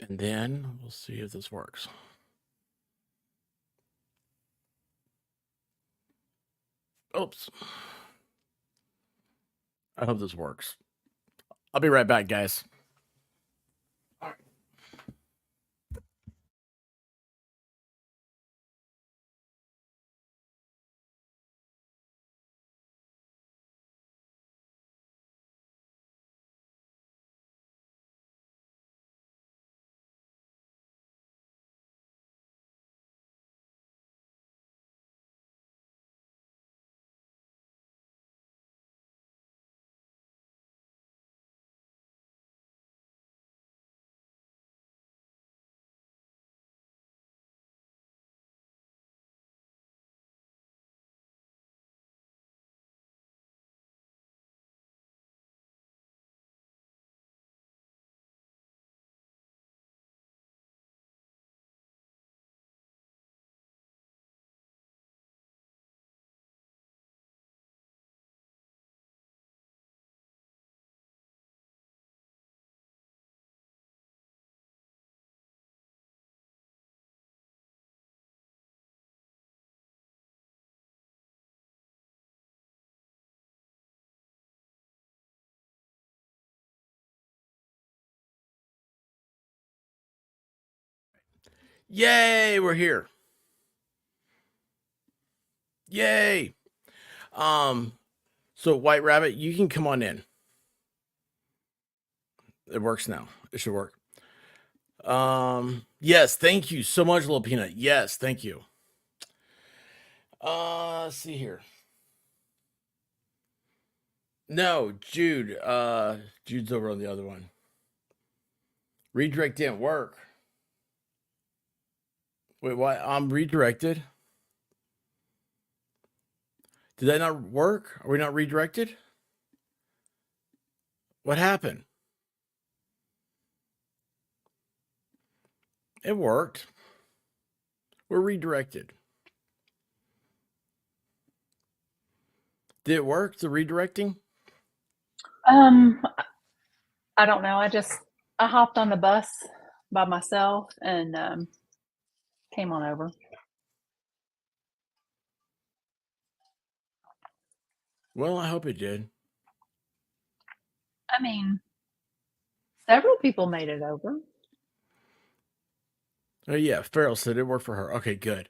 And then we'll see if this works. Oops. I hope this works. I'll be right back, guys. All right. Yay, we're here. Yay. So White Rabbit, you can come on in. It works now. It should work. Yes, thank you so much, Little Peanut. Yes, thank you. Let's see here. No, Jude. Jude's over on the other one. Redirect didn't work. Wait, what? I'm redirected. Did that not work? Are we not redirected? What happened? It worked. We're redirected. Did it work, the redirecting? I don't know. I hopped on the bus by myself and came on over. Well, I hope it did. I mean, several people made it over. Oh yeah, Farrell said it worked for her. Okay, good.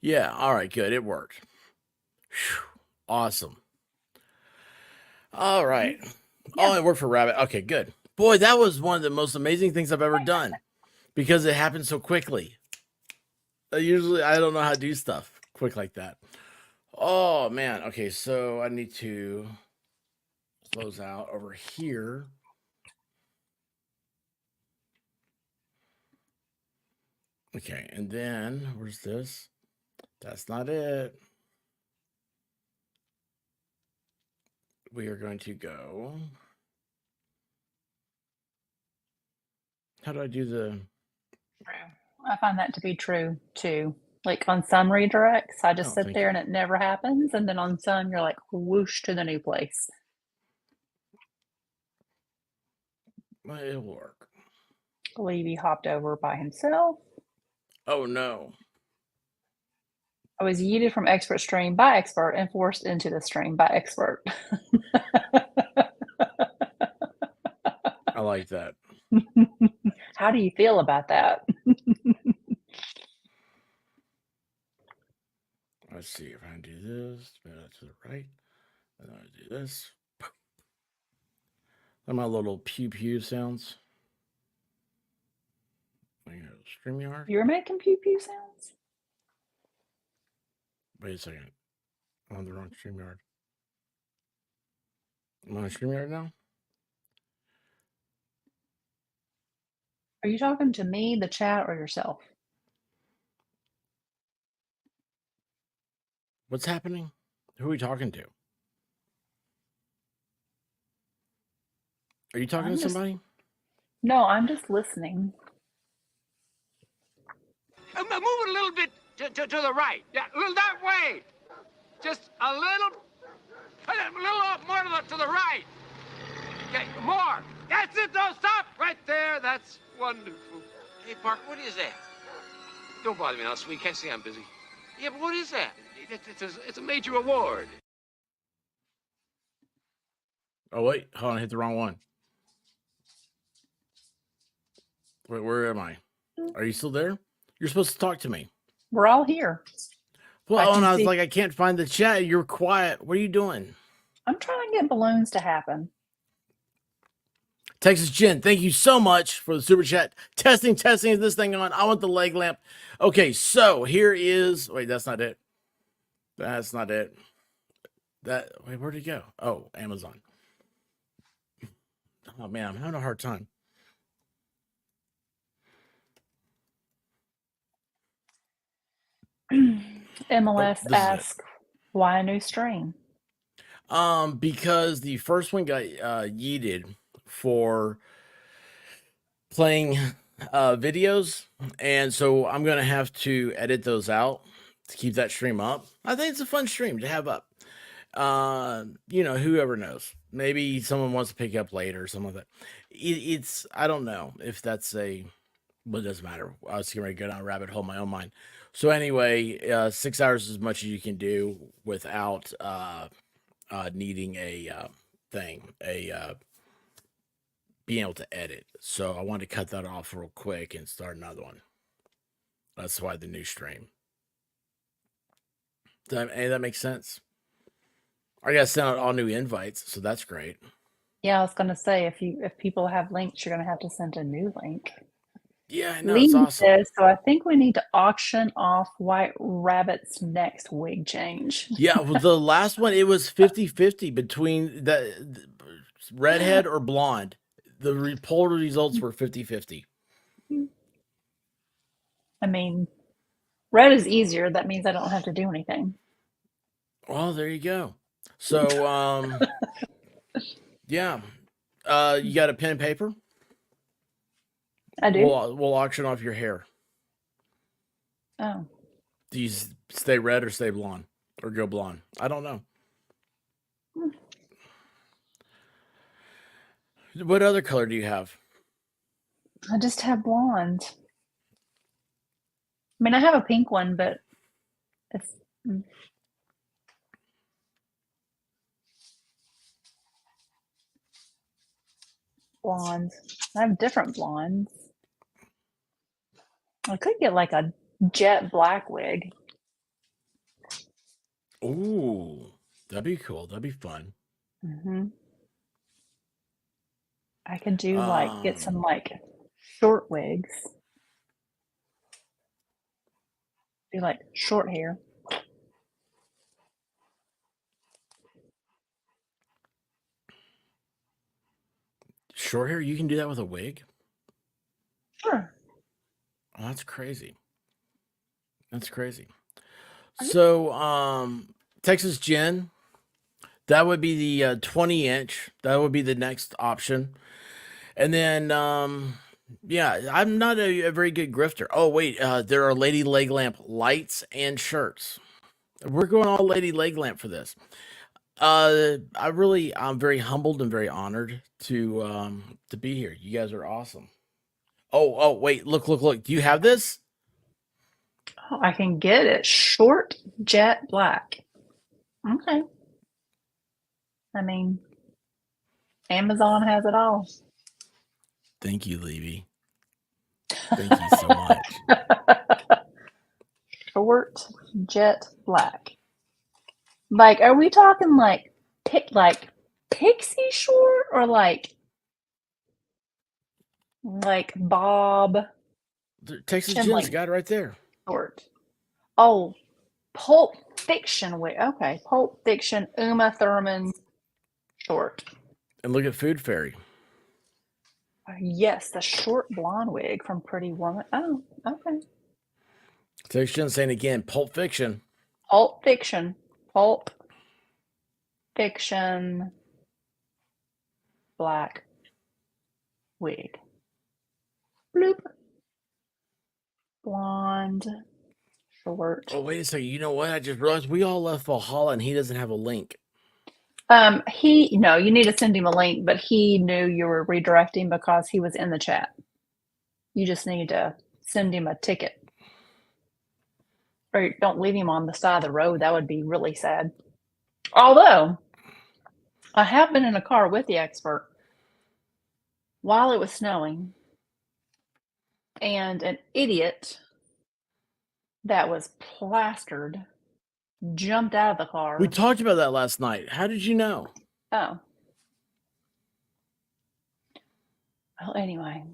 Yeah, all right, good. It worked. Whew, awesome. All right. Yeah. Oh, it worked for Rabbit. Okay, good. Boy, that was one of the most amazing things I've ever done because it happened so quickly. Usually, I don't know how to do stuff quick like that. Oh man. Okay, so I need to close out over here. Okay, and then where's this? That's not it. We are going to go. How do I do the? True. I find that to be true too. Like on some redirects, I just Oh, sit thank there you. and it never happens. And then on some, you're like whoosh to the new place. Well, it'll work. I believe he hopped over by himself. Oh no. I was yeeted from expert stream by expert and forced into the stream by expert. I like that. How do you feel about that? Let's see if I can do this. Spin it to the right. And then I do this. And my little pew pew sounds. StreamYard. You're making pew pew sounds? Wait a second. I'm on the wrong StreamYard. I'm on StreamYard now? Are you talking to me, the chat, or yourself? What's happening? Who are we talking to? Are you talking to somebody? No, I'm just listening. Move it a little bit to the right. Yeah, a little that way. Just a little more to the right. Okay, more. That's it, though. Stop right there. That's wonderful. Hey, Parker, what is that? Don't bother me now, sweet. Can't say I'm busy. Yeah, but what is that? It's a major award. Oh, wait. Hold on. I hit the wrong one. Wait, where am I? Are you still there? You're supposed to talk to me. We're all here. Well, can and I was see- like, I can't find the chat. You're quiet. What are you doing? I'm trying to get balloons to happen. Texas Jen, thank you so much for the super chat. Testing, is this thing on? I want the leg lamp. Okay, so here is. Wait, that's not it. That's not it. Wait, where'd it go? Oh, Amazon. Oh man, I'm having a hard time. MLS this is it. asks, why a new stream? Because the first one got yeeted for playing videos, and so I'm gonna have to edit those out to keep that stream up. I think it's a fun stream to have up. Whoever knows, maybe someone wants to pick up later or something like that. It's I don't know if that's but it doesn't matter. I was getting ready to go down a rabbit hole in my own mind. So anyway, 6 hours is as much as you can do without needing a being able to edit. So I wanted to cut that off real quick and start another one. That's why the new stream. That makes sense. I gotta send out all new invites, so that's great. Yeah, I was gonna say if people have links, you're gonna have to send a new link. Yeah, I know, Lee it's awesome. says, so I think we need to auction off White Rabbit's next wig change. Yeah, well, the last one, it was 50-50 between the redhead or blonde. The poll results were 50-50. I mean, red is easier. That means I don't have to do anything. Well, there you go. So, yeah. You got a pen and paper? I do. We'll auction off your hair. Oh, Do you stay red or stay blonde? Or go blonde? I don't know. What other color do you have? I just have blonde. I mean, I have a pink one, but it's blonde. I have different blondes. I could get like a jet black wig. Ooh, that'd be cool. That'd be fun. Mm-hmm. I could do get some short wigs. Do like short hair. Short hair, you can do that with a wig? Sure. Oh, that's crazy. That's crazy. So, Texas Jen, that would be the 20-inch. That would be the next option. And then, yeah, I'm not a very good grifter. Oh, wait, there are Lady Leg Lamp lights and shirts. We're going all Lady Leg Lamp for this. I'm very humbled and very honored to be here. You guys are awesome. Oh, wait, look. Do you have this? Oh, I can get it. Short jet black. Okay. I mean, Amazon has it all. Thank you, Levy. Thank you so much. Short jet black. Like, are we talking like pixie short or like Bob Texas Chin Jen's length got it right there. short? Oh, Pulp Fiction wig. Okay, Pulp Fiction Uma Thurman short. And look at Food Fairy. Yes, the short blonde wig from Pretty Woman. Oh, okay. Texas Jen saying again, Pulp Fiction. Pulp Fiction. Pulp Fiction black wig. Bloop. Blonde short. Oh, wait a second. You know what? I just realized we all left Valhalla and he doesn't have a link. You need to send him a link, but he knew you were redirecting because he was in the chat. You just need to send him a ticket. Or don't leave him on the side of the road. That would be really sad. Although, I have been in a car with the expert while it was snowing, and an idiot that was plastered jumped out of the car. We talked about that last night. How did you know? Oh. Well, anyway,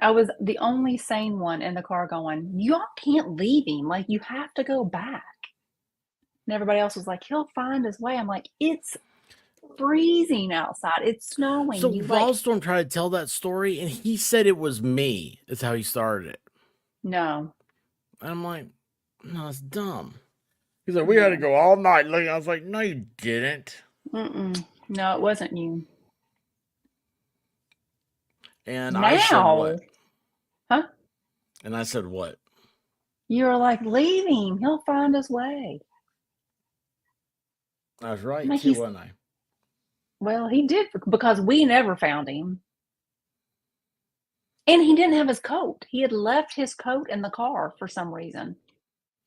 I was the only sane one in the car going, y'all can't leave him. Like, you have to go back. And everybody else was like, he'll find his way. I'm like, it's freezing outside. It's snowing. So You like, Volstorm tried to tell that story, and he said it was me. That's how he started it. no. And I'm like, no, it's dumb. He's like, we had to go all night looking. I was like, no, you didn't. No, it wasn't you. And I said what? Huh? And I said what? You were like, leave him. He'll find his way. I was right, Like too, he's- wasn't I? Well, he did because we never found him. And he didn't have his coat. He had left his coat in the car for some reason.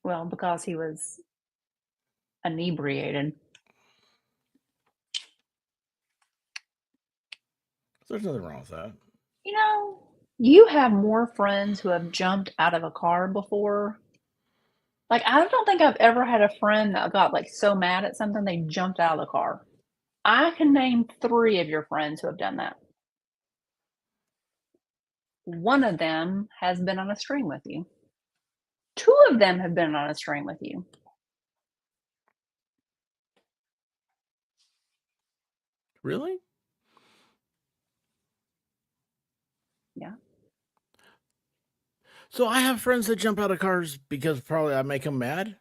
Well, because he was inebriated. There's nothing wrong with that. You know, you have more friends who have jumped out of a car before. Like, I don't think I've ever had a friend that got like so mad at something they jumped out of the car. I can name 3 of your friends who have done that. One of them has been on a string with you. 2 of them have been on a string with you. Really? Yeah. So I have friends that jump out of cars because probably I make them mad.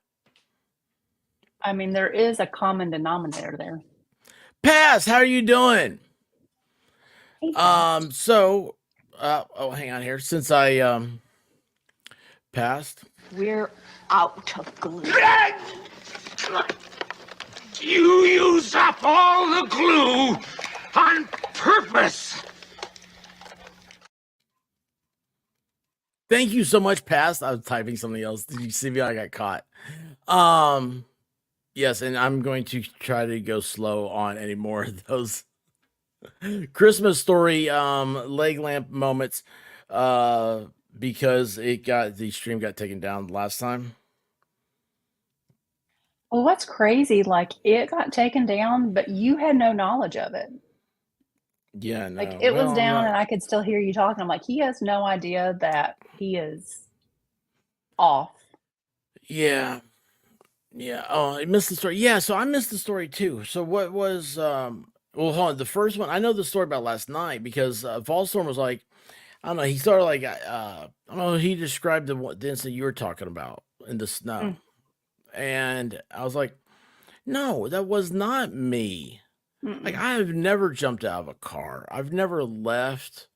I mean, there is a common denominator there. Pass, how are you doing? Hey, So, oh, hang on here. Since I passed, We're out of glue. You used up all the glue on purpose. thank you so much, Past. I was typing something else. Did you see me? I got caught. Yes, and I'm going to try to go slow on any more of those Christmas story leg lamp moments because the stream got taken down last time. Well, what's crazy, like it got taken down, but you had no knowledge of it. Yeah, no. Like it was Well, down I'm and not- I could still hear you talking. I'm like, he has no idea that he is off. Yeah. Yeah. Oh, I missed the story. Yeah, so I missed the story too. So what was well, hold on. The first one, I know the story about last night because Volstorm was like, I don't know, he started like I don't know, he described the incident you were talking about in the snow. And I was like, no, that was not me. Like I have never jumped out of a car. I've never left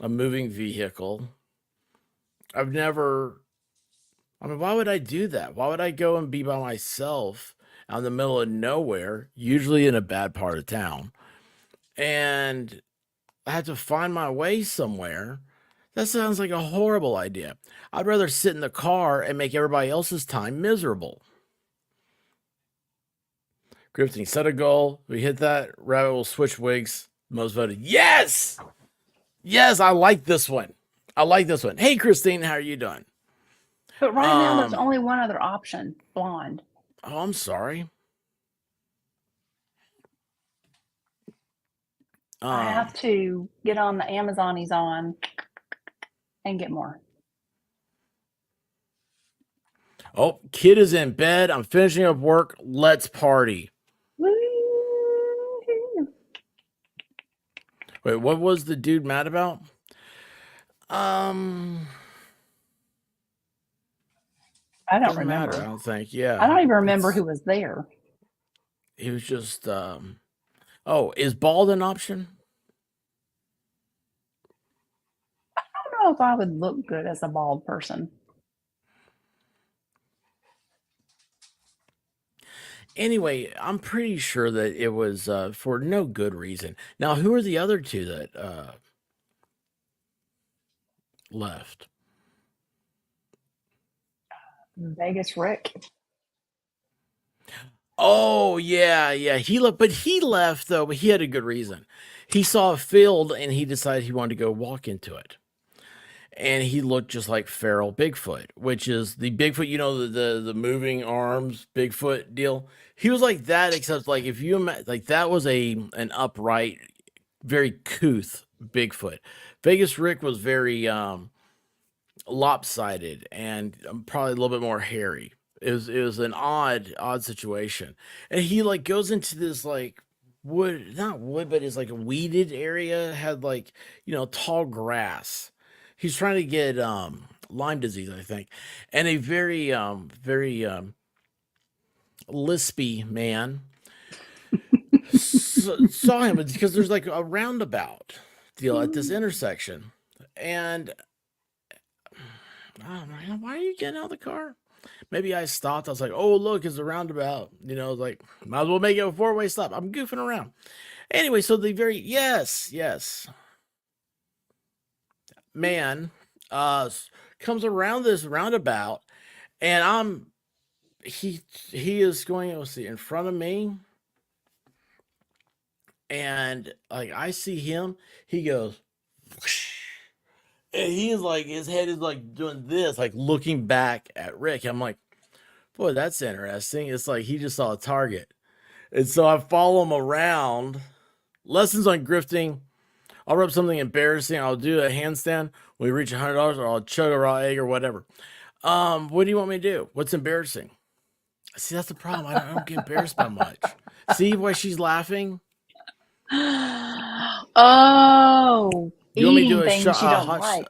a moving vehicle. I mean, why would I do that? Why would I go and be by myself out in the middle of nowhere, usually in a bad part of town, and I have to find my way somewhere? That sounds like a horrible idea. I'd rather sit in the car and make everybody else's time miserable. Grifting, set a goal. We hit that. Rabbit will switch wigs. Most voted. Yes! Yes, I like this one. I like this one. Hey, Christine, how are you doing? But right now, there's only one other option: blonde. Oh, I'm sorry. I have to get on the Amazonies on and get more. Oh, kid is in bed. I'm finishing up work. Let's party. Woo-hoo. Wait, what was the dude mad about? I don't Doesn't remember. matter, I don't think. Yeah. I don't even remember It's- who was there. He was just oh, is bald an option? I don't know if I would look good as a bald person. Anyway, I'm pretty sure that it was for no good reason. Now, who are the other two that left? Vegas Rick. Oh yeah, yeah. He left, but he left though. But he had a good reason. He saw a field and he decided he wanted to go walk into it. And he looked just like feral Bigfoot, which is the Bigfoot, you know, the moving arms Bigfoot deal. He was like that, except like if you like that was an upright, very couth Bigfoot. Vegas Rick was very lopsided and probably a little bit more hairy. It was an odd situation, and he like goes into this like wood, not wood, but it's like a weeded area, had like tall grass. He's trying to get Lyme disease, I think, and a very lispy man saw him because there's like a roundabout deal at this intersection, and oh man, why are you getting out of the car? Maybe I stopped. I was like, oh, look, it's a roundabout. Like, might as well make it a four-way stop. I'm goofing around. Anyway, so yes. Man comes around this roundabout, and he is going, let's see, in front of me. And like I see him, he goes, whoosh, and he is like, his head is like doing this, like looking back at Rick. I'm like, boy, that's interesting. It's like he just saw a target. And so I follow him around. Lessons on grifting. I'll rub something embarrassing. I'll do a handstand when we reach $100, or I'll chug a raw egg or whatever. What do you want me to do? What's embarrassing? See, that's the problem. I don't get embarrassed by much. See why she's laughing? Oh, You want me to do eating a things shot? you don't like.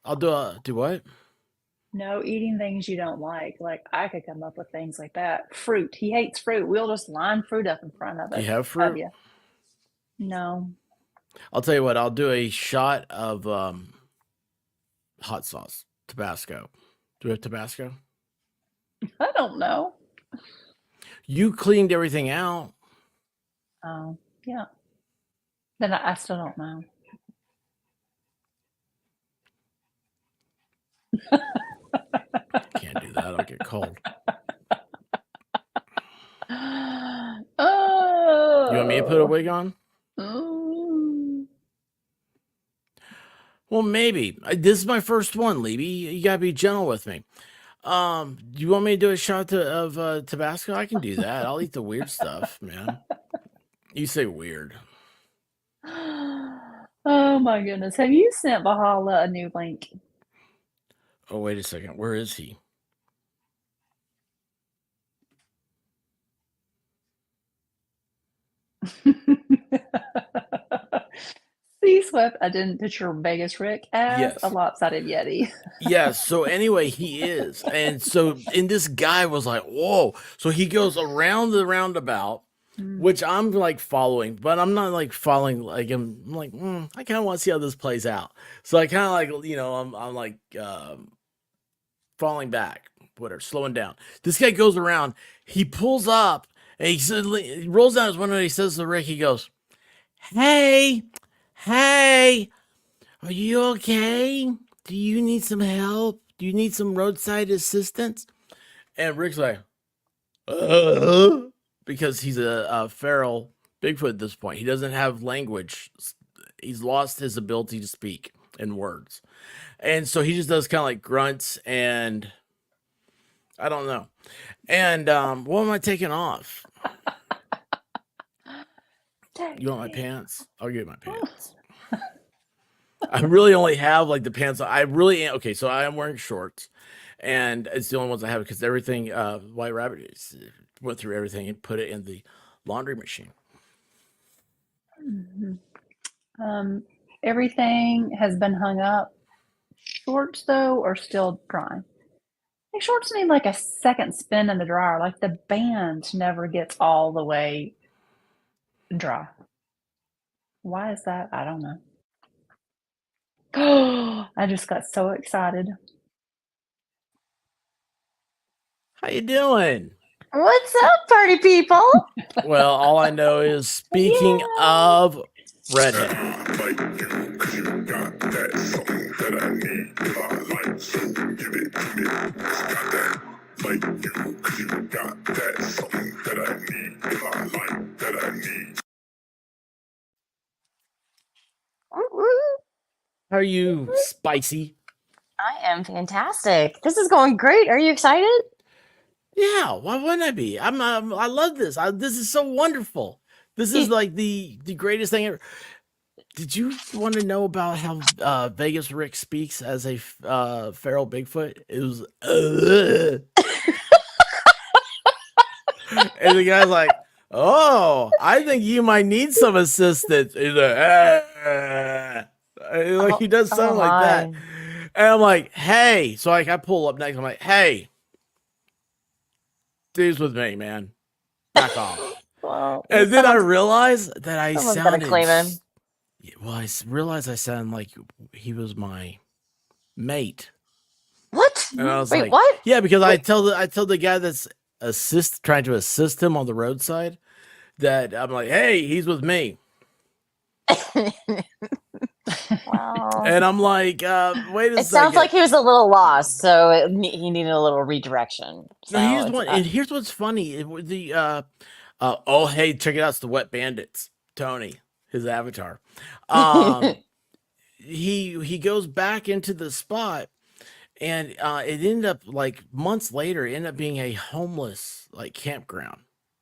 I'll do what? No, eating things you don't like. Like I could come up with things like that. Fruit. He hates fruit. We'll just line fruit up in front of Do it. you have fruit? You. No. I'll tell you what. I'll do a shot of hot sauce, Tabasco. Do we have Tabasco? I don't know. You cleaned everything out. Oh, yeah. Then I still don't know. Can't do that. I'll get cold. Oh. You want me to put a wig on? Mm. Well, maybe. This is my first one, Libby. You gotta be gentle with me. Do you want me to do a shot of Tabasco? I can do that. I'll eat the weird stuff, man. You say weird. Oh my goodness. Have you sent Valhalla a new link? Oh, wait a second. Where is he? See, Swift, I didn't picture Vegas Rick as Yes. a lopsided Yeti. Yes. So anyway, he is. And so, and this guy was like, whoa. So he goes around the roundabout, which I'm like following, but I'm not like following, like, I'm like, I kind of want to see how this plays out. So I kind of like, I'm like, falling back, whatever, slowing down. This guy goes around, he pulls up, and he rolls down his window, and he says to Rick, he goes, hey, are you okay? Do you need some help? Do you need some roadside assistance? And Rick's like, because he's a feral Bigfoot at this point. He doesn't have language. He's lost his ability to speak in words. And so he just does kind of like grunts and I don't know. And what am I taking off? You want my pants? I'll get my pants. I really only have like the pants. I really am. Okay, so I am wearing shorts. And it's the only ones I have because everything, White Rabbit went through everything and put it in the laundry machine. Mm-hmm. Everything has been hung up. Shorts, though, are still drying. Like, shorts need like a second spin in the dryer. Like the band never gets all the way dry. Why is that? I don't know. Oh, I just got so excited. How you doing? What's up, party people? Well, all I know is speaking of redhead. like you, 'cause you got that something that I need, that I like, that I need. How are you, Spicy? I am fantastic. This is going great. Are you excited? Yeah, why wouldn't I be? I love this. This is so wonderful. This is like the greatest thing ever. Did you want to know about how Vegas Rick speaks as a feral Bigfoot? It was, and the guy's like, "Oh, I think you might need some assistance." He's like, he does sound like that, my. and I'm like, "Hey!" So like, I pull up next. I'm like, "Hey, dude's with me, man. Back off." Well, And then I realized that I someone's gotta sounded. claim him. Well, realized I sounded like he was my mate. What? And I was Wait, like, what? yeah, because I tell the guy that's trying to assist him on the roadside that I'm like, hey, he's with me. Wow. And I'm like, wait a second. It sounds like he was a little lost, so he needed a little redirection. So No, here's one. And here's what's funny. Oh, hey, check it out. It's the Wet Bandits. Tony, his avatar. He goes back into the spot, and it ended up like months later. It ended up being a homeless like campground.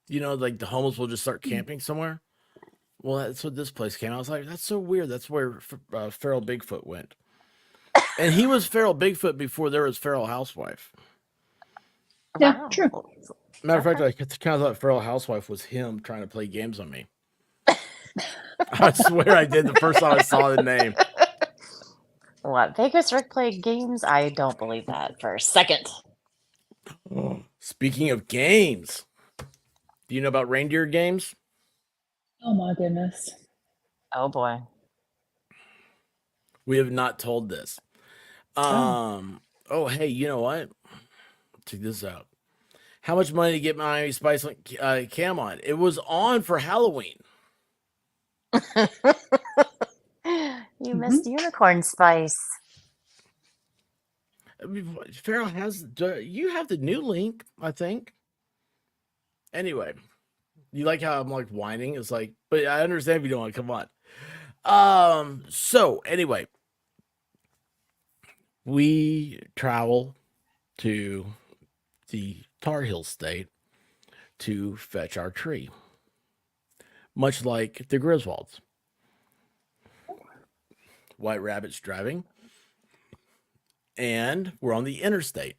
You know, like the homeless will just start camping somewhere. Well, that's what this place came. I was like, that's so weird. That's where Feral Bigfoot went, and he was Feral Bigfoot before there was Feral Housewife. Yeah, true. Matter of fact, I kind of thought Feral Housewife was him trying to play games on me. I swear I did the first time I saw the name. What? Vegas Rick played games? I don't believe that for a second. Speaking of games, do you know about reindeer games? Oh my goodness. Oh boy. We have not told this. Oh, hey, you know what? Check this out. How much money to get Miami Spice cam on? It was on for Halloween. You missed Unicorn Spice. I mean, Farrell has. You have the new link, I think. Anyway, you like how I'm like whining? It's like, but I understand if you don't want to come on. So anyway, we travel to the Tar Heel State to fetch our tree, much like the Griswolds. White Rabbit's driving, and we're on the interstate.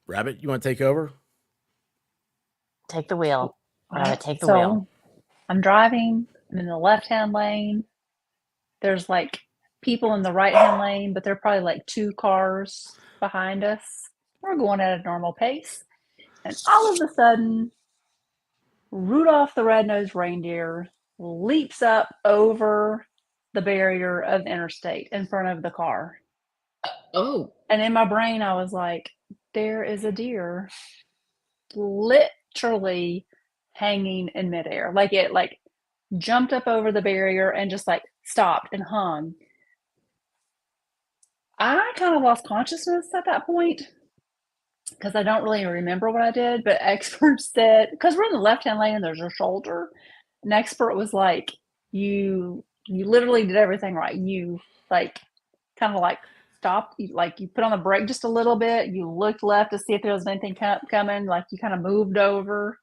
Rabbit, you want to take over? Take the wheel. Rabbit, take the wheel. I'm driving. I'm in the left-hand lane. There's like people in the right-hand lane, but they're probably like 2 cars behind us. We're going at a normal pace. And all of a sudden, Rudolph the Red-Nosed Reindeer leaps up over the barrier of the interstate in front of the car. Oh. And in my brain, I was like, there is a deer literally hanging in midair. Like it like jumped up over the barrier and just like stopped and hung. I kind of lost consciousness at that point because I don't really remember what I did, but experts said, because we're in the left-hand lane and there's a shoulder, an expert was like, you literally did everything right. You like kind of like stopped, you put on the brake just a little bit, you looked left to see if there was anything coming, like you kind of moved over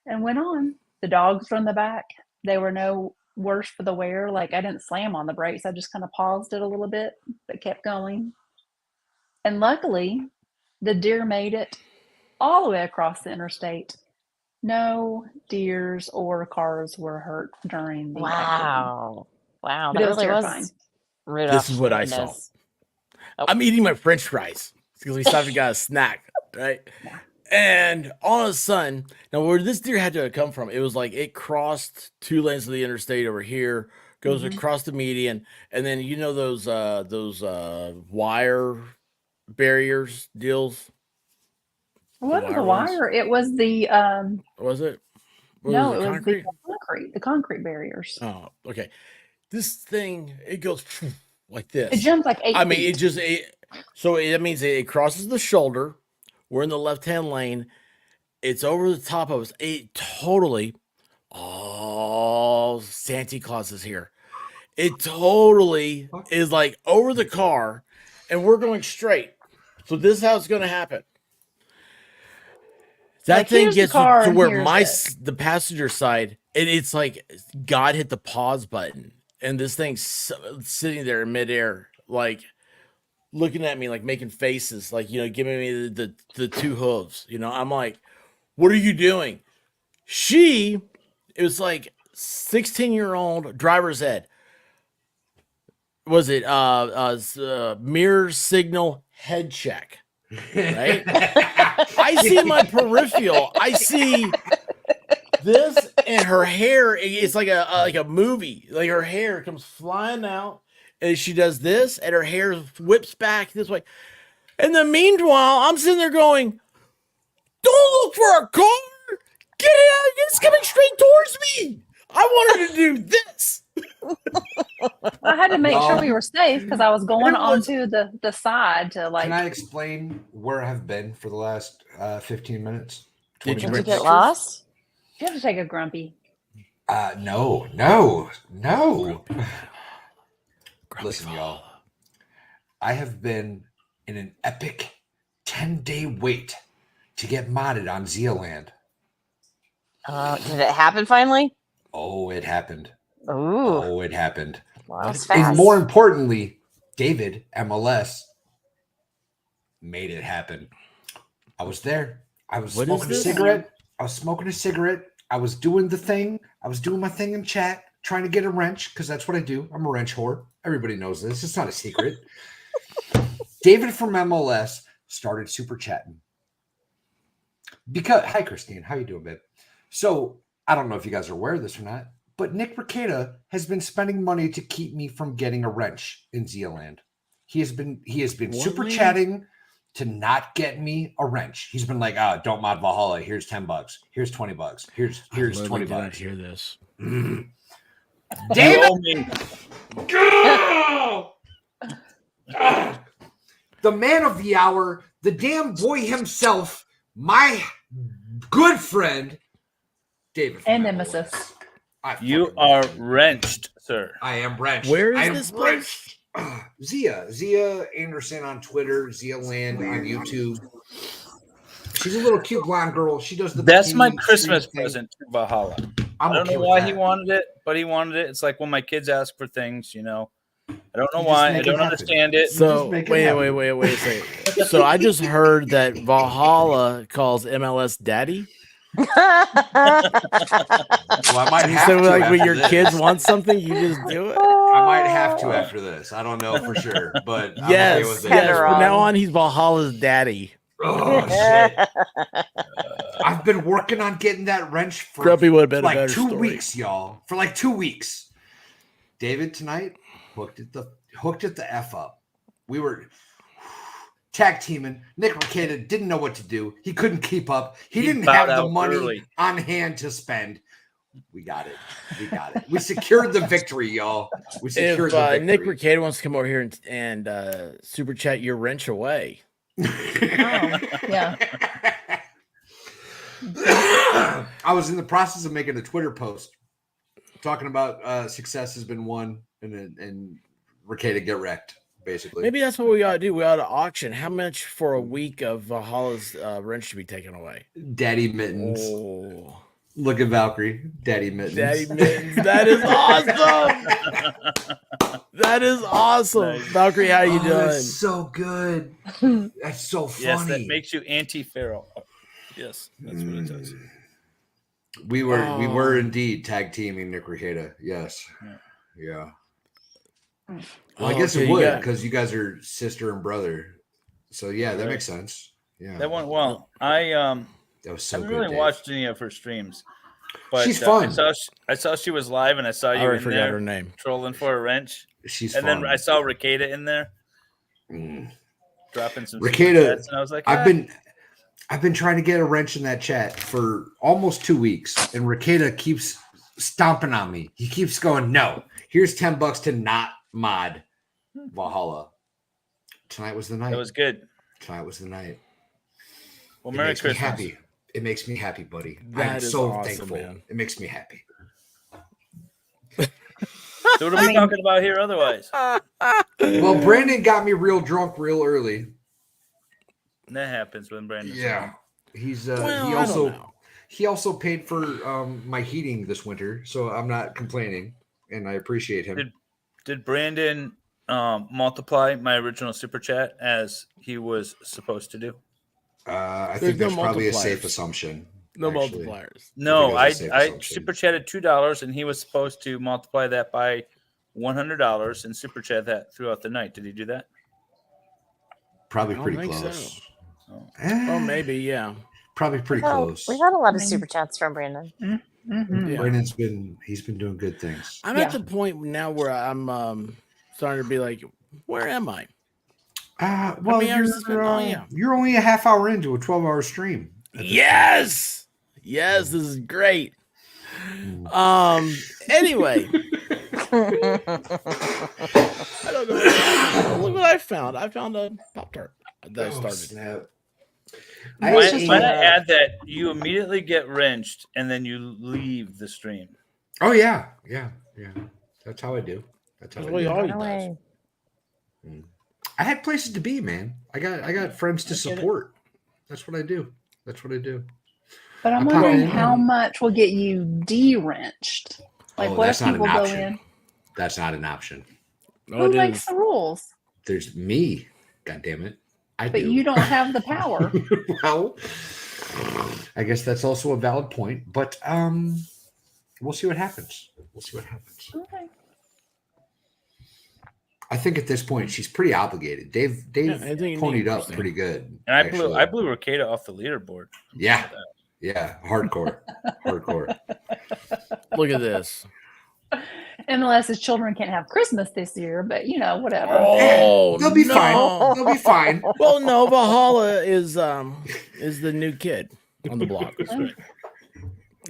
and went on. The dogs were in the back. They were no worse for the wear. Like I didn't slam on the brakes. I just kind of paused it a little bit, but kept going. And luckily, the deer made it all the way across the interstate. No deers or cars were hurt during the accident. Wow. Wow. But That it was really terrifying. was Rudolph. This is what I saw. I'm eating my French fries because we stopped and got a snack, right? Yeah. And all of a sudden, now where this deer had to come from, it was like it crossed 2 lanes of the interstate over here, goes across the median, and then you know those wire barriers deals. It wasn't the wire. It was the Was it? no, it was the concrete barriers. Oh, okay. This thing, it goes like this. It jumped like 8 feet. I mean, So that means it crosses the shoulder. We're in the left-hand lane. It's over the top of us. It totally. Oh, Santa Claus is here. It totally is like over the car, and we're going straight. So this is how it's going to happen. That Like, thing here's the gets car to and where here's the passenger side, and it's like God hit the pause button, and this thing's sitting there in midair, like looking at me, like making faces, like giving me the two hooves. I'm like, what are you doing? It was like 16-year-old driver's ed. Was it mirror signal head check? Right? I see my peripheral. I see this, and her hair. It's like a movie. Like her hair comes flying out, and she does this, and her hair whips back this way. And then meanwhile, I'm sitting there going, "Don't look for a car. Get it out! It's coming straight towards me. I wanted to do this." I had to make sure No. we were safe because I was going It was- onto the side to like. Can I explain where I've been for the last 15 minutes? Did 20 you Did you minutes? get lost? You have to take a grumpy. No. Listen, y'all. I have been in an epic 10-day wait to get modded on Zealand. Did it happen finally? Oh, it happened. Ooh, Oh, it happened. well, that's And fast. more importantly, David, MLS, made it happen. I was there. I was What is smoking a this? cigarette. I was doing the thing. I was doing my thing in chat, trying to get a wrench, because that's what I do. I'm a wrench whore. Everybody knows this. It's not a secret. David from MLS started super chatting. Hi, Christine. How you doing, babe? So I don't know if you guys are aware of this or not, but Nick Requeta has been spending money to keep me from getting a wrench in Zealand. He has been super What? chatting to not get me a wrench. He's been like, don't mod Valhalla. Here's $10. Here's $20. Here's Literally did not $20. hear this. You David, owe me. the man of the hour, the damn boy himself, my good friend, David. from And MLS. Nemesis. You fucking are love you. wrenched, sir. I am wrenched. Where is I am this place? Zia Anderson on Twitter, Zia Land on YouTube. She's a little cute blonde girl. She does the. That's my bikini Christmas stream thing. present to Valhalla. I'm I don't okay know with why that. he wanted it, but he wanted it. It's like when my kids ask for things, I don't know You just why. I make it don't happen. understand it. So make it wait happen. a second. So I just heard that Valhalla calls MLS daddy. Well, I might have So to like when after your this. kids want something, you just do it. I might have to after this. I don't know for sure, but I'm okay Yes, with it. yes. Kinda From now wrong. on, he's Valhalla's daddy. Oh shit! I've been working on getting that wrench for Grumpy would have been a like better 2 story. weeks, y'all. For like 2 weeks. David tonight hooked it the F up. We were tag teaming. Nick Requeta didn't know what to do. He couldn't keep up. He didn't bowed have the out money early. on hand to spend. We got it. We secured the victory, y'all. We secured If the Nick victory. Requeta wants to come over here and super chat your wrench away, Oh, yeah. I was in the process of making a Twitter post talking about success has been won and Requeta get wrecked, basically. maybe that's what we ought to do. We ought to auction how much for a week of Valhalla's wrench to be taken away. Daddy Mittens. Oh, Look at Valkyrie. Daddy Mittens. Daddy Mittens, that is awesome. That is awesome. Nice. Valkyrie, how you Oh, doing? that's so good. That's so funny. Yes, that makes you anti-feral. Yes, that's what it does. We were Oh. indeed tag teaming Nick Requeta. Yes. Yeah. Well, I Oh, guess okay, it you would got- because you guys are sister and brother. So yeah, that Right. makes sense. Yeah. That went well. I That was so haven't good. really Dave. watched any of her streams, but She's fun. I saw she was live, and I saw I you already in forgot there her name. trolling for a wrench, She's and fun. then I saw Requeta in there Mm. dropping some Requeta, super chats, and I was like, I've been trying to get a wrench in that chat for almost 2 weeks, and Requeta keeps stomping on me. He keeps going, no, here's $10 to not mod Valhalla. Tonight was the night. That was good. Tonight was the night. Well, It Merry makes me Christmas. happy. It makes me happy, buddy. That I'm is so awesome, thankful. man. It makes me happy. So what are we talking about here otherwise? Well, Brandon got me real drunk real early. That happens when Brandon's Yeah. around. He's Well, he I don't also know. he also paid for my heating this winter, so I'm not complaining, and I appreciate him. Did Brandon multiply my original super chat as he was supposed to do? I There's think no that's probably a safe multipliers. assumption. No actually. multipliers. No, think I that's a safe assumption. super chatted $2 and he was supposed to multiply that by $100 and super chat that throughout the night. Did he do that? Probably I don't pretty think close. so. Oh, maybe, yeah. Probably pretty Well, close. we've had a lot of I mean- super chats from Brandon. Mhm. Yeah. Brandon's been doing good things. I'm at the point now where I'm starting to be like, where am I? Well, many hours has it been? Oh, yeah. You're only a half hour into a 12-hour stream. at this Yes. Yes, this is great. Anyway, I don't know. Look what I found. I found a Pop-Tart that I point. started. Snap. Might just I like- add that you immediately get wrenched and then you leave the stream? Oh yeah. That's how I do. That's how That's I what he do. always No does. way. I had places to be, man. I got friends to I get it. support. That's what I do. But I'm I pop wondering in. how much will get you de-wrenched. Like, Oh, what that's if not people an go option. in? That's not an option. No, Who it makes is. the rules? There's me. God damn it. I But do. you don't have the power. Well, I guess that's also a valid point. But we'll see what happens. Okay. I think at this point she's pretty obligated. Dave Yeah, anything you need, ponied up Christine. pretty good. And I actually. blew Ricada off the leaderboard. Yeah. Hardcore. Look at this. Unless his children can't have Christmas this year, but whatever. Oh, They'll be no. fine. They'll be fine. Well, no, Valhalla is the new kid on the block.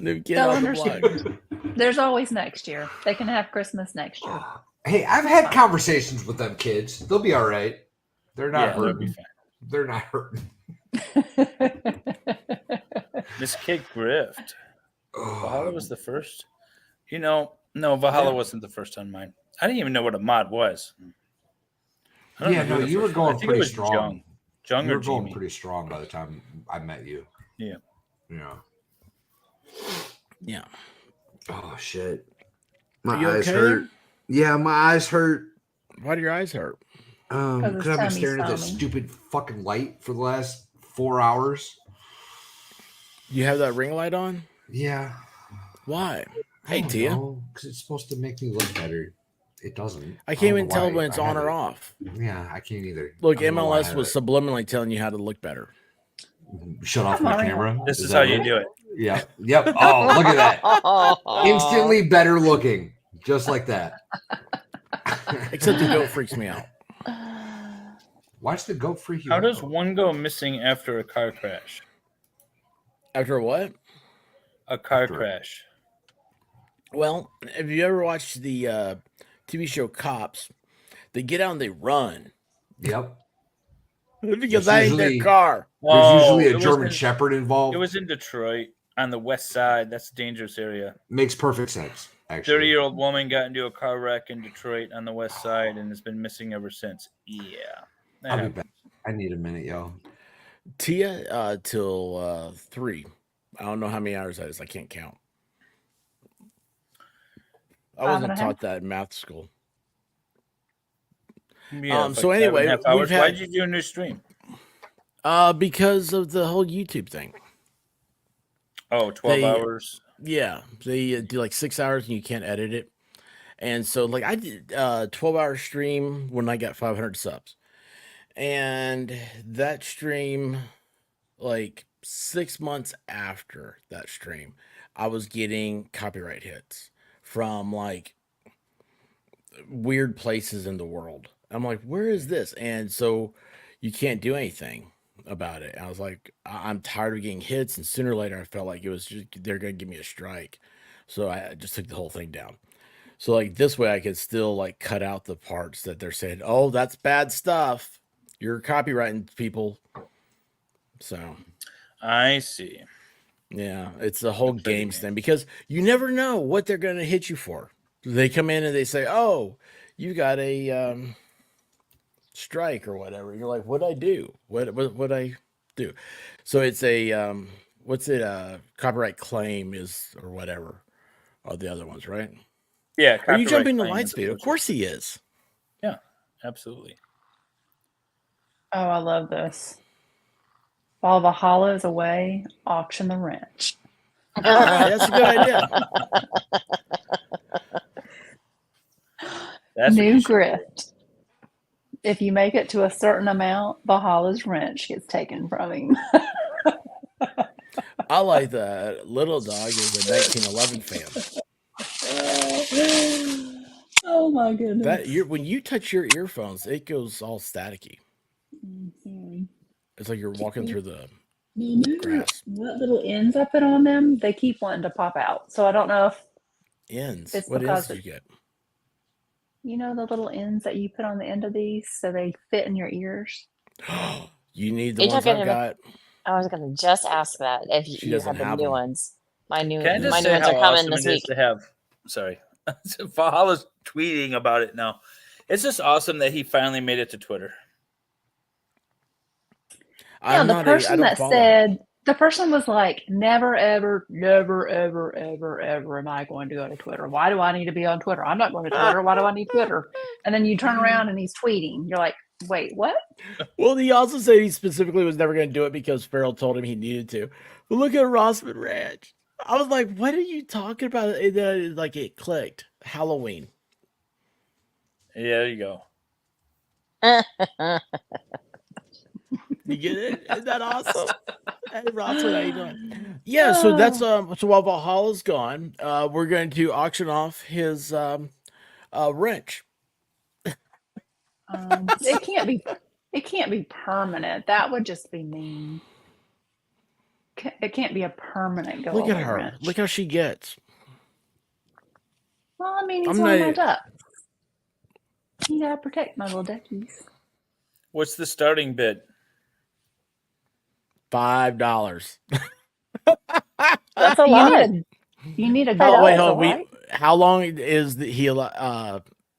New kid They'll on the block. understand. There's always next year. They can have Christmas next year. Hey, I've had conversations with them kids. They'll be all right. They're not Yeah, that'd be hurting. fine. They're not hurting. Miss Kid Grift. Valhalla Oh, was the first. No, Valhalla wasn't the first on mine. I didn't even know what a mod was. I don't yeah, know who no, the you were first one- going I think pretty it was strong. Jung You or were going Jamie. pretty strong by the time I met you. Yeah. Yeah. Oh shit. Are My you eyes okay hurt. there? Yeah, my eyes hurt. Why do your eyes hurt? his Because I've been tummy's staring at this foaming. stupid fucking light for the last 4 hours. You have that ring light on? Yeah. Why? Hey, Tia. Because it's supposed to make me look better. It doesn't. I don't can't know even tell why when it's I on have or it. off. Yeah, I can't either. Look, I don't know why I MLS have was it. subliminally telling you how to look better. Shut off I'm my already- camera. This is that how you what- do it. Yep. Oh, look at that. Instantly better looking. Just like that. Except the goat freaks me out. Why's the goat freak you How out? does one go missing after a car crash? After what? A car After- crash. Well, have you ever watched the TV show Cops? They get out and they run Yep. because It's I ain't their usually- car. There's usually it a was German in- Shepherd involved. It was in Detroit on the west side. That's a dangerous area. Makes perfect sense, actually. 30-year-old woman got into a car wreck in Detroit on the west side and has been missing ever since. Yeah. that I'll be happened. back. I need a minute, yo. Tia till 3. I don't know how many hours that is. I can't count. I wasn't 5.5? taught that in math school. Yeah, so like anyway, 7.5 hours. we've Why had- did you do a new stream? Because of the whole YouTube thing. Oh, 12 They- hours. Yeah, they do like 6 hours and you can't edit it. And so, like, I did a 12-hour stream when I got 500 subs. And that stream, like 6 months after that stream, I was getting copyright hits from like weird places in the world. I'm like, where is this? And so you can't do anything about it. And I was like, I'm tired of getting hits. And sooner or later, I felt like it was just, they're going to give me a strike. So I just took the whole thing down. So like this way, I could still like cut out the parts that they're saying, oh, that's bad stuff. You're copywriting people. So I see. yeah, it's the whole Play the games game. thing because you never know what they're going to hit you for. They come in and they say, "Oh, you got a strike or whatever." You're like, "What'd I do? What I do?" So it's a what's it? Copyright claim is or whatever. Are the other ones right? Yeah. Are you copyright jumping to claim as Lightspeed? Of opposed to- course he is. Yeah, absolutely. Oh, I love this. While Valhalla is away, auction the wrench. All right, that's a good idea. That's what New you should do. grift. If you make it to a certain amount, Valhalla's wrench gets taken from him. I like that. Little Dog is a 1911 fan. Oh my goodness. That when you touch your earphones, it goes all staticky. Sorry. It's like you're walking through the No, grass. what little ends I put on them, they keep wanting to pop out. So I don't know if Ends. It's What because ends did you get? you know the little ends that you put on the end of these so they fit in your ears. You need the You're ones talking I've about- got. I was gonna just ask that if She you doesn't had the have new them. ones. My new Can I just my new say ones how are coming awesome this it is week. to have? Sorry, Valhalla's tweeting about it now. It's just awesome that he finally made it to Twitter. Yeah, I'm the not. I person don't that follow. said the person was like, never, ever, never, ever, ever, ever am I going to go to Twitter. Why do I need to be on Twitter? I'm not going to Twitter. Why do I need Twitter? And then you turn around and he's tweeting. You're like, wait, what? Well, he also said he specifically was never going to do it because Farrell told him he needed to. But look at Rossman Ranch. I was like, what are you talking about? And then like it clicked. Halloween. Yeah, there you go. You get it? Isn't that awesome? Hey, Rossman, how you doing? Yeah, so that's so while Valhalla's gone, we're going to auction off his wrench. It can't be permanent. That would just be mean. It can't be a permanent go Look at away her. wrench. Look how she gets. Well, I mean, he's I'm one of my not- ducks. You gotta protect my little duckies. What's the starting bid? $5. That's a lot. You need a Oh goal. wait, so hold on. right? How long is he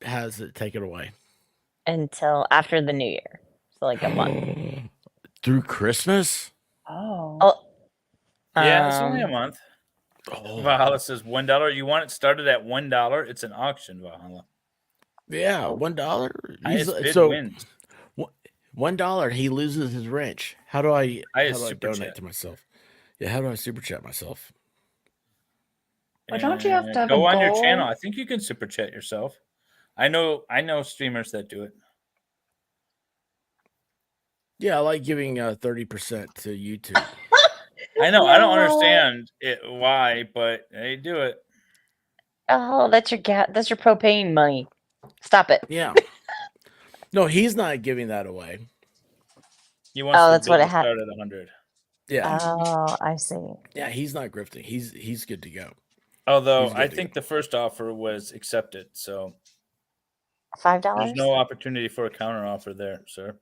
has it taken away? Until after the new year. So like a month. Through Christmas? Oh. Oh, Yeah, it's only a month. Oh, Valhalla says $1. You want it started at $1? It's an auction, Valhalla. yeah, $1. Highest bid So wins. $1, he loses his wrench. How do I Super donate chat. to myself? Yeah, how do I super chat myself? Well, don't you have to have go a on your goal? channel? I think you can super chat yourself. I know streamers that do it. Yeah, I like giving 30% to YouTube. I know. I don't No. understand it why, but they do it. oh, that's your that's your propane money. Stop it. Yeah. No, he's not giving that away. He wants Oh, the that's what bid it to had. start at 100. Yeah. Oh, I see. Yeah, he's not grifting. He's good to go. Although He's good I to think the first offer was accepted, so $5? there's no opportunity for a counter offer there, sir.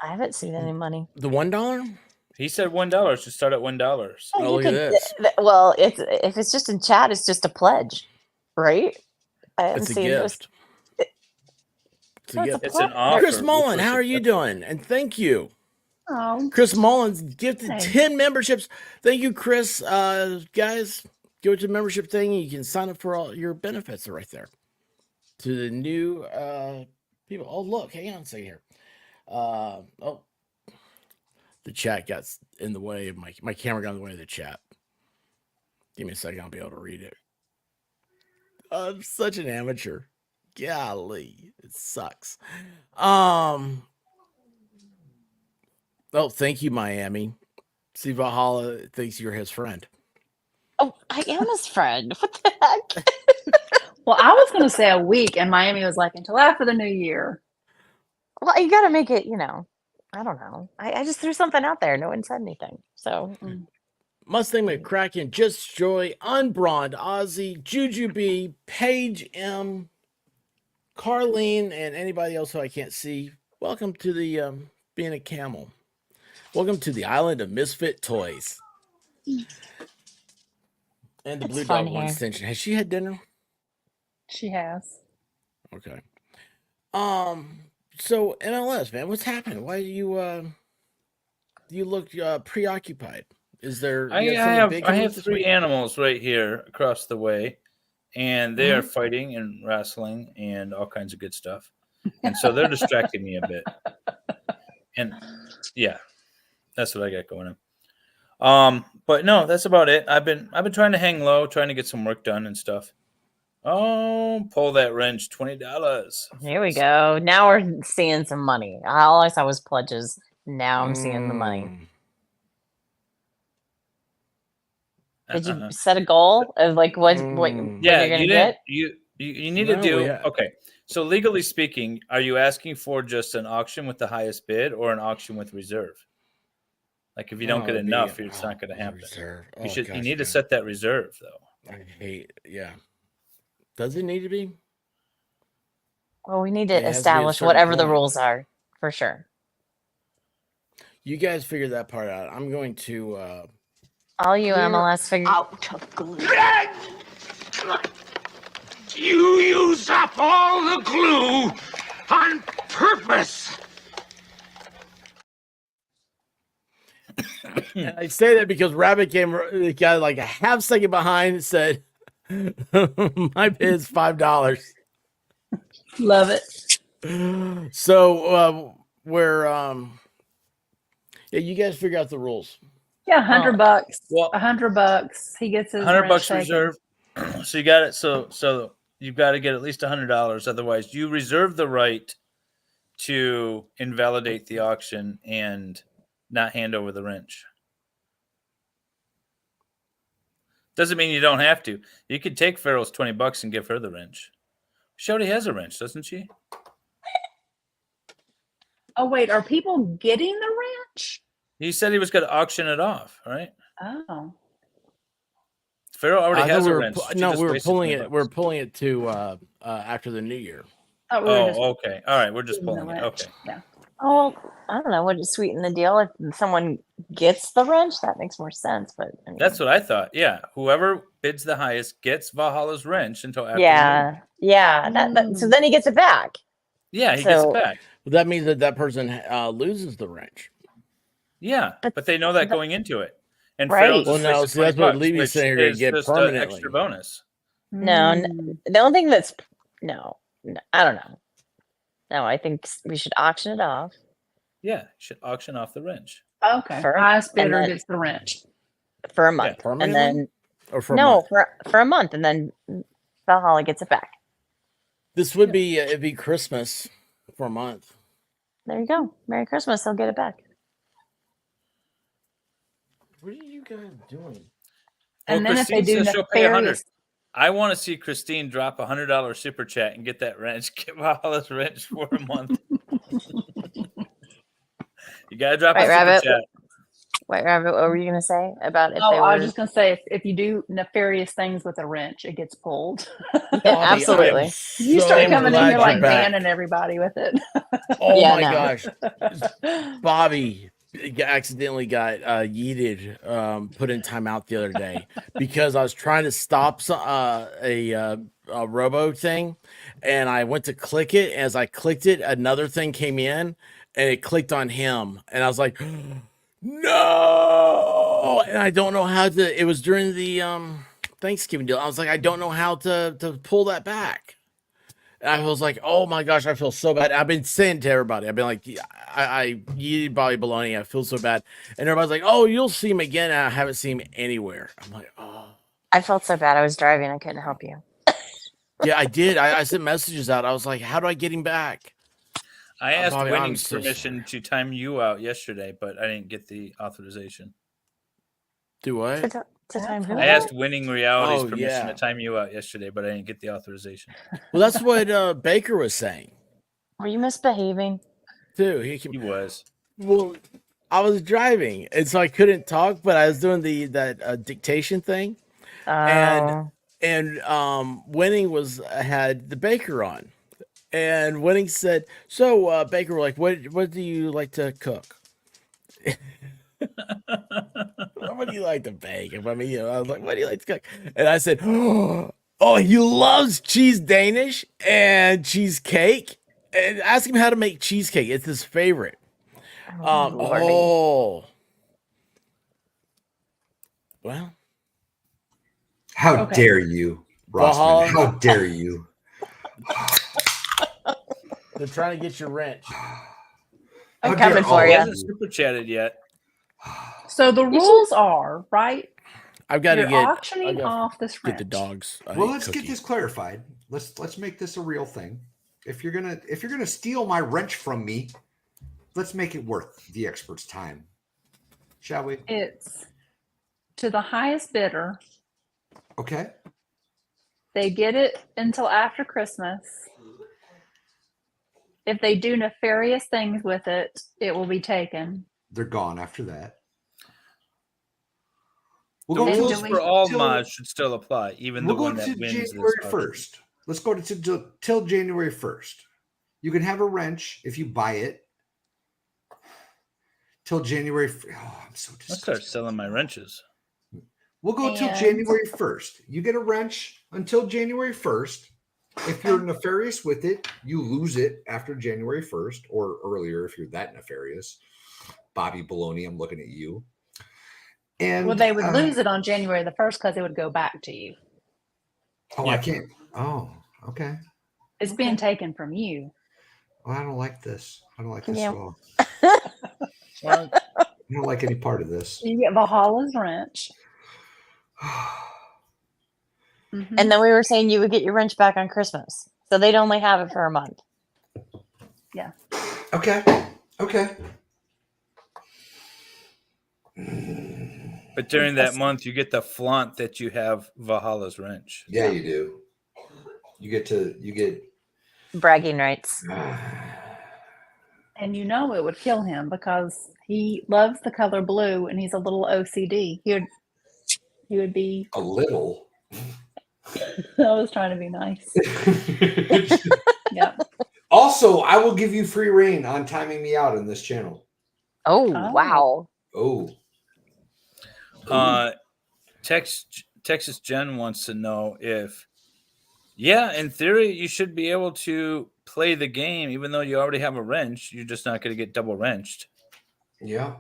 I haven't seen any money. The $1? He said $1 should start at $1. Oh, you look at this. Well, if it's just in chat, it's just a pledge, right? I haven't It's a seen those. gift. It's a That's a gift. It's an offer. Chris which Mullen, was how are you accepted. doing? And thank you. Oh, Chris Mullins gifted Hey. 10 memberships. Thank you, Chris. Guys, go to the membership thing. You can sign up for all your benefits are right there. To the new people. Oh, look, hang on a second here. The chat got in the way of my camera got in the way of the chat. Give me a second, I'll be able to read it. I'm such an amateur. Golly, it sucks. Oh, thank you, Miami. See, Valhalla thinks you're his friend. Oh, I am his friend. What the heck? well, I was going to say a week, and Miami was like, until after the new year. Well, you got to make it, I don't know. I just threw something out there. No one said anything. So, Mustang McCracken, Just Joy, Unbrawned, Ozzy, Juju B, Paige M, Carlene, and anybody else who I can't see. Welcome to the being a camel. Welcome to the island of misfit toys. And the It's blue fun dog one here. extension. Has she had dinner? She has. Okay. So MLS, man, what's happening? Why do you look preoccupied? Is there I, you got I something have big I coming up have this 3 week? animals right here across the way, and they are Mhm. fighting and wrestling and all kinds of good stuff. And so they're distracting me a bit. And yeah, that's what I got going on. But no, that's about it. I've been trying to hang low, trying to get some work done and stuff. Oh, pull that wrench, $20. Here we go. Now we're seeing some money. All I saw was pledges. Now I'm seeing the money. Mm. Did you set a goal of like what Yeah, you're gonna you get? didn't. You need to No, do yeah. okay. So legally speaking, are you asking for just an auction with the highest bid or an auction with reserve? Like if you don't No, get it'd be enough, it's not going to happen. reserve. You Oh should. You gosh, need to man. set that reserve though. I hate. Yeah. Does it need to be? Well, we need It to has to be at a establish certain whatever the point. rules are for sure. You guys figure that part out. I'm going to. All you Clear MLS figure. Out of glue. You used up all the glue on purpose. And I say that because Rabbit got like a half second behind and said, "My bid is $5." Love it. So we're yeah, you guys figure out the rules. Yeah, $100. Well, $100. He gets his $100 wrench taken. reserve. So you got it. So you've got to get at least $100. Otherwise, you reserve the right to invalidate the auction and not hand over the wrench. Doesn't mean you don't have to. You could take Farrell's $20 and give her the wrench. She already has a wrench, doesn't she? Oh wait, are people getting the wrench? He said he was going to auction it off, right? Oh. Farrell already I thought has we a were wrench. She no, just we were wasted pulling $20. it. We're pulling it to after the new year. Thought we were just Oh, okay. All right, we're just getting the pulling it. wrench. Okay. Yeah. Oh, I don't know. Would it sweeten the deal if someone gets the wrench? That makes more sense. But I mean, That's what I thought. Yeah, whoever bids the highest gets Valhalla's wrench until after. yeah, yeah. So then he gets it back. Yeah, he gets So- it back. But that means that person loses the wrench. Yeah, but they know that going into it. And Right. Farrell just Well, no, wasted see, that's what $20, Levy's which saying you're gonna is get just a permanently. extra bonus. No, Mm. the only thing that's no, I don't know. No, I think we should auction it off. Yeah, you should auction off the wrench. Okay. For- Highest and bidder then- gets the wrench. For a month, permanently? and then Or for a no, month? for a month, and then Valhalla gets it back. This would be it'd be Christmas for a month. There you go. Merry Christmas. They'll get it back. What are you guys doing? And then if they Christine do says she'll pay $100. nefarious, I want to see Christine drop $100 super chat and get that wrench. Get Valhalla's wrench for a month. You gotta drop a Right, super Rabbit? chat. Wait, Rabbit, what were you gonna say about if oh, they I were? was just gonna say if you do nefarious things with a wrench, it gets pulled. Yeah, Bobby, I am absolutely. You so start coming in glad here you're like back. banning everybody with it. Oh Yeah, my no. gosh, Bobby accidentally got yeeted, put in timeout the other day because I was trying to stop a robo thing, and I went to click it. As I clicked it, another thing came in, and it clicked on him, and I was like, no, and I don't know how to. It was during the Thanksgiving deal. I was like, I don't know how to pull that back. And I was like, oh my gosh, I feel so bad. I've been saying to everybody, I've been like, I yeeted Bobby Baloney. I feel so bad. And everybody's like, oh, you'll see him again. And I haven't seen him anywhere. I'm like, oh. I felt so bad. I was driving. I couldn't help you. Yeah, I did. I sent messages out. I was like, how do I get him back? I asked Bobby, I'm Winning's so permission to time you out yesterday, but I didn't get the authorization. Do what? To time who? I asked Winning Reality's Oh, permission yeah. to time you out yesterday, but I didn't get the authorization. Well, that's what Baker was saying Were you misbehaving? too. He was. Well, I was driving, and so I couldn't talk, but I was doing that dictation thing. Oh, And Winning had the Baker on, And Winning said, "So, Baker, we're like, what do you like to cook? What do you like to bake?" If I mean, I was like, "What do you like to cook?" And I said, "Oh, he loves cheese Danish and cheesecake. And ask him how to make cheesecake. It's his favorite." Oh, Lordy. Oh, well, How Okay. dare you, Valhalla. Rossman? How dare you? they're trying to get your wrench. How Okay. dare Coming all for of He ya. hasn't super chatted yet. So the You should- rules are, right? I've got to You're get auctioning off this get the wrench. dogs. Well, let's get this clarified. Let's make this a real thing. If you're gonna steal my wrench from me, let's make it worth the expert's time, shall we? It's to the highest bidder. Okay. They get it until after Christmas. If they do nefarious things with it, it will be taken. They're gone after that. The We'll go rules till- for all till- mods should still apply, even We'll the go one that to wins January this auction. 1st. Let's go to till January 1st. You can have a wrench if you buy it till January. Oh, I'm so I'll start disgusted. selling my wrenches. We'll go till And- January 1st. You get a wrench until January 1st. If you're nefarious with it, you lose it after January 1st or earlier if you're that nefarious. Bobby Baloney, I'm looking at you. And Well, they would lose it on January the 1st because it would go back to you. Oh, Yeah. I can't. Oh, okay. It's being taken from you. Well, I don't like this. I don't like this Yeah. at all. Well, I don't like any part of this. You get Valhalla's wrench. Mhm. And then we were saying you would get your wrench back on Christmas. So they'd only have it for a month. Okay. Okay. but during that month, you get the flaunt that you have Valhalla's wrench. Yeah, you do. You get Bragging rights. And you know it would kill him because he loves the color blue and he's a little OCD. He would be. a little. I was trying to be nice. Yep. Also, I will give you free reign on timing me out on this channel. Oh, Oh. wow. Oh. Texas Jen wants to know if, yeah, in theory, you should be able to play the game even though you already have a wrench. You're just not going to get double wrenched. Yeah.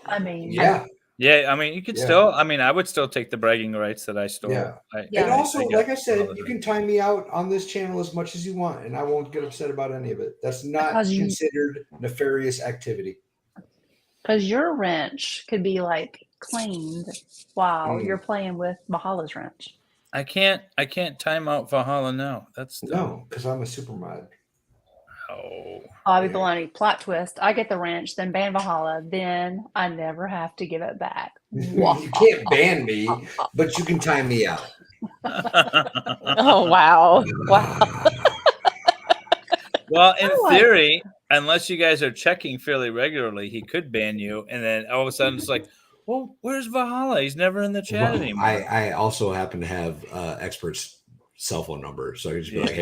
I mean, Yeah. Yeah, I mean, you could Yeah. still. I mean, I would still take the bragging rights that I stole. Yeah. Yeah. And also, got like I said, all of you it. can time me out on this channel as much as you want, and I won't get upset about any of it. That's not Because you- considered nefarious activity. because your wrench could be like cleaned while Mm. you're playing with Valhalla's wrench. I can't time out Valhalla now. That's No, because I'm a super mod. Oh. Bobby Yeah. Baloney, plot twist. I get the wrench, then ban Valhalla, then I never have to give it back. You can't ban me, but you can time me out. Oh, wow. Wow. Well, in I like- theory, unless you guys are checking fairly regularly, he could ban you, and then all of a sudden it's like, well, where's Valhalla? He's never in the chat Well, anymore. I also happen to have experts' cell phone number, so I can just be like, "Hey,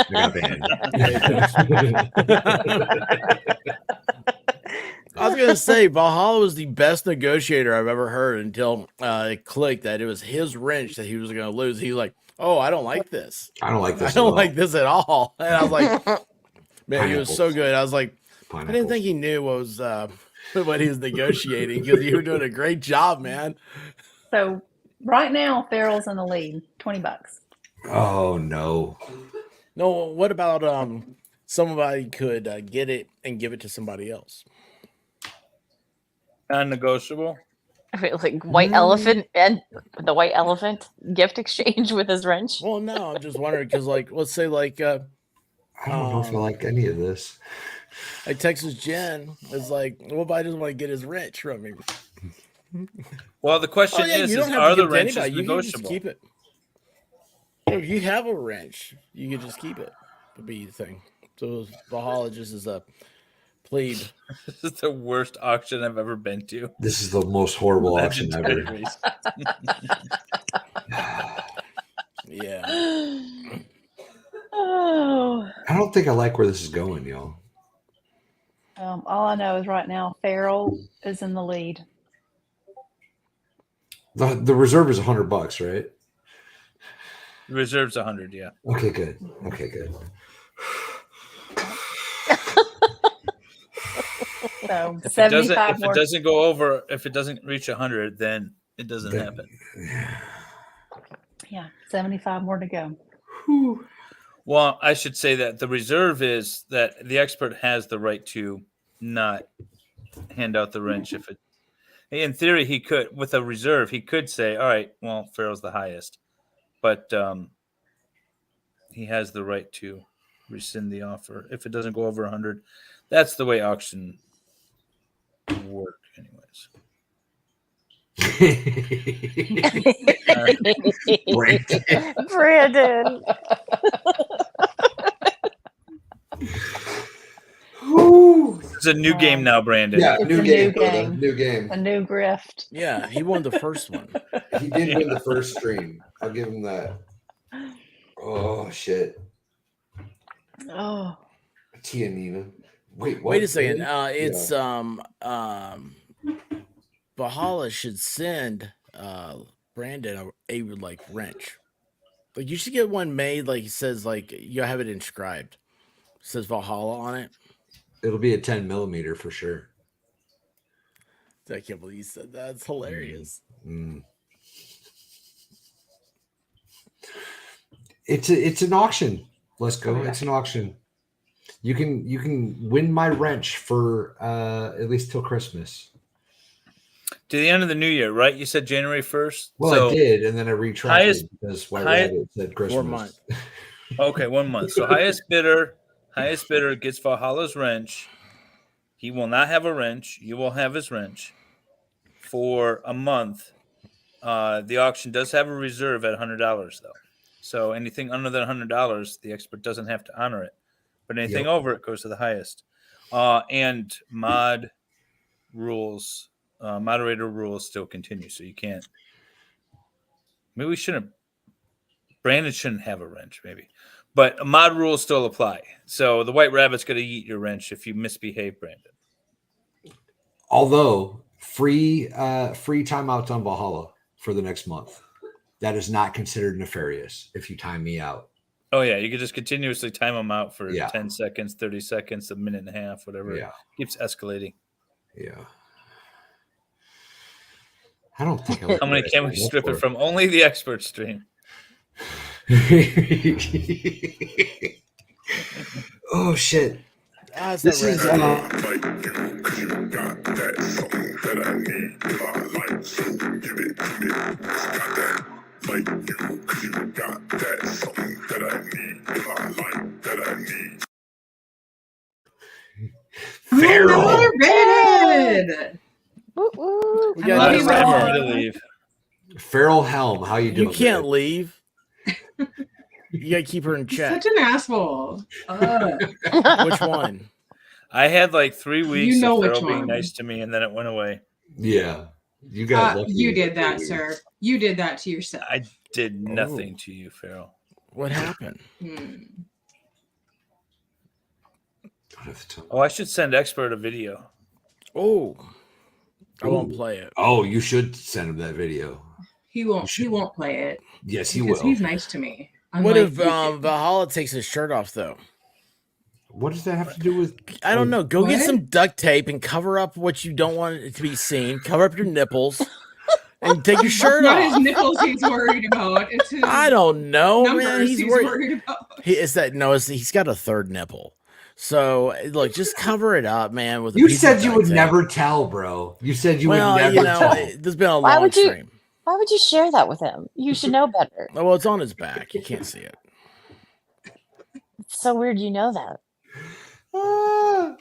bro, I got banned." I was gonna say Valhalla was the best negotiator I've ever heard until it clicked that it was his wrench that he was gonna lose. He was like, "Oh, I don't like this. I don't like this. I at don't all. like this at all." And I was like, "Man, he was so Pineapples. good." I was like, I Pineapple. didn't think he knew what was what he was negotiating because you were doing a great job, man. So right now, Farrell's in the lead, $20. Oh no! No, what about somebody could get it and give it to somebody else? Non-negotiable. Like white elephant and the white elephant gift exchange with his wrench. Well, no, I'm just wondering because, like, let's say, like I don't know if I like any of this. Texas Jen is like, well, but I just want to get his wrench from him. Well, the question is are the wrenches You can just negotiable? keep it. If you have a wrench, you can just keep it. Would be the thing. So Valhalla just is a plebe. This is the worst auction I've ever been to. This is the most horrible auction ever. Legendary. Yeah. Oh. I don't think I like where this is going, y'all. All I know is right now, Farrell is in the lead. The reserve is $100, right? Reserves 100. Yeah. Okay, good. Okay, good. So If 75 more. it doesn't go over, if it doesn't reach 100, then it doesn't Then- happen. Yeah, 75 more to go. Whew. Well, I should say that the reserve is that the expert has the right to not hand out the wrench if it. In theory, he could with a reserve. He could say, "All right, well, Farrell's the highest," but he has the right to rescind the offer if it doesn't go over 100. That's the way auction work, anyways. Brandon. Whew. It's a new game now, Brandon. Yeah, It's new a game, new brother. game. New game. A new grift. Yeah, he won the first one. He did win the first stream. I'll give him that. Oh shit. Oh, Tia Nina. Wait, what? Wait a second. Really? It's Valhalla should send Brandon a like wrench. Like you should get one made. Like he says, like you have it inscribed. It says Valhalla on it. It'll be a 10 millimeter for sure. I can't believe you said that. It's hilarious. Mm. It's an auction. Let's go. It's an auction. You can win my wrench for at least till Christmas. To the end of the new year, right? You said January 1st. Well, so, I did, and then I retracted highest- because White highest- Rabbit said Christmas. 4 months. Okay, 1 month. So highest bidder gets Valhalla's wrench. He will not have a wrench. You will have his wrench for a month. The auction does have a reserve at $100 though. So anything under than $100, the expert doesn't have to honor it. But anything over it goes to the highest. And moderator rules still continue. So you can't. Maybe we shouldn't. Brandon shouldn't have a wrench, maybe. But mod rules still apply. So the White Rabbit's going to eat your wrench if you misbehave, Brandon. Although free timeouts on Valhalla for the next month. That is not considered nefarious if you time me out. Oh, yeah. You could just continuously time them out for Yeah. 10 seconds, 30 seconds, a minute and a half, whatever. Yeah. Keeps escalating. Yeah. I don't think I would How many can we strip it from? Only the expert stream. Oh, shit. It's This not is right. Like you, 'cause you got that something that I need. If I like, so give it to me. Got that. Like you, 'cause you got that something that I need. If I like, that I need. Farrell. Another redhead. Woo, woo. We I got love a you, redhead. Ron. To leave. Farrell Helm. How you doing? You can't man? leave. You gotta keep her in check. Such an asshole. Which one? I had like 3 weeks You know of which Farrell being one. nice to me, and then it went away. Yeah. You got lucky. You did that, sir. You did that to yourself. I did nothing to you, Farrell. What happened? Hmm. Don't have to tell me. Oh, I should send expert a video. Oh, I won't Ooh. play it. Oh, you should send him that video. He won't. He won't play it Yes, he because will. he's nice to me. What Unlike if you did. Valhalla takes his shirt off though? What does that have to do with? I don't know. Go get What? some duct tape and cover up what you don't want it to be seen. Cover up your nipples and take your shirt Not his off. nipples he's worried about. It's his I don't know, numbers man. He's he's worried. worried about. He's got a third nipple. So look, just cover it up, man. With a You piece of said you duct would tape. never tell, bro. You said you Well, would never you know, tell. there's been a Why long would you- stream. Why would you share that with him? You should know better. Oh, well, it's on his back. You can't see it. It's so weird you know that. Ah.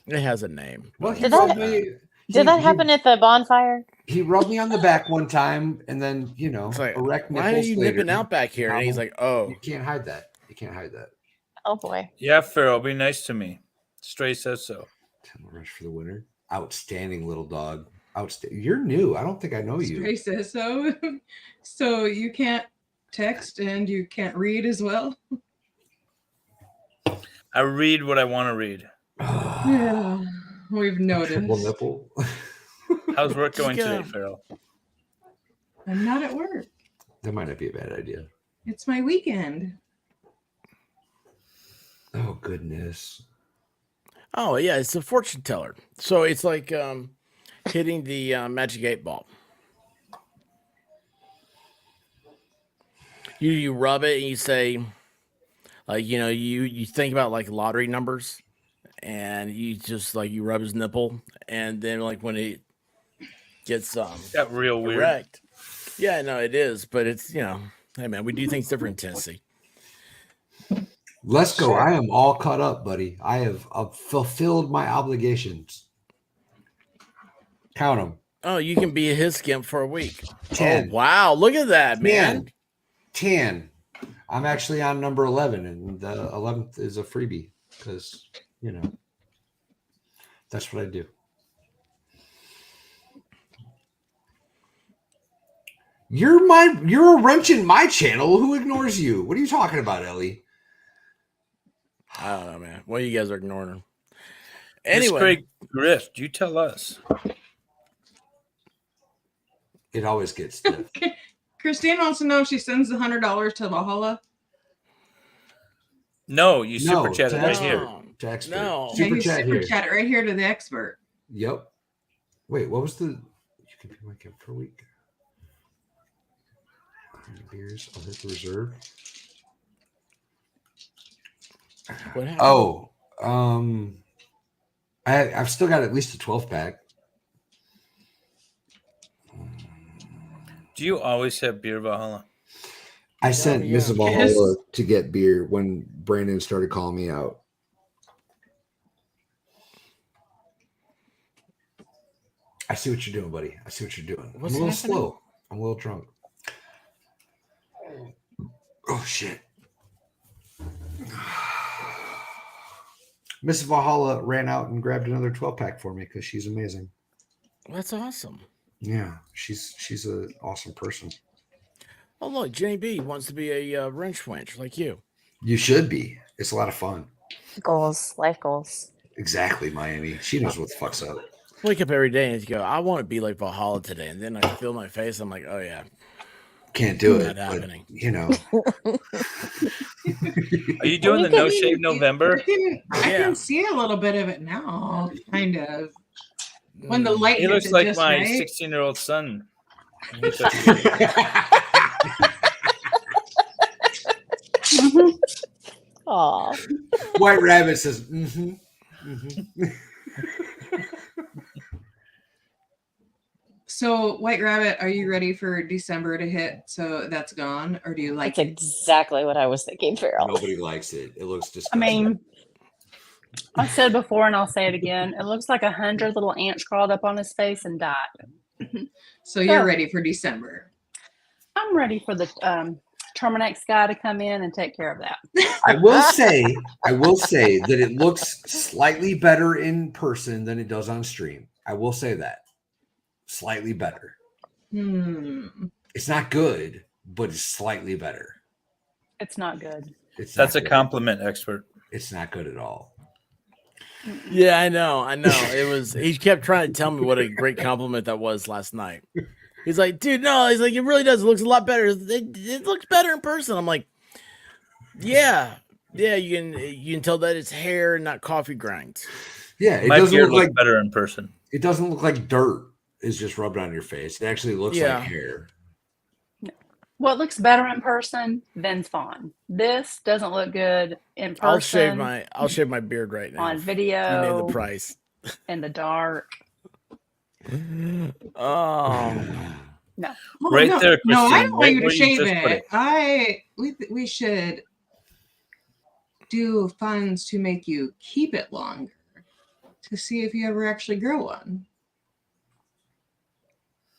It has a name. Well, but he Did it's that- rubbed not. me. Did that happen at the bonfire? He rubbed me on the back one time, and then It's like, erect why are nipples you later. nipping out back here? And he's like, oh, You can't hide that. You can't hide that. Oh boy. Yeah, Farrell, be nice to me. Stray says so. Rush for the winner. Outstanding little dog. Outstanding. You're new. I don't think I know you. Stray says so. So you can't text and you can't read as well. I read what I want to read. Yeah, we've noticed. Triple nipple. How's work Just going gonna- today, Farrell? I'm not at work. That might not be a bad idea. It's my weekend. Oh goodness. Oh yeah, it's a fortune teller. So it's like hitting the magic 8 ball. You rub it and you say, like, you think about like lottery numbers, and you just like you rub his nipple, and then like when it gets Got real weird. erect. Yeah, no, it is, but it's hey man, we do things different in Tennessee. Let's go. I am all caught up, buddy. I have fulfilled my obligations. Count them. Oh, you can be his skimp for a week. 10. Oh wow, look at that, man. 10. I'm actually on number 11, and the 11th is a freebie because, that's what I do. You're a wrench in my channel. Who ignores you? What are you talking about, Ellie? I don't know, man. Well, you guys are ignoring her. Miss Anyway, Craig Grift, you tell us. It always gets stiff. Christine wants to know if she sends the $100 to Valhalla. No, you super chat it right text here. her. To expert. No. Yeah, Super you chat super here. chat it right here to the expert. Yep. Wait, what was the? You can be my gift for a week. 100 beers. I'll hit the reserve. what happened? Oh, I've still got at least a 12 pack. Do you always have beer, Valhalla? I sent yeah. Mrs. Valhalla to get beer when Brandon started calling me out. I see what you're doing, buddy. I see what you're doing. What's I'm a little happening? slow. I'm a little drunk. Oh shit. Mrs. Valhalla ran out and grabbed another 12 pack for me because she's amazing. That's awesome. Yeah, she's an awesome person. Oh look, Jenny B wants to be a wrench wench like you. You should be. It's a lot of fun. Goals, life goals. Exactly, Miami. She knows what the fuck's up. Wake up every day and you go, I want to be like Valhalla today, and then I feel my face. I'm like, oh yeah, Can't do not it. But, happening. Are you doing the No Shave November? I Yeah. can see a little bit of it now, kind of. When the light He hits looks it like just my right. 16-year-old son. Aw. White Rabbit says, mm-hmm. So, White Rabbit, are you ready for December to hit? So that's gone, or do you like That's exactly what I was thinking, Farrell. Nobody likes it. It looks I disgusting. mean, I said before and I'll say it again. It looks like 100 little ants crawled up on his face and died. So you're Yeah. ready for December. I'm ready for the Terminex guy to come in and take care of that. I will say that it looks slightly better in person than it does on stream. I will say that. Slightly better. It's not good, but it's slightly better. It's not good. It's That's not a good. compliment, expert. It's not good at all. Yeah, I know. It was. He kept trying to tell me what a great compliment that was last night. He's like, dude, no. He's like, it really does. It looks a lot better. It looks better in person. I'm like, yeah. You can tell that it's hair and not coffee grinds. Yeah, it My doesn't beard look looks like better in person. it doesn't look like dirt is just rubbed on your face. It actually looks Yeah. like hair. What looks better in person than Fawn. This doesn't look good in person. I'll shave my beard right now. on You name video the price. in the dark. Oh, No. Oh, Right no. there, No, I Christine, don't want right you to where you shave just put it. We should do funds to make you keep it longer to see if you ever actually grow one.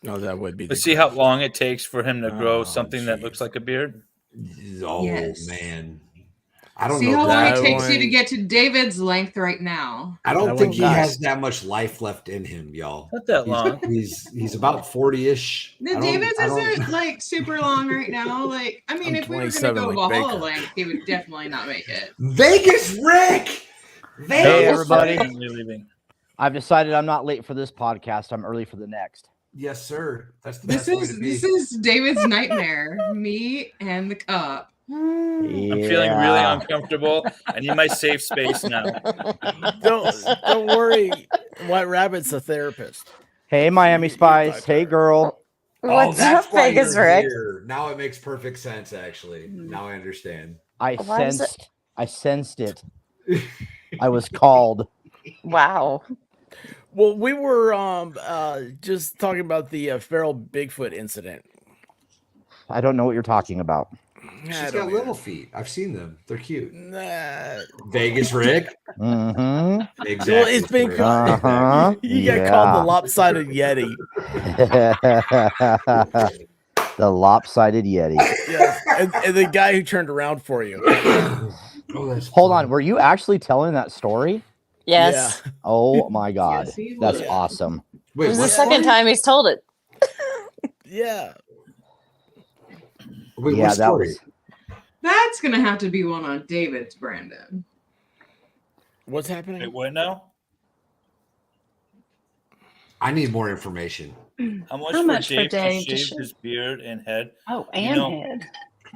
no, that would be. But see how long it takes for him to grow Oh, something that jeez. looks like a beard? Oh Yes. man. I don't See know. how long it That takes you to one- get to David's length right now. I don't That think one he nice. has that much life left in him, y'all. Not that long. He's about 40-ish. The David's isn't like super long right now. Like, I mean, I'm if we were gonna 27 go like Valhalla Baker. length, he would definitely not make it. Vegas Rick. Vegas Hey, everybody. Rick! Definitely leaving. I've decided I'm not late for this podcast. I'm early for the next. Yes, sir. That's the This best way is to be. this is David's nightmare. Me and the cup. I'm feeling really uncomfortable. I need my safe space now. Don't worry. White Rabbit's a therapist. Hey, Miami Spice. Hey, girl. What's that's up, why Vegas you're Rick? here. Now it makes perfect sense, actually. Now I understand. I Why is it- sensed it. I was called. Wow. Well, we were just talking about the feral Bigfoot incident. I don't know what you're talking about. She's got little feet. I've seen them. They're cute. Nah. Vegas Rick. Mm-hmm. Exactly. Well, it's been sir. called. Uh-huh. You got called the lopsided Yeti. The lopsided Yeti. Yes, and the guy who turned around for you. Oh, that's Hold funny. on. Were you actually telling that story? Yes. Oh my God. Yes, he That's was. awesome. Wait, This is the what second story? time he's told it. Yeah. Wait, Yeah, what that story? was. That's gonna have to be one on David's, Brandon. What's happening? Wait, what now? I need more information. How much, How for much for Dave to Dave to shave shave? his beard and head? Oh, You and know- head.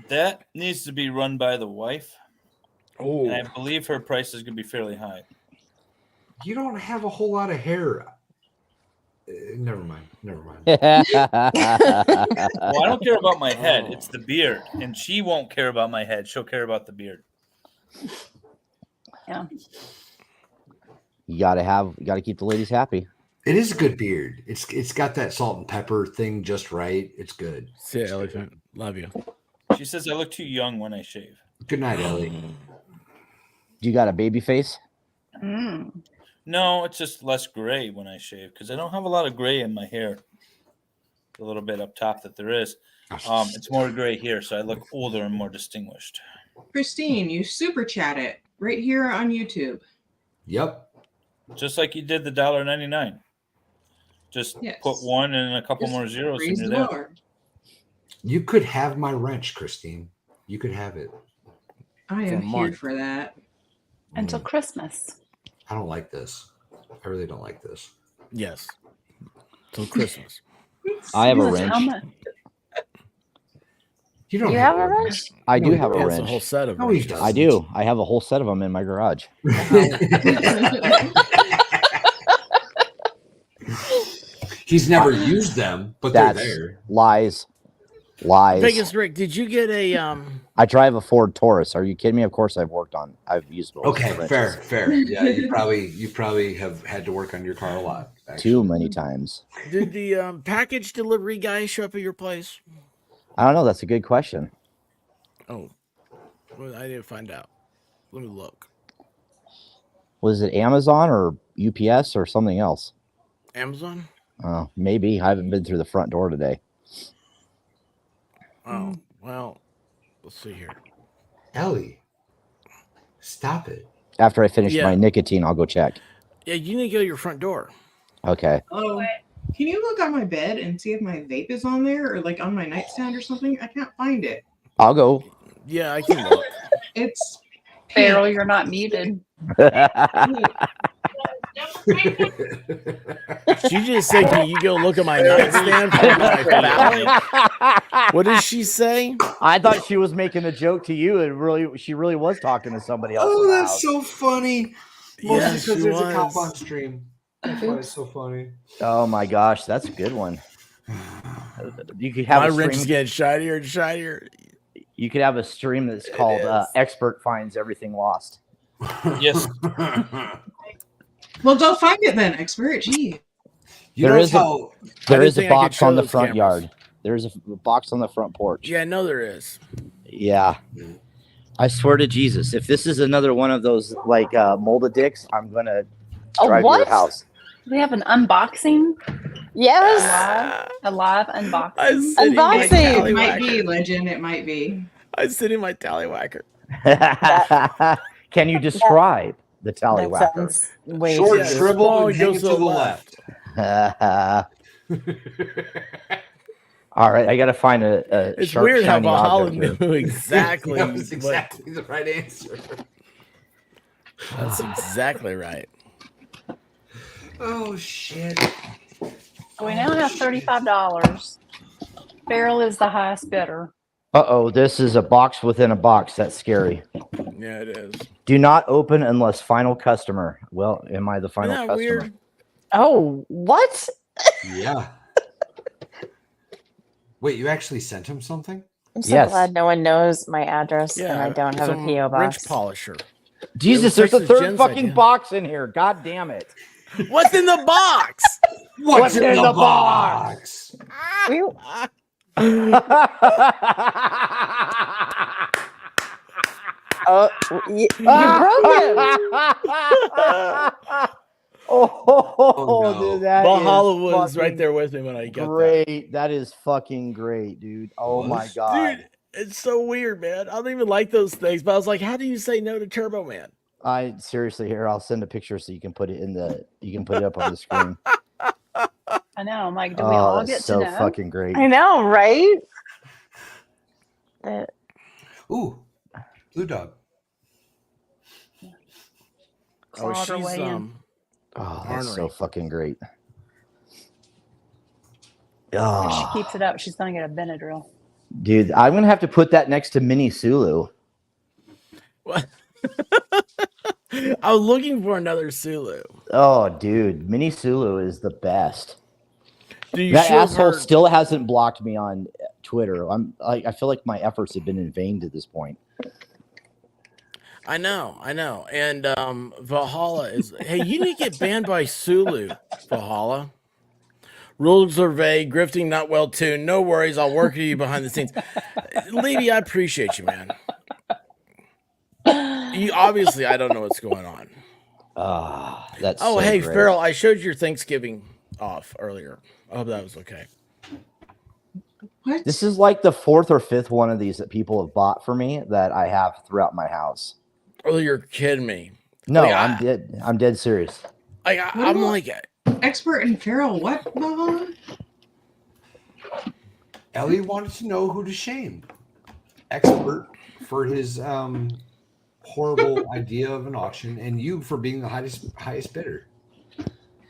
That needs to be run by the wife, Oh, and I believe her price is going to be fairly high. You don't have a whole lot of hair. Never mind. Never mind. Well, I don't care about my head; it's the beard, and she won't care about my head. She'll care about the beard. Yeah. You gotta keep the ladies happy. It is a good beard. It's got that salt and pepper thing just right. It's good. see ya, elephant. Love you. She says I look too young when I shave. Good night, Ellie. You got a baby face? Mm. No, it's just less gray when I shave because I don't have a lot of gray in my hair. A little bit up top that there is. It's more gray here, so I look older and more distinguished. Christine, you super chat it right here on YouTube. Yep. Just like you did the $1.99. Just Yes. put one and a couple Just more zeros raise and the you're there. bar. You could have my wrench, Christine. You could have it. I For a am here month. for that. Until Christmas. I don't like this. I really don't like this. Yes. Till Christmas. I have a This is how wrench. much- You don't You have a wrench? I do No, have a He has a whole wrench. set of No, he wrenches. doesn't. I do. I have a whole set of them in my garage. He's never used them, but they're That's there. lies. Vegas Rick, did you get a I drive a Ford Taurus. Are you kidding me? Of course I've used both Okay, wrenches. fair. Yeah, you probably have had to work on your car a lot. actually. Too many times. did the package delivery guy show up at your place? I don't know. That's a good question. Oh. Well, I didn't find out. Let me look. Was it Amazon or UPS or something else? Amazon? Maybe. I haven't been through the front door today. Oh, well, let's see here. Ellie, stop it. After I finish Yeah. my nicotine, I'll go check. Yeah, you need to go to your front door. Okay. Oh, can you look on my bed and see if my vape is on there or like on my nightstand or something? I can't find it. I'll go. Yeah, I can look. It's Farrell, you're not muted. She just said, "Can you go look at my nightstand for my ballot?" What did she say? I thought she was making a joke to you, and she really was talking to somebody else. Oh, in the that's house. so funny. Mostly Yeah, because she there's a cop was. on stream. That's why it's so funny. Oh my gosh, that's a good one. You could have My a wrench is stream. getting shinier and shinier. You could have a stream that's called is. "Expert Finds Everything Lost." Yes. well, don't find it then, expert. Gee. You There know is a- how There didn't is a think I could box show on the those front cameras. yard. There's a box on the front porch. Yeah, I know there is. Yeah. I swear to Jesus, if this is another one of those like molded dicks, I'm gonna Oh, drive to what? your house. We have an unboxing. Yes. A live unboxing. I'm sitting in my Unboxing. It might be tallywhacker. legend. It might be. I'm sitting in my tallywhacker. Can you describe the That tallywhacker? sounds way Short, too. Yeah, shriveled, small and hanging goes to the left. All right, I got to find a It's sharp, weird how shiny Valhalla object knew here. exactly. That was what- exactly the right answer. That's exactly right. Oh shit! So we now have $35. Farrell is the highest bidder. Uh-oh, this is a box within a box. That's scary. Yeah, it is. Do not open unless final customer. Well, am I the final Isn't that customer? weird? Oh, what? Yeah. Wait, you actually sent him something? I'm so Yes. glad no one knows my address and Yeah, I don't have a some PO wrench box. polisher. Jesus, It was there's a Texas third Jen's fucking idea. box in here. God damn it. What's in the box? What's in the box? We- Oh, you broke it. Oh, no. dude, that Valhalla is was right fucking there with me when I got great. That is fucking great, dude. Oh my Was? god. Dude, it's so weird, man. I don't even like those things, but I was like, how do you say no to Turbo Man? I seriously here. I'll send a picture so you can put it in the. You can put it up on the screen. I know. I'm like, do we Oh, all that's get so to know? fucking great. I know, right? Ooh, Blue Dog. Oh, Claude her she's way in. Oh, that's so ornery. fucking great. If Oh, she keeps it up, she's gonna get a Benadryl. dude, I'm gonna have to put that next to Mini Sulu. What? I was looking for another Sulu. Oh, dude, Mini Sulu is the best. Do you That shield asshole her? still hasn't blocked me on Twitter. I feel like my efforts have been in vain to this point. I know. And Valhalla is. Hey, you need to get banned by Sulu, Valhalla. Rules are vague. Grifting not well tuned. No worries. I'll work with you behind the scenes. Levy, I appreciate you, man. You obviously, I don't know what's going on. That's Oh, so hey, great. Farrell, I showed your Thanksgiving off earlier. I hope that was okay. What? This is like the fourth or fifth one of these that people have bought for me that I have throughout my house. Oh, you're kidding me. No, Like, I'm dead serious. I'm about- like, Expert in feral what, Valhalla? Ellie wanted to know who to shame. Expert for his horrible idea of an auction, and you for being the highest bidder.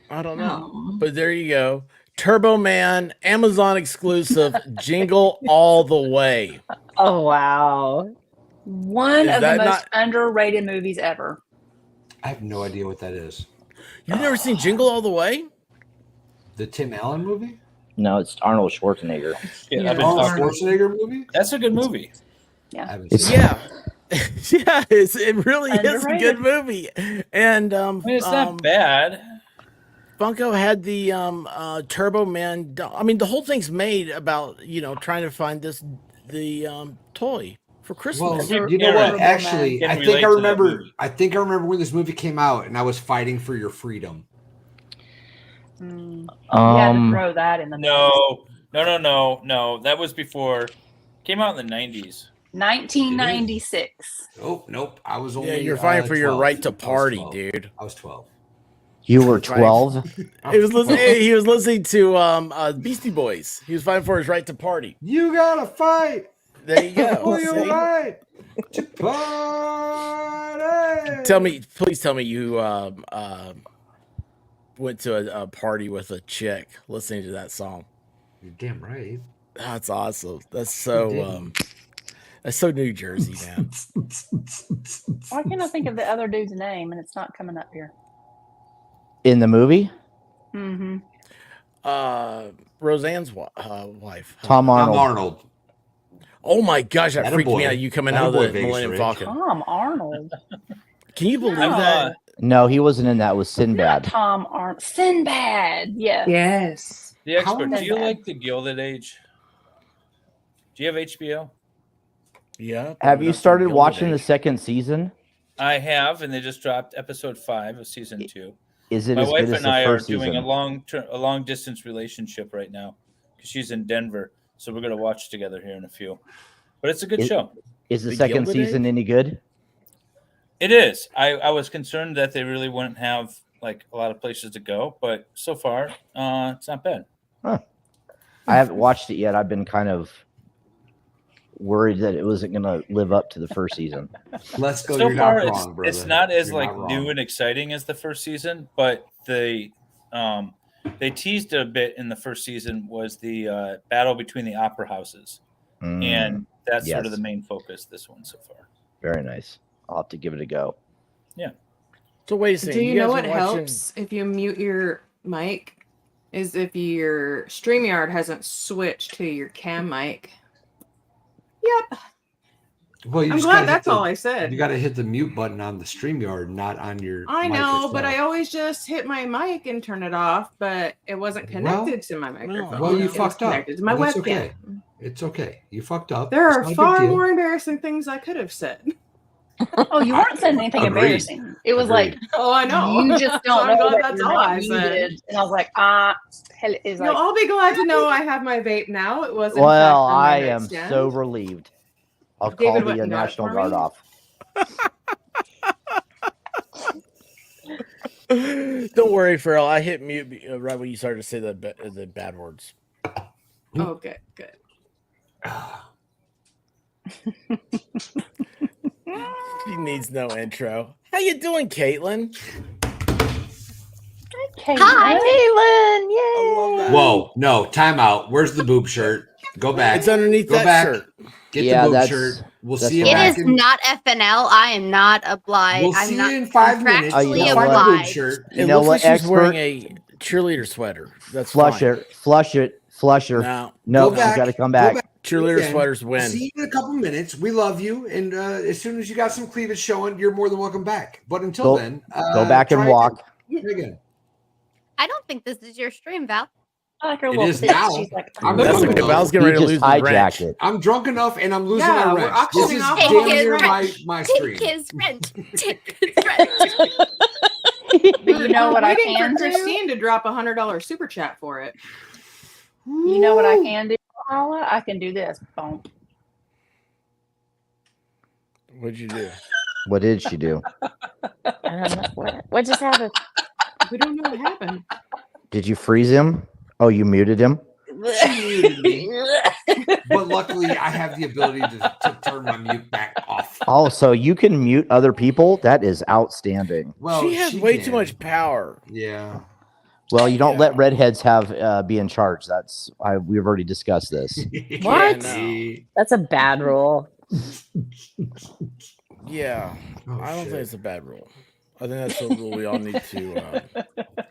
I don't know. Oh. But there you go. Turbo Man, Amazon exclusive, jingle all the way. Oh, wow. One Is of the that most not- underrated movies ever. I have no idea what that is. You've never seen Jingle All the Way? The Tim Allen movie? No, it's Arnold Schwarzenegger. Yeah, I've been Arnold talking- Schwarzenegger movie? That's a good movie. I haven't It's- seen it. Yeah. Yeah, it really is a Underrated. good movie. And I mean, it's not bad. Funko had the Turbo Man. I mean, the whole thing's made about, trying to find the toy for Christmas. Well, you know Aaron, what? Actually, can I relate think I to that remember. movie. I think I remember when this movie came out, and I was fighting for your freedom. You had to throw that in the mix. No. That was before. Came out in the 90s. 1996. Oh, nope. I was only. Yeah, you're fighting for your 12. right to I was party, 12. dude. I was 12. You were Right. 12. He was listening to Beastie Boys. He was fighting for his right to party. You gotta fight There you go. for your See? right to party. Please tell me you went to a party with a chick listening to that song. You're damn right. That's awesome. That's so New Jersey, man. Why can't I think of the other dude's name and it's not coming up here? In the movie? Mm-hmm. Roseanne's wife. Tom Arnold. I'm Arnold. Oh my gosh, that Atta freaked boy. me out. You coming Atta out of boy, the Vegas Millennium Ridge. Falcon. Tom Arnold. Can you believe No. that? No, he wasn't in that. It was Not Sinbad. Tom Arnold. Sinbad. Yes. Yes. The Expert, How- do you like The Gilded Age? Do you have HBO? Yeah. Have you That's started Gilded watching the Age. second season? I have, and they just dropped episode 5 of season 2. Is it My as wife good as and the I are first doing season? a long distance relationship right now because she's in Denver, so we're gonna watch together here in a few. But it's a good show. Is the The second Gilded season Age? any good? It is. I was concerned that they really wouldn't have like a lot of places to go, but so far, it's not bad. Huh. I haven't watched it yet. I've been kind of worried that it wasn't going to live up to the first season. Let's go. So You're far, not wrong, brother. it's not as You're like not new wrong. and exciting as the first season, but they teased a bit in the first season was the battle between the opera houses, and that's sort of yes. the main focus this one so far. Very nice. I'll have to give it a go. Yeah. So wait a second. Do you know guys what are watching- helps if you mute your mic? Is if your StreamYard hasn't switched to your cam mic. Yep. Well, you I'm just glad gotta hit that's the- all I said. You got to hit the mute button on the StreamYard, not on your. I mic know, but I itself. always just hit my mic and turn it off, but it wasn't connected to my microphone. Well, you It was fucked up. connected to my Well, that's webcam. okay. It's okay. You fucked up. There It's are not a big far deal. more embarrassing things I could have said. Oh, you weren't saying anything Agreed. embarrassing. It was like, Oh, I know. you just So don't I'm know glad that that's you're all not I said. muted. And I was like, hell, is No, like, I'll be glad to know I have my vape now. It was in Well, fact on my I am nightstand. so relieved. I'll David call went the and got it National for Guard me. off. Don't worry, Farrell. I hit mute right when you started to say the bad words. Oh, good. She needs no intro. How you doing, Caitlin? Hi, Caitlin! Yay! Whoa, no, time out. Where's the boob shirt? Go back. It's underneath Go that back. shirt. Get Yeah, the boob that's- shirt. We'll that's see you what It back is in. not FNL. I am not obliged. We'll I'm see not you in 5 minutes. Oh, you contractually know We'll what? find the boob obliged. shirt. It You know looks what, like she's expert? wearing a cheerleader sweater. That's Flush fine. it. Flush it. Flush her. No, No, Go she's back. got to come Go back. back. cheerleader Again, sweaters we'll win. see you in a couple minutes. We love you, and as soon as you got some cleavage showing, you're more than welcome back. But until Go- then, Go back and try walk. again. I don't think this is your stream, Val. I like her It little is tits. now. She's like, I'm That's drunk okay. enough. Val's He getting ready to just lose the wrench. hijacked it. I'm drunk enough, and I'm losing Yeah, my we're wrench. This auctioning is off damn all his near wrench. my Take stream. his rent. Take his rent. but you know We're what I waiting can for do? Christine to drop $100 super chat for it. You know what I can do, Paula? I can do this. Boom. What'd you do? What did she do? I don't know. What just happened? We don't know what happened. Did you freeze him? Oh, you muted him? She muted me. But luckily, I have the ability to turn my mute back off. Oh, so you can mute other people? That is outstanding. Well, she has way too can. much power. Yeah. Well, you don't Yeah. let redheads have be in charge. We've already discussed this. What? Yeah, That's a bad rule. Yeah, Oh, I don't shit. think it's a bad rule. I think that's a rule we all need to.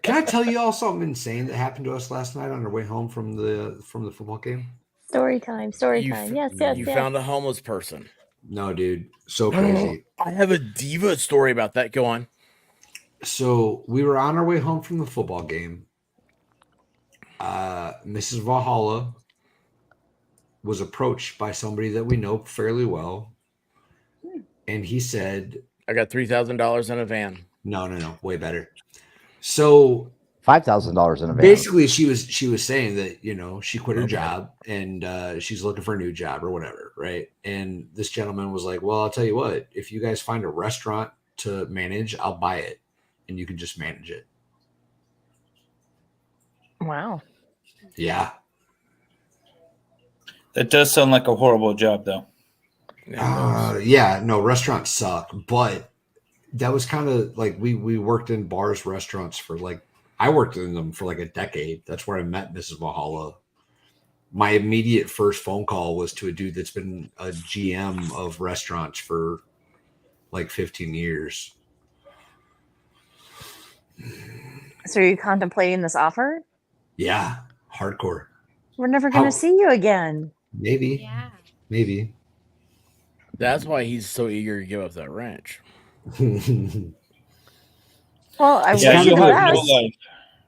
Can I tell you all something insane that happened to us last night on our way home from the football game? Story time. Story You time. f- Yes, yes, You yes. found a homeless person. No, dude, so crazy. I have a diva story about that. Go on. So we were on our way home from the football game. Mrs. Valhalla was approached by somebody that we know fairly well, and he said, I got $3,000 in a van. "No, way better." So $5,000 in a van. basically, she was saying that she quit her job and she's looking for a new job or whatever, right? And this gentleman was like, "Well, I'll tell you what. If you guys find a restaurant to manage, I'll buy it, and you can just manage it." Wow. Yeah. That does sound like a horrible job, though. Yeah, no, restaurants suck, but that was kind of like we worked in bars, restaurants for I worked in them for a decade. That's where I met Mrs. Valhalla. My immediate first phone call was to a dude that's been a GM of restaurants for 15 years. So are you contemplating this offer? Yeah, hardcore. We're never going How- to see you again. Maybe, Yeah. maybe. That's why he's so eager to give up that ranch. Well, I It's Yeah, wish kind you of you'll the have no best. life.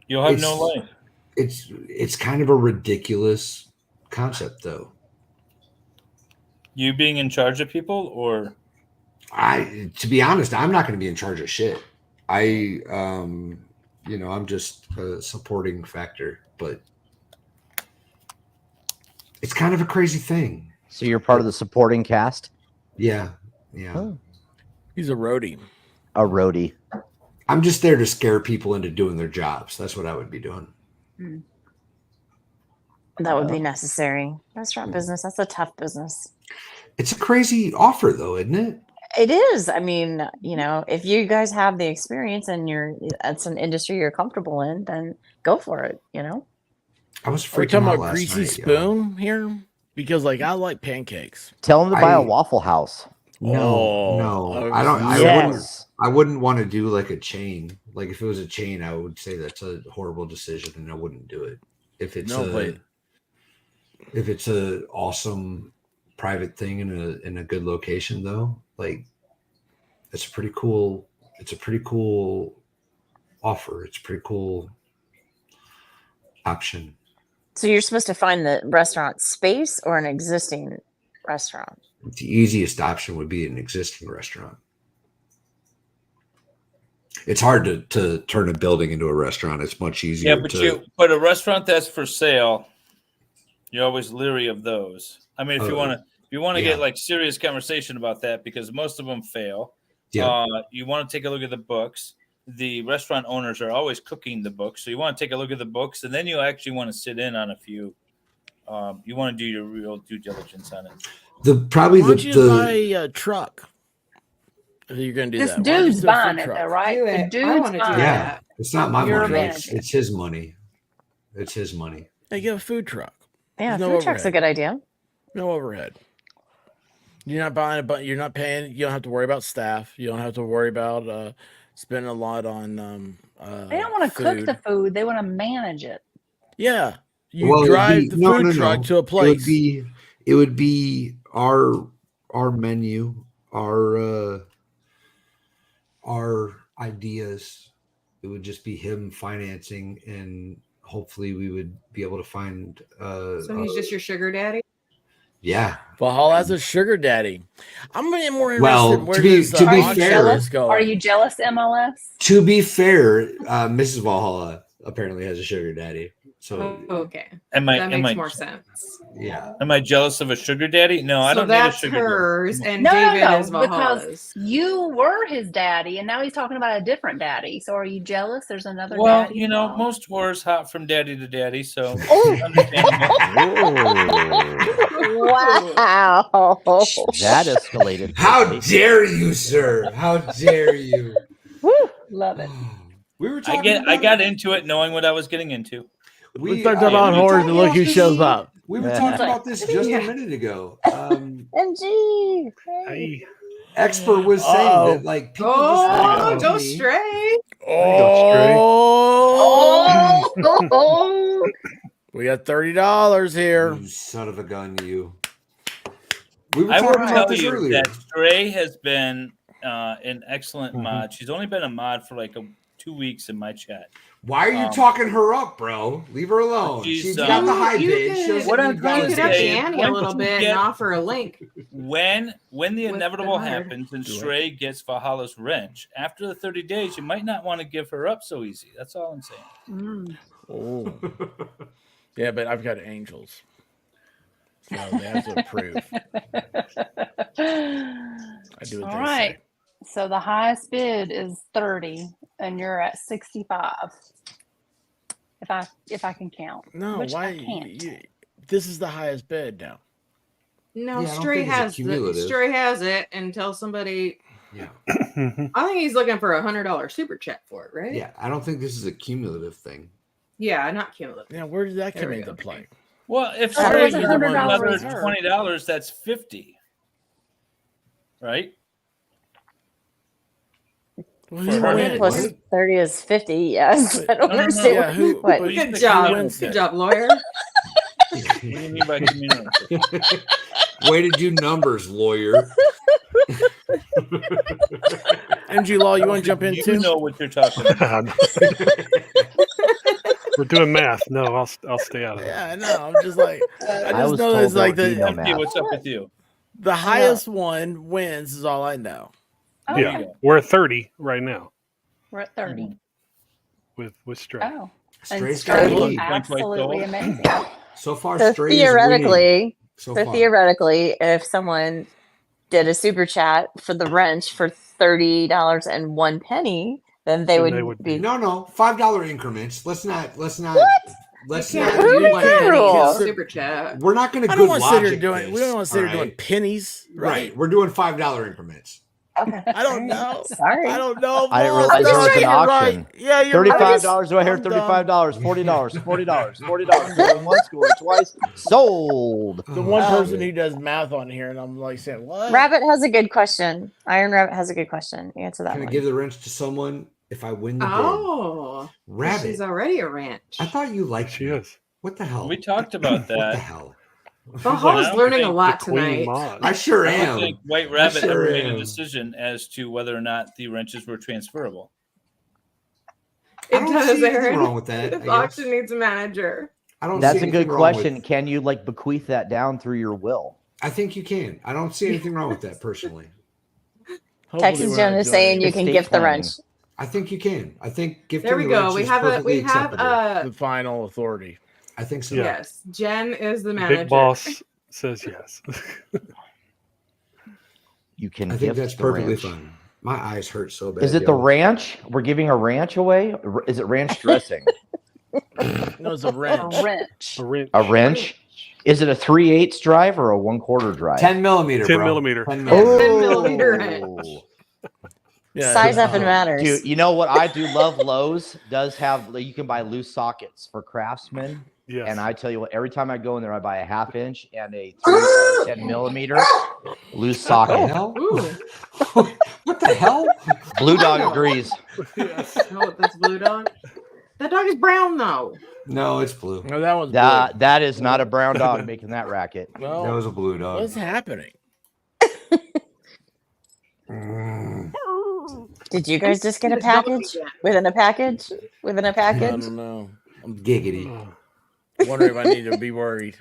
You'll have no life. It's kind of a ridiculous concept, though. You being in charge of people, or To be honest, I'm not going to be in charge of shit. I'm just a supporting factor, but it's kind of a crazy thing. So you're part of the supporting cast? Yeah. Oh. He's a roadie. A roadie. I'm just there to scare people into doing their jobs. That's what I would be doing. That would be necessary. Restaurant business, that's a tough business. It's a crazy offer, though, isn't it? It is. I mean, if you guys have the experience and it's an industry you're comfortable in, then go for it, I was Are we freaking talking out about last greasy night, yo. spoon here? Because like I like pancakes. Tell him to buy a Waffle House. No, I don't. Yes. I wouldn't want to do like a chain. Like if it was a chain, I would say that's a horrible decision, and I wouldn't do it. If it's if it's a awesome private thing in a good location, though, like it's a pretty cool offer. It's a pretty cool option. So you're supposed to find the restaurant space or an existing restaurant? The easiest option would be an existing restaurant. It's hard to turn a building into a restaurant. It's much easier. Yeah, but a restaurant that's for sale, you're always leery of those. I mean, if you want to get like serious conversation about that, because most of them fail. Yeah. You want to take a look at the books. The restaurant owners are always cooking the books, so you want to take a look at the books, and then you actually want to sit in on a few. You want to do your real due diligence on it. Why don't you buy a truck? If you're going to do This that. Why don't you dude's do a food buying it, truck? though, right? Do The it. I dude's wanna do buying Yeah, it. it's not my You're money. managing It's his money. It's his money. They get a food truck. Yeah, There's food no truck's a overhead. good idea. No overhead. You're not buying but you're not paying. You don't have to worry about staff. You don't have to worry about spending a lot on. They don't want to cook the food; they want to manage it. Yeah, you drive the food truck to a place. It would be our menu, our ideas. It would just be him financing, and hopefully we would be able to find. So he's just your sugar daddy? Yeah. Valhalla has a sugar daddy. I'm more interested Well, in where to be this, fair, auction is going. Are you jealous, MLS? To be fair, Mrs. Valhalla apparently has a sugar daddy. So Okay. That makes more sense. Yeah. Am I jealous of a sugar daddy? No, I So don't need a that's sugar hers, daddy. and No, David is because Valhalla's. you were his daddy, and now he's talking about a different daddy. So are you jealous? There's another Well, daddy. most whores hop from daddy to daddy, so Wow. That escalated. How quickly. dare you, sir? How dare you? Love it. We were I talking got into it knowing what I was getting into. We talked about whores and look who shows up. We were talking about this just a minute ago. MG. Expert was saying that like people Oh, just go stray. Oh, we got $30 here. You son of a gun, you. We were I will talking about tell this you earlier. that Stray has been an excellent mod. She's only been a mod for like 2 weeks in my chat. Why are you talking her up, bro? Leave her alone. She's got the high bid. She doesn't What I'm need trying to Could up the say is ante a when little you bit get- and offer a link. When the inevitable 100. happens and Stray gets Valhalla's wrench, after the 30 days, you might not want to give her up so easy. That's all I'm saying. Oh, yeah, but I've got angels, so they have to approve. I do what All they right. say. So the highest bid is 30, and you're at 65. If I can count. No, which why? I can't. This is the highest bid now. No, Yeah, I don't Stray think it's has cumulative. Stray has it until somebody. Yeah. I think he's looking for $100 super chat for it, right? Yeah, I don't think this is a cumulative thing. Yeah, not cumulative. Yeah, where did that There come we into go. play? Well, if Oh, Stray there's gives a $100 another reserve. $20, that's 50, right? Well, For who her. wins? Plus 30 is 50. Yes. I don't No, no, understand. yeah, who- what? but- Good Who job. wins Good then? job, lawyer. What do you mean by community? Way to do numbers, lawyer. MG Law, you want to jump in You too? know what you're talking about. We're doing math. No, I'll stay out of it. Yeah, no, I'm just like I I just was know told it's there like would be no the math. Hey, what's up with you? highest one wins is all I know. Oh, There Yeah, you go. we're at 30 right now we're at 30. with Stray. Oh, Straight and got Stray the is lead. absolutely amazing. So far, So Stray is winning. theoretically, So so far. theoretically, if someone did a super chat for the wrench for $30.01, then they would be. No, $5 increments. Let's not. What? Let's You not. can't Who do made that pennies rule? super chat. We're not going to I don't good want to sit here logic doing. We this, don't want to sit here all doing right? pennies, Right. We're doing $5 increments. Okay. I don't know. Sorry. I don't know. I didn't boss. realize there No, was an you're auction. right. Yeah, you're $35 right here, I'm dumb. $35, $40, $40, going once, going twice, sold. The one person who does math on here, and I'm like saying, what? Rabbit has a good question. Iron Rabbit has a good question. Answer that Can I one. give the wrench to someone if I win the bid? Oh, Rabbit. she's already a ranch. I thought you liked She me. is. What the hell? We talked about What the that. hell? Valhalla's don't learning a think lot The Queen tonight. Maud. I sure I don't am. think White I Rabbit sure ever made a am. decision as to whether or not the wrenches were transferable. I It don't does, see anything Aaron. wrong with that. This I auction guess. needs a manager. I don't. That's see a good anything wrong question. with- Can you like bequeath that down through your will? I think you can. I don't see anything wrong with that personally. Hopefully Texas we're Joan not is doing saying you any- can Estate gift the planning. wrench. I think you can. I think gifting There we the go. wrench We is have perfectly a acceptable. the final authority. I think so. Yeah. yes. Jen is the manager. Big boss says yes. You can I think gift that's the perfectly ranch. fine. My eyes hurt so bad. Is it the yo. ranch? We're giving a ranch away? Is it ranch dressing? No, it's a A wrench. wrench. A wrench. A wrench? Is it a 3/8 drive or a 1/4 drive? 10 millimeter, 10 bro. millimeter. 10 Oh. millimeter. 10 millimeter wrench. Yeah, Size up and matters. Dude, you know what I do love? Lowe's does have, you can buy loose sockets for craftsmen. Yes. And I tell you what, every time I go in there, I buy a 1/2 inch and a 10 millimeter loose socket. Hell? Ooh. What the hell? Blue Dog agrees. Oh, that's Blue Dog. That dog is brown though. No, it's blue. No, that was That is not a brown dog making that racket. blue. Well, That was a blue dog. what's happening? Mm. Did you guys just get a This dog package? again. Within a package? Within a I package? don't know. I'm Giggity. wondering if I need to be worried.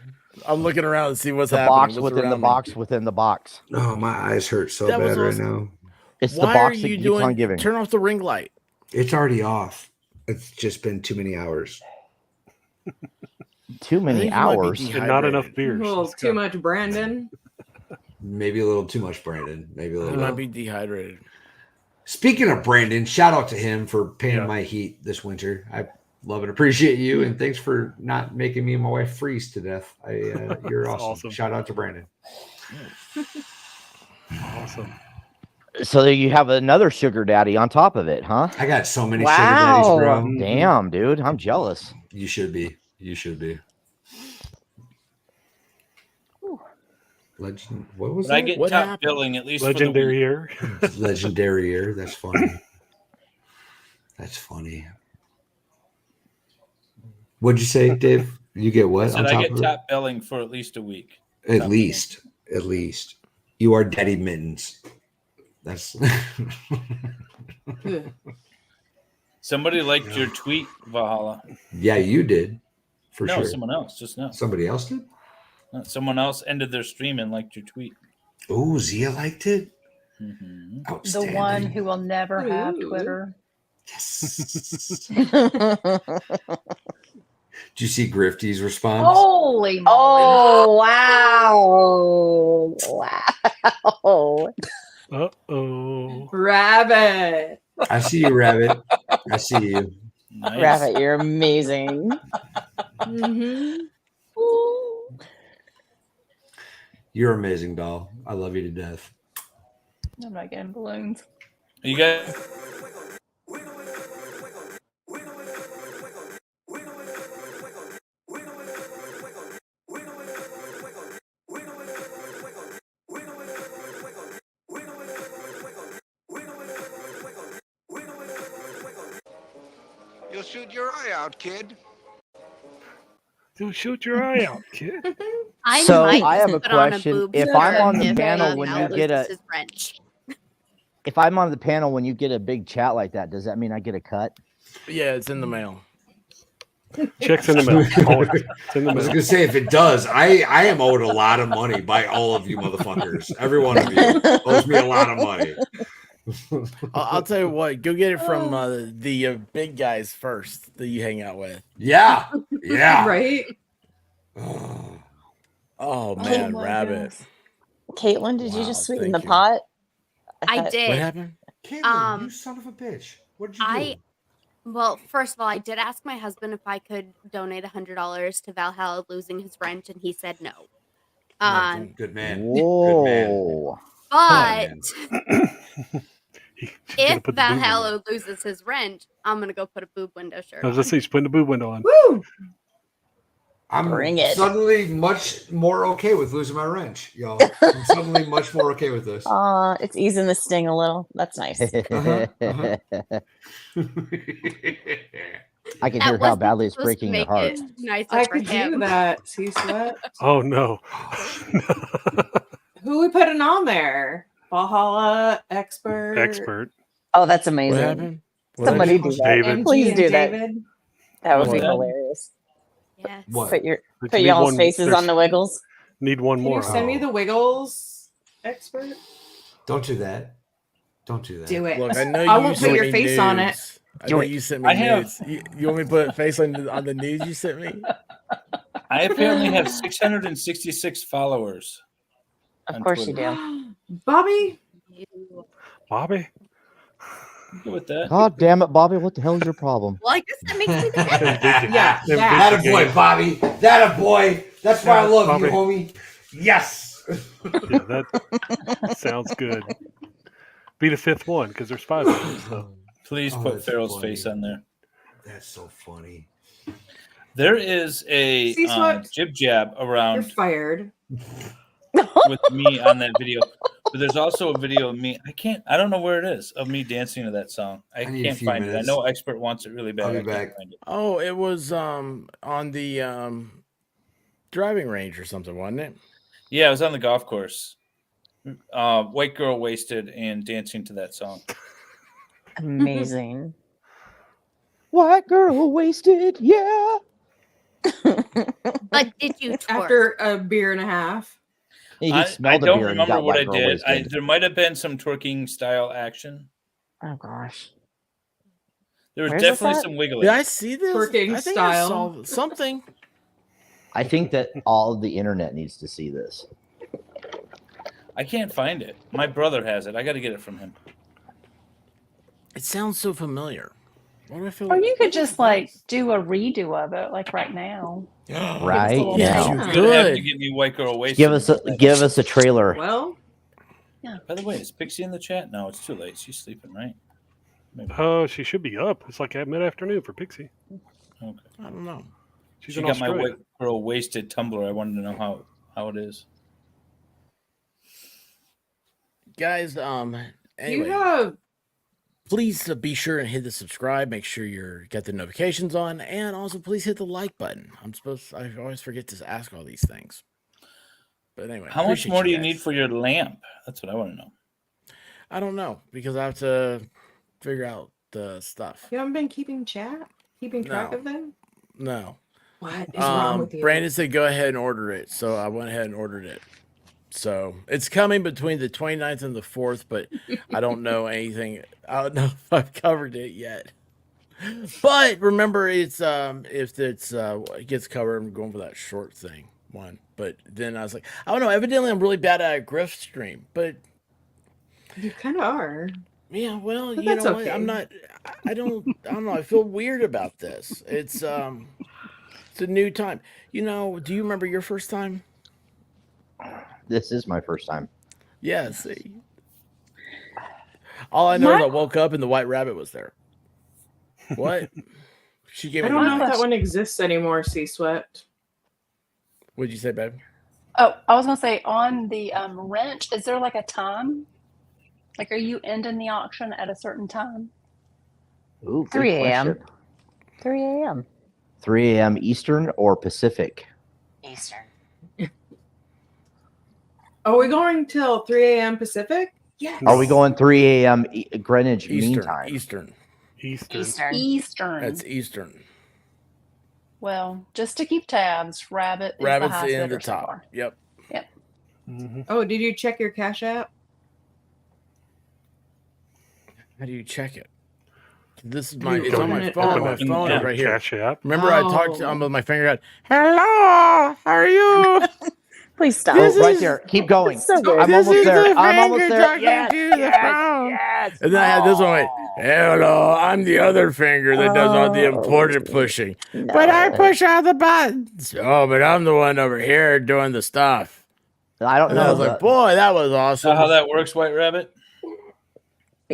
I'm looking around and see what's The happening. box what's within the around me. box within the box. Oh, my eyes hurt so That was bad right awesome. now. It's the Why box are that you keeps doing? on giving. Turn off the ring light. It's already off. It's just been too many hours. Too I many think you might be hours. And not enough dehydrated. A beers. little Let's too go. much Brandon. Maybe a little too much, Brandon. Maybe a I little might bit. be dehydrated. Speaking of Brandon, shout out to him for paying Yeah. my heat this winter. I love and appreciate you, and thanks for not making me and my wife freeze to death. You're That's awesome. awesome. Shout out to Brandon. Awesome. So you have another sugar daddy on top of it, huh? I got so many Wow. sugar daddies, bro. Mhm. Damn, dude. I'm jealous. You should be. You should be. Legend. What was But I that? get What top happened? billing at least Legendary for year. Legendary year. That's funny. That's funny. What'd you say, Dave? You get the what? week. I on said I top get of it? top billing for at least a week. At top least. At least. You are Daddy Mittens. That's Somebody liked your tweet, Valhalla. yeah, you did. For no, sure. someone else. Just now. Somebody else did? Someone else ended their stream and liked your tweet. Oh, Zia liked it. Mhm. The Outstanding. one who will never have Ooh. Twitter. Yes. Did you see Grifty's response? Holy moly. Oh, wow. Wow. Uh-oh. Rabbit. I see you, Rabbit. I see you. Nice. Rabbit, you're amazing. Mm-hmm. You're amazing, doll. I love you to death. I'm not getting balloons. You guys. You'll shoot your eye out, kid. Dude, shoot your eye out, kid. I So, might I have just a put on question. boobs If for I'm on the if panel he when you knows get this a- is wrench. If I'm on the panel when you get a big chat like that, does that mean I get a cut? Yeah, it's in the mail. Check's in the mail. Always. It's in the I was mail. gonna say if it does, I am owed a lot of money by all of you motherfuckers. Every one of you owes me a lot of money. I'll tell you what. Go get it from the big guys first that you hang out with. Yeah, yeah. Right? Oh, Oh man, my Rabbit. goodness. Caitlin, did you Wow, just sweeten the thank you. pot? I thought- What did. happened? Caitlin, you son of a bitch. What did you do? Well, first of all, I did ask my husband if I could donate $100 to Valhalla losing his wrench, and he said no. Good man. Whoa. But He's if gonna put the boob window. Valhalla loses his wrench, I'm gonna go put a boob window shirt I was on. gonna say, he's putting the boob window on. Woo! I'm Bring it. suddenly much more okay with losing my wrench, y'all. I'm suddenly much more okay with this. It's easing the sting a little. That's nice. Uh-huh, uh-huh. I can That hear how wasn't badly it's supposed to breaking your make heart. it nicer I for could do him. that. See sweat. Oh no. Who we putting on there? Valhalla expert. Expert. Oh, that's amazing. What happened? What Somebody happened? do that. David. MG Please and do that. David. That would What's be that? hilarious. Yes. What? Put But put you need y'all's one- faces there's- on the wiggles. Need one Can more. you send me the Wiggles expert? Don't do that. Don't do that. Do it. Look, I know I you won't put sent your me face on it. nudes. I Do know it. you sent me I have- nudes. You want me to put a face on the nudes you sent me? I apparently have 666 followers. Of on course you Twitter. do. Bobby, Bobby? I'm good with that. God damn it, Bobby. What the hell is your problem? Well, I guess that makes me the Yeah, Them that. That a boy, Bobby. That a boy. That's why I love Bobby. you, homie. Yes. Yeah, that sounds good. Be the fifth one because there's 5 of them. So. Please Oh, put that's Farrell's funny. face on there. That's so funny. There is a See, Sweat? jib jab You're around fired. with me on that video, but there's also a video of me. I don't know where it is of me dancing to that song. I I need a can't few find it. minutes. I know Expert wants it really bad. I'll be I can't back. find it. Oh, it was on the driving range or something, wasn't it? Yeah, it was on the golf course. White girl wasted and dancing to that song. Amazing. White girl wasted, yeah. But did you twerk? After a beer and a half. He I smelled the don't beer and remember got what I white girl did. wasted. There might have been some twerking style action. Oh gosh. There was Where's this definitely at? some wiggling. Did I see this? Twerking I think style. I saw something. I think that all of the internet needs to see this. I can't find it. My brother has it. I got to get it from him. It sounds so familiar. Why do I feel Or you could just like do a redo of it, like right now. Right little Yes, now. you You're gonna have to could. get me white girl wasted. Give us a trailer. Well, By the way, is Pixie in the chat? No, it's too late. She's sleeping, right? Maybe. Oh, she should be up. It's like at mid-afternoon for Pixie. Okay. I don't know. She's She in got my Australia. white girl wasted Tumblr. I wanted to know how it is. Guys, anyway, you have please be sure and hit the subscribe. Make sure you're got the notifications on, and also please hit the like button. I always forget to ask all these things. But anyway, How much appreciate more do you guys. need for your lamp? That's what I want to know. I don't know because I have to figure out the stuff. you haven't been keeping track No. of them. No. What is wrong with you? Brandon said go ahead and order it, so I went ahead and ordered it. So it's coming between the 29th and the 4th, but I don't know anything. I don't know if I've covered it yet. But remember, it's if it gets covered, I'm going for that short thing one. But then I was like, I don't know. Evidently, I'm really bad at a grift stream. But You kind of are. yeah, well, But you that's know what? okay. I'm not. I don't know. I feel weird about this. It's a new time. You know? Do you remember your first time? This is my first time. Yeah. See. All I know is My- I woke up and the white rabbit was there. What? She gave I me. don't the know if that nuts. one exists anymore. C Sweat. What'd you say, babe? Oh, I was gonna say on the wrench, is there like a time? Like, are you ending the auction at a certain time? Ooh, good 3 a.m. question. 3 a.m. 3 a.m. Eastern or Pacific? Eastern. Are we going till 3 a.m. Pacific? Yes. Are we going 3 a.m. Greenwich Mean Eastern. Time? Eastern. Eastern. Eastern. That's Eastern. Well, just to keep tabs, Rabbit is Rabbit's the highest in the bidder so top. far. Yep. Yep. Mhm. Oh, did you check your Cash App? How do you check it? This is my. You It's on open my it phone. up. My Open phone the is right here. Cash App. Remember, I talked to Oh. with my finger out. Hello, how are you? Please stop. This right is- there. Keep going. It's so good. I'm This almost is there. the I'm almost finger there. talking Yes, to the yes, phone. yes. And then I had this one. Wait, hello, I'm the other finger that does all the important pushing. But I push all the buttons. Oh, but I'm the one over here doing the stuff. I don't And I know. was like, boy, that was Know awesome. how that works, White Rabbit?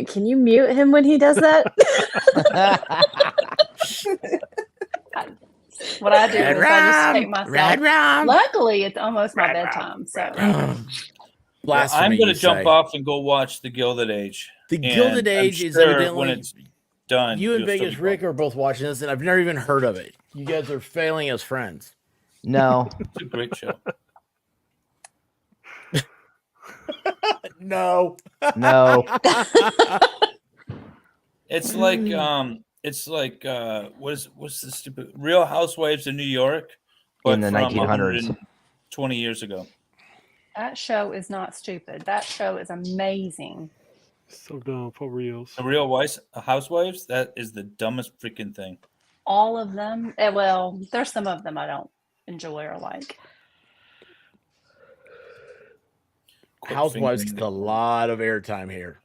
Can you mute him when he does that? What I do Red is I just take rum, myself. red rum. Luckily, it's almost my bedtime, so Well, Blasphemy, I'm going you to jump say. off and go watch The Gilded Age. The And Gilded I'm Age is sure evidently when it's done. you and you'll still Vegas be Rick are both watching this, and I've never even heard of it. You guys are failing as friends. No. It's a great show. No. No. It's like what's the stupid Real Housewives of New York, but In the from 1900s. 20 years ago. that show is not stupid. That show is amazing. So dumb for reals. The Real Housewives, that is the dumbest freaking thing. All of them. Well, there's some of them I don't enjoy or like. Housewives gets a lot of airtime here.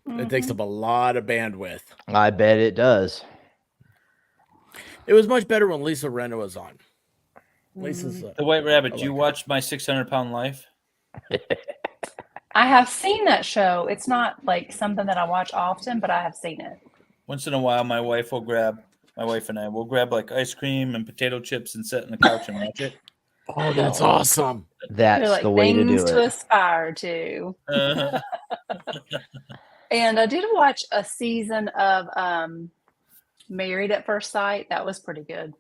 It takes up a lot of bandwidth. I bet it does. It was much better when Lisa Rinna was on. Lisa's The White Rabbit. I Do you like watch My 600-Pound Life? I have seen that show. It's not like something that I watch often, but I have seen it. Once in a while, my wife and I will grab like ice cream and potato chips and sit on the couch and watch it. Oh, that's awesome. That's They're like the way to do things to it. aspire to. Uh, And I did watch a season of Married at First Sight. That was pretty good.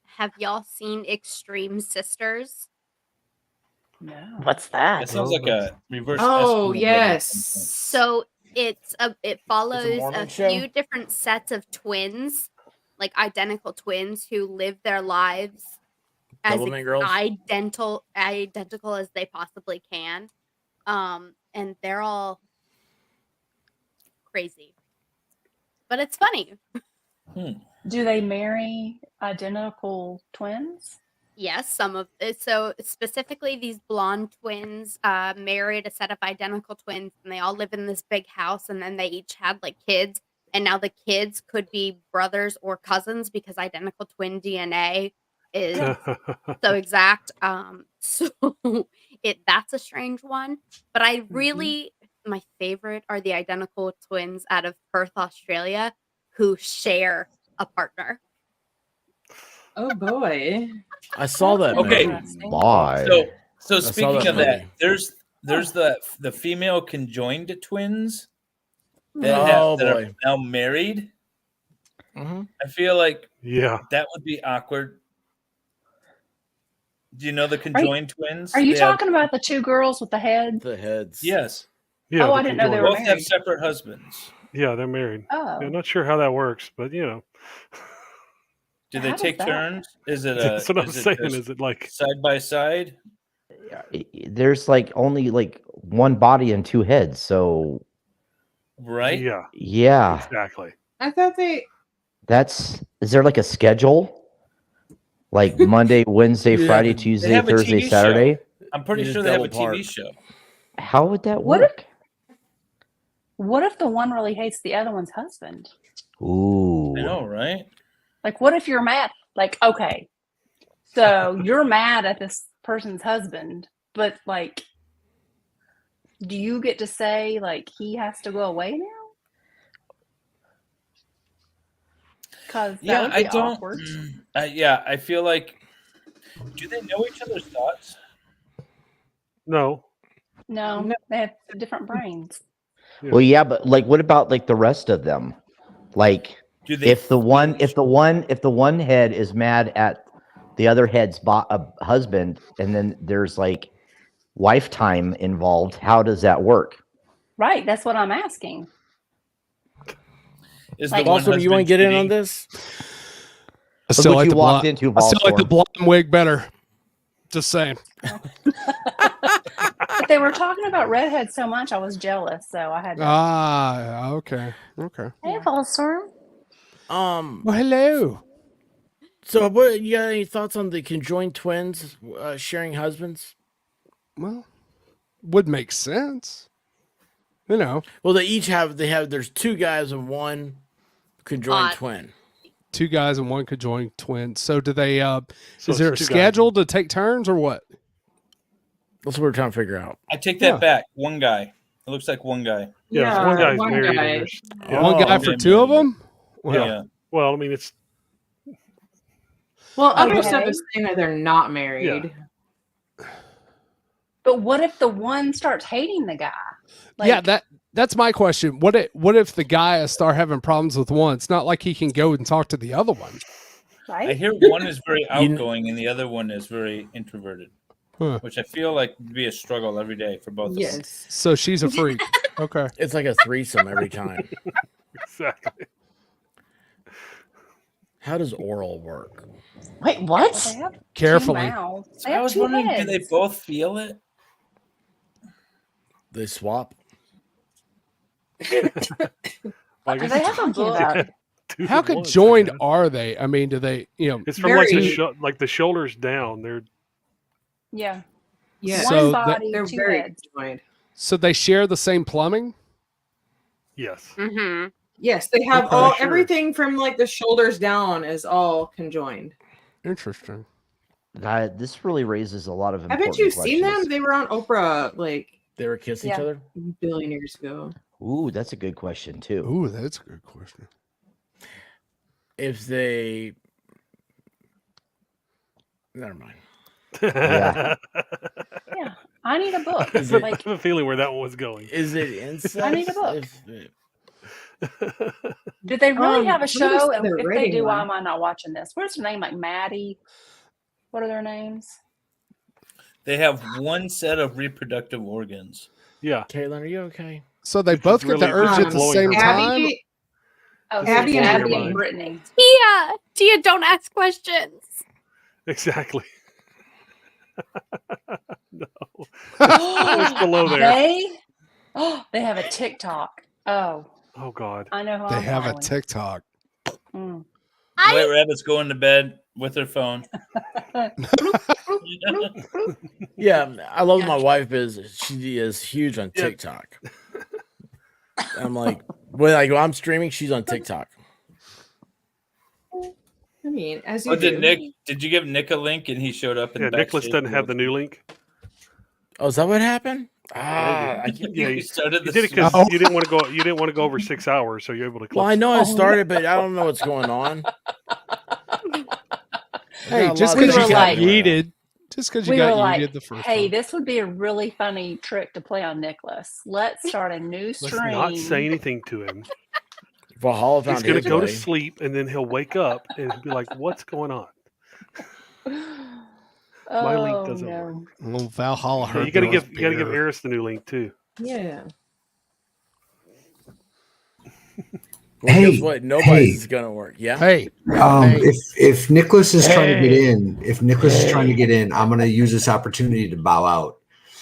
Have y'all seen Extreme Sisters? No. What's that? that sounds like a reverse. Oh, Eskimo yes. So it follows Mormon a show? few different sets of twins, like identical twins who live their lives as Doublemint girls? identical as they possibly can. And they're all crazy. But it's funny. Do they marry identical twins? Yes, some of it. So specifically, these blonde twins married a set of identical twins, and they all live in this big house. And then they each had like kids, and now the kids could be brothers or cousins because identical twin DNA is so exact. So that's a strange one. But I really, my favorite are the identical twins out of Perth, Australia, who share a partner. Oh boy. I saw that. Okay. movie. Why? So I saw speaking that of that, movie. there's the female conjoined twins that, Oh, that are boy. now married. Mhm. I feel like Yeah. that would be awkward. Do you know the conjoined twins? Are you They have- talking about the two girls with the head? The heads. Yes. Yeah. Oh, the I didn't know they conjoined. were Both have married. separate husbands. Yeah, they're married. Oh. Yeah, not sure how that works, but you know. Do they How does take that- turns? Is it That's what I'm is it saying. just Is it like side by side? There's like only like one body and two heads. So Right? yeah, yeah, exactly. I thought they. is there like a schedule? Like Monday, Wednesday, You'd have Friday, to- Tuesday, have a Thursday, TV show. Saturday? I'm pretty You sure just they have a double park. TV show. How would that What work? What if the one really hates the other one's husband? Ooh. I know, right? Like, what if you're mad? Like, okay, so you're mad at this person's husband, but like, do you get to say like he has to go away now? Because that Yeah, would I be don't. awkward. Yeah, I feel like. Do they know each other's thoughts? No. No, they have different brains. Well, yeah, but like, what about like the rest of them? Like, Do they? if the one head is mad at the other head's husband, and then there's like wife time involved, how does that work? Right, that's what I'm asking. Is Like- the one Balsam, you want to husband get in cheating? on this? I Look still what like you the walked blonde. into, I still like the Volstorm. blonde wig better. Just saying. But they were talking about redheads so much, I was jealous, so I had to. Ah, okay, okay. Hey, Volstorm. Well, hello. So, what you got any thoughts on the conjoined twins sharing husbands? Well, would make sense. You know, Well, there's two guys and one conjoined Odd. twin. two guys and one conjoined twin. So do they? So Is there a it's two guys. schedule to take turns or what? That's what we're trying to figure out. I take that Yeah. back. One guy. It looks like one guy. Yeah, so one guy's one married. guy. And there's, One guy for two of them? Well, yeah. Well, I mean, it's Well, other Okay. stuff is saying that they're not married. But what if the one starts hating the guy? yeah, that's my question. What if the guy start having problems with one? It's not like he can go and talk to the other one. right? I hear one is very You kn- outgoing and the other one is very introverted, Huh. which I feel like would be a struggle every day for both of them. Yes. So she's a freak. Okay. It's like a threesome every time. exactly. How does oral work? Wait, Well, what? they have two Carefully. mouths. So They I have was two wondering, do heads. they both feel it? They swap. I Do guess they it's have a book? about? two How at once, I conjoined guess. are they? I mean, do they, It's from like Very- like the shoulders down. They're Yeah. Yes. So One that- body, They're two very heads. conjoined. so they share the same plumbing? yes. Mm-hmm. Yes, they have Okay, all sure. everything from like the shoulders down is all conjoined. Interesting. This really raises a lot of Haven't important you seen them? questions. They were on Oprah like They were kissing Yeah. each other. a billion years ago. Ooh, that's a good question too. Ooh, that's a good question. If they, never mind. Yeah. Yeah. I need a book. Is I it- Like, have a feeling where that one was going. Is it incest? I need a book. If- do they really have a somebody show? said And they're if they writing do, why one. am I not watching this? What's their name? Like Maddie? What are their names? They have one set of reproductive organs. Yeah. Caitlin, are you okay? So they Which is both get the really urge at the blowing same her time? Abby, Oh, This so Abby it's and Abby Brittany. and Brittany. Tia, don't ask questions. Exactly. No. What's below there? They have a TikTok. Oh, Oh God. I know who They I'm have a following. TikTok. Mm. White Rabbit's going to bed with her phone. Yeah, I love my wife she is huge on Yeah. TikTok. I'm like, when I'm streaming, she's on TikTok. I mean, as you Oh, do. did you give Nick a link and he showed up? Yeah, Nicholas doesn't have the new link. Oh, is that what happened? I keep, Yeah, You you started You the did it because Oh. you didn't want to go. You didn't want to go over 6 hours, so you're able to. well, I know I started, but I don't know what's going on. Hey, got a just lot of because We you were got like- yeeted. Just because you We got were like, yeeted the first hey, time. this would be a really funny trick to play on Nicholas. Let's start a new Let's stream. not say anything to him. Valhalla He's found going his to go to way. sleep, and then he'll wake up and be like, "What's going on?" My link doesn't work. Well, Valhalla Yeah, heard you got to there was give beer. Eris the new link too. Yeah. Well, Hey, guess what? Nobody's hey. is gonna work. Yeah. Hey, Hey. If Nicholas is trying to get Hey. in, I'm going to use this opportunity to bow out.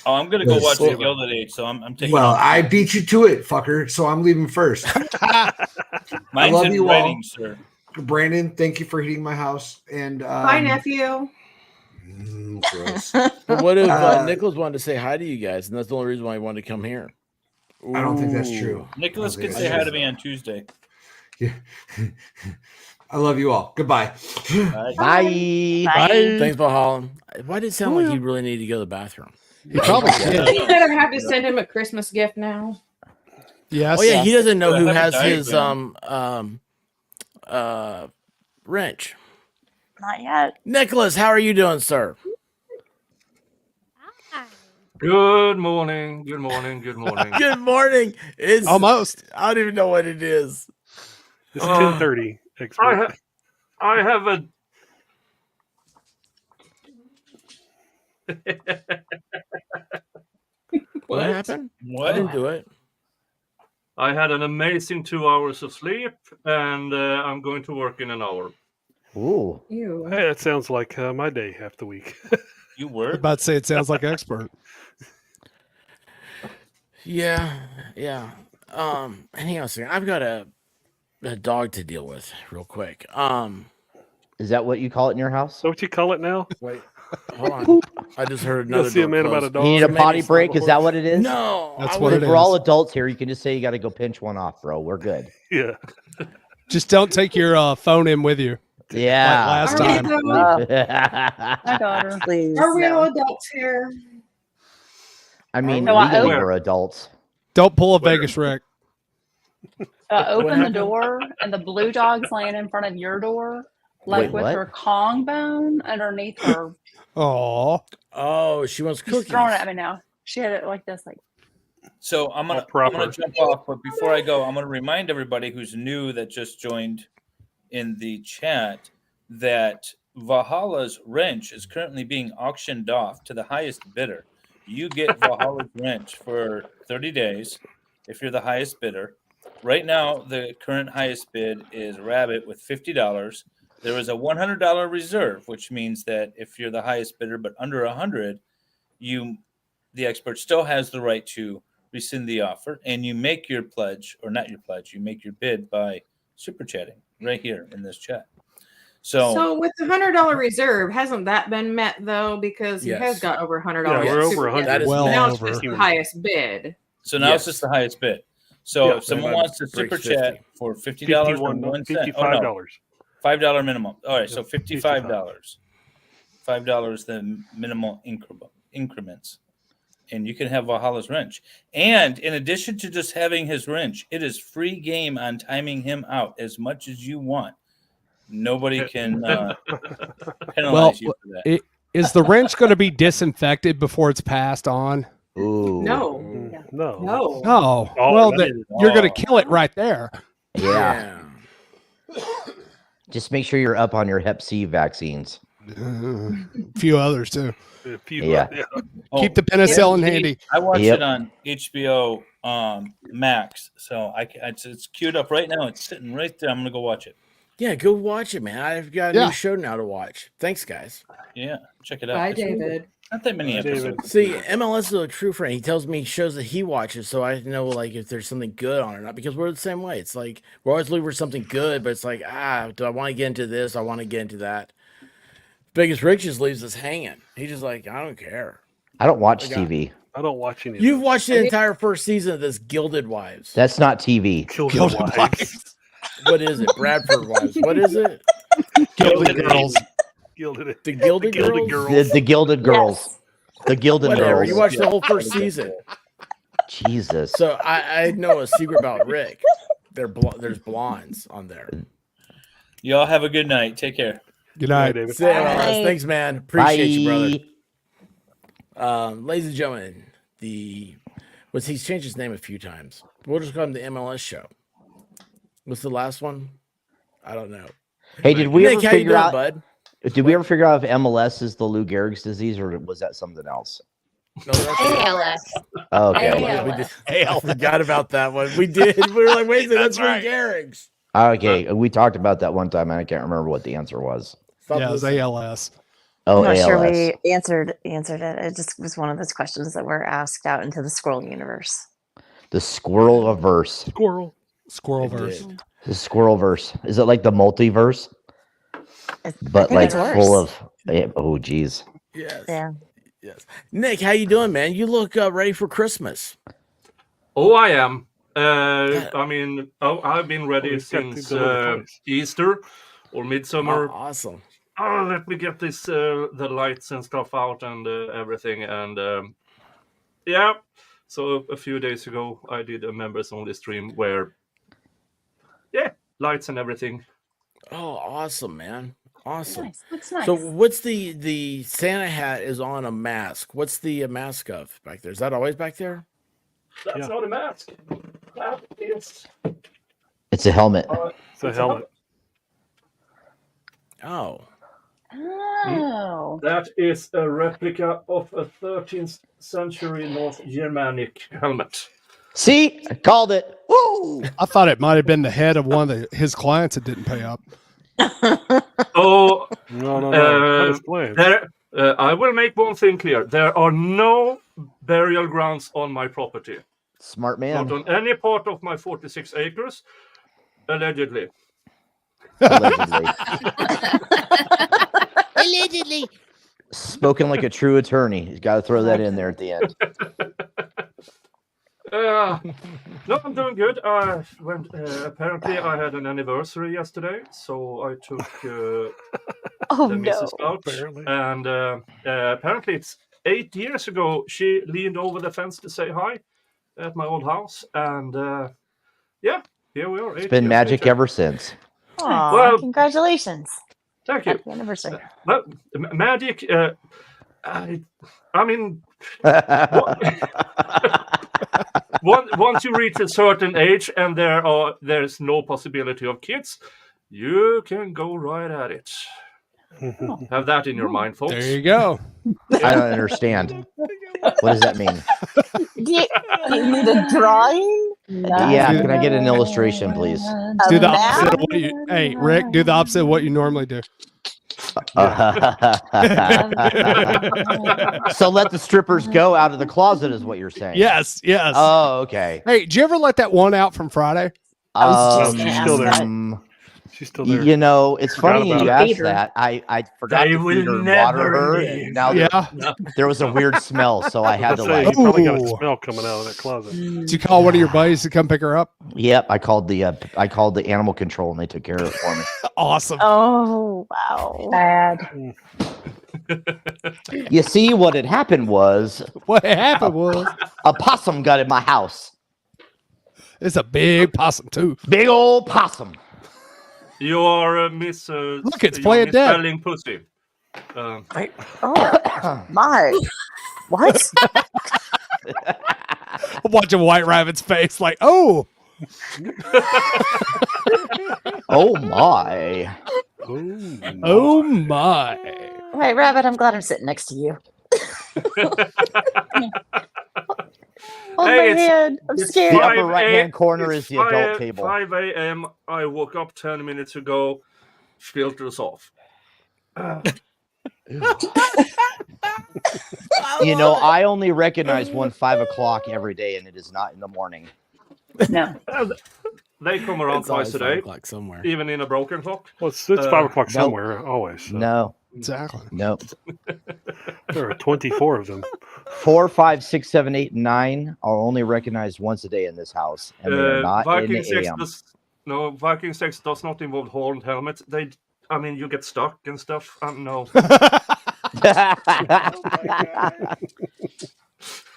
Oh, I'm gonna go Yes. watch the Gilded Age, so I'm taking. Well, off. I beat you to it, fucker. So I'm leaving first. Mine's love in you all. writing, sir. Brandon, thank you for heating my house. And Bye, nephew. gross. But what if Uh, Nicholas wanted to say hi to you guys, and that's the only reason why he wanted to come here? I don't think that's Ooh. true. Nicholas Okay, could that's say hi true. to me on Tuesday. Yeah. I love you all. Goodbye. Bye. Bye. Bye. Thanks, Valhalla. Why did it sound like he really needed to go to the bathroom? He probably I'm did. gonna have to send him a Christmas gift now. Yes. Oh yeah, he doesn't know I who have a has his diagram. wrench. Not yet. Nicholas, how are you doing, sir? Hi. Good morning. Good morning. Good morning. Good morning. It's Almost. I don't even know what it is. It's Uh, 10:30. I have a. What happened? I What? didn't do it. I had an amazing 2 hours of sleep, and I'm going to work in an hour. Ooh. Ew. Hey, that sounds like my day half the week. You I was were? about to say it sounds like expert. Yeah. Hang on a second. I've got a dog to deal with real quick. Is that what you call it in your house? So what you call it now? Wait, hold on. Poop. I just heard You go another see a door man about a close. dog. You need a So maybe potty it's not break? Is that horse. what it is? No, That's I what would- it We're all is. adults here. You can just say you got to go pinch one off, bro. We're good. Yeah. Just don't take your phone in with you. Yeah. Last Are we time. though? My daughter. Please. Are we no. all adults here? I mean, So I legally open- we're adults. Don't pull a Vegas Rick. So I open the happened? door, and the blue dog's laying in front of your door, like Wait, with what? her Kong bone underneath her. Oh, Oh, she wants She's cookies. throwing it at me now. She had it like this, like. So I'm gonna proper. jump off, but before I go, I'm gonna remind everybody who's new that just joined in the chat that Valhalla's wrench is currently being auctioned off to the highest bidder. You get Valhalla's wrench for 30 days if you're the highest bidder. Right now, the current highest bid is Rabbit with $50. There is a $100 reserve, which means that if you're the highest bidder but under 100, the expert still has the right to rescind the offer, and you make your pledge, or not your pledge, you make your bid by super chatting right here in this chat. So with the $100 reserve, hasn't that been met though? Because he has Yes. got over $100. Yeah, we're over super 100. chat. That is Well Now over. it's just the highest bid. So now it's Yes. just the highest bid. So Yeah, if someone that wants to breaks super 50. chat for $50 and 1 cent, $55. $5 minimum. All right, so Yep, $55. $5 the minimal increments. And you can have Valhalla's wrench. And in addition to just having his wrench, it is free game on timing him out as much as you want. Nobody can penalize you for that. Is the wrench going to be disinfected before it's passed on? Ooh. No. No. No. Oh, Oh, well, that then is- you're going oh. to kill it right there. Yeah. Just make sure you're up on your Hep C vaccines. A few others too. A few- Yeah. Oh, Keep the penicillin handy. I watched Yep. it on HBO Max, so it's queued up right now. It's sitting right there. I'm gonna go watch it. Yeah, go watch it, man. I've got a Yeah. new show now to watch. Thanks, guys. Yeah, check it out. Bye, It's really good. David. Not that many Bye, David. episodes. See, MLS is a true friend. He tells me shows that he watches, so I know like if there's something good on or not. Because we're the same way. It's like we're always looking for something good, but it's like do I want to get into this? I want to get into that. Biggest Rick just leaves us hanging. He's just like, I don't care. I don't watch I got- TV. I don't watch any of You've those. watched the entire first season of this Gilded Wives. That's not TV. Killed Gilded wives. Wives. What is it? Bradford Wives. What is it? Gilded Girls. Gilded it. The Gilded Gilded Girls? Girls. The Gilded Girls. The Gilded Whatever. Girls. You watched the whole first season. Jesus. So I know a secret about Rick. There's blondes on there. Y'all have a good night. Take care. Good Bye, night. David. Say it, Alice. Bye. Thanks, man. Appreciate you, brother. Bye. Ladies and gentlemen, he's changed his name a few times. We'll just call him the MLS show. What's the last one? I don't know. Hey, did we Nick, ever how you figure doing, out? bud? Did we ever figure out if MLS is the Lou Gehrig's disease, or was that something else? No, that's ALS. Oh, okay. ALS. we did. I forgot about that one. We did. We were like, wait, that's right. Gehrig's. Okay, we talked about that one time, and I can't remember what the answer was. Stop Yeah, it was listening. ALS. Oh, I'm not ALS. sure we answered it. It just was one of those questions that were asked out into the squirrel universe. The squirrel verse. Squirrel. Squirrelverse. did. The squirrel verse. Is it like the multiverse? I But think like it's worse. full of. Oh, geez. Yes. Yeah. Yes. Nick, how you doing, man? You look ready for Christmas. Oh, I am. I mean, I've been ready Oh, he's got to since deliver twice. Easter or midsummer. Oh, awesome. Oh, let me get this the lights and stuff out and everything. And yeah, so a few days ago, I did a members only stream where, yeah, lights and everything. Oh, awesome, man. Awesome. Nice. Looks nice. So what's the Santa hat is on a mask? What's the mask of back there? Is that always back there? That's Yeah. not a mask. That is It's a helmet. It's a helmet. Oh. Oh. That is a replica of a 13th century North Germanic helmet. See, I called it. Woo! I thought it might have been the head of one of his clients that didn't pay up. Oh, No. That is planned. I will make one thing clear. There are no burial grounds on my property. Smart Not man. on any part of my 46 acres, allegedly. Allegedly. Allegedly. Spoken like a true attorney. He's got to throw that in there at the end. No, I'm doing good. Apparently, I had an anniversary yesterday, so I took the missus out. Apparently. And apparently, it's 8 years ago. She leaned over the fence to say hi at my old house, and yeah, here we are. It's been magic ever since. Aw, Well, congratulations. Thank you. Happy anniversary. Well, magic. I mean, once you reach a certain age and there's no possibility of kids, you can go right at it. Have that in your mind, folks. There you go. I don't understand. What does that mean? Do you need a drawing? Yeah, can I get an illustration, please? Do the opposite of what you. Hey, Rick, do the opposite of what you normally do. So let the strippers go out of the closet, is what you're saying? Yes, yes. Oh, okay. Hey, did you ever let that one out from Friday? She's still there. She's still there. You know, it's Forgot funny about you it. asked that. I forgot They to feed her will and water never her. leave. And now there was a weird smell, so I had to Say, like. you probably got a Ooh. smell coming out of that closet. Did you call one of your buddies to come pick her up? Yep, I called the animal control and they took care of it for me. Awesome. Oh, wow. Bad. You see, what had happened was What happened was a possum got in my house. it's a big possum too. Big old possum. You are Miss. Look, it's you're playing Miss dead. Spelling Pussy. Oh, my. What? I'm watching White Rabbit's face like, oh. Oh my. Oh my. Wait, Rabbit, I'm glad I'm sitting next to you. Oh, Hey, my it's- hand. I'm it's scared. The 5 upper right-hand a- corner it's is the adult 5 table. 5 a.m. I woke up 10 minutes ago. Filters off. You know, I only recognize 5 o'clock every day, and it is not in the morning. No. They come around It's always twice a 5 day, o'clock somewhere. even in a broken clock. Well, it's 5 o'clock no. somewhere, always. So. No, Exactly. no. There are 24 of them. 4, 5, 6, 7, 8, and 9 are only recognized once a day in this house, and they are not in Viking the sex AM. Viking sex does not involve horned helmets. You get stuck and stuff. No.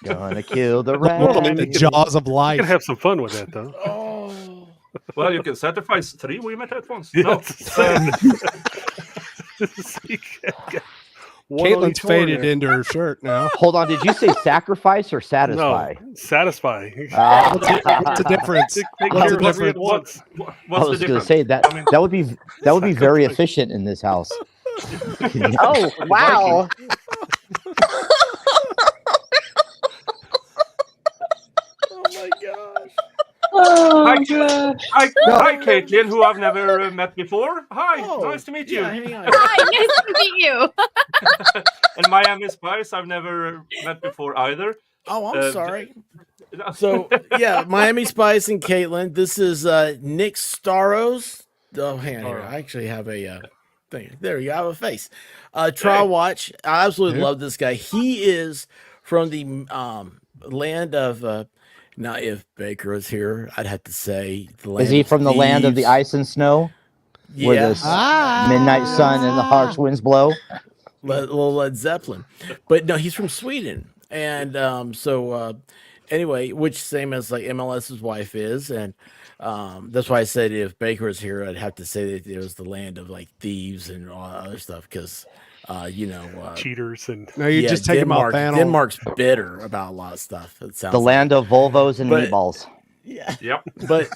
Gonna kill the Well, I mean, The rat. jaws of You life. can have some fun with that, though. Oh. Well, you can sacrifice 3 women at once. Yeah, No. that's the same. One on Caitlin's each faded there. into her shirt now. Hold on, did you say sacrifice or satisfy? No, satisfy. What's the difference? Take What's care the of every at difference? once. I What's the was going to difference? say that I mean- that would be very efficient in this house. Oh, wow. Oh my gosh. Oh, Hi, Caitlin, who I've never met before. Hi, Oh, nice to meet you. Yeah, hang on. Hi, nice to meet you. And Miami Spice, I've never met before either. Oh, I'm Uh, sorry. So yeah, Miami Spice and Caitlin. This is Nick Staros. Oh, hang on. I actually have a thing. There you go. I have a face. Trial Watch. I absolutely Yeah. love this guy. He is from the land of. Now, if Baker was here, I'd have to say the land. Is he of from the land of the thieves. ice and snow, where Yeah. the midnight sun and the harsh winds blow? Little Led Zeppelin, but no, he's from Sweden, and anyway, which same as like MLS's wife is, and that's why I said if Baker was here, I'd have to say that it was the land of like thieves and all that other stuff because Cheaters and No, you just take him off panel. Denmark's bitter about a lot of stuff. It sounds The land of Volvos and But- meatballs. yeah, Yep. but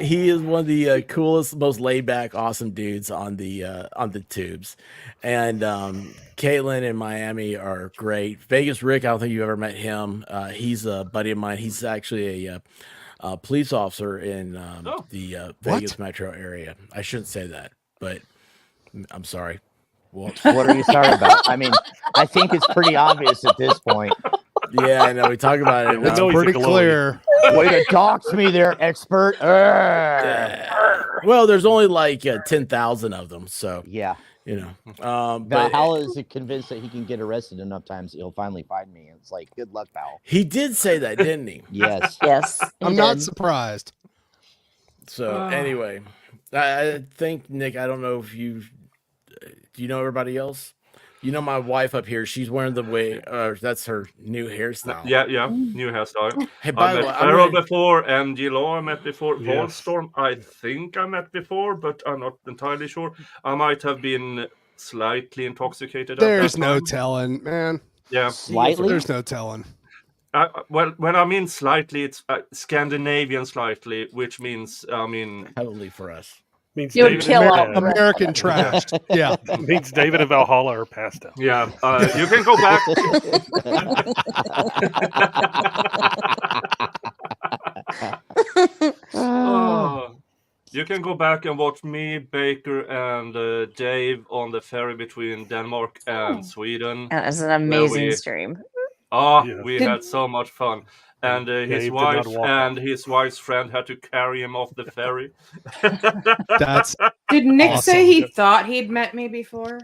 he is one of the coolest, most laid back, awesome dudes on the tubes. And Caitlin in Miami are great. Vegas Rick, I don't think you've ever met him. He's a buddy of mine. He's actually a police officer in the Vegas metro area. I shouldn't say that, but I'm sorry. Well, What are you sorry about? I mean, I think it's pretty obvious at this point. Yeah, I know. We talk about it. We know he's a Pretty glowy. clear. Way to dox me there, expert. Well, there's only like 10,000 of them, so Yeah. you know. But Valhalla is convinced that he can get arrested enough times he'll finally find me. It's like, good luck, pal. he did say that, didn't he? Yes. Yes. I'm not surprised. So anyway, I think Nick. I don't know if do you know everybody else? You know my wife up here. She's wearing the way. That's her new hairstyle. Yeah, new hairstyle. Hey, by I the met way, Farrell before, and Gilo I met before. Yes. Volstorm, I think I met before, but I'm not entirely sure. I might have been slightly intoxicated. There's at that no time. telling, man. Yeah, Slightly? There's no telling. well, when I mean slightly, it's Scandinavian slightly, which means heavily for us. Means You would David kill and out Valhalla- American trashed. Yeah. Means David and Valhalla are passed out. Yeah, you can go back. You can go back and watch me, Baker, and Dave on the ferry between Denmark and Sweden. That was an where amazing stream. We had so much fun. And Dave his did not wife walk and his wife's friend had to carry him off the ferry. That's Did Nick awesome. say he thought he'd met me before?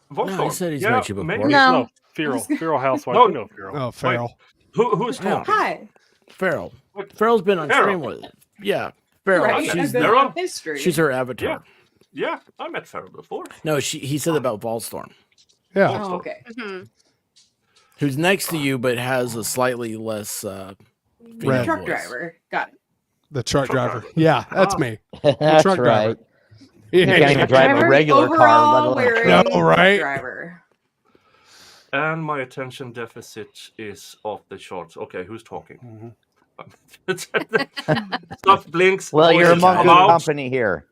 No, he said he's met you before. maybe. No. Feral housewife. No. We know Feral. Oh, Farrell. Who's Yeah. talking? Hi. Farrell. Farrell's been on Farrell. stream with it. Yeah, Farrell. Right. She's I've been on history. she's her avatar. Yeah, I met Farrell before. No, he said about Volstorm, Yeah. Oh, okay. who's next to you but has a slightly less Red. female Truck voice. driver. Got it. The truck driver. Yeah, that's me. That's truck driver. right. You can't even Yeah. drive a Driver, regular car, let overall alone a wearing truck. No, right? driver. And my attention deficit is off the charts. Okay, who's talking? Stuff blinks. Well, you're voices among come good out. company here.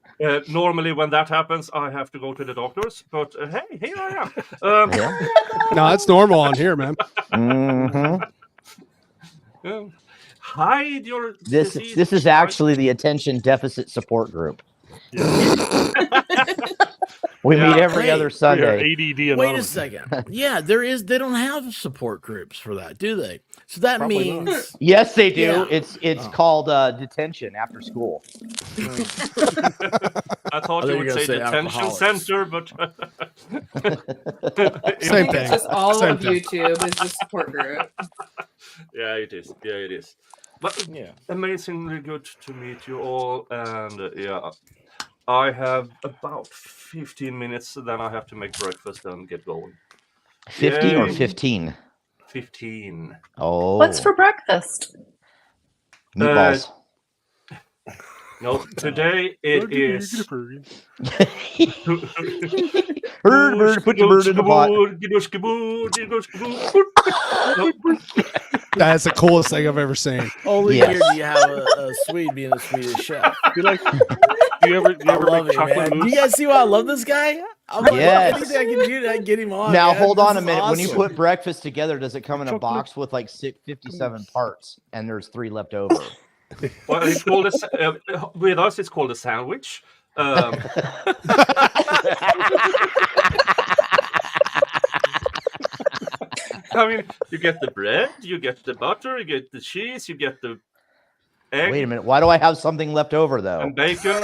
Normally, when that happens, I have to go to the doctors. But hey, here I am. Yeah. No, that's normal on here, man. hmm Hide your This disease. is actually the attention deficit support group. We meet every Hey, other We are Sunday. ADD Wait a anonymous. second. Yeah, there is. They don't have support groups for that, do they? So that Probably not. means Yes, they do. Yeah. It's Oh. called detention after school. I thought I you think would you're say gonna say detention alcoholics. center, but Same It's thing. just all Same of thing. YouTube is the support group. Yeah, it is. Yeah, it is. But yeah. amazingly good to meet you all. And yeah, I have about 15 minutes. Then I have to make breakfast and get going. 50 or Yay. 15? 15. Oh. What's for breakfast? Meatballs. No, today it is. Bird, put your bird in the pot. That's the coolest thing I've ever seen. Only Yes. here do you have a Swede being a Swedish chef. You like? Do you ever I love make it, chocolate man. Do mousse? you guys see why I love this guy? I'm like, Yes. anything I can do to get him on. Now man. hold This on a is minute. When you awesome. put breakfast together, does it come in a box with like 57 parts and there's 3 left over? Well, it's called with us, it's called a sandwich. I mean, you get the bread, you get the butter, you get the cheese, you get the egg Wait a minute. Why do I have something left over though? and bacon.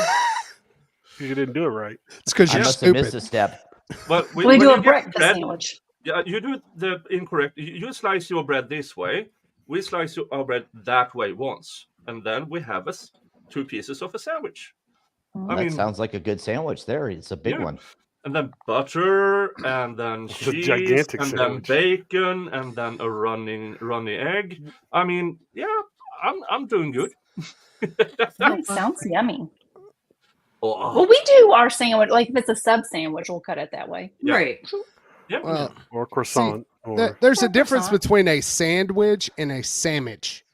You didn't do it right. It's because I you're must have missed stupid. a step. But We when do you a get breakfast bread, sandwich. yeah, you do the incorrect. You slice your bread this way. We slice our bread that way once, and then we have 2 pieces of a sandwich. I That mean, sounds like a good sandwich there. It's a big Yeah. one. and then butter, and then It's a cheese, gigantic and then sandwich. bacon, and then a runny egg. I mean, yeah, I'm doing good. That sounds yummy. Oh, Well, we do our sandwich. Like if it's a sub sandwich, we'll cut it that way. Yeah. Right. yeah. Well, Or croissant. there's a Or difference croissant. between a sandwich and a sandwich.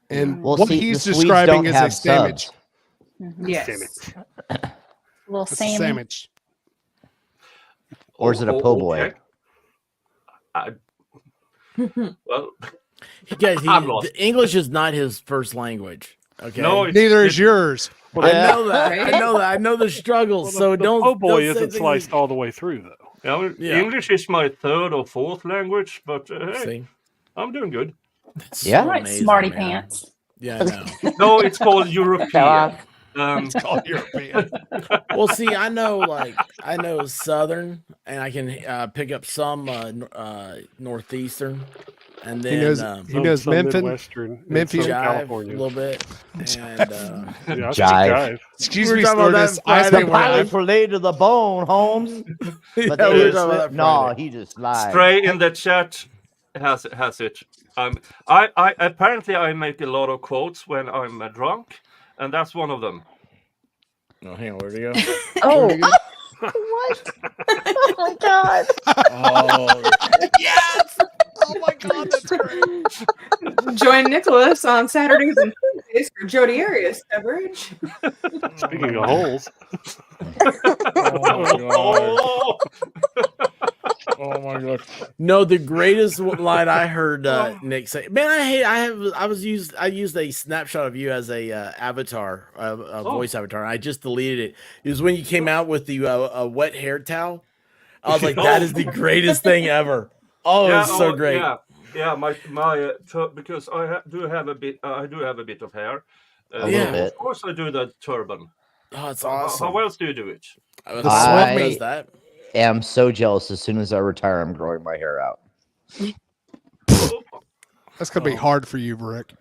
And Well, what see, he's the Swedes describing don't is have a sandwich. subs. Yes. Sandwich. Little It's a salmon. sandwich. Or is it a po' boy? Okay. Well, You guys, I'm lost. the English is not his first language. Okay. no, it's, Neither is it's, yours. I know that. Right? I know that. I know the struggles. Well, so the don't. po' boy don't say isn't things sliced like- all the way through though. Yeah, Yeah. English is my third or fourth language, but hey, See? I'm doing good. That's Yeah. so Right, amazing, smarty man. pants. Yeah, I know. No, it's called European. It's called European. Well, see, I know Southern, and I can pick up some Northeastern, and then He knows some Memphis, Midwestern, Memphis, and some jive California. a little bit, and Yeah, I speak Jive. Excuse We were me, talking about stewardess. that I Friday speak The when pilots were laid to the bone, Holmes. But Yeah, we were they talking about that no, Friday. he just lied. Stray in the chat has it. I apparently I make a lot of quotes when I'm drunk, and that's one of them. Oh, hang on, where'd he go? Oh, Where'd he go? what? Oh my god! Oh, yes! Oh my god, that's great. Join Nicholas on Saturdays and Sundays for Jody Arias coverage. Speaking of holes. Oh my god. Oh my god. No, the greatest line I heard Nick say. Man, I used a snapshot of you as a avatar, a voice avatar. And I just deleted it. It was when you came out with the wet hair towel. I was like, that is the greatest thing ever. Oh, Yeah, it's so great. Yeah. My because I do have a bit. I do have a bit of hair. A little bit. Of course, I do the turban. Oh, it's awesome. How else do you do it? The I Swift does that. am so jealous. As soon as I retire, I'm growing my hair out. That's gonna be hard for you, Rick.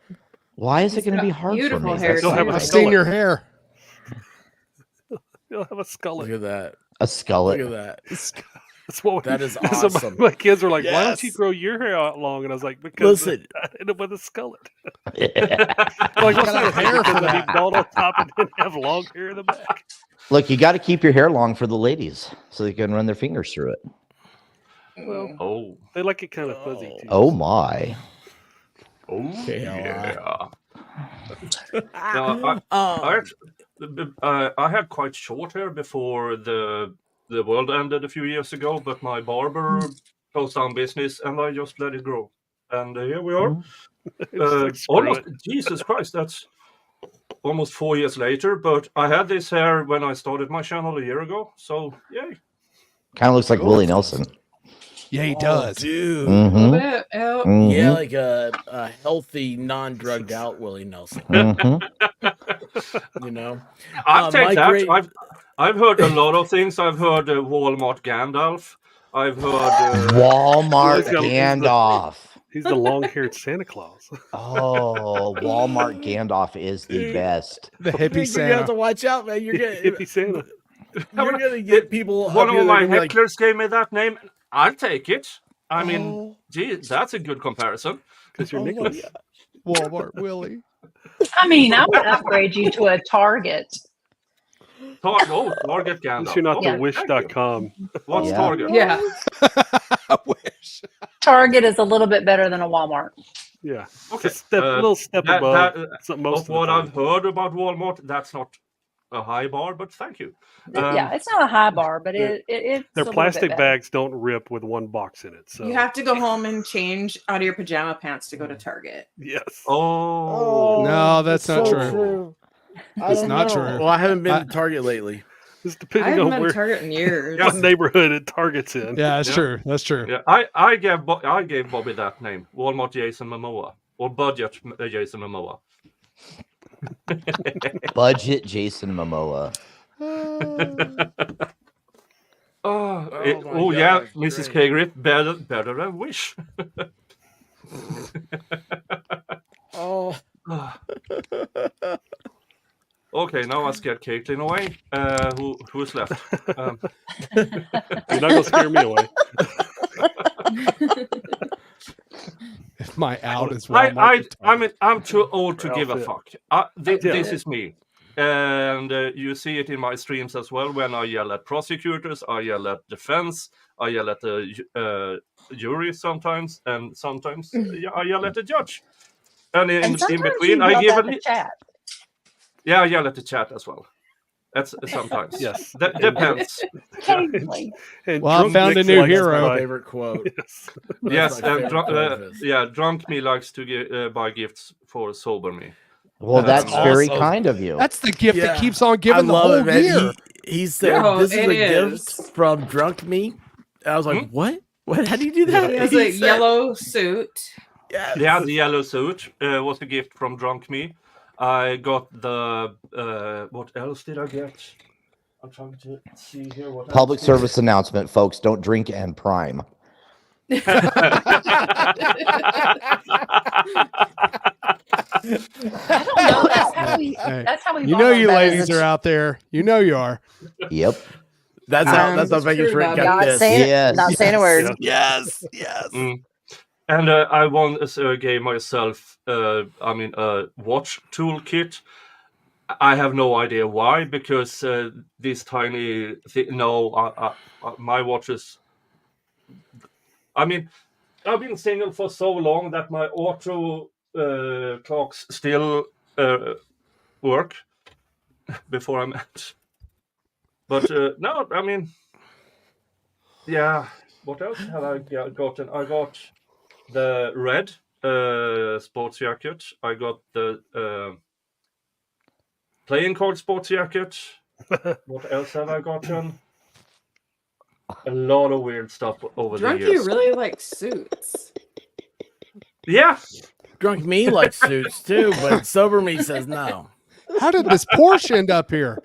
Why is it going to be got hard for beautiful me? hair, You'll have a I've skullet. seen your hair. You'll have a skullet. Look at that. A Look skullet. at that. That's what That is so awesome. my kids were like, "Why don't you Yes. grow your hair out long?" And I was like, "Because Listen. I ended up with a skullet." Yeah. Like, You got hair for I'd be that. bald on top and then have long hair in the back. Look, you got to keep your hair long for the ladies so they can run their fingers through it. Well, they like it kind of fuzzy too. Oh my. Yeah. No, I had quite short hair before the world ended a few years ago, but my barber closed down business, and I just let it grow. And here we are. Like, screw Almost, it. Jesus Christ, that's almost 4 years later. But I had this hair when I started my channel a year ago. So yay! Kind of looks like Willie Nelson. Yeah, he does. Dude. Mhm. Yep. Mhm. Yeah, like a healthy, non-drugged out Willie Nelson. Mhm. You know, I'll take my that. great- I've heard a lot of things. I've heard Walmart Gandalf. I've heard Walmart He's the- Gandalf. He's the long-haired Santa Claus. Oh, Walmart Gandalf is the best. The Big, hippie you have to Santa. watch out, man. You're Hippie Santa. gonna get people. one up here of that my are gonna be like, hecklers gave me that name. I'll take it. I mean, Oh. gee, that's a good comparison. Because you're Oh my Nicholas. Walmart Willie. I mean, I would upgrade you to a Target. Target Gandalf. Unless you're not Yeah. the wish.com. What's Yeah. Target? Yeah. I wish. Target is a little bit better than a Walmart. Yeah. Okay. It's a little step above. most Of what I've heard about Walmart, that's not a high bar, but thank you. Yeah, it's not a high bar, but their- it's Their a little bit plastic better. bags don't rip with one box in it. So You have to go home and change out of your pajama pants to go to Target. yes. Oh, No, that's not so true. I It's don't not know. true. Well, I haven't been I- to Target lately. It's I depending haven't on been where to Target in years. what neighborhood it Target's in. Yeah, that's Yeah. true. That's true. yeah. I gave Bobby that name, Walmart Jason Momoa, or Budget Jason Momoa. Budget Jason Momoa. Oh, my yeah, gosh, Mrs. great. K. Griff, better than Wish. Oh, Okay, now I scared Caitlin away. Who's left? You're not gonna scare me away. If my out is Walmart. I'm too old to give a Outfit. fuck. This Yeah. is me. And you see it in my streams as well when I yell at prosecutors, I yell at defense, I yell at the jury sometimes, and sometimes I yell at the judge. And in sometimes between, you I yell give at a the chat. Yeah, I yell at the chat as well. That's sometimes. Yes. That depends. Occasionally. And Well, I drunk found a Nick new likes hero. to my buy- favorite quote. Yes. That's Yes, my and favorite quote of his. drunk me likes to buy gifts for sober me. Well, That's that's very awesome. kind of you. That's the gift Yeah. that keeps on I giving the love whole it, man. year. He said, Oh, "This is it a is. gift from drunk me." And I was like, what? What? How do you do that? He has He a said- yellow suit. Yes. Yeah, the yellow suit was a gift from Drunk Me. I got the what else did I get? I'm trying to see here what Public else. service announcement, folks: don't drink and prime. I don't know. That's how we. Hey, That's how we. you bought know, our you ladies beverage. are out there. You know you are. Yep. That's how It's Vegas true, Rick Bob. got Not this. saying, Yes. not saying a word. Yes. Yes. And I once gave myself, a watch toolkit. I have no idea why, because these tiny, my watches. I mean, I've been single for so long that my auto clocks still work before I met. But no, I mean, yeah. What else have I gotten? I got the red sports jacket. I got the playing card sports jacket. What else have I gotten? A lot of weird stuff over Drunk the years. you really like suits. Yeah. Drunk me likes suits too, but sober me says no. How did this Porsche end up here?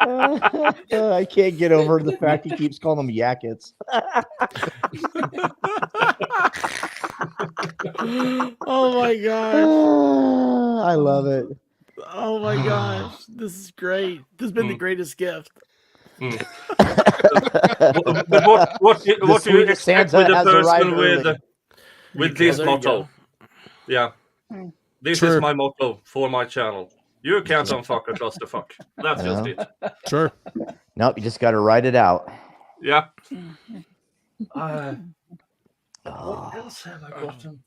I can't get over the fact he keeps calling them yakets. Oh my gosh. I love it. Oh my gosh. This is great. This has been the greatest gift. But what do you sweetest expect Santa with a has arrived person early. with this There you motto? go. Yeah. This Sure. is my motto for my channel. You can't unfuck a clusterfuck. That's just it. Sure. Nope, you just got to write it out. Yeah. What else have I gotten?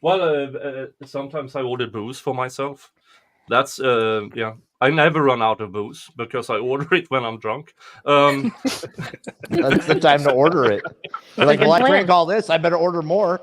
Well, sometimes I order booze for myself. That's yeah. I never run out of booze because I order it when I'm drunk. That's the time to order it. You're like, well, I drank all this. I better order more.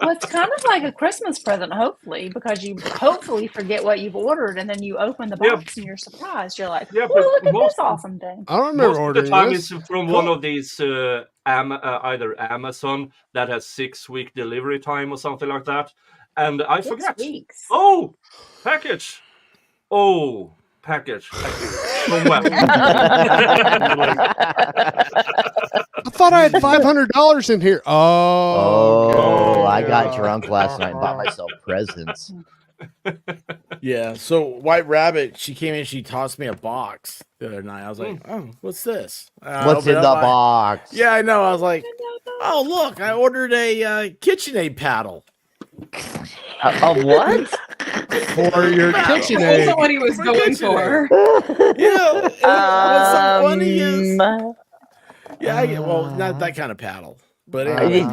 Well, it's kind of like a Christmas present, hopefully, because you hopefully forget what you've ordered, and then you open the Yeah. box and you're surprised. You're like, Yeah, "Oh, but look at most- this awesome thing!" I don't remember Most of the ordering time this. it's from one of these either Amazon that has 6-week delivery time or something like that, and I 6 forget. weeks. Oh, package. Oh, package. From where? I thought I had $500 in here. Oh, I got yeah. drunk last night and bought myself presents. Yeah. So White Rabbit, she came in, she tossed me a box the other night. I was like, oh, what's this? I What's opened in it the up, box? Yeah, I know. I was like, oh, look, I ordered a KitchenAid paddle. A what? For your Wasn't KitchenAid. what he was For going KitchenAid. for. Yeah. What's so funny is, Um, yeah, well, not that kind of paddle. But anyway,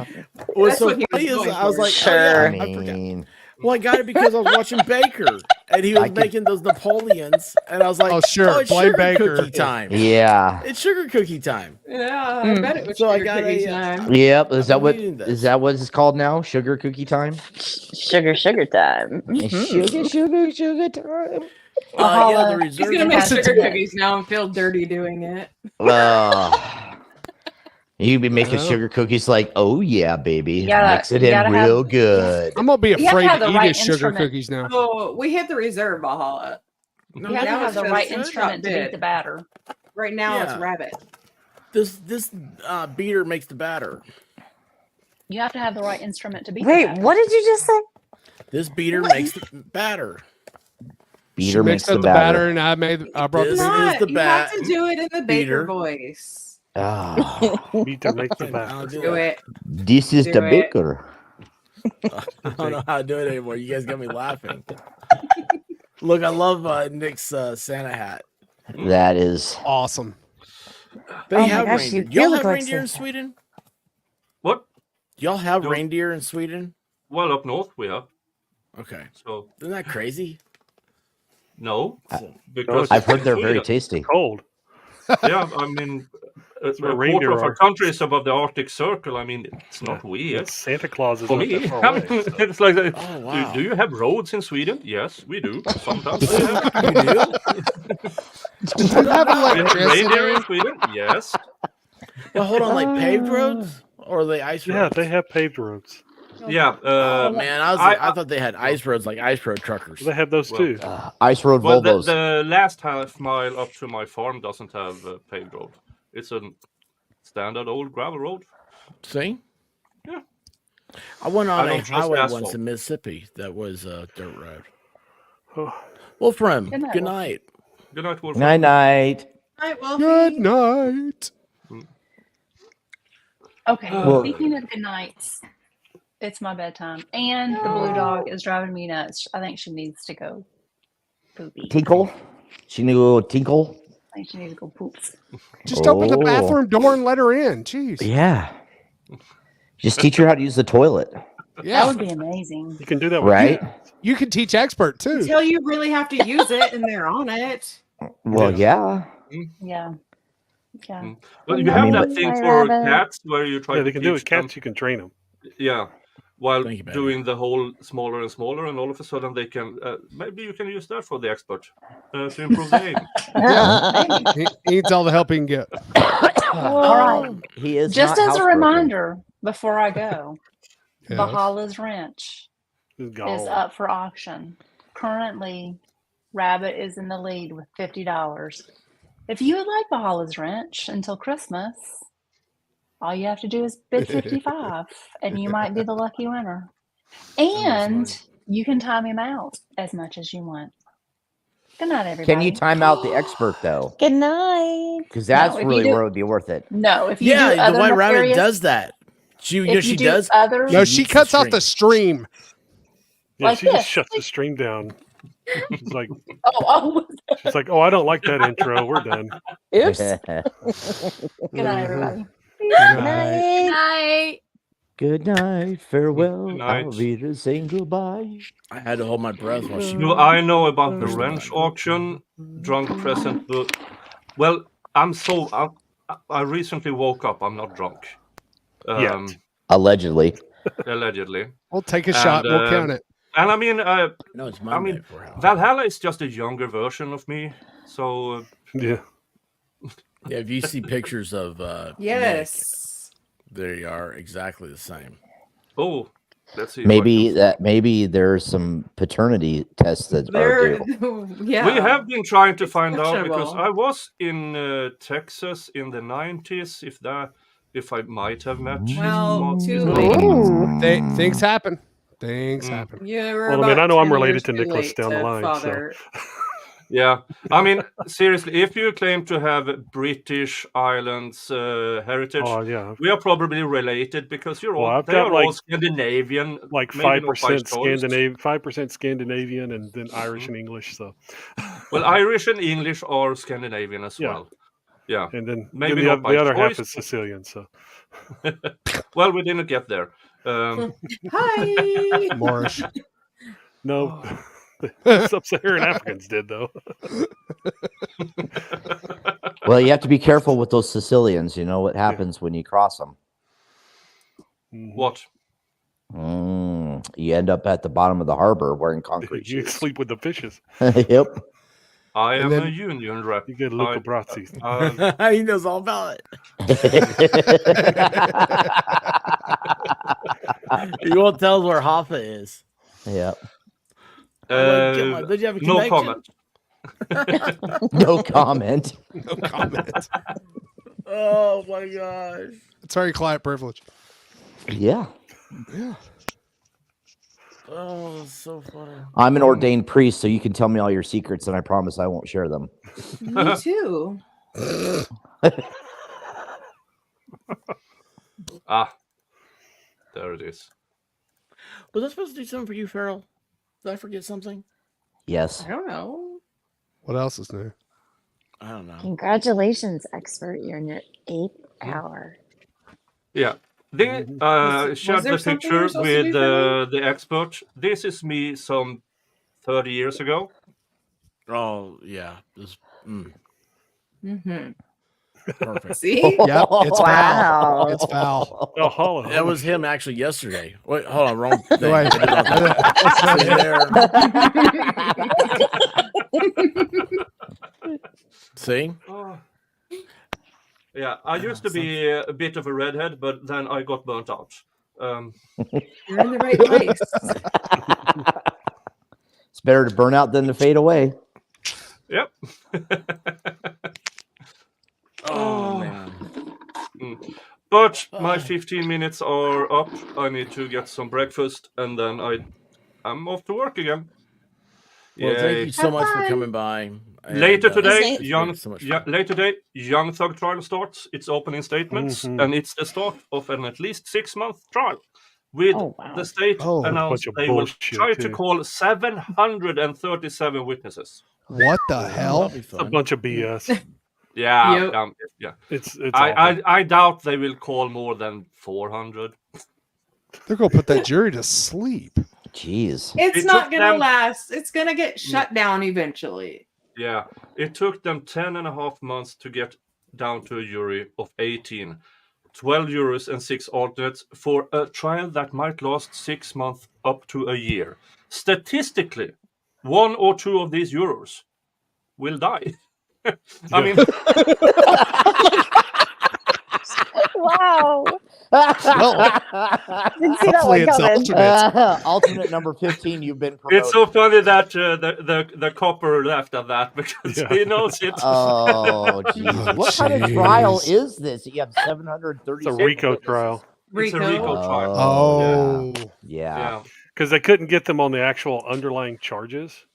what's That's so what he was funny is going I was for. like, Sure. oh, yeah, I forgot. Well, I got it because I was watching Baker, and he was making those Napoleons, and I was like, Oh, sure. it's Blame sugar Baker. cookie time. Yeah. It's sugar cookie time. Yeah, I bet it was So I sugar got cookie a, time. Yep. Is that I'm what eating this. is that what it's called now? Sugar cookie time? sugar time. Sugar time. Yeah, the He's reserve. gonna make Listen sugar to that. cookies now and feel dirty doing it. You'd be making sugar cookies like, oh yeah, baby. gotta- Mix it you in gotta real have- good. I'm gonna be You have to afraid have to the eat right his sugar instrument. cookies now. Oh, we hit the reserve, Valhalla. No, You have to Now have the it's right just instrument to bit. beat the batter. Right now it's Yeah. rabbit. This beater makes the batter. You have to have the right instrument to beat Wait, the batter. what did you just say? This beater makes the batter. She Beater makes mixed up the batter. and I brought This the is the You have to bat do it in the beater. Baker voice. Ah, Beater makes the I'll batter. do Do it. it. this is Do the it. baker. I don't know how to do it anymore. You guys got me laughing. Look, I love Nick's Santa hat. That is awesome. They Oh my have gosh, reindeer. you Y'all look have like reindeer in Santa. Sweden? What? Y'all have No. reindeer in Sweden? Well, up north we have. Okay. So Isn't that crazy? no, So- because I've heard they're very Sweden- tasty. Cold. Yeah, I mean, a where quarter reindeer of our are. country is above the Arctic Circle. I mean, it's not weird. Yes, Santa Claus is For not me, that far I away. mean, so. it's like, Oh, wow. do you have roads in Sweden? Yes, we do. Sometimes. You do? Do you have We have reindeer electricity? in Sweden? Yes. Well, hold on, like paved roads or are they ice Yeah, roads? they have paved roads. Yeah. Oh man, I thought they had ice roads like ice road truckers. They have those Well, too. Ice road Well, Volvos. the last half mile up to my farm doesn't have a paved road. It's a standard old gravel road. See? Yeah. I went on I a don't trust highway once asphalt. in Mississippi that was a dirt road. Oh, Wolfram, Good night, good Wolf. night. Good night, Wolf. Night night. Night, Wolfie. Good night. Okay, Well- speaking of good nights, it's my bedtime, and the blue dog is driving me nuts. I think she needs to go poopy. Tinkle. She knew tinkle. I think she needs to go poops. Just open the Oh. bathroom door and let her in. Jeez. Yeah. Just teach her how to use the toilet. That Yeah. would be amazing. you can do that with Right? You can teach expert too. Until you really have to use it and they're on it. Well, yeah. Yeah. Yeah. Well, you I have mean, that but- thing I for love it. cats where you try Yeah, to they can do it. teach them. Cats, you can train them. Yeah, while Thank you, baby. doing the whole smaller and smaller, and all of a sudden they can. Maybe you can use that for the expert to improve the game. Yeah. He needs all the help he can get. All right. He is Just not as a housebroken. reminder before I go, Yes. Valhalla's Wrench It's is gone. up for auction. Currently, Rabbit is in the lead with $50. If you would like Valhalla's Wrench until Christmas, all you have to do is bid 55 and you might be the lucky winner. And you can time him out as much as you want. Good night, everybody. Can you time out the expert though? Good night. Because that's if you really do- where it would be worth it. No, if you do Yeah, the other White Rabbit nefarious- does that. She, you know, if you she do does. other No, she mutes cuts off the stream. Yeah, like she just this. shuts the stream down. She's like, Oh, she's like, oh, I don't like that intro. We're done. Oops. good night, everybody. Good Good night. night. Night. Good night, farewell. Good night. I'll be the saying goodbye. I had to hold my breath while she. Do I know about the wrench auction? Drunk present book. Well, I recently woke up. I'm not drunk. Yet. Allegedly. Allegedly. We'll take a shot. We'll count it. And I mean, No, it's I Monday mean, for Halloween. Valhalla is just a younger version of me. So Yeah. Yeah, if you see pictures of Nick, Yes. they are exactly the same. oh, let's see. Maybe there's some paternity tests that are They're, due. yeah. We have been trying to find out because questionable. I was in Texas in the 90s. If I might have met. Well, Mark- too late. Things happen. Things happen. You're Well, I mean, about I know I'm 10 related years to too Nicholas late down the to line, so. father. Yeah, I mean, seriously, if you claim to have British Islands heritage, Oh, yeah. we are probably related because you're Well, all I've they got are all like- Scandinavian, Like maybe not by 5% choice. Scandinavian, 5% Scandinavian, and then Irish and English. So, Well, Irish and English are Scandinavian as Yeah. well. Yeah, and then Maybe the, not by the other half choice, is Sicilian. So, well, we didn't get there. Hi. Moorish. no, the sub-Saharan Africans did though. Well, you have to be careful with those Sicilians. You know what happens when you cross them. What? You end up at the bottom of the harbor wearing concrete You shoes. sleep with the fishes. Yep. I And am then- a union rep. You get Luca Brazzi. He knows all about it. He won't tell us where Hoffa is. Yep. Did you have a no connection? comment. No comment. No comment. Oh my gosh. It's very client privilege. Yeah. Yeah. Oh, that's so funny. I'm an ordained priest, so you can tell me all your secrets, and I promise I won't share them. Me too. Ah, there it is. Was I supposed to do something for you, Farrell? Did I forget something? Yes. I don't know. What else is new? I don't know. Congratulations, expert. You're in your 8th hour. Yeah. They shared there the something picture you're supposed to with do the expert. This is me some 30 years ago. Oh yeah. Mm-hmm. Perfect. See? Yep, it's foul. Wow. It's foul. Oh, holla. That was him actually yesterday. Wait, hold on, wrong thing. Wait. See there. See? Oh. Yeah, I used to be a bit of a redhead, but then I got burnt out. You're in the right place. It's better to burn out than to fade away. Yep. Oh man. But my 15 minutes are up. I need to get some breakfast, and then I'm off to work again. Well, thank Yay. you so much for coming by. Later And, today, it's been so much fun. later today, Young Thug trial starts its opening statements, and it's the start of an at least 6-month trial. With the state announced Bunch of they will bullshit, try to too. call 737 witnesses. What the hell? It's a bunch of BS. Yeah, yeah. It's I doubt they will call more than 400. They're gonna put that jury to sleep. Jeez. It's It not took going to them- last. It's going to get shut down eventually. Yeah, it took them 10.5 months to get down to a jury of 18, 12 jurors and 6 alternates for a trial that might last 6 months up to a year. Statistically, 1 or 2 of these jurors will die. I mean, Wow. Didn't see that one coming. Alternate number 15, you've been promoted. it's so funny that the copper left at that because he knows it. Oh, jeez. What kind of trial is this? You have 730. It's a RICO trial. It's a RICO trial. Oh, yeah. Because they couldn't get them on the actual underlying charges.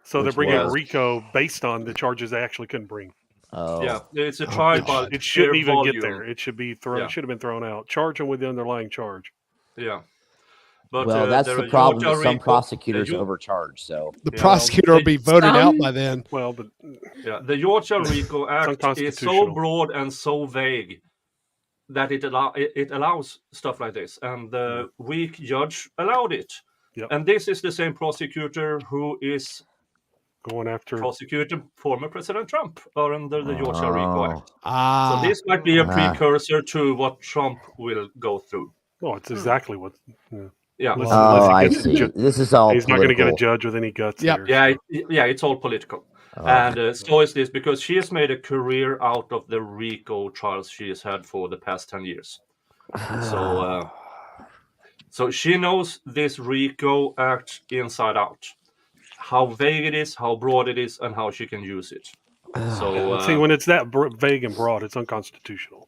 So they're Which bringing was? RICO based on the charges they actually couldn't bring. Oh. Yeah, it's a trial, but It shouldn't sheer even volume. get there. It should be thrown. Yeah. It should have been thrown out. Charge them with the underlying charge. Yeah. But, Well, that's there the are problem. Georgia That some RICO, prosecutors the- overcharge. So the Yeah, prosecutor will be voted out by then. Well, but Yeah, the Georgia RICO Act is so unconstitutional. broad and so vague that it allows stuff like this, and the weak judge allowed it. Yep. And this is the same prosecutor who is going after prosecuted former President Trump under the Georgia RICO Act. Ah. So this might be a precursor to what Trump will go through. Oh, it's exactly what. Yeah. Unless I he gets a see. This is all He's not going to get a political. judge with any guts. Yep. There. Yeah, it's all political. Oh. And so is this because she has made a career out of the RICO trials she has had for the past 10 years. So she knows this RICO Act inside out. How vague it is, how broad it is, and how she can use it. So See, when it's that vague and broad, it's unconstitutional.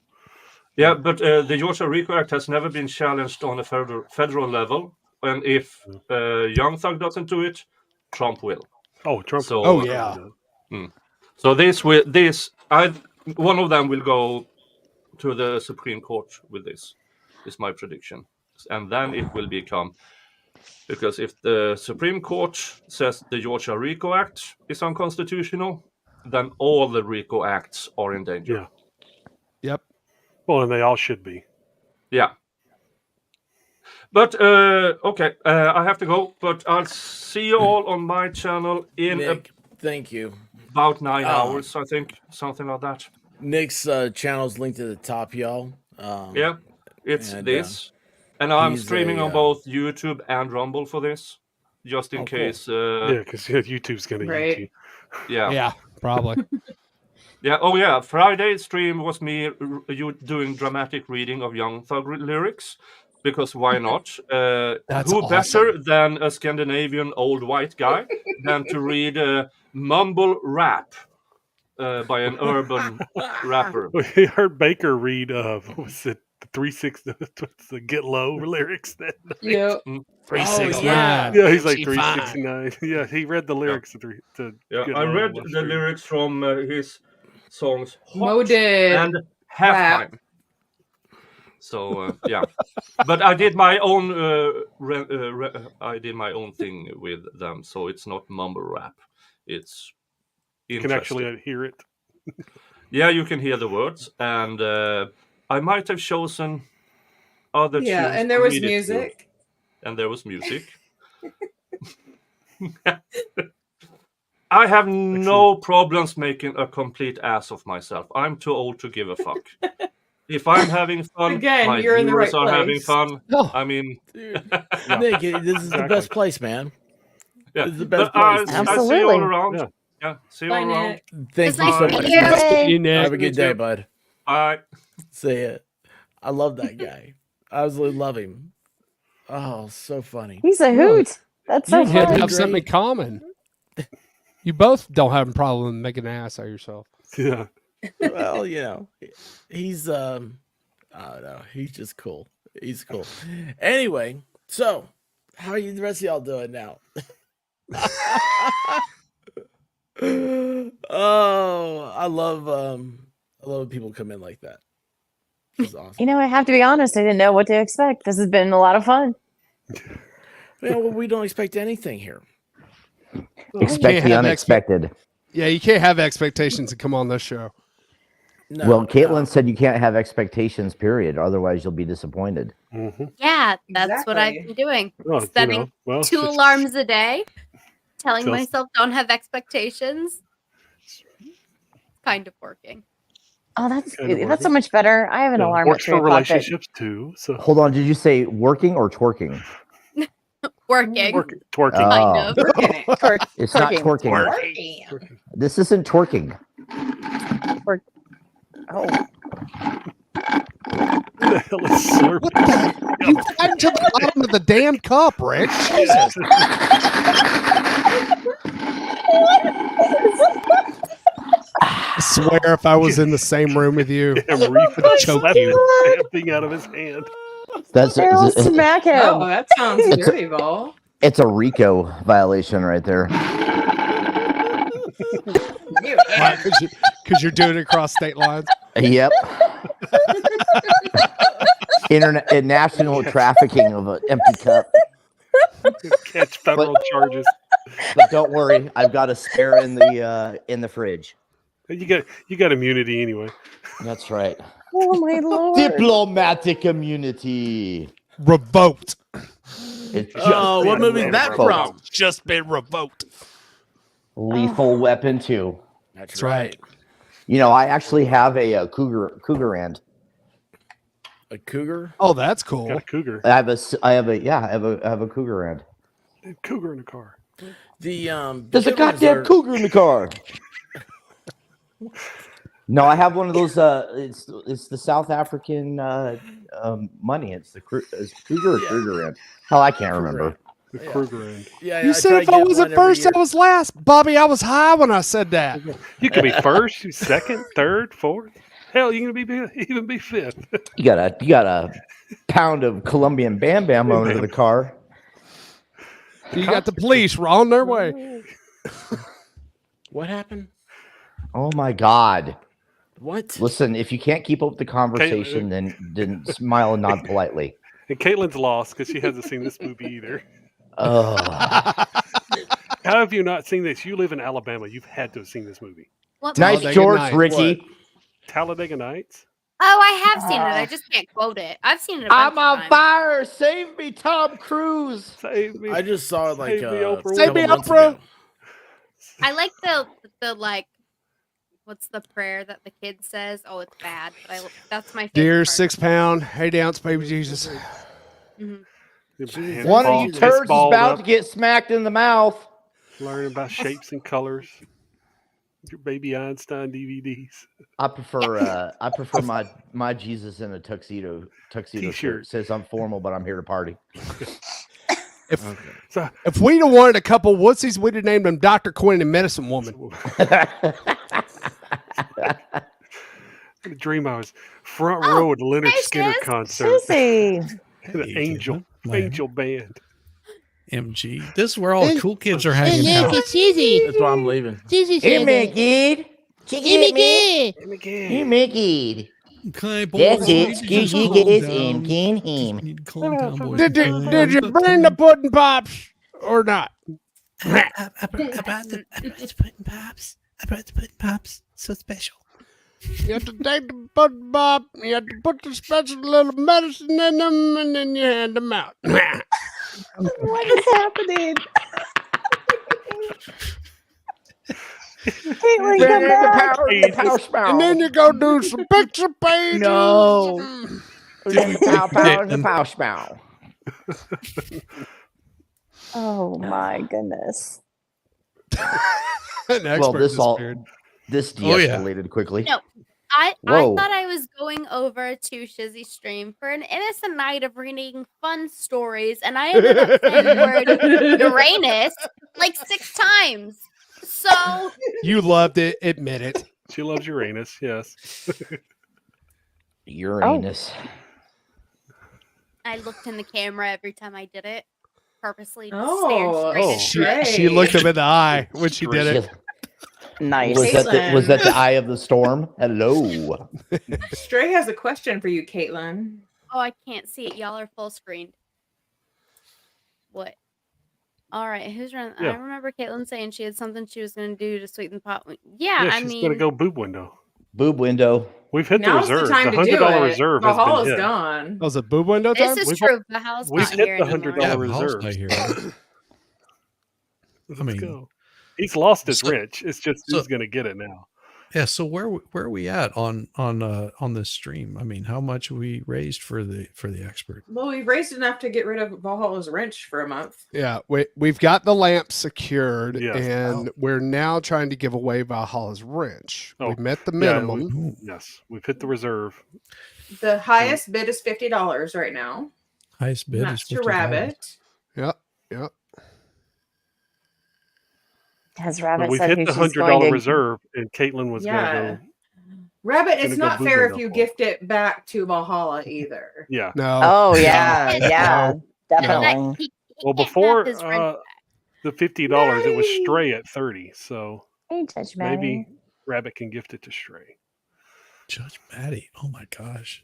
yeah, but the Georgia RICO Act has never been challenged on a federal level. And if Young Thug doesn't do it, Trump will. Oh, Trump. So, Oh, yeah. So one of them will go to the Supreme Court with this. Is my prediction, and then it will become because if the Supreme Court says the Georgia RICO Act is unconstitutional, then all the RICO acts are in danger. Yeah. Yep. Well, and they all should be. Yeah. But okay, I have to go. But I'll see you all on my channel in Nick, thank you. about 9 hours, I think, something like that. Nick's channel's linked at the top, y'all. Yeah, it's and, this, and I'm he's streaming a, on both YouTube and Rumble for this, just in Oh, cool. case. Yeah, because YouTube's going to Right. eat you. Yeah. Yeah, probably. Yeah. Oh, yeah. Friday stream was me you doing dramatic reading of Young Thug lyrics, because why not? That's Who awesome. better than a Scandinavian old white guy than to read mumble rap by an urban rapper? We heard Baker read what was it, the 360, the Get Low lyrics that night. Yep. 369. Yeah, he's like She fine. 369. Yeah, he read the lyrics to Yeah, Get I Low read last the stream. lyrics from his songs Mo Hot did and Halftime. So yeah, but I did my own. I did my own thing with them, so it's not mumble rap. It's You can interesting. actually hear it. Yeah, you can hear the words, and I might have chosen other Yeah, tunes and there to was read it to. music. And there was music. I have no problems making a complete ass of myself. I'm too old to give a fuck. If I'm having fun, Again, my you're in the viewers right are having place. fun. No. I mean, Nick, this is the Exactly. best place, man. yeah. This is the best But place. I see you Absolutely. all around. Yeah. Yeah, see you Bye, all around. Nick. Thank It's you nice so to much. meet you. Nick. You, Nick. Have a good day, bud. Bye. See it. I love that guy. I absolutely love him. Oh, so funny. He's a Really? hoot. That's so You had to fun. have something in common. You both don't have a problem making an ass out of yourself. Yeah. Well, he's I don't know. He's just cool. He's cool. Anyway, so how are you the rest of y'all doing now? Oh, I love when people come in like that. It's awesome. You know, I have to be honest. I didn't know what to expect. This has been a lot of fun. Well, we don't expect anything here. Expect the unexpected. Yeah, you can't have expectations to come on this show. No, Well, Caitlin said you can't have expectations, period. Otherwise, you'll be disappointed. Mm-hmm. Yeah, that's what I've been doing. Setting 2 alarms a day, telling myself don't have expectations. Kind of working. Oh, that's so much better. I have an alarm at Works 3 for o'clock. relationships too. So Hold on, did you say working or twerking? Working. Twerking. Kind of. It's not twerking. Twerking. This isn't twerking. Oh. Who the hell is slurping? You got to the bottom of the damn cup, Rick. Jesus. I swear if I was in the same room with you, I'm reefing I'd choke slapping you. the damn thing out of his hand. That's Daryl, smack him. Oh, that sounds dirty, Ball. It's a RICO violation right there. Because you're doing it across state lines. Yep. National trafficking of an empty cup. Catch federal charges. But don't worry, I've got a spare in the fridge. You got immunity anyway. That's right. Oh my lord. Diplomatic immunity. Revoked. It's Oh, what movie is that revoked. from? Just been revoked. Lethal Weapon 2. That's right. You know, I actually have a cougar and. A cougar? Oh, that's cool. Got a cougar. I have a cougar and. Cougar in the car. There's a goddamn cougar in the car. No, I have one of those. It's the South African money. It's the cougar or cougar end. Hell, I can't remember. The Kruger end. Yeah, You said if I wasn't first, I was last. Bobby, I was high when I said that. You could be first, second, third, fourth. Hell, you can even be fifth. You got a pound of Colombian Bam Bam under the car. You got the police on their way. What happened? Oh my God. What? Listen, if you can't keep up the conversation, then smile and nod politely. And Caitlin's lost because she hasn't seen this movie either. Oh. How have you not seen this? You live in Alabama. You've had to have seen this movie. What Nice movie? George, Ricky. What? Talladega Nights? Oh, I have seen it. I just can't quote it. I've seen it. I'm on fire. Save me, Tom Cruise. Save me. I just saw it like Save me, a Oprah. Save me, couple months Oprah. ago. I like the like, what's the prayer that the kid says? Oh, it's bad, but that's my favorite. Dear part. 6 pound, 8 ounce baby Jesus. Mhm. One of you turds is about to get smacked in the mouth. Learning about shapes and colors. Your baby Einstein DVDs. I prefer my Jesus in a tuxedo T-shirt. shirt. Says I'm formal, but I'm here to party. If we'd have wanted a couple wussies, we'd have named them Dr. Quinn and Medicine Woman. The dream I was front row at the Leonard Skinner concert. Sissy. An angel band. MG. This is where all the cool kids are hanging out. That's why I'm leaving. Hey, Mickey. Mickey. Hey, Mickey. Okay, boys. That's it. Just Excuse you calm guys down. and can him. Need to calm down, boys. Did you bring the pudding pops or not? I brought the pudding pops. I brought the pudding pops. So special. You have to take the pudding pop, you have to put the special little medicine in them, and then you hand them out. What is happening? Caitlin, come back. The power spout. And then you go do some picture pages. No. The power spout. Oh my goodness. An Well, expert this disappeared. this Oh, yeah. de-escalated quickly. No, I Whoa. thought I was going over to Shizzy's stream for an innocent night of reading fun stories, and I ended up saying the word Uranus like 6 times. So You loved it. Admit it. She loves Uranus. Yes. Uranus. I looked in the camera every time I did it, purposely just Oh, staring straight into She it. looked him in the eye when she did it. Nice. Was that Caitlin. the eye of the storm? Hello. Stray has a question for you, Caitlin. Oh, I can't see it. Y'all are full screened. What? All right, who's running? Yeah. I remember Caitlin saying she had something she was going to do to sweeten the pot. Yeah, I she's mean, gonna go boob window. Boob window. We've hit Now's the the reserve. time The to do $100 it. reserve has been Valhalla's hit. gone. Was it boob window time? this is We've- true. Valhalla's We've not hit here the anymore. $100 Valhalla's reserve. not here. Let's go. He's lost his wrench. It's just so- who's gonna get it now. Yeah. So where are we at on this stream? I mean, how much we raised for the expert? Well, we've raised enough to get rid of Valhalla's wrench for a month. Yeah, we've got the lamp secured, Yes. and we're now trying to give away Valhalla's wrench. Oh, We met the yeah, minimum. Yes, we've hit the reserve. The highest bid is $50 right now. Highest bid And is that's to $50. Rabbit. Yep. Has But Rabbit we've said hit who the she's going $100 to? reserve, and Caitlin was Yeah. gonna go. Rabbit, it's Gonna go not boob fair if window you for. gift it back to Valhalla either. Yeah. No. Oh yeah, yeah, No. definitely. He Well, can't before have his wrench the $50, it was Stray at 30. So Hey, Judge maybe Maddie. Rabbit can gift it to Stray. Judge Maddie. Oh my gosh.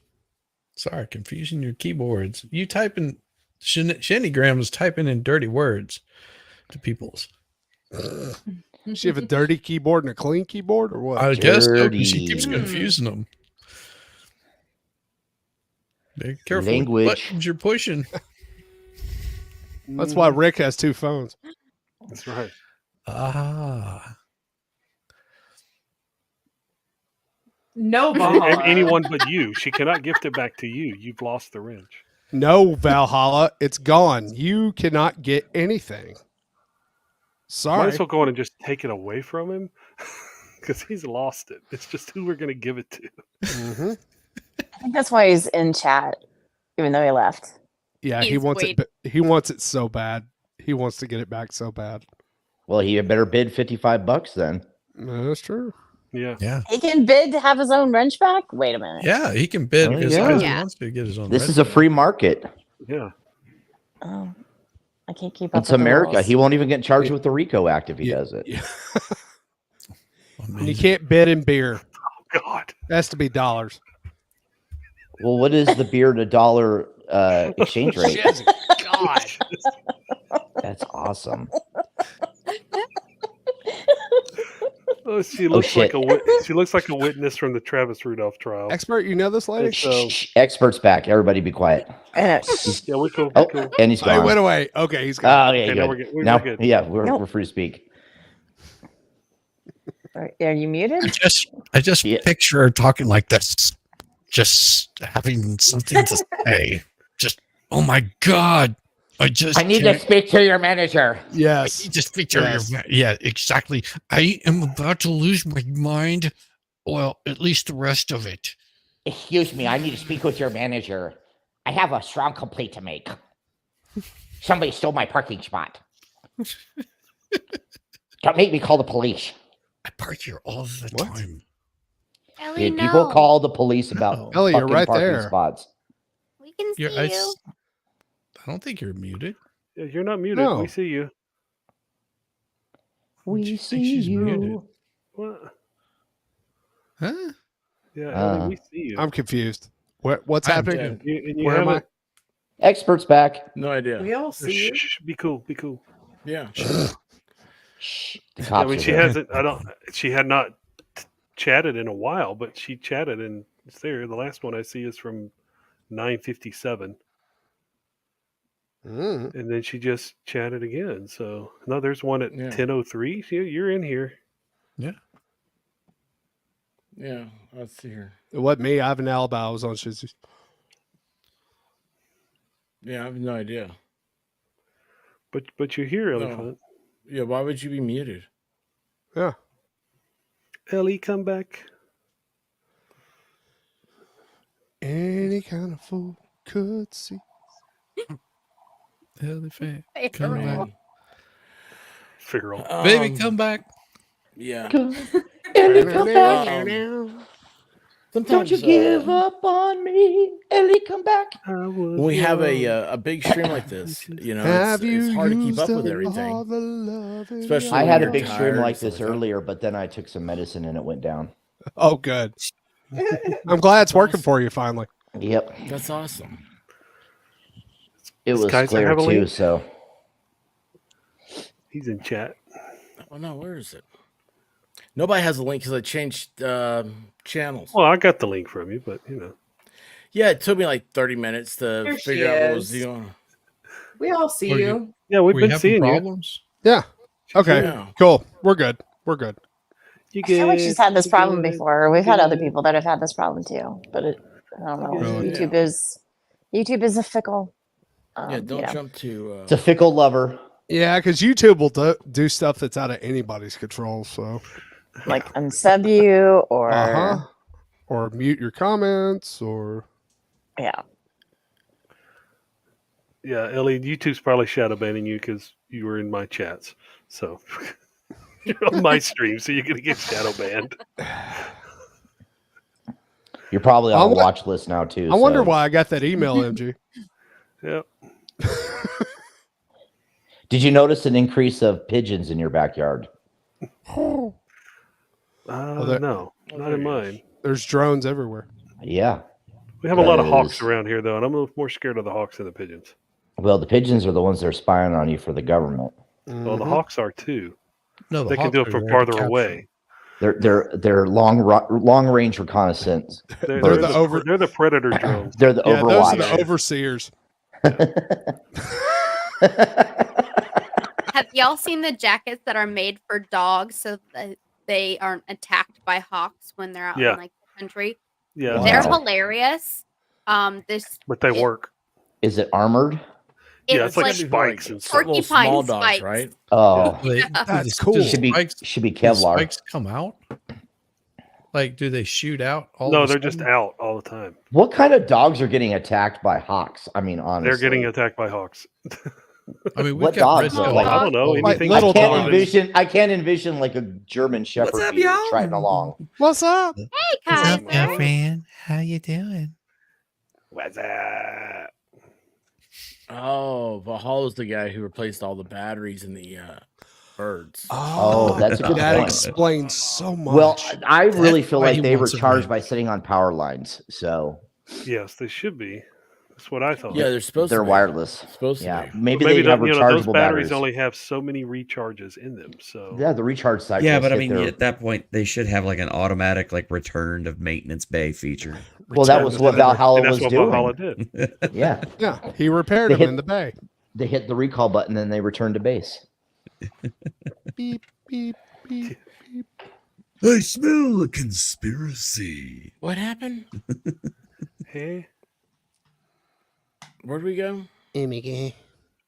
Sorry, confusing your keyboards. You type in Shandygram was typing in dirty words to people's. Does she have a dirty keyboard and a clean keyboard, or what? I guess so, 'cause she keeps Dirty. confusing them. Be careful Language. what buttons you're pushing. That's why Rick has 2 phones. That's right. Ah. No Valhalla. Anyone but you. She cannot gift it back to you. You've lost the wrench. No, Valhalla, it's gone. You cannot get anything. Might Sorry. as well go on and just take it away from him because he's lost it. It's just who we're going to give it to. Mhm. I think that's why he's in chat, even though he left. Yeah, he He's wants waiting. it. He wants it so bad. He wants to get it back so bad. Well, he better bid $55 then. That's true. Yeah. Yeah. He can bid to have his own wrench back. Wait a minute. Yeah, he can bid Oh, as yeah. high as he Yeah. wants to get his own. This red is a bid. free market. Yeah. Oh, I can't keep up. It's with the America. rules. He won't even get charged with the RICO Act if he Yeah. does it. Yeah. And you Amazing. can't bid in beer. God. It has to be dollars. Well, what is the beer to dollar exchange rate? God. That's awesome. Oh, she looks shit. she looks like a witness from the Travis Rudolph trial. Expert, you know this lady? It's, uh, Shh, Expert's back. Everybody be quiet. I know. Yeah, we're cool. Oh, We're cool. and he's Oh, he gone. went away. Okay, he's gone. Oh, yeah, Okay, now good. we're good. We're Now, good. yeah, we're, Nope. we're free to speak. Are you muted? I just Yeah. picture her talking like this, just having something to say. Just, oh my God. I need to speak to your manager. Yes. Just picture Yes. yeah, exactly. I am about to lose my mind. Well, at least the rest of it. Excuse me, I need to speak with your manager. I have a strong complaint to make. Somebody stole my parking spot. Don't make me call the police. I park here all the What? time. Ellie, Yeah, people no. call the police about Ellie, you're fucking right parking there. spots. We can see You're, you. I don't think you're muted. Yeah, you're not muted. No. We see you. We She see thinks she's you. muted. What? Huh? Yeah, Ellie, Uh, we see you. I'm confused. What's I'm happening? dead. And you Where am I? haven't- Expert's back. No idea. We all see you. Shh, be cool. Be cool. Yeah. Shh, the I cops mean, are she there. hasn't. I don't. She had not chatted in a while, but she chatted and it's there. The last one I see is from 9:57, Mm. and then she just chatted again. So no, there's one at Yeah. 10:03. You're in here. Yeah. Let's see here. It wasn't me. I have an alibi. I was on Shizzy's. Yeah, I have no idea. But you're here, No. Elephant. Yeah, why would you be muted? Yeah. Ellie, come back. Any kind of fool could see. Elephant, Hey, come Earl. back. Feral. Baby, come back. Yeah. Ellie, come back. Sometimes Don't you give up on me. Ellie, come back. when we have a big stream like this, you know, Have it's you hard to keep up used with all everything. the love in Especially I when had a you're big stream tired, like stuff this like that. earlier, but then I took some medicine and it went down. Oh, good. I'm glad it's working for you finally. Yep. That's awesome. It Does was Kaiser clear have a too, link? so He's in chat. Oh no, where is it? Nobody has a link because I changed channels. Well, I got the link from you, but you know. Yeah, it took me like 30 minutes to There she figure out what was is. going on. We all see Were you. Yeah, we've Were you been having seeing you. problems? Yeah. Okay. Yeah. Cool. We're good. We're good. I feel like she's had this problem before. We've had other people that have had this problem too, but I don't know. Really? YouTube is a fickle. Yeah, don't you know. jump to. it's a fickle lover. Yeah, because YouTube will do stuff that's out of anybody's control. So, like unsub you or or mute your comments, or yeah. Yeah, Ellie, YouTube's probably shadow banning you because you were in my chats. So you're on my stream, so you're gonna get shadow banned. You're probably on I a wa- watch list now too. I wonder so- why I got that email, MG. Yep. Did you notice an increase of pigeons in your backyard? Well, there- No, not in mine. There's drones everywhere. Yeah. We have a lot of hawks Because- around here, though, and I'm a little more scared of the hawks than the pigeons. Well, the pigeons are the ones that are spying on you for the government. Well, the hawks are too. No, the They can hawks do it are from there to farther capture away. They're long range reconnaissance. They're birds. the predator drones. They're the Yeah, those are Overwatch. the overseers. Have y'all seen the jackets that are made for dogs so that they aren't attacked by hawks when they're out Yeah. in like the country? Yeah, They're Wow. hilarious. but they work. Is it armored? Yeah, it's like like spikes and Little stuff. porcupine small dogs, spikes. right? Oh, That's do cool. the should be spikes, should be do the Kevlar. spikes come out? Like, do they shoot out? All No, of a they're just sudden? out all the time. What kind of dogs are getting attacked by hawks? I mean, honestly, They're getting attacked by hawks. I mean, we've What got dogs, red though? tail Like- I don't know. hawks. Like Anything little I can't dogs. envision. I can't envision like a German Shepherd up, being y'all? striding along. What's up? Hey, What's up, Kaiser. girlfriend? How you doing? What's that? Oh, Valhalla's the guy who replaced all the batteries in the birds. Oh, that's a good that point. explains so much. Well, I really feel why like he they were wants a charged ring. by sitting on power lines, so Yes, they should be. That's what I thought. Yeah, they're supposed they're to be. wireless. Supposed to Yeah, be. maybe, Maybe they have those rechargeable batteries batteries. only have so many recharges in them. So Yeah, the recharge cycle. Yeah, but I mean, at that point, they should have like an automatic like return of maintenance bay feature. Well, that was what Valhalla and that's was what doing. Valhalla did. Yeah, yeah, he repaired They them hit- in the bay. they hit the recall button, then they returned to base. Beep, beep, beep. I smell a conspiracy. What happened? Hey, Where'd we go? We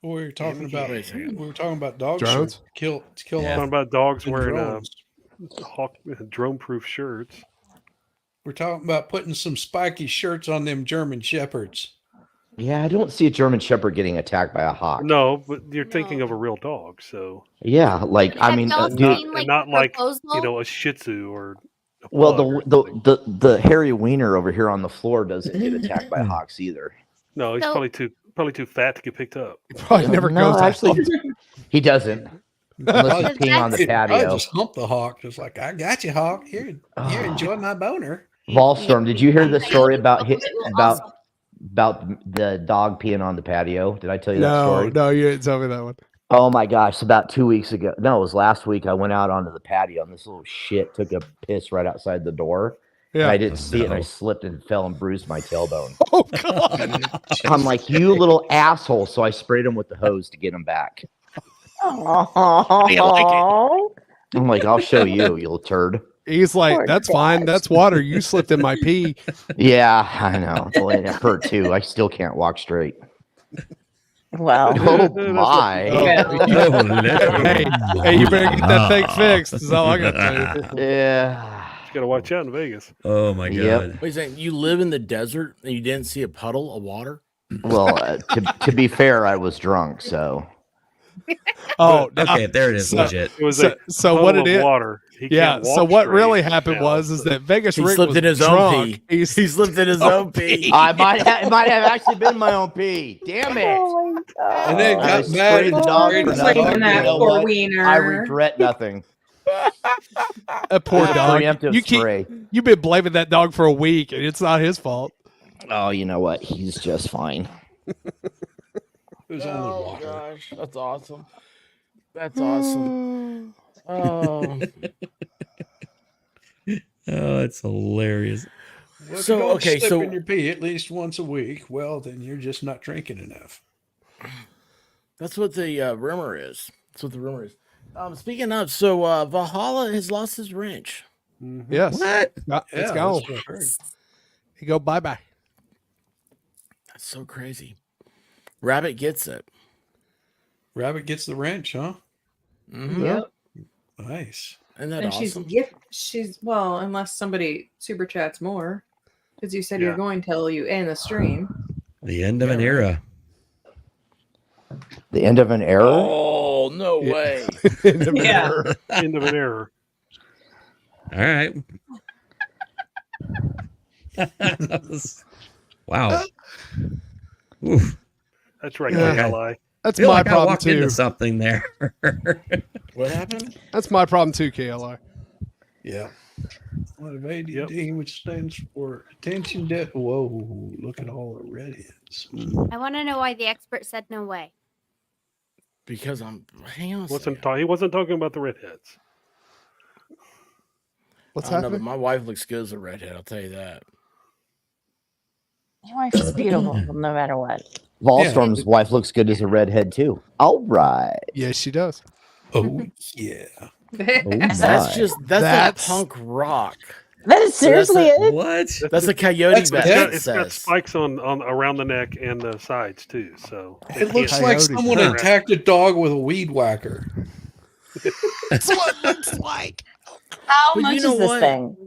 were talking about Wait a second. dogs Drones? to kill talking off about dogs the wearing drones. drone-proof shirts. We're talking about putting some spiky shirts on them German shepherds. Yeah, I don't see a German Shepherd getting attacked by a hawk. No, but you're thinking of a real dog, so Yeah, like I Have mean, y'all dude, seen, like, not like Proposal? a Shih Tzu or. A well, pug the, or something. the hairy wiener over here on the floor doesn't get attacked by hawks either. No, he's So- probably too fat to get picked up. Probably never No, goes actually, out. he doesn't. Unless he's Does peeing on the that- I patio. just hump the hawk, just like I got you, hawk. Here, enjoy my boner. Volstorm, did you hear the story about It will about the dog peeing on the patio? Did I tell you that No, story? no, you didn't tell me that one. Oh my gosh! About 2 weeks ago, no, it was last week. I went out onto the patio and this little shit took a piss right outside the door. And Yeah. I didn't see it, and I slipped and fell and bruised my tailbone. Oh God. I'm like, you little asshole! So I sprayed him with the hose to get him back. Oh, I'm like, I'll show you, you little turd. He's like, Poor that's fine. That's water. You slipped in my pee. Yeah, I know. Well, it hurt too. I still can't walk straight. well. Oh my! Hey, hey, you better get that thing fixed. Is all I got to tell you. Yeah. You gotta watch out in Vegas. Oh my god. Wait a second, you live in the desert and you didn't see a puddle of water? Well, to be fair, I was drunk, so. Oh, okay, there it is. So, Legit. It was so, a so puddle what of it is? water. He Yeah. can't So walk what straight really happened now, was so- that Vegas He Rick slipped was in his own drunk. pee. He slipped in his own pee. It might have actually been my own pee. Damn it! Oh my god. And then I got mad sprayed the and dog sprayed for the nothing. dog. You that know poor what? wiener. I regret nothing. A poor dog. Preemptive You keep, spray. you've been blaming that dog for a week, and it's not his fault. Oh, you know what? He's just fine. It was only Oh water. gosh, that's awesome. That's awesome. Oh, Oh, it's hilarious. Well, if So, you don't okay, slip so- in your pee at least once a week, well, then you're just not drinking enough. that's what the rumor is. That's what the rumor is. Speaking of, so Valhalla has lost his wrench. Yes. What? It's Yeah, that's gone. what I heard. He go bye-bye. That's so crazy. Rabbit gets it. Rabbit gets the wrench, huh? Mm-hmm. Yep. Nice. Isn't that And awesome? she's well, unless somebody super chats more, because you said Yeah. you're going till you end the stream. The end of an era. The end of an era. Oh no way! Yeah. End of an error. All right. Wow. Oof. That's right, Yeah. KLI. That's Feel my like I problem walked into too. something there. What happened? That's my problem too, KLI. Yeah. What of ADD, which stands for attention debt. Whoa, look at all the redheads. I want to know why the expert said no way. Because I'm. Hang on. A second. He wasn't talking about the redheads. What's I don't know, but happening? my wife looks good as a redhead. I'll tell you that. Your wife is beautiful no matter what. Volstorm's wife looks good as a redhead too. All right. Yes, she does. Oh yeah. Oh, That's my. just That's- punk rock. That is seriously that's it. What? That's a coyote That's- vest. yeah, it It's got says. spikes on around the neck and the sides too. So It looks Coyote. like someone Huh. attacked a dog with a weed whacker. That's what it looks like. How But much you know is this what? thing?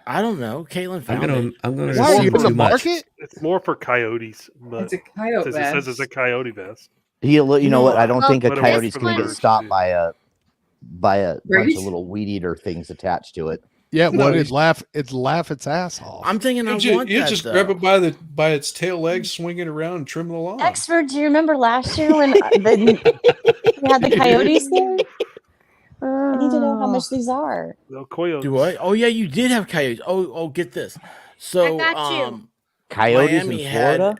I don't know. Caitlin I'm found gonna. it. I'm gonna. Why are you assume in the too much. market? it's more for coyotes, but It's a coyote it says it's a vest. coyote vest. You know what? I don't Well, think a but it was coyote's for gonna the get birds, stopped too. by a bunch Great. of little weed eater things attached to it. Yeah, No, what he's- it'd laugh its ass off. I'm thinking I You want just, that. just though. grab it by its tail legs, swing it around, and trim the lawn. Expert, do you remember last year when we had the coyotes there? I need to know how much these are. No coyotes. Do I? Oh yeah, you did have coyotes. Oh, get this. So, I got you. Coyotes Miami in Florida?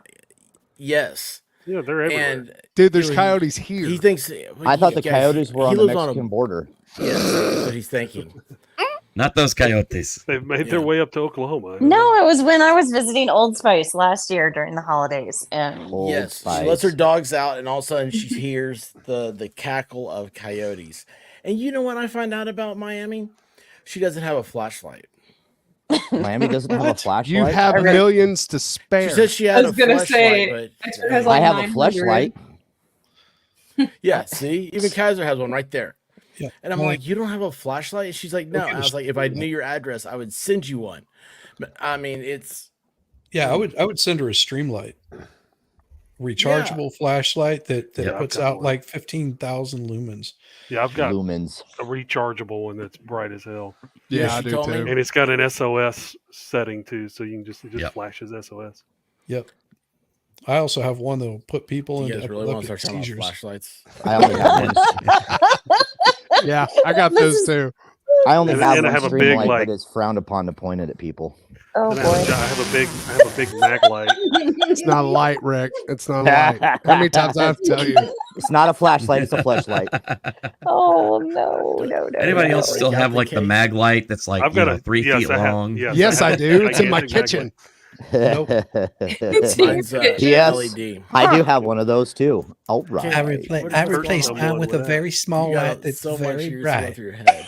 yes, Yeah, they're everywhere. and Dude, there's you know, coyotes here. he thinks. I thought the yeah, coyotes were on he the lives Mexican border. Yes, that's what he's thinking. Not those coyotes. They've made their Yeah. way up to Oklahoma. No, it was when I was visiting Old Spice last year during the holidays, and Old Yes, Spice. she lets her dogs out, and all of a sudden she hears the cackle of coyotes. And you know what I find out about Miami? She doesn't have a flashlight. Miami doesn't have a flashlight. You have Okay. millions to spare. She said she I had was a gonna flashlight, say, Expert has but like I have a 900. flashlight. yeah, see, even Kaiser has one right there. Yeah. And I'm like, you don't have a flashlight? And she's like, no. Okay, And I was like, if I knew your address, I would send you one. But I mean, it's Yeah, I would send her a Streamlight, rechargeable flashlight that Yeah, I've puts got out one. like 15,000 lumens. Yeah, I've got Lumens. a rechargeable one that's bright as hell, Yeah, she I do told me. too. and it's got an SOS setting too, so you can just Yep. flashes SOS. Yep. I also have one that'll put people you into guys really want to epileptic start talking about seizures. flashlights? I only have one. Yeah, I got those too. I only And- have and I one have a big, Streamlight, like- but it's frowned upon to point it at people. oh And I boy, have a big mag light. It's not a light, Rick. It's not a light. How many times I have to tell you? It's not a flashlight; it's a flashlight. oh no. Anybody no. else still Got have the like the cake. mag light that's like I've got 3 yes, feet I have- long? Yes, I do. It's in my gigantic kitchen. Nope. Mine's Yes. LED. I do have one of those too. All right. Okay. I, What I is the replaced first mine one with with a that? very small You got light that's so much very years going bright. through your head.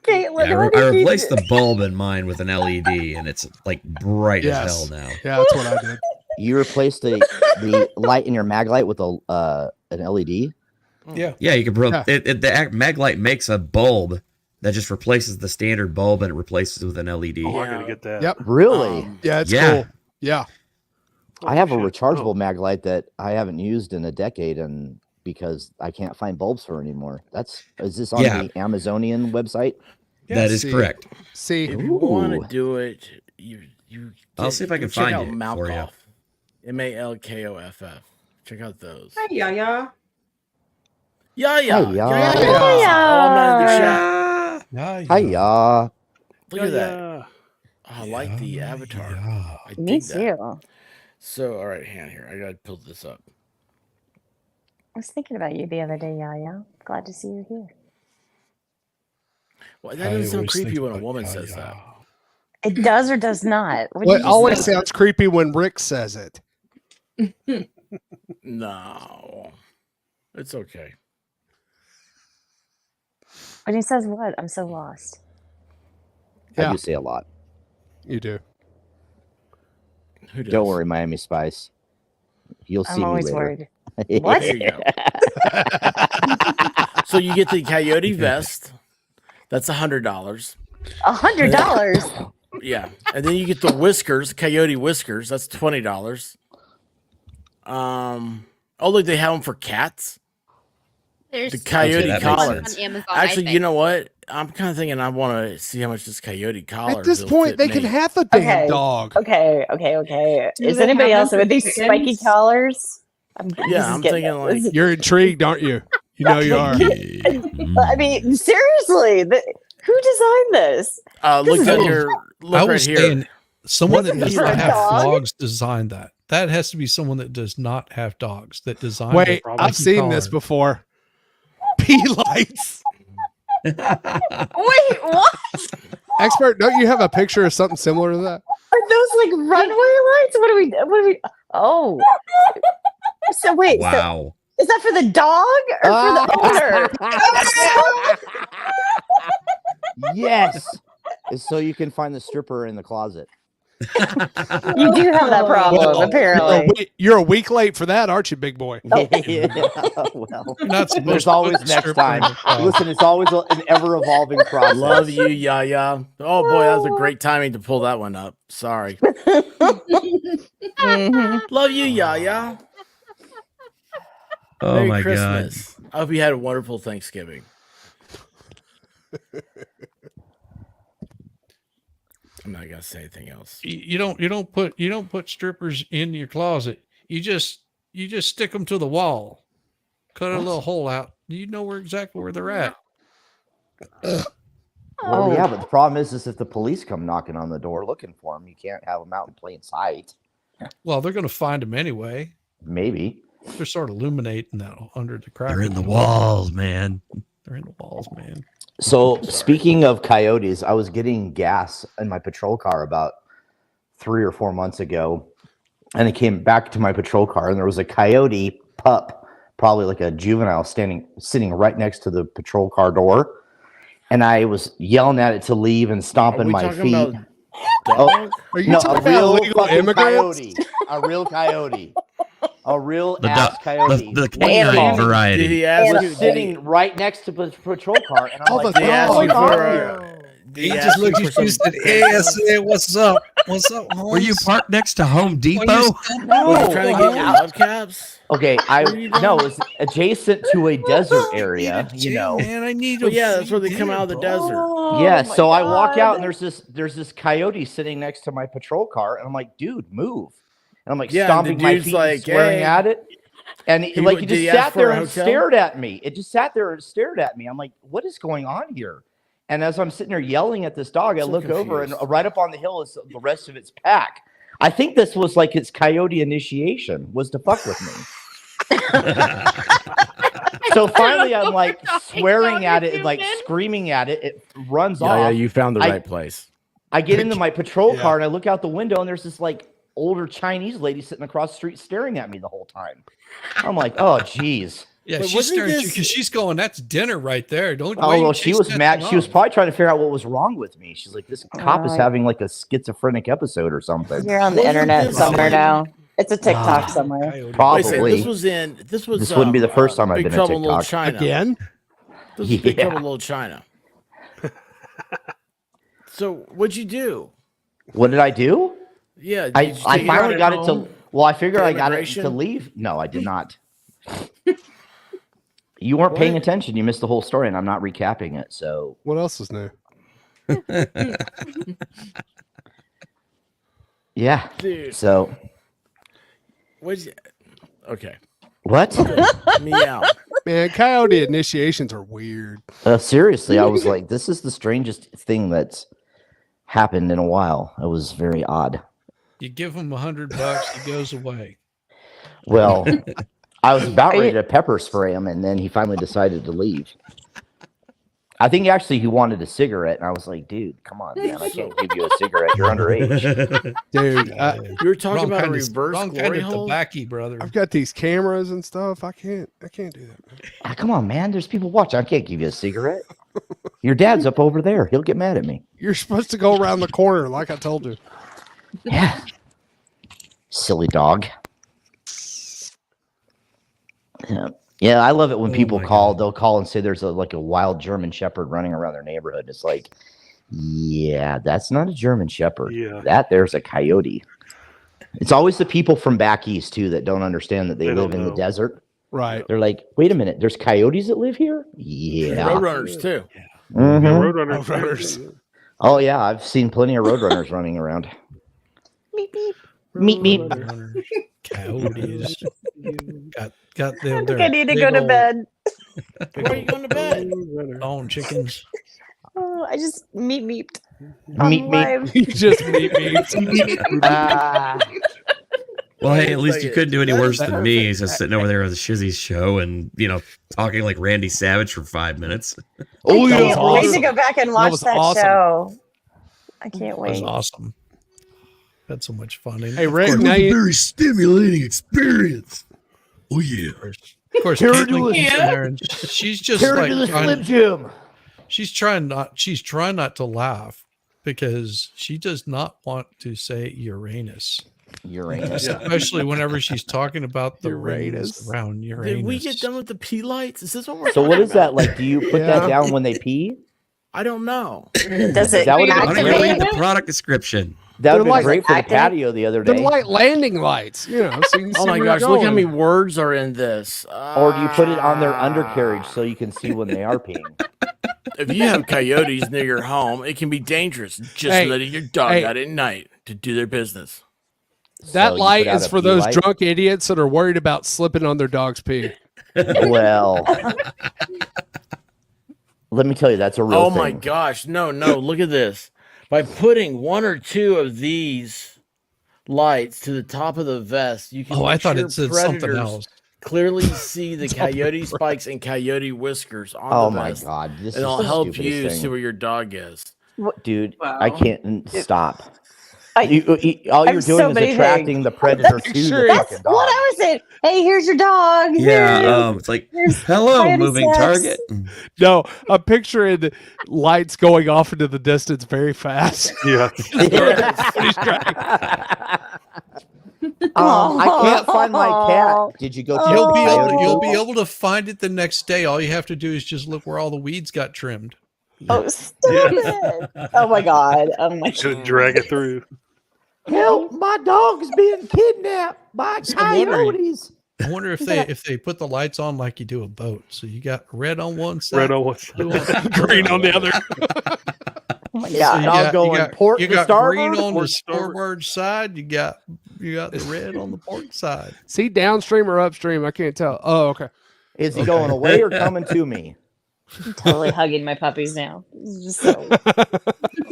Caitlin, Yeah, what I did you replaced do? the bulb in mine with an LED, and it's like bright Yes. as hell now. Yeah, that's what I did. You replaced the light in your mag light with an LED. Yeah. Yeah, you can. Yeah. The mag light makes a bulb that just replaces the standard bulb and it replaces it with an LED. Oh, I gotta get that. Yep. Really? Yeah, it's Yeah. cool. Yeah. I have a Holy shit. rechargeable Oh. mag light that I haven't used in a decade, and because I can't find bulbs for it anymore. Is this on Yeah. the Amazonian website? That is see. correct. See, If you want Ooh. to do it, you I'll see if I can check find out it for Malkoff. you. Malkoff. Check out those. Hi, yeah. Yeah. Hiya. Oh, I'm not in the chat. Hiya. Look at that. Yeah. Oh, I like the avatar. I Me dig that. too. So, all right, hand here. I gotta build this up. I was thinking about you the other day, Yaya. Glad to see you here. Well, that doesn't sound creepy when a woman says that. It does or does not. What well, did it you always say? sounds creepy when Rick says it. No, it's okay. When he says what? I'm so lost. I Yeah. do say a lot. You do. Who does? Don't worry, Miami Spice. You'll see I'm me always later. worried. What? There you go. So you get the coyote vest. That's $100. $100. Yeah, and then you get the whiskers, coyote whiskers. That's $20. Oh look, they have them for cats. There's The some coyote that makes collar. ones on Amazon, I Actually, you think. know what? I'm kind of thinking I want to see how much this coyote collar. At this will point, fit they me. can have the damn Okay. dog. Okay. Do Is they anybody have else them with for these spiky chickens? collars? Yeah, I'm thinking like You're intrigued, aren't you? You know you are. I mean, seriously, who designed this? look This is down a- here. I Look right was here. saying someone that This does is for not a have dog? dogs designed that. That has to be someone that does not have dogs that designed Wait, it. I've seen this before. Pea lights. Wait, what? Expert, don't you have a picture of something similar to that? Are those like runway lights? What are we? Oh, so wait. Wow. So is that for the dog or for the owner? Yes. It's so you can find the stripper in the closet. You do have that problem, Well, apparently. You're a week late for that, aren't you, big boy? Well, You're not supposed there's to always put the next stripper in time. the closet. Listen, it's always an ever-evolving process. Love you, Yaya. Oh boy, that was a great timing to pull that one up. Sorry. Love you, Yaya. Oh Merry my Christmas. I hope you had a wonderful Thanksgiving. I'm not gonna say anything else. You don't put strippers in your closet. You just stick them to the wall, cut a little hole out. You know exactly where they're at. Well, yeah, but the problem is if the police come knocking on the door looking for them, you can't have them out in plain sight. Well, they're going to find them anyway. Maybe. They're sort of illuminating that under the crack. They're in the walls, man. They're in the walls, man. So speaking of coyotes, I was getting gas in my patrol car about 3 or 4 months ago, and I came back to my patrol car, and there was a coyote pup, probably like a juvenile, sitting right next to the patrol car door, and I was yelling at it to leave and stomping my feet. Dog? Are you No, talking a about real illegal fucking immigrants? coyote, a real coyote, a real The ass duck- coyote. the canine variety. Did he ask was you? sitting right next to the patrol car, and I'm Oh, like, the Did he ask "What's you going on for? here?" Did He ask just you looked for at you and some- said, "Hey, I said, what's up? What's up, Holmes? Were you parked next to Home Depot? Was he trying to get your love caps? Okay, no, it's adjacent to a desert area, you know. Man, I need Well, a yeah, that's free where they come dinner, out of the bro. desert. Yeah, my so I walk out God. and there's this coyote sitting next to my patrol car, and I'm like, dude, move. And I'm like Yeah, and the stomping my dude's feet like, and swearing "Hey." at it. And He it, like wa- he did just he ask sat for there a and hotel? stared at me. It just sat there and stared at me. I'm like, what is going on here? And as I'm sitting there yelling at this dog, I So look over and confused. right up on the hill is the rest of its pack. I think this was like its coyote initiation, was to fuck with me. So finally, I'm like swearing at it and like screaming at it. It runs off. Yeah, you found the I- right place. I get into my patrol Yeah. car and I look out the window and there's this like older Chinese lady sitting across the street staring at me the whole time. I'm like, oh, geez. Yeah, But she's wasn't staring at you this- because she's going, that's dinner right there. Don't Oh, why you well, she chasing was that mad. thing She was off? probably trying to figure out what was wrong with me. She's like, this cop is Oh, having like a schizophrenic episode or something. You're on the Wasn't internet this somewhere in- now. It's a TikTok Ah. somewhere. Coyote. Wait a Probably. second, this was This wouldn't be the first time I've Big been in Trouble in Little TikTok. China. Again? This is Big Yeah. Trouble in Little China. So what'd you do? What did I do? Yeah, I did you take finally it got it home? to. Well, I figured To I got it to immigration? leave. No, I did not. You weren't paying attention. You missed the whole story, and I'm not recapping it. So What else is new? yeah. Dude. So What'd you... Okay. what? Meow. Man, coyote initiations are weird. Seriously, I was like, this is the strangest thing that's happened in a while. It was very odd. You give him $100, he goes away. Well, I was about Are ready you- to pepper spray him, and then he finally decided to leave. I think actually he wanted a cigarette, and I was like, dude, come on, man. I can't give you a cigarette. You're underage. Dude, You were talking Wrong about a kind of- reverse wrong glory kind of hole? tobacco, brother. I've got these cameras and stuff. I can't do that. Man. Ah, come on, man. There's people watching. I can't give you a cigarette. Your dad's up over there. He'll get mad at me. You're supposed to go around the corner, like I told you. Yeah. Silly dog. Yeah. Yeah, I love it when people call. They'll call and say there's a wild German Shepherd running around their neighborhood. It's like, yeah, that's not a German Shepherd. Yeah. There's a coyote. It's always the people from back east too that don't understand that they They live don't in the know. desert. Right. They're like, wait a minute, there's coyotes that live here? Yeah. Roadrunners too. Mhm. Yeah, Roadrunners. Roadrunners. Oh yeah, I've seen plenty of roadrunners running around. Meep, meep. Meet me. Roadrunners, coyotes. Got I them. think I need to go to bed. Why are you going to bed? Bone chickens. Oh, I just meeped. Meet me. You just meet me. Well, hey, at least Like you it. couldn't do any That worse is than me. perfect. He's just sitting over there with the Shizzy's show and, talking like Randy Savage for 5 minutes. Oh, I yeah. can't wait to awesome. go back and That watch was that awesome. show. I can't It was wait. awesome. Had so much fun. And Hey, of Rick, course- now you, Very stimulating experience. Oh yeah. Of course, Carrot to Caitlin a- keeps in there and she's just Carrot like to the trying- Slim Jim. she's trying not to laugh because she does not want to say Uranus, Uranus. especially whenever she's talking about the Uranus. rings around Uranus. Did we get done with the pea lights? Is this what we're So what talking is that about? like? Do you put Yeah. that down when they pee? I don't know. Does it that what it is? Why don't you activate read the it? product description? That would They're have been like great for the active- patio the other the day. light landing lights, so you can Oh see my where gosh, you're look how many going. words are in this. Or do you put it on their undercarriage so you can see when they are peeing? If you have coyotes near your home, it can be dangerous. Just Hey, letting your dog hey. out at night to do their business. That So you light put out is a for pee those light? drunk idiots that are worried about slipping on their dog's pee. Well, let me tell you, that's a real Oh thing. my gosh. No, look at this. By putting one or two of these lights to the top of the vest, you can Oh, I make thought sure it said something predators else. clearly see the coyote spikes and coyote whiskers on Oh the my vest. god, this And is it'll the help stupidest you thing. see where your dog is. Dude, Wow. I can't stop. I- All I'm you're so doing is many attracting things. the predator to Sure the is. fucking That's dog. what I was saying. Hey, here's your dog. Yeah, it's like, Here's hello, coyote moving sex. target. No, I'm picturing the lights going off into the distance very fast. Yeah. I can't find my cat. Did you go check You'll the be coyote able, poop? to find it the next day. All you have to do is just look where all the weeds got trimmed. Oh, stop it. Oh my god. Oh my Should god. drag it through. Help! My dog's being kidnapped by So I'm wondering- coyotes. I wonder if they put the lights on like you do a boat. So you got red on one side, Red on one blue side. Green on the other. Oh my So god. Dog going port you to got green starboard, on port the to starboard. starboard side. You got the red on the port side. See, downstream or upstream? I can't tell. Oh, okay. Is he going away or coming to me? I'm totally hugging my puppies now. This is just so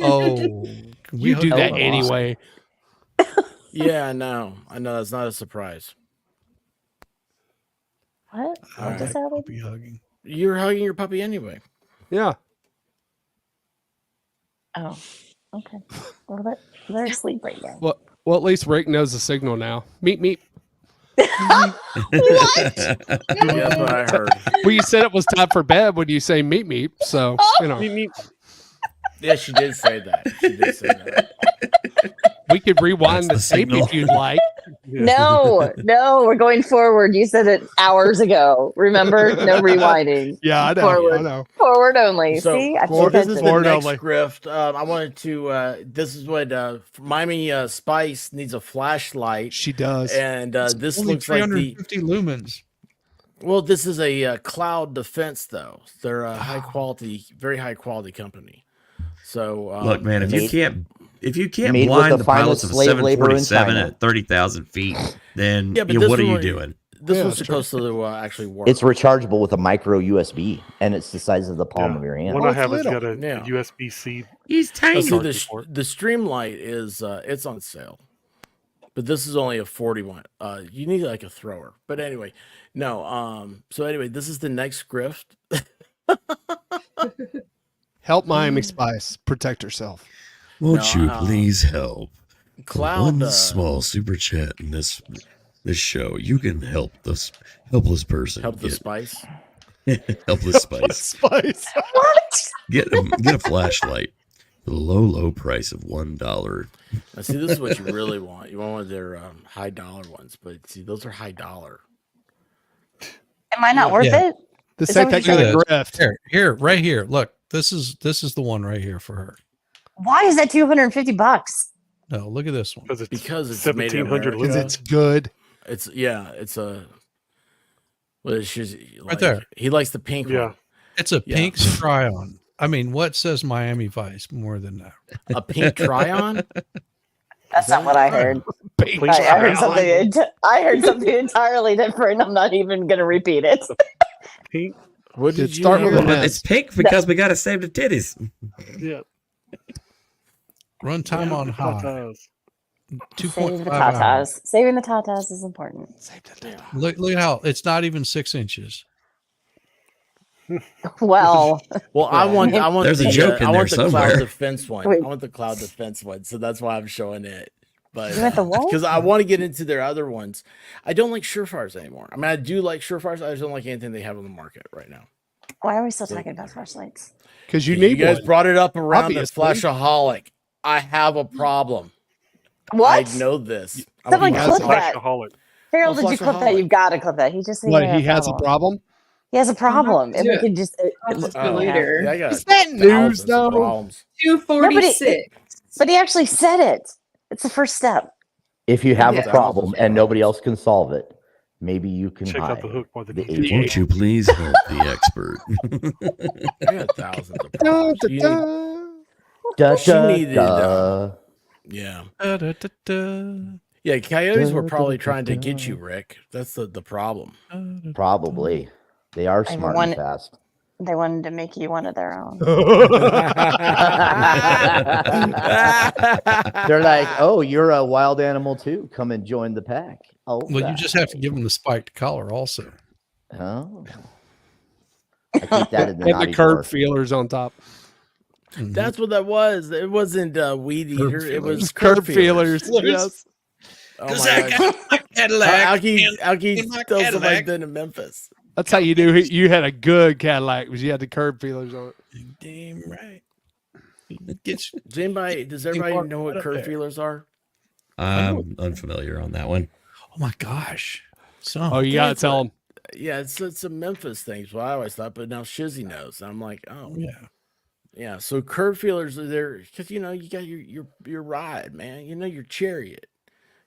Oh, can we You do hug that them? anyway. Yeah, I know. That's not a surprise. what? All What just right. happened? Puppy hugging. You're hugging your puppy anyway. Yeah. Oh. Okay. Well, they're asleep right now. Well, at least Rick knows the signal now. Meep meep. What? Yeah, that's what I heard. Well, you said it was time for bed when you say meep meep. So you know. Yeah, she did say that. She did say that. We could rewind the That's tape the if you'd like. No, we're going forward. You said it hours ago. Remember? No rewinding. Yeah, I know. Forward. I know. Forward only. So, See, I pay so this is attention. the Forward next only. grift. I wanted to. This is what Miami Spice needs a flashlight. She does. And this Only looks like the. 350 lumens. Well, this is a cloud defense, though. They're a high quality, very high quality company. So Look, man, if you can't made with blind the the pilots of a finest slave labor in 747 China. at 30,000 feet, then Yeah, but you know, this what are you one- doing? This Yeah, was sure. supposed to actually work. It's rechargeable with a micro USB, and it's the size of the palm of your hand. One Oh, I it's have has little. got a Yeah. USB-C. He's Oh, tiny. see, charging port. the Streamlight is it's on sale, but this is only a 41. You need like a thrower, but anyway, no. So anyway, this is the next grift. Help Miami Spice protect herself. Won't No, you please help? For Cloud, one small super chat in this show, you can help this helpless person. help the Spice. helpless spice. Spice. Get a flashlight for the low price of $1. Now, see, this is what you really want. You want one of their high dollar ones, but see, those are high dollar. Am I not worth Yeah. it? The Is that same what thing you're with saying? the grift. Here, right here. Look, this is the one right here for her. Why is that $250? No, look at this one. Because it's made in 1700 America. Because it's good. It's it's a. Well, it's just, like, there. He likes the pink Yeah. one. It's a Yeah. pink try-on. I mean, what says Miami Vice more than that? A pink try-on. That's not what I heard. Pink Please I heard try something. I heard something entirely different. I'm not even going to repeat it. Pink. What Did did you start with hear? an But S. it's pink because we gotta save the titties. Yeah. Run time on high. Tatas. Saving the 2.5 hours. tatas. Saving the tatas is important. Look how it's not even 6 inches. Well, Well, I want. There's a the, joke in I there want the somewhere. cloud defense one. Wait. I want the cloud defense one, so that's why I'm showing it. But You want the what? because I want to get into their other ones. I don't like Surefires anymore. I mean, I do like Surefires. I just don't like anything they have on the market right now. why are we still talking about flashlights? Because you You need guys one. brought it up around Obviously. the Flashaholic. I have a problem. What? I know this. Someone I'm clip that. Flashaholic. Harold, Oh, did you clip that? flashaholic. You've got to clip that. He just said What, had he has a problem? He has a problem. And we Yeah. can just. Later. Yeah, I got Is that news, thousands of though? problems. 246. But he actually said it. It's the first step. If you have Yeah. a problem and nobody else can solve it, maybe you can Check out the hire hook by the the DJ. Won't you please help the expert? I got thousands of Da, problems. da, You da. need- Da, She da, needed, da. yeah. Da-da-da-da. Yeah, coyotes were probably trying to get you, Rick. That's the problem. Probably. They are I smart want- and fast. They wanted to make you one of their own. They're like, oh, you're a wild animal too. Come and join the pack. Oh, Well, you just have to give them the spiked collar also. Oh. I keep that in the And naughty the curb drawer. feelers on top. Mhm. That's what that was. It wasn't weed eater. It was Curb feelers. Feelers. Yes. Oh Because my I God. got my Cadillac. Alki in my tells something like Cadillac. that in Memphis. That's how you knew you had a good Cadillac, was you had the curb feelers on it. Damn right. Get you- Does everybody park know right what up curb there. feelers are? I'm unfamiliar on that one. Oh my gosh. So Oh, you gotta it's tell them. Yeah, it's a Memphis thing. Is what I always thought, but now Shizzy knows. I'm like, oh yeah. So curb feelers are there because you got your ride, man. Your chariot.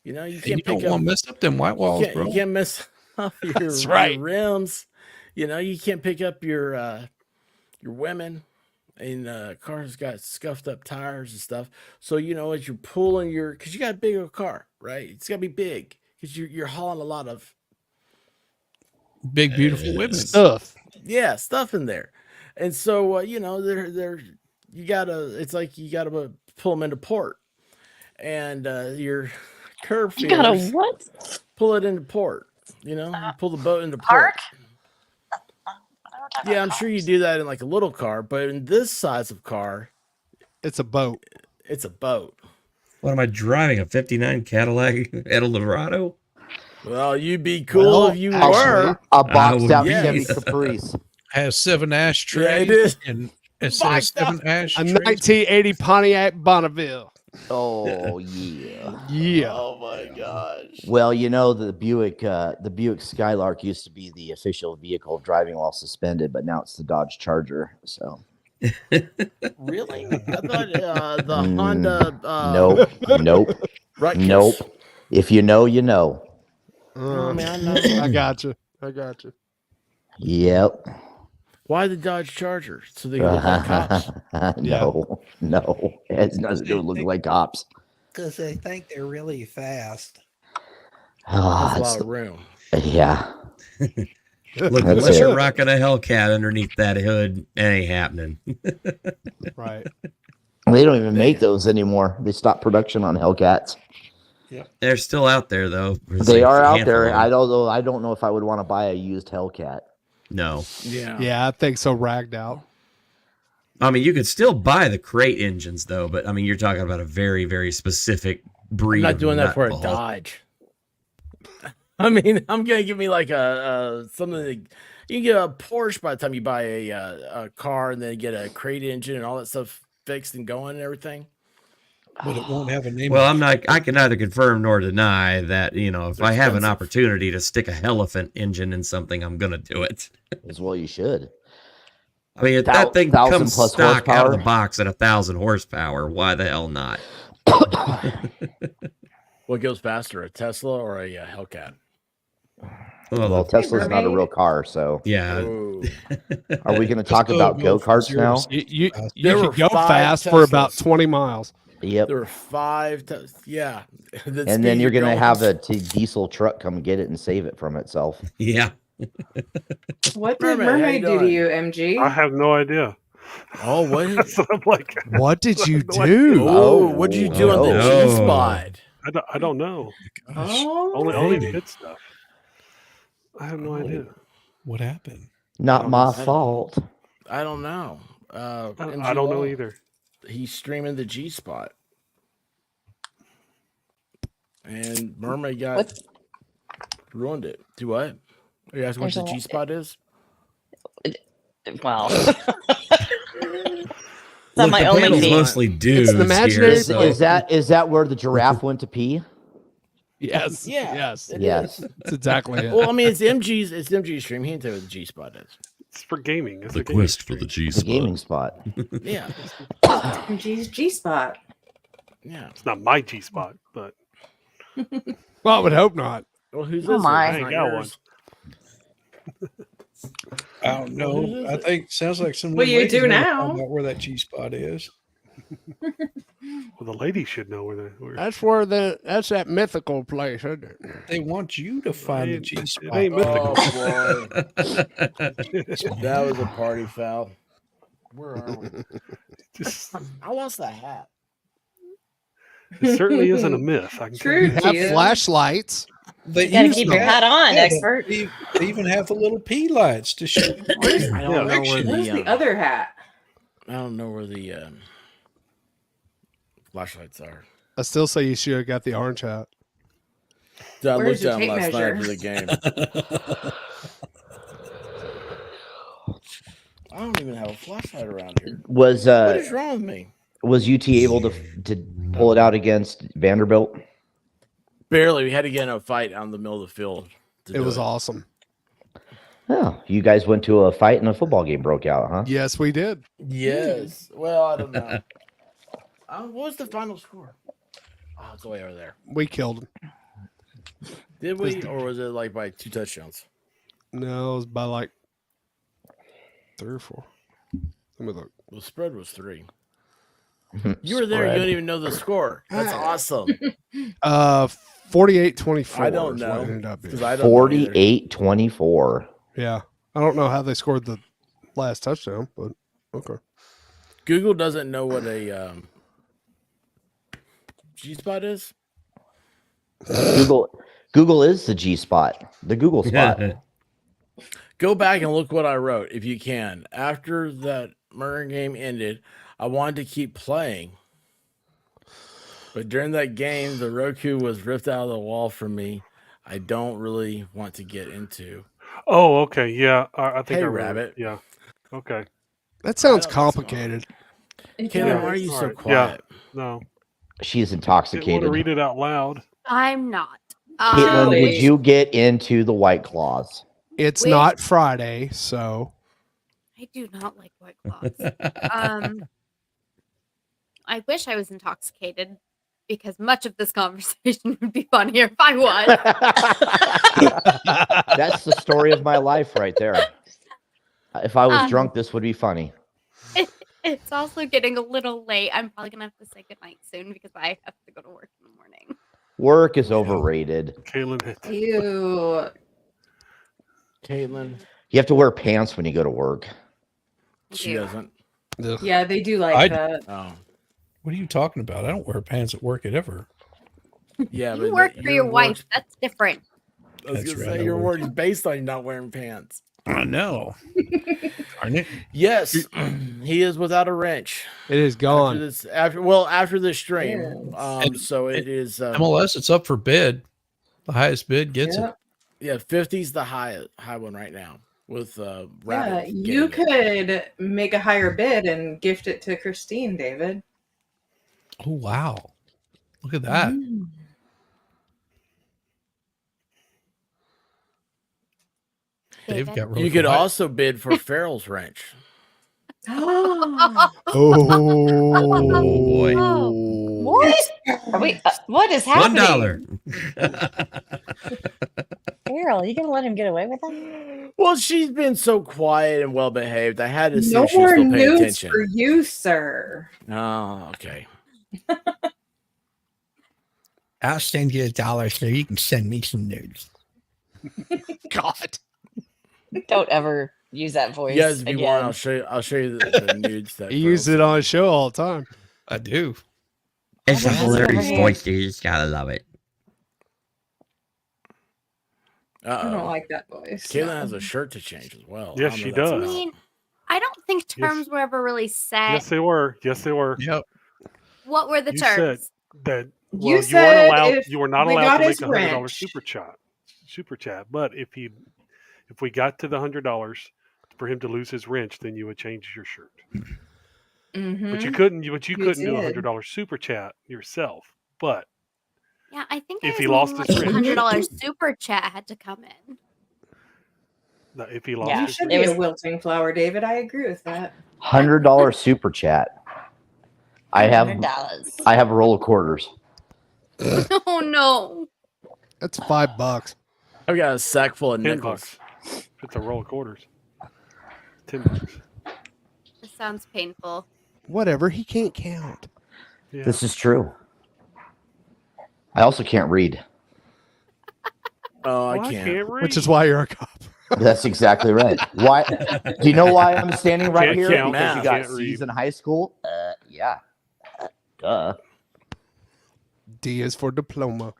You And can't you pick don't up. want to mess up them white walls, bro. You can't mess up your, That's right. your rims. You can't pick up your women. And cars got scuffed up tires and stuff. So as you're pulling because you got a bigger car, right? It's got to be big because you're hauling a lot of Big beautiful women. Stuff. stuff in there. And so they're it's like you gotta pull them into port, and your curb You gotta feelers what? pull it into port. You pull the boat into Park? port. Yeah, I'm sure you do that in like a little car, but in this size of car, It's a boat. it's a boat. What am I driving? A '59 Cadillac Eldorado? Well, you'd be cool if you were. A boxed would out be. Chevy Yes. Caprice. Has 7 ashtrays. Yeah, it is. And instead of Boxed 7 A ashtrays. 1980 Pontiac Bonneville. Oh yeah. Yeah. Oh my gosh. Well, the Buick Skylark used to be the official vehicle of driving while suspended, but now it's the Dodge Charger. So Really? I thought the Mm, Honda. nope. Ruckus. Nope. If you know, you know. Oh man, I know. I got you. Yep. Why the Dodge Charger? So they can look like cops. No, it has nothing to do with looking like cops. Because they think they're really fast. Ah, That's a it's- lot of room. yeah. Look, That's unless it. you're rocking a Hellcat underneath that hood, it ain't happening. Right. They don't even make those anymore. They stopped production on Hellcats. They're still out there though. There's They like are a out handful there. of them. I don't know if I would want to buy a used Hellcat. No. Yeah, I think so. Ragged out. I mean, you could still buy the crate engines though, but I mean, you're talking about a very, very specific breed. I'm not doing that for a nutball. Dodge. I mean, I'm gonna give me like a something. That, you can get a Porsche by the time you buy a car, and then get a crate engine and all that stuff fixed and going and everything. But it won't have a name. Well, on it. I can neither confirm nor deny that, if They're I have an expensive. opportunity to stick a elephant engine in something, I'm going to do it. As well, you should. I mean, if Thou- that thing 1,000 comes plus stock out of the horsepower. box at 1,000 horsepower, why the hell not? What goes faster, a Tesla or a Hellcat? Well, Tesla's not a real car, so Yeah. Ooh. are we going to talk about go from go-karts 0 now? to You There can were go 5 fast for about Teslas. 20 miles. Yep. There were 5. Yeah. The And then speed you're going to going- have a diesel truck come get it and save it from itself. Yeah. What did Mermaid, how you Mermaid do to doing? you, MG? I have no idea. Oh, what? That's what I'm like. What did you No idea. do? Oh, what'd you do on the no. G spot? I don't know. Oh, Only Maybe. pit stuff. I have no idea. What happened? Not my I don't- fault. I don't know. I don't know either. He's streaming the G spot, and Mermaid got ruined it. Do what? Are you asking what There's the a G spot is? Well, it's Look, not my the only panel's feed. mostly dudes an imaginary here, so- Is that where the giraffe went to pee? Yes. Yeah, Yes. it Yes. is. That's exactly it. Well, I mean, it's MG's stream. He didn't tell you what the G spot is. It's for gaming. It's The a gaming quest for the stream. G The spot. gaming spot. Yeah, MG's G spot. yeah. It's not my G spot, but Well, I would hope not. Well, who's Oh this? my. It's I not ain't got yours. I don't know. I think sounds like some. Well, you ladies do wanna now. find out where that G spot is. well, the lady should know where the. That's that mythical place, isn't it? They want you to find the It G ain't spot. mythical. Oh boy, that was a party foul. Where are we? Just, I lost the hat. it certainly isn't a myth. I can tell True. you You that. have Yeah. flashlights. They You gotta use keep your that. hat on, Yeah, expert. They even have the little P lights to show. I don't know where Where's the other hat? I don't know where the flashlights are. I still say you should have got the orange hat. I Where's looked your at them tape last night measure? for the game. I don't even have a flashlight around here. Was What is wrong with me? was UT able to pull it out against Vanderbilt? Barely. We had to get in a fight out in the middle of the field. to It do was awesome. Oh, you guys went to a fight and a football game broke out, huh? Yes, we did. Yes. Well, I don't know. What was the final score? Oh, it's way over there. We killed him. Did we, or was it like by 2 touchdowns? No, it was by like 3 or 4. Let me look. The spread was 3. You were there. You Spread. don't even know the score. That's awesome. 48-24. I don't is what it know ended up being. 'cause I don't know either. 48-24. Yeah. I don't know how they scored the last touchdown, but okay. Google doesn't know what a G spot is. Google is the G spot, the Google spot. Go back and look what I wrote if you can. After that murder game ended, I wanted to keep playing. But during that game, the Roku was ripped out of the wall from me. I don't really want to get into. Oh, okay. Yeah. I think Hey, I remember. Rabbit. Yeah. Okay. That sounds complicated. Kaylin, why are you All so right. quiet? Yeah. No. She's Didn't want intoxicated. to read it out loud. I'm not. Caitlin, would Really? you get into the White Claws? It's Wait. not Friday, so I do not like White Claws. I wish I was intoxicated because much of this conversation would be funnier if I was. That's the story of my life right there. If I was drunk, this would be funny. It's also getting a little late. I'm probably gonna have to say goodnight soon because I have to go to work in the morning. Work is overrated. Caitlin, Ew. Caitlin, You have to wear pants when you go to work. she doesn't. Yeah, they do like I- that. Oh, What are you talking about? I don't wear pants at work ever. yeah, You but work for your wife. work- That's different. I was That's gonna right, say I your work. word is based on you not wearing pants. I know. Darn it. Yes, he is without a wrench. it is After gone. this, after this stream, And- so it is. MLS, it's up for bid. The highest bid gets Yeah. it. Yeah, 50's the high one right now with Yeah, Rabbit. you getting it. could make a higher bid and gift it to Christine, David. Oh, wow. Look at that. Mm. Dave David? got real You could quiet. also bid for Farrell's wrench. Oh, boy. What? Are we? What is happening? $1. Carol, you gonna let him get away with that? Well, she's been so quiet and well behaved. I had to see No if she was more still paying news attention. for you, sir. Oh, okay. I'll send you $1 so you can send me some nudes. God. Don't ever use that voice You guys, if you again. want, I'll show you the nudes that He used it on a show all the time. I do. It's a What is it hilarious over voice, dude. You just gotta love it. I don't Uh-oh. like that voice. Caitlin no. has a shirt to change as well. Yes, I don't she know that's I does. about- mean, I don't think terms were ever really set. Yes, they were. Yes, they were. Yep. What were the You said terms? that You well, you said weren't allowed. if You were not we allowed got to make his a $100 wrench. super chat. But if we got to the $100 for him to lose his wrench, then you would change your shirt. Mhm. But you couldn't. But you You couldn't do a did. $100 super chat yourself. But Yeah, I think if I he was lost meaning his like the wrench, $100 super chat had to come in. if he lost Yeah. You his should wrench, be a wilting flower, David. I agree with that. $100 super chat. I have $100. a roll of quarters. Oh no. That's $5. I've got a sack full of $10. nickels. It's a roll of quarters. $10. This sounds painful. Whatever. He can't count. Yeah. This is true. I also can't read. Oh, I Well, can't. read. Which is why you're a cop. That's exactly right. Why? Do you know why I'm standing right Can't here? count, Because you got can't C's read. in high school? Yeah. Duh. D is for diploma.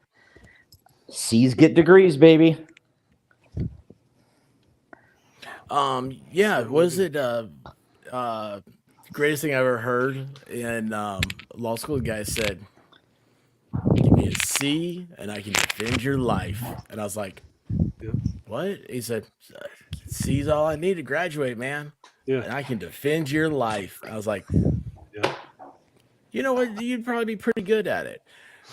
C's get degrees, baby. Yeah, was it greatest thing I ever heard in law school? The guy said, "Give me a C, and I can defend your life." And I was like, Yeah. "What?" He said, "C's all I need to graduate, man. Yeah. And I can defend your life." I was like, Yeah. "You know what? You'd probably be pretty good at it."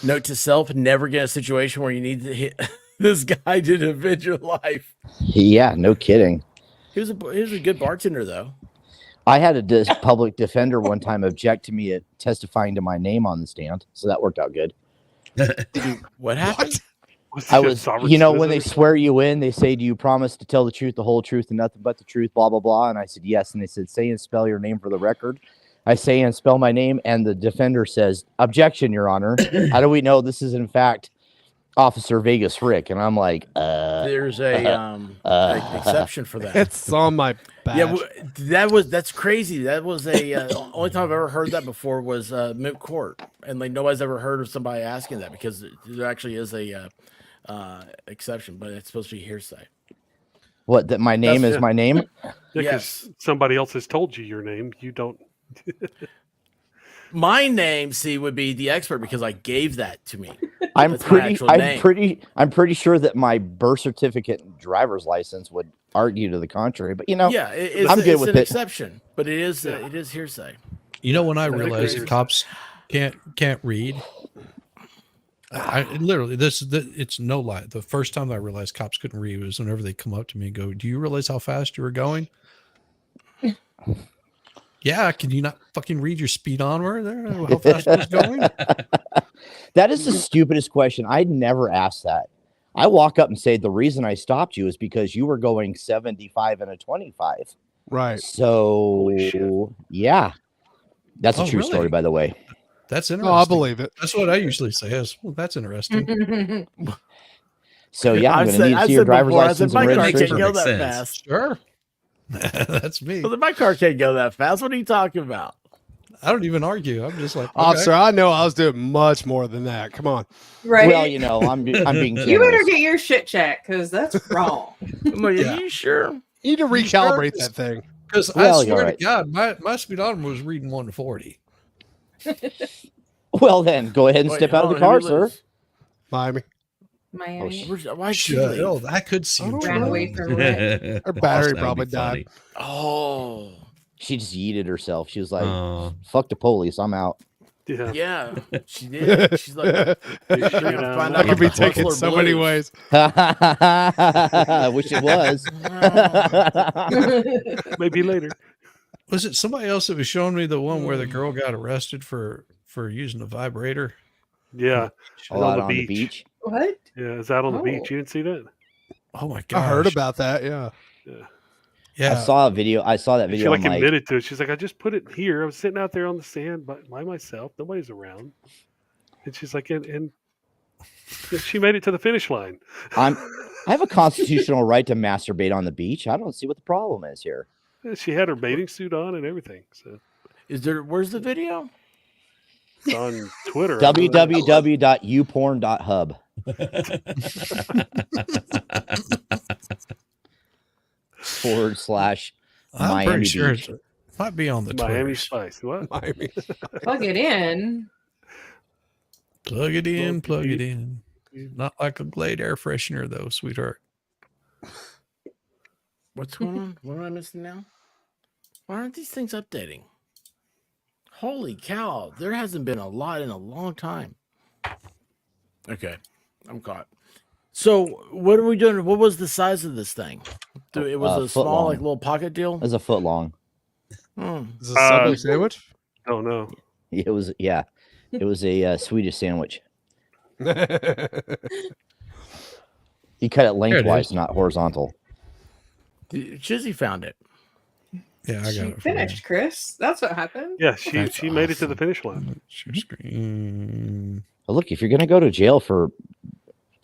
Note to self: never get a situation where you need to hit this guy to defend your life. Yeah, no kidding. He was a good bartender, though. I had a public defender one time object to me at testifying to my name on the stand, so that worked out good. What happened? I was, when they swear you in, they say, "Do you promise to tell the truth, the whole truth, and nothing but the truth?" Blah blah blah. And I said yes, and they said, "Say and spell your name for the record." I say and spell my name, and the defender says, "Objection, Your Honor. How do we know this is in fact Officer Vegas Rick?" And I'm like, There's a exception for that. It's on my badge. Yeah, that's crazy. That was a only time I've ever heard that before was moot court, and like nobody's ever heard of somebody asking that because there actually is a exception, but it's supposed to be hearsay. What? That my name That's is it. my name? Yeah, Yes. because somebody else has told you your name. You don't. My name, see, would be the expert because I gave that to me. I'm That's my actual name. pretty sure that my birth certificate and driver's license would argue to the contrary. But Yeah, I'm good it's with an it. exception, but it is hearsay. You know when I That's realized crazy. cops can't read I literally it's no lie. The first time I realized cops couldn't read was whenever they come up to me and go, "Do you realize how fast you were going?" Yeah, can you not fucking read your speedometer there? How fast I was going? That is the stupidest question. I'd never ask that. I walk up and say, the reason I stopped you is because you were going 75 and a 25. Right. So, yeah. That's a true really? story, by the way. That's interesting. Oh, I believe it. That's what I usually say is, well, that's interesting. So, yeah, I'm going to need to see your driver's license and registration. Go that fast. Sure. That's me. Well, my car can't go that fast. What are you talking about? I don't even argue. I'm just like, Officer, I know I was doing much more than that. Come on. Right. Well, you know, I'm being You better generous. get your shit checked because that's wrong. Are you sure? You need to recalibrate that thing. Because Well, I you're swear right. to God, my speedometer was reading 1 to 40. Well, then, go ahead and step out of the car, sir. Miami. Miami. Why Shit, oh, I could see him. Ran away from it. Her battery That would probably be died. Oh. She just yeeted herself. She was like, Oh. fuck the police. I'm out. Yeah, she did. She's like, That could be taken so many ways. I wish it was. Maybe later. Was it somebody else that was showing me the one where the girl got arrested for using a vibrator? Yeah. Oh, out on the beach. What? Yeah, is that on the Oh. beach? You didn't see that? Oh my god! I heard about that. Yeah. Yeah. I saw a video. I saw that She video. like I'm like, admitted to it. She's like, I just put it here. I was sitting out there on the sand by myself. Nobody's around. And she's like, and she made it to the finish line. I have a constitutional right to masturbate on the beach. I don't see what the problem is here. She had her bathing suit on and everything. So where's the video? it's on Twitter. www.uporn.hub. /. I'm Miami pretty sure Beach. it might be on the Miami Twitters. Spice. What? Miami. Plug it in. Plug it in, plug it in. Not like a Glade air freshener, though, sweetheart. What's going on? What am I missing now? Why aren't these things updating? Holy cow. There hasn't been a lot in a long time. Okay. I'm caught. So what are we doing? What was the size of this thing? It was a foot small, long. like little pocket deal? It was a foot long. Is it a Subway sandwich? Oh, no. It was, yeah. It was a Swedish sandwich. He cut it lengthwise, not horizontal. Chizzy found it. Yeah, I got She it. finished, Chris. That's what happened. Yeah, she made it to the finish line. Share screen. But look, if you're going to go to jail for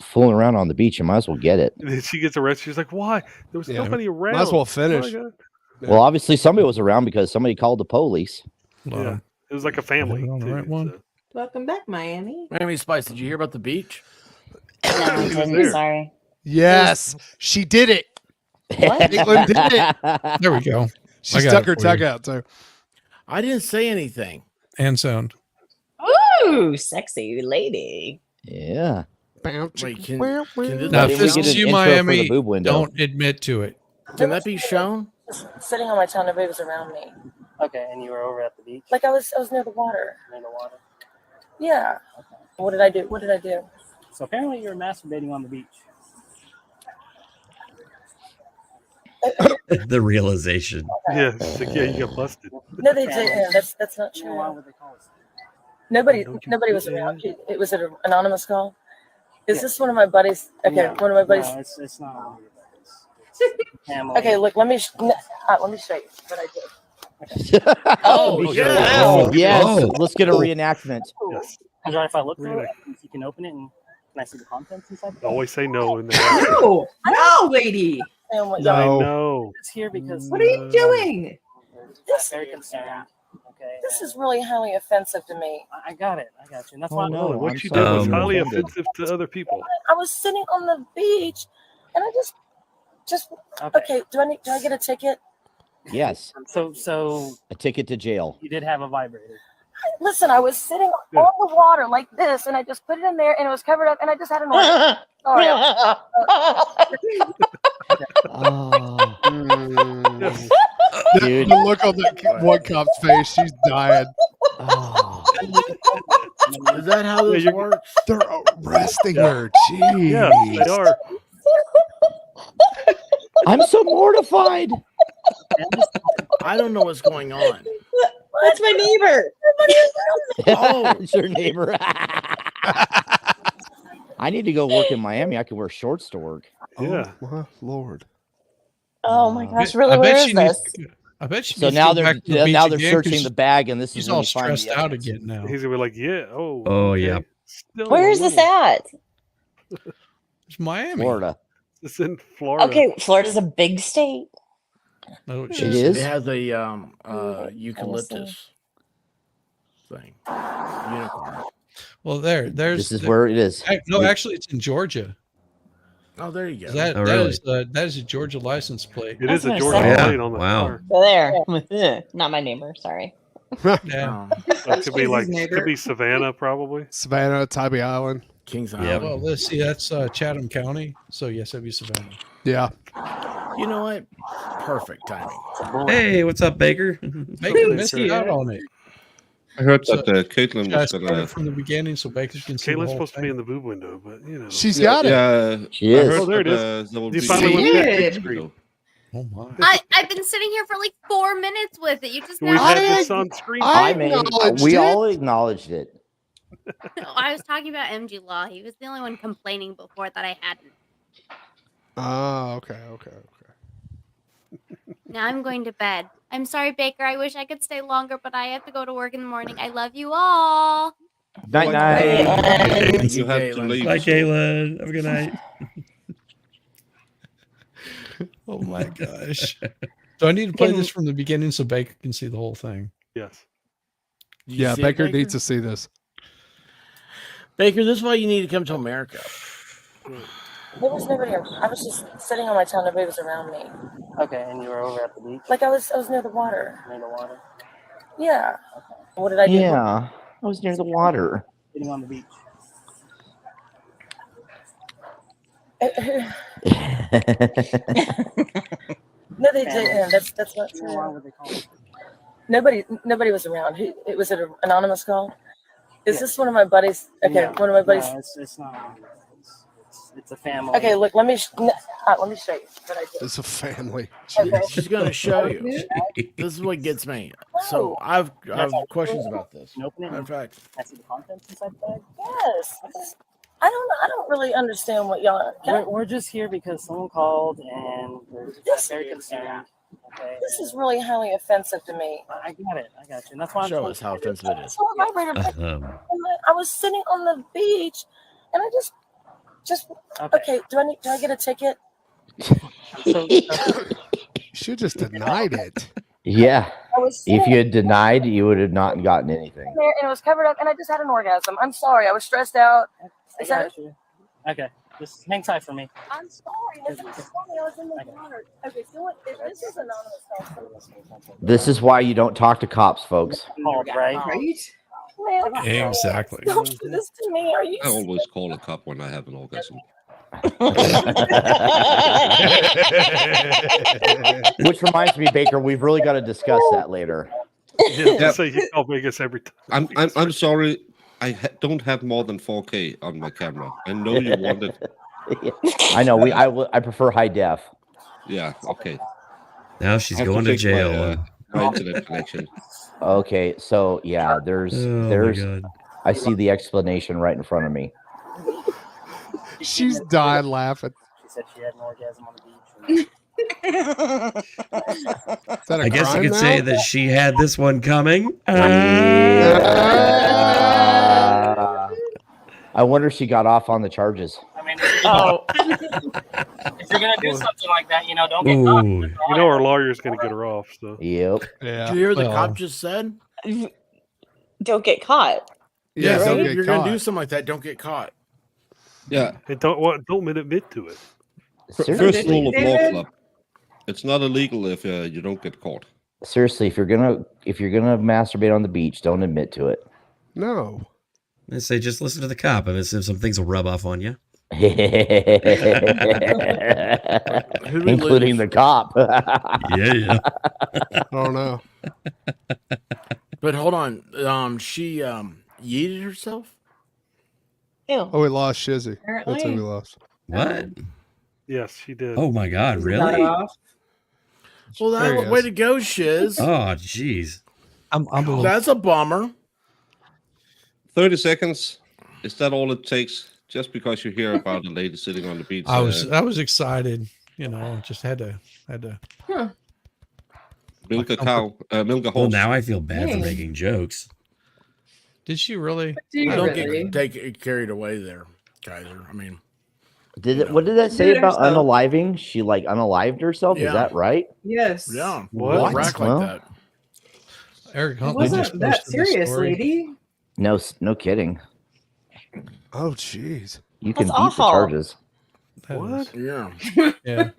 fooling around on the beach, you might as well get it. And then she gets arrested. She's like, why? There was nobody around. Might as well Oh, finish. my God. Well, obviously somebody was around because somebody called the police. Yeah. It was like a family. on the too, right one? so. Welcome back, Miami. Miami Spice, did you hear about the beach? No, I She was didn't. there. Sorry. Yes, she did it. What? Caitlin did it. There we go. She I got stuck it her for tongue you. out too. I didn't say anything. And sound. Ooh, sexy lady. Yeah. Wait, can Now, this if this be is shown? you, intro for the Miami, boob window. don't admit to it. Can that be shown? Sitting on my tail, nobody was around me. Okay, and you were over at the beach? Like I was near the water. Near the water? Yeah. Okay. What did I do? What did I do? So apparently you were masturbating on the beach. The realization. Yeah, it's like, yeah, you got busted. No, they didn't. That's not true. Why would they call us? Nobody was around. It was an anonymous call. Is this one of my buddies? Okay, No, one of my buddies. No, it's not one of your buddies. It's Pamela. Okay, look. Let me show you what I did. Oh, yeah. Oh, yes. Oh. Let's get a reenactment. Yes. Is it right if I look through Really? it? If you can open it and can I see the contents inside? Always say no in there. No, no, lady. And what, I No. know. It's here because What are you doing? This, I'm very concerned. Okay. this is really highly offensive to me. I got it. I got you. And that's Oh, why no. What I'm you sorry. did was I'm highly offended. offensive to other people. I was sitting on the beach, and I just okay. Do I get a ticket? Yes. So A ticket to jail. you did have a vibrator. Listen, I was sitting Yeah. on the water like this, and I just put it in there, and it was covered up, and I just had an order. Oh, yeah. Oh, Mm. dude. The look on that one cop's face, she's dying. Oh. Is that how this works? They're arresting her. Jeez. Yeah, they are. I'm so mortified. I don't know what's going on. That's my neighbor. Oh, It's your neighbor. I need to go work in Miami. I can wear shorts to work. Yeah. Oh, my Lord. Oh my gosh, I really? bet Where she is needs this? I bet she So needs to now go they're back to the beach now they're again 'cause searching the bag, and this she's is when all you find the stressed out evidence. again now. He's gonna be like, yeah, oh, Oh, okay. yeah. Still Where a is this little- at? It's Miami. Florida. It's in Florida. Okay, Florida's a big state. No, It is. It has a eucalyptus thing. Unicorn. Well, there's This is where it is. No, actually, it's in Georgia. Oh, there you go. That, Oh, that really? is that is a Georgia license plate. It I is was a gonna Georgia say. Yeah. plate on the Wow. car. So there. Not my neighbor, sorry. Yeah. That could be She's like his neighbor. could be Savannah probably. Savannah, Tybee Island. Kings Yep. Island. Well, let's see. That's Chatham County. So yes, that'd be Savannah. Yeah. You know what? Perfect timing. Hey, what's up, Baker? Baker missed out on it. I heard So- that Caitlin I was started gonna. from the beginning so Baker can see the Caitlin's whole supposed to be thing. in the boob window, but you know. She's got it. Yeah, She I is. heard Oh, there it that, is. there will You be- finally went back Shit. big screen. Oh my! I've been sitting here for like 4 minutes with it. You just We've now. had this on screen. I I mean, acknowledged we it. all acknowledged it. No, I was talking about MG Law. He was the only one complaining before that I hadn't. Oh, okay. Now I'm going to bed. I'm sorry, Baker. I wish I could stay longer, but I have to go to work in the morning. I love you all. Night night. You have to leave. Bye, Kaylin. Have a good night. Oh my gosh! Do I need to play this from the beginning so Baker can see the whole thing? Yes. Did you Yeah, see it, Baker needs to see this. Baker, this is why you need to come to America. There was nobody. I was just sitting on my tail. Nobody was around me. Okay, and you were over at the beach Like I was near the water. near the water, Yeah. What did I do? Yeah, I was near the water. sitting on the beach. No, they didn't. That's not Why true. would they call it? Nobody was around. It was an anonymous call. Is this one of my buddies? Okay, No, one of my buddies. No, it's not. It's a family. Okay, look. Let me show you what I did. It's a family. Okay. She's going to show you. This is what gets me. So I've questions about this. Can you open it? Matter of fact, I see the contents inside the bag. Yes. I don't really understand what y'all. We're just here because someone called and we're very concerned. Okay. This is really highly offensive to me. I got it. I got you. And that's why I'm show telling us how offensive it is. So my vibrator, I was sitting on the beach, and I just okay. Do I get a ticket? You should just denied it. Yeah. I was If sitting you had denied, you would have not gotten anything. there, and it was covered up, and I just had an orgasm. I'm sorry. I was stressed out. I got you. Okay. Just hang tight for me. I'm sorry. I was in the water. Okay, so what? If this is anonymous call, This is why you don't talk to cops, folks. Called, right? man, Exactly. don't do this to me. Are you? I always call a cop when I have an orgasm. Which reminds me, Baker, we've really got to discuss that later. Yeah, so you call Vegas every time. I'm sorry. I don't have more than 4K on my camera. I know you wanted. I know. I prefer high def. Yeah. Okay. Now she's I have going to fix jail. my internet connection. Okay, so yeah, there's Oh, my God. I see the explanation right in front of me. She's dying laughing. She said she had an orgasm on the beach. Is that a I guess you crime could now? say that she had this one coming. I wonder if she got off on the charges. I mean, if you're gonna do something like that, don't get caught. Ooh. You know our lawyer's going to get her off. So Yep. Yeah. Did you hear the Well, cop just said? Don't get caught. Yeah, So don't if get you're going to caught. do something like that, don't get caught. Yeah. and don't admit to it. First rule of law club: it's not illegal if you don't get caught. Seriously, if you're gonna masturbate on the beach, don't admit to it. No. They say just listen to the cop, and some things will rub off on you. Including the cop. Yeah. I don't know. But hold on. yeeted herself? Ew. Oh, we lost Shizzy. That's who we Apparently. lost. What? Yes, she did. Oh my God! Is it got Really? off? Well, There he that way is. to go, Shiz. Oh, jeez. I'm a little. That's a bummer. 30 seconds. Is that all it takes? Just because you hear about a lady sitting on the beach. I was excited. You know, just had to. Huh. Milk a cow. Milk a horse. Well, now I feel bad for Dang. making jokes. Did she really? Do you Don't really? get carried away there, Kaiser. I mean, Did it? What did that say Did about herself. unaliving? She like unalived herself. Yeah. Is that right? Yes. yeah. What? Don't rack Well, like that. Eric It Huntley just wasn't that posted this serious, story. lady. No kidding. Oh, jeez. You can That's beat awful. the charges. That is- What? Yeah. Yeah.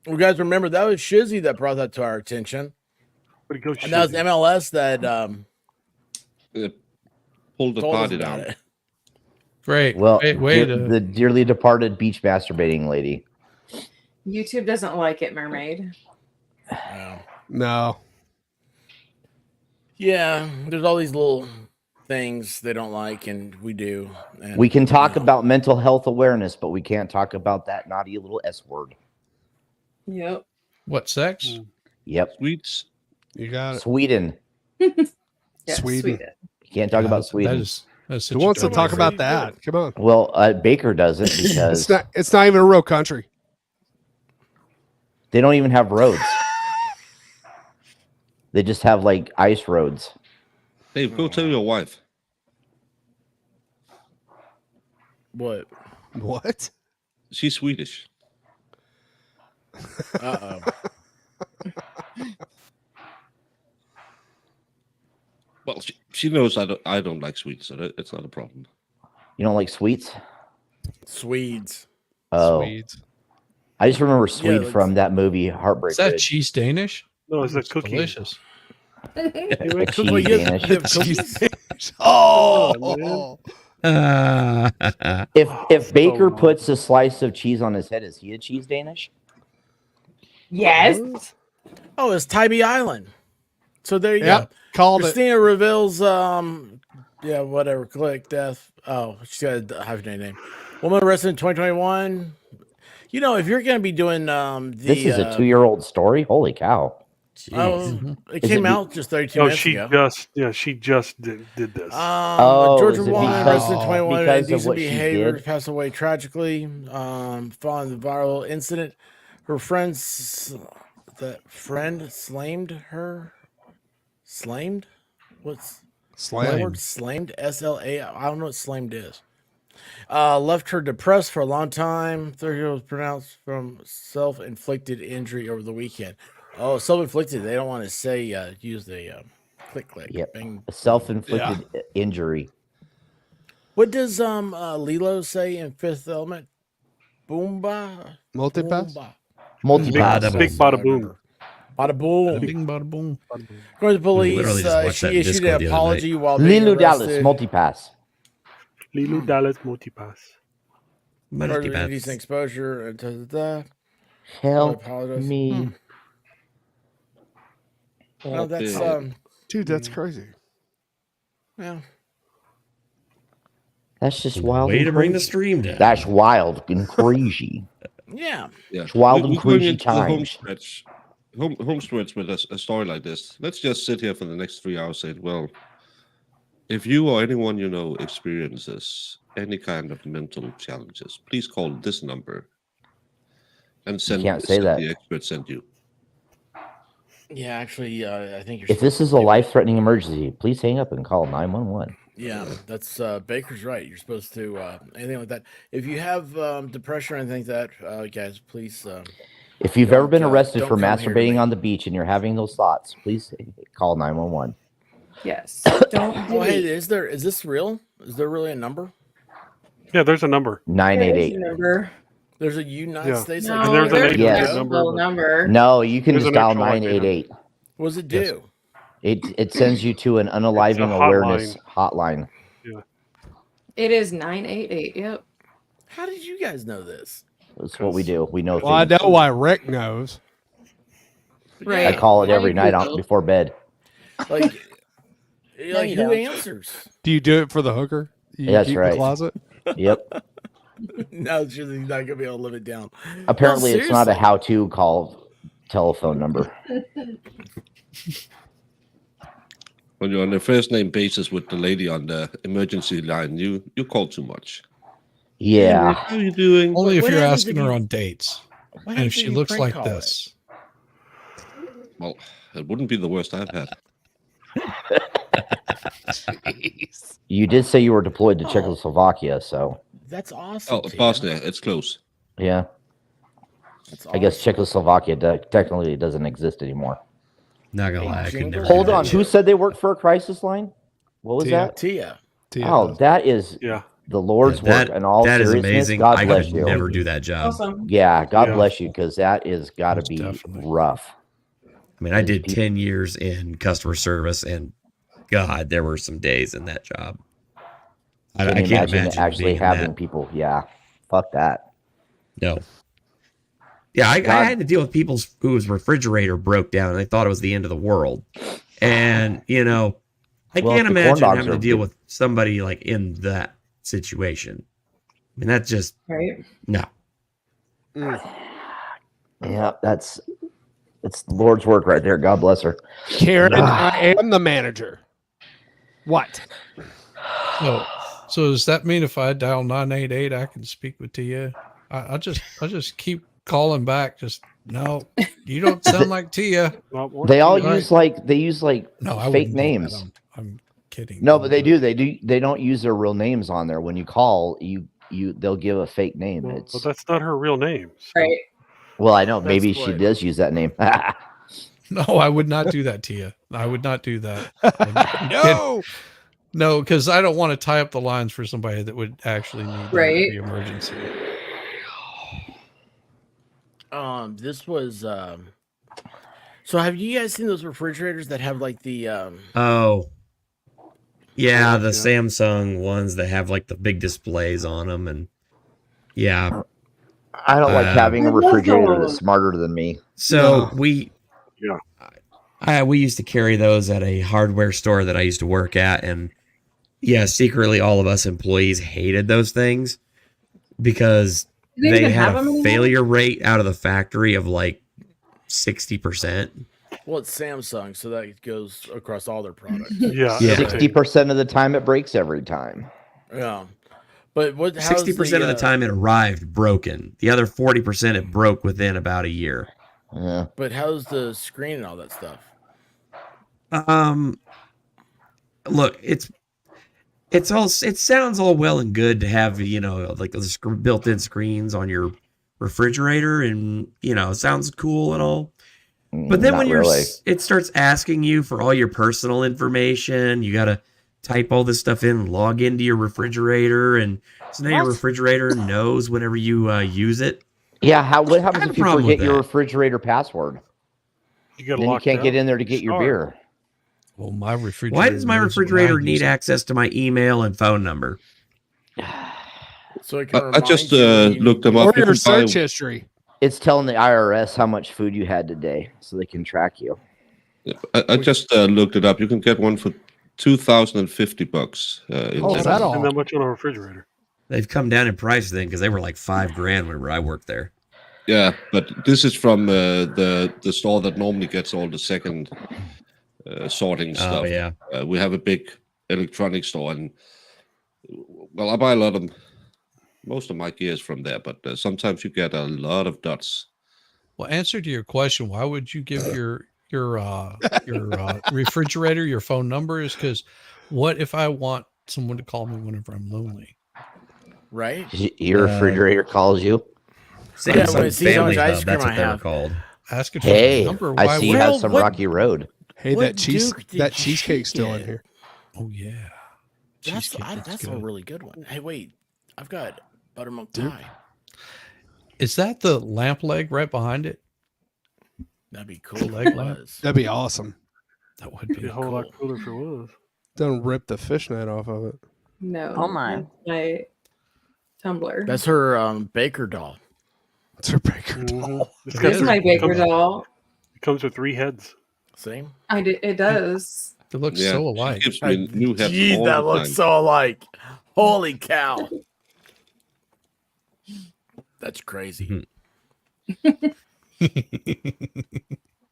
You guys remember that was Shizzy that brought that to our attention, Way to go, and that was Shizzy. MLS that Pull the told us party about down. it. Great. Well, Way the to. dearly departed beach masturbating lady. YouTube doesn't like it, Mermaid. No. Yeah, there's all these little things they don't like, and we do. And, We can talk about mental health awareness, but we can't talk about that naughty little S word. Yep. What sex? Yep. Sweets. You got it. Sweden. Yeah, Sweden. You can't talk about Sweden. That's Who wants to talk about that? Come on. Well, Baker doesn't because It's not even a real country. they don't even have roads. They just have like ice roads. Dave, go tell your wife. What? What? She's Swedish. Uh oh. Well, she knows I don't like sweets, so it's not a problem. You don't like sweets? Swedes. Oh, Swedes. I just remember Swede like- from that movie Heartbreak Is that Ridge. cheese Danish? No, it's a It's cookie. delicious. A cheese Well, you Danish. have cookies? Oh, If Baker puts a slice of cheese on his head, is he a cheese Danish? Yes. Oh, it's Tybee Island. So there you Yep, go. called it. Christina reveals, yeah, whatever, click death. Oh, she's got a hyphenated name. Woman arrested in 2021. You know, if you're going to be doing This is a 2-year-old story. Holy cow! Oh, it Is came it out just 32 No, minutes she ago. she just did this. Oh, A Georgia is it woman because- arrested in 21 because of indecent what she behavior did? passed away tragically following the viral incident. Her friends, slammed her. Slammed? What's Slammed. word? Slammed? SLA. I don't know what slammed is. Left her depressed for a long time. 30 was pronounced from self-inflicted injury over the weekend. Oh, self-inflicted. They don't want to say use the click. Yep. Bang. A self-inflicted injury. What does Lilo say in Fifth Element? Boomba. Multipass? Boomba. Multipass. Big bada boom. Bada boom. Bing, bada boom. According to police, literally just watched she that issued Discord an the other apology while being Lilu Dallas arrested. multipass. Lilu Dallas Multipass. Part of indecent exposure. Help apologize. me. No, that's Dude, that's crazy. yeah. That's just wild. Way and to bring the crazy. stream down. That's wild and crazy. Yeah. It's wild and We're going crazy into the home times. stretch. Home stretch with a story like this. Let's just sit here for the next 3 hours saying, well, if you or anyone you know experiences any kind of mental challenges, please call this number and send, can't say send that. the expert sent you. Yeah, actually, I think you're. If this is a life-threatening emergency, please hang up and call 911. Yeah, that's Baker's right. You're supposed to anything like that. If you have depression or anything like that, guys, please. If you've ever been don't arrested for come here to masturbating me. on the beach and you're having those thoughts, please call 911. Yes. Don't Oh, hey, delete. is this real? Is there really a number? Yeah, there's a number. 988. Number. There's a United Yeah. States. No, like, there's an there's actual Yes. no number, but- number. No, you can There's just an dial actual line, 988. What does it Yes. do? It sends you to an unaliving hotline. awareness hotline. It is 988. Yep. How did you guys know this? That's what we do. We know Well, I things. know why Rick knows. Right. I call it Why every you night Google? before bed. Like, You're No, like, you who don't. answers? Do you do it for the hooker? You That's keep right. the closet? Yep. No, it's just he's not gonna be able to live it down. Apparently, No, it's not a seriously. how-to call telephone number. When you're on a first name basis with the lady on the emergency line, you call too much. Yeah. How are you doing? Only if What you're happens asking if her you- on dates. What And happens if she if you looks prank like call it? this. Well, it wouldn't be the worst I've had. You did say you were deployed to Czechoslovakia, so That's awesome. Oh, Tia. Bosnia, it's close. yeah. That's I guess awesome. Czechoslovakia technically doesn't exist anymore. Not gonna lie, I could Jingle never. Hold do that on. shit. Who said they worked for a crisis line? What was Tia. that? Tia. Tia Oh, does. that is Yeah. the Lord's Yeah, work. And all that is seriousness, amazing. God I bless could you. never do that job. Awesome. Yeah, God Yeah. bless you, because that is got to Most be definitely. rough. I mean, I These did people- 10 years in customer service, and God, there were some days in that job. I Can you can't imagine actually being in having that. people. Yeah, fuck that. No. Yeah, I God- had to deal with people whose refrigerator broke down, and they thought it was the end of the world. And, I Well, can't if the corn imagine dogs having to are deal big- with somebody like in that situation. I mean, that's just, Right. no. Yeah, it's the Lord's work right there. God bless her. Karen, Ah. I am the manager. What? So does that mean if I dial 988, I can speak with Tia? I just keep calling back. Just no, you don't sound like Tia. They all Right. use like No, I fake wouldn't do that. names. I'm kidding. No, but they do. They don't use their real names on there. When you call, they'll give a fake name. Well, It's that's not her real name. so- Right. well, I know. That's Maybe she what- does use that name. No, I would not do that, Tia. I would not do that. No. No, because I don't want to tie up the lines for somebody that would actually need Right. the emergency. This was so have you guys seen those refrigerators that have like the Oh. Yeah, the Yeah. Samsung ones that have like the big displays on them. And yeah. I don't like having a I love refrigerator those. that's smarter than me. So we Yeah. we used to carry those at a hardware store that I used to work at, and yeah, secretly all of us employees hated those things because Do they they even had have a them anymore? failure rate out of the factory of like 60%. well, it's Samsung, so that goes across all their products. Yeah. Yeah. everything. 60% of the time, it breaks every time. Yeah. But what? how's 60% of the time it arrived broken. The other 40% it broke within about a year. Yeah. But how's the screen and all that stuff? Look, it sounds all well and good to have, like the built-in screens on your refrigerator, and it sounds cool and all. But then Not when really. it starts asking you for all your personal information, you got to type all this stuff in, log into your refrigerator, and so now your What? refrigerator knows whenever you use it. Yeah. What I happens have a if you problem forget with your that. refrigerator password? You get Then you locked can't out. get in there to get your Sorry. beer. Well, my refrigerator. Why does my knows when I refrigerator use need it. access to my email and phone number? So it can I just remind you when you looked them Or up. You your can buy- search history. It's telling the IRS how much food you had today, so they can track you. I just looked it up. You can get one for $2,050. Oh, is that all? Spend that much on a refrigerator. They've come down in price then because they were like $5,000 whenever I worked there. Yeah, but this is from the store that normally gets all the second sorting stuff. Oh yeah. We have a big electronic store, and well, I buy a lot of most of my gear is from there. But sometimes you get a lot of dots. Well, answer to your question, why would you give your refrigerator your phone number? Is because what if I want someone to call me whenever I'm lonely? right? Your refrigerator calls you. Yeah, when Samsung it sees how much Family ice Hub, cream that's I what they were have. called. Ask it for the Hey, number. I Why see you would- have Well, some what- rocky road. Hey, What that Duke did cheesecake's she still in get? here. Oh yeah. That's Cheesecake, that's a good. really good one. Hey, wait, I've got buttermilk Duke. pie. Is that the lamp leg right behind it? That'd be cool. The if leg it lamp? was. That'd be awesome. That would Be be a whole lot cooler if it was. Don't rip the fishnet off of it. No. Oh my. that's my tumbler. That's her Baker doll. It's her Baker Mhm. doll. It's got Here's three- my it Baker comes- doll. It comes with 3 heads. See? It does. It looks Yeah, so she alike. gives me new heads Jeez, all that the looks time. so alike. Holy cow. That's crazy. I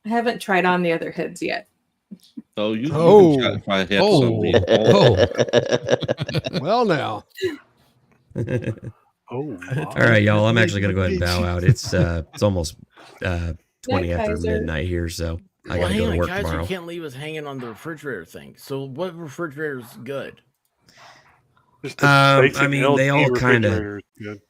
haven't tried on the other heads yet. So you Oh. can try heads Oh. on me. all- Well, now. Oh, All right, y'all. I'm actually gonna go ahead and bow out. It's almost 20 after Kaiser. midnight here, so I Well, gotta hang go to on, work guys. tomorrow. You can't leave us hanging on the refrigerator thing. So, what refrigerator's good? Just the I basic mean, they LG all kind of. refrigerator is good.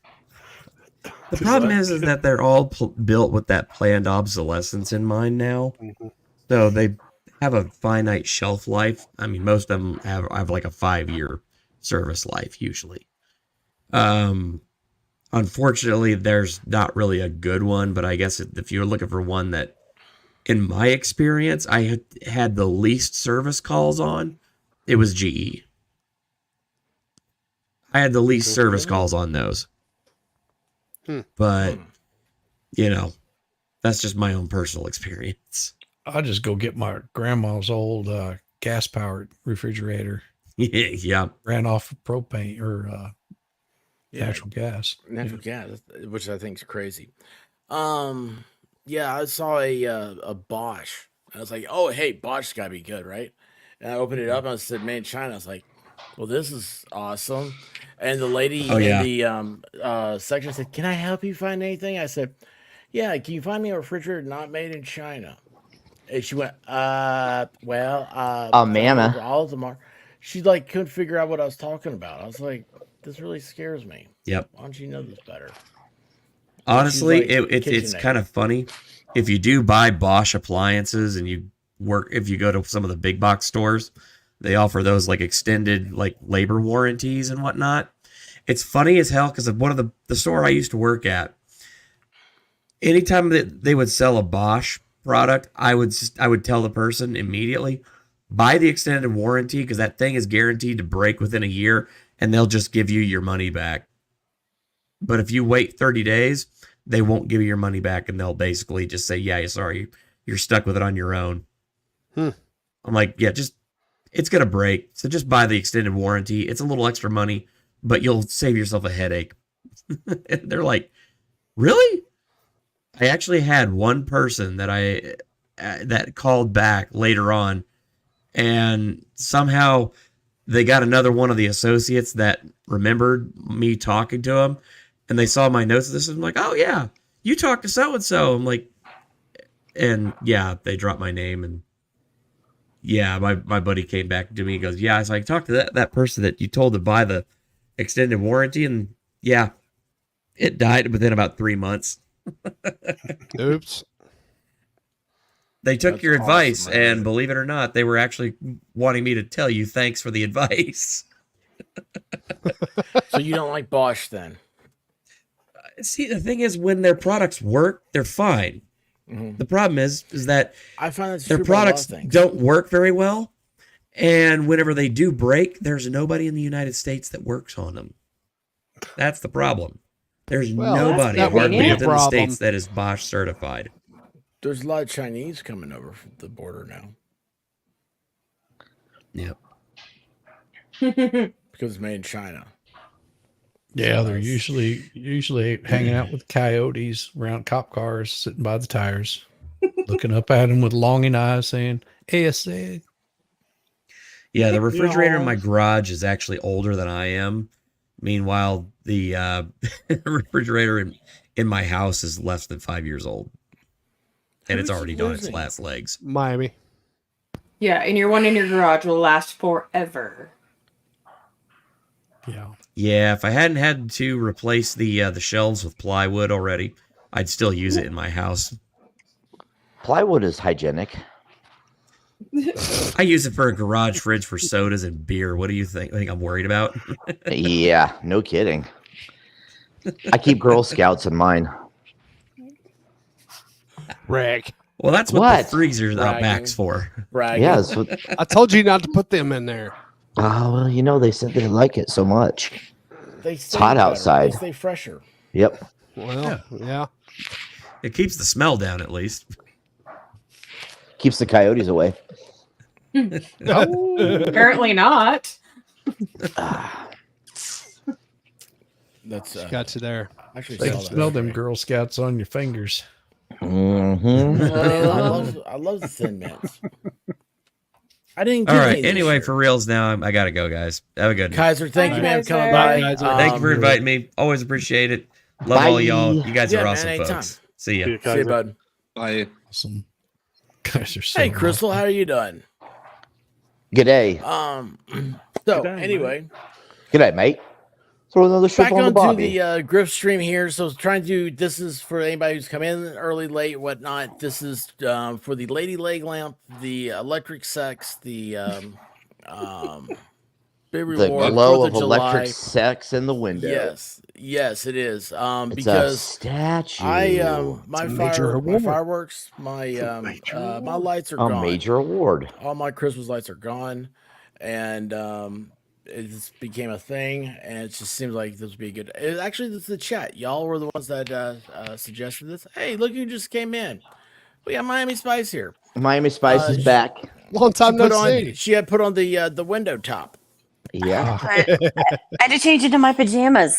The Just problem like- is that they're all built with that planned obsolescence in mind now. Mhm. So they have a finite shelf life. I mean, most of them have like a 5-year service life usually. Unfortunately, there's not really a good one, but I guess if you're looking for one that, in my experience, I had the least service calls on, it was GE. I had the least service calls on those. But, you know, that's just my own personal experience. I'll just go get my grandma's old gas powered refrigerator. Yeah. Ran off of propane or natural gas. Natural gas, which I think is crazy. Yeah, I saw a Bosch. I was like, oh, hey, Bosch's got to be good, right? And I opened it up and I said, made in China. I was like, well, this is awesome. And the lady Oh, yeah. in the section said, can I help you find anything? I said, yeah, can you find me a refrigerator not made in China? And she went, Mana. all of them are. She like couldn't figure out what I was talking about. I was like, this really scares me. Yep. Why don't you know this better? Honestly, She's like it's KitchenAid. kind of funny. If you do buy Bosch appliances and if you go to some of the big box stores, they offer those like extended like labor warranties and whatnot. It's funny as hell because of one of the store I used to work at. Anytime that they would sell a Bosch product, I would tell the person immediately, buy the extended warranty because that thing is guaranteed to break within a year and they'll just give you your money back. But if you wait 30 days, they won't give you your money back and they'll basically just say, yeah, sorry, you're stuck with it on your own. I'm like, yeah, it's going to break. So just buy the extended warranty. It's a little extra money, but you'll save yourself a headache. And they're like, really? I actually had one person that that called back later on, and somehow they got another one of the associates that remembered me talking to him, and they saw my notes of this, and I'm like, oh yeah, you talked to so-and-so. I'm like, and yeah, they dropped my name, and yeah, my buddy came back to me and goes, yeah, so I talked to that person that you told to buy the extended warranty, and yeah, it died within about 3 months. Oops. They took That's your advice, awesome, and believe it or not, they were actually wanting me to tell you thanks for the advice. So you don't like Bosch then? See, the thing is, when their products work, they're fine. Mhm. The problem is that I find that's their true about a lot of products things. don't work very well, and whenever they do break, there's nobody in the United States that works on them. That's the problem. There's Well, nobody that would hardly be a within the problem. states that is Bosch certified. There's a lot of Chinese coming over from the border now Yep. because it's made in China. Yeah, they're usually hanging out with coyotes around cop cars, sitting by the tires, looking up at them with longing eyes, saying, "ASA." Yeah, the refrigerator in my garage is actually older than I am. Meanwhile, the refrigerator in my house is less than 5 years old. And it's Who's already on its losing? last legs. Miami. Yeah, and your one in your garage will last forever. Yeah. Yeah, if I hadn't had to replace the shelves with plywood already, I'd still use it in my house. Plywood is hygienic. I use it for a garage fridge for sodas and beer. What do you think? I'm worried about? Yeah, no kidding. I keep Girl Scouts in mine. Rag. Well, that's what the freezer's out Bragging. back's for. Bragging. Yeah, that's what, I told you not to put them in there. well, you know, they said they like it so much. They It's hot outside. They stay fresher. Yep. Well, yeah. It keeps the smell down at least. Keeps the coyotes away. Apparently not. That's got you there. Actually, They saw can that smell them yesterday. Girl Scouts on your fingers. Mm-hmm. Man, I love the Thin Mints. I didn't get All any right. this Anyway, year. for reals now, I gotta go, guys. Have a good one. Kaiser, thank Bye, you, man, for coming Kaiser. by. Kaiser. Thank you for inviting me. Always appreciate it. Love all y'all. You guys Yeah, are man, awesome, anytime. folks. See ya. See you, See you, Kaiser. bud. Bye. Awesome. Guys are so Hey, Crystal, awesome. how are you doing? G'day. So G'day, anyway, G'day, mate. Throw another ship back on the onto Bobby. the Grift stream here. So trying to do this is for anybody who's come in early, late, whatnot. This is for the Lady Leg Lamp, the electric sex, the big The reward, glow 4th of electric sex in the window. Yes, it is. It's a Because statue. my It's a major my award. fireworks, my my lights are A gone. major award. All my Christmas lights are gone, and it just became a thing, and it just seems like this would be good. Actually, this is the chat. Y'all were the ones that suggested this. Hey, look who just came in. We got Miami Spice here. Miami Spice is she- back. Long time no on, see. She had put on the window top. Yeah. I had to change into my pajamas.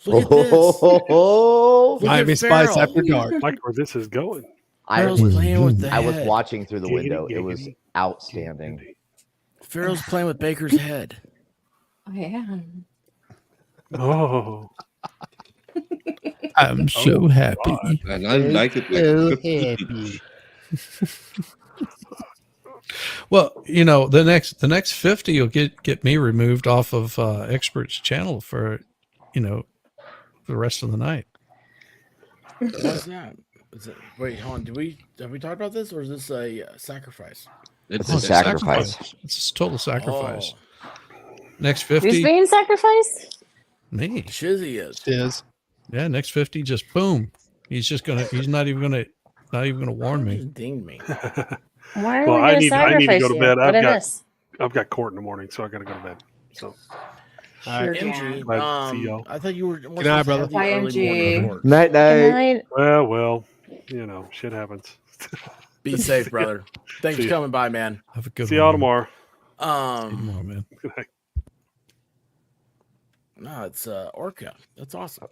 Look at this. Look Miami at Spice Farrell. after dark. I like where this is going. Farrell's playing with the I was head. watching through the Giggity, window. It was giggity, outstanding. Farrell's playing with Baker's head. Oh, yeah. Oh. I'm so happy. And I like it. Like, Well, you know, the next 50 will get me removed off of Expert's channel for, you know, the rest of the night. What's that? Wait, hold on. Have we talked about this, or is this a sacrifice? It's a sacrifice. It's a total sacrifice. Oh, Next Who's 50, being sacrificed? me. Shizzy is. Is Yeah, next 50, just boom. He's not even gonna warn me. Just dinged me. Why are Well, we I going need to to sacrifice go to you? bed. What is this? I've got court in the morning, so I got to go to bed. So All right, MG. Glad to see y'all. I thought you were. Good night, brother. Bye, MG. Night, Good night. night. Well, you know, shit happens. Be safe, brother. Thanks See for ya. coming by, man. Have a good See y'all one. tomorrow. Tomorrow, man. Good night. No, it's Orca. That's awesome.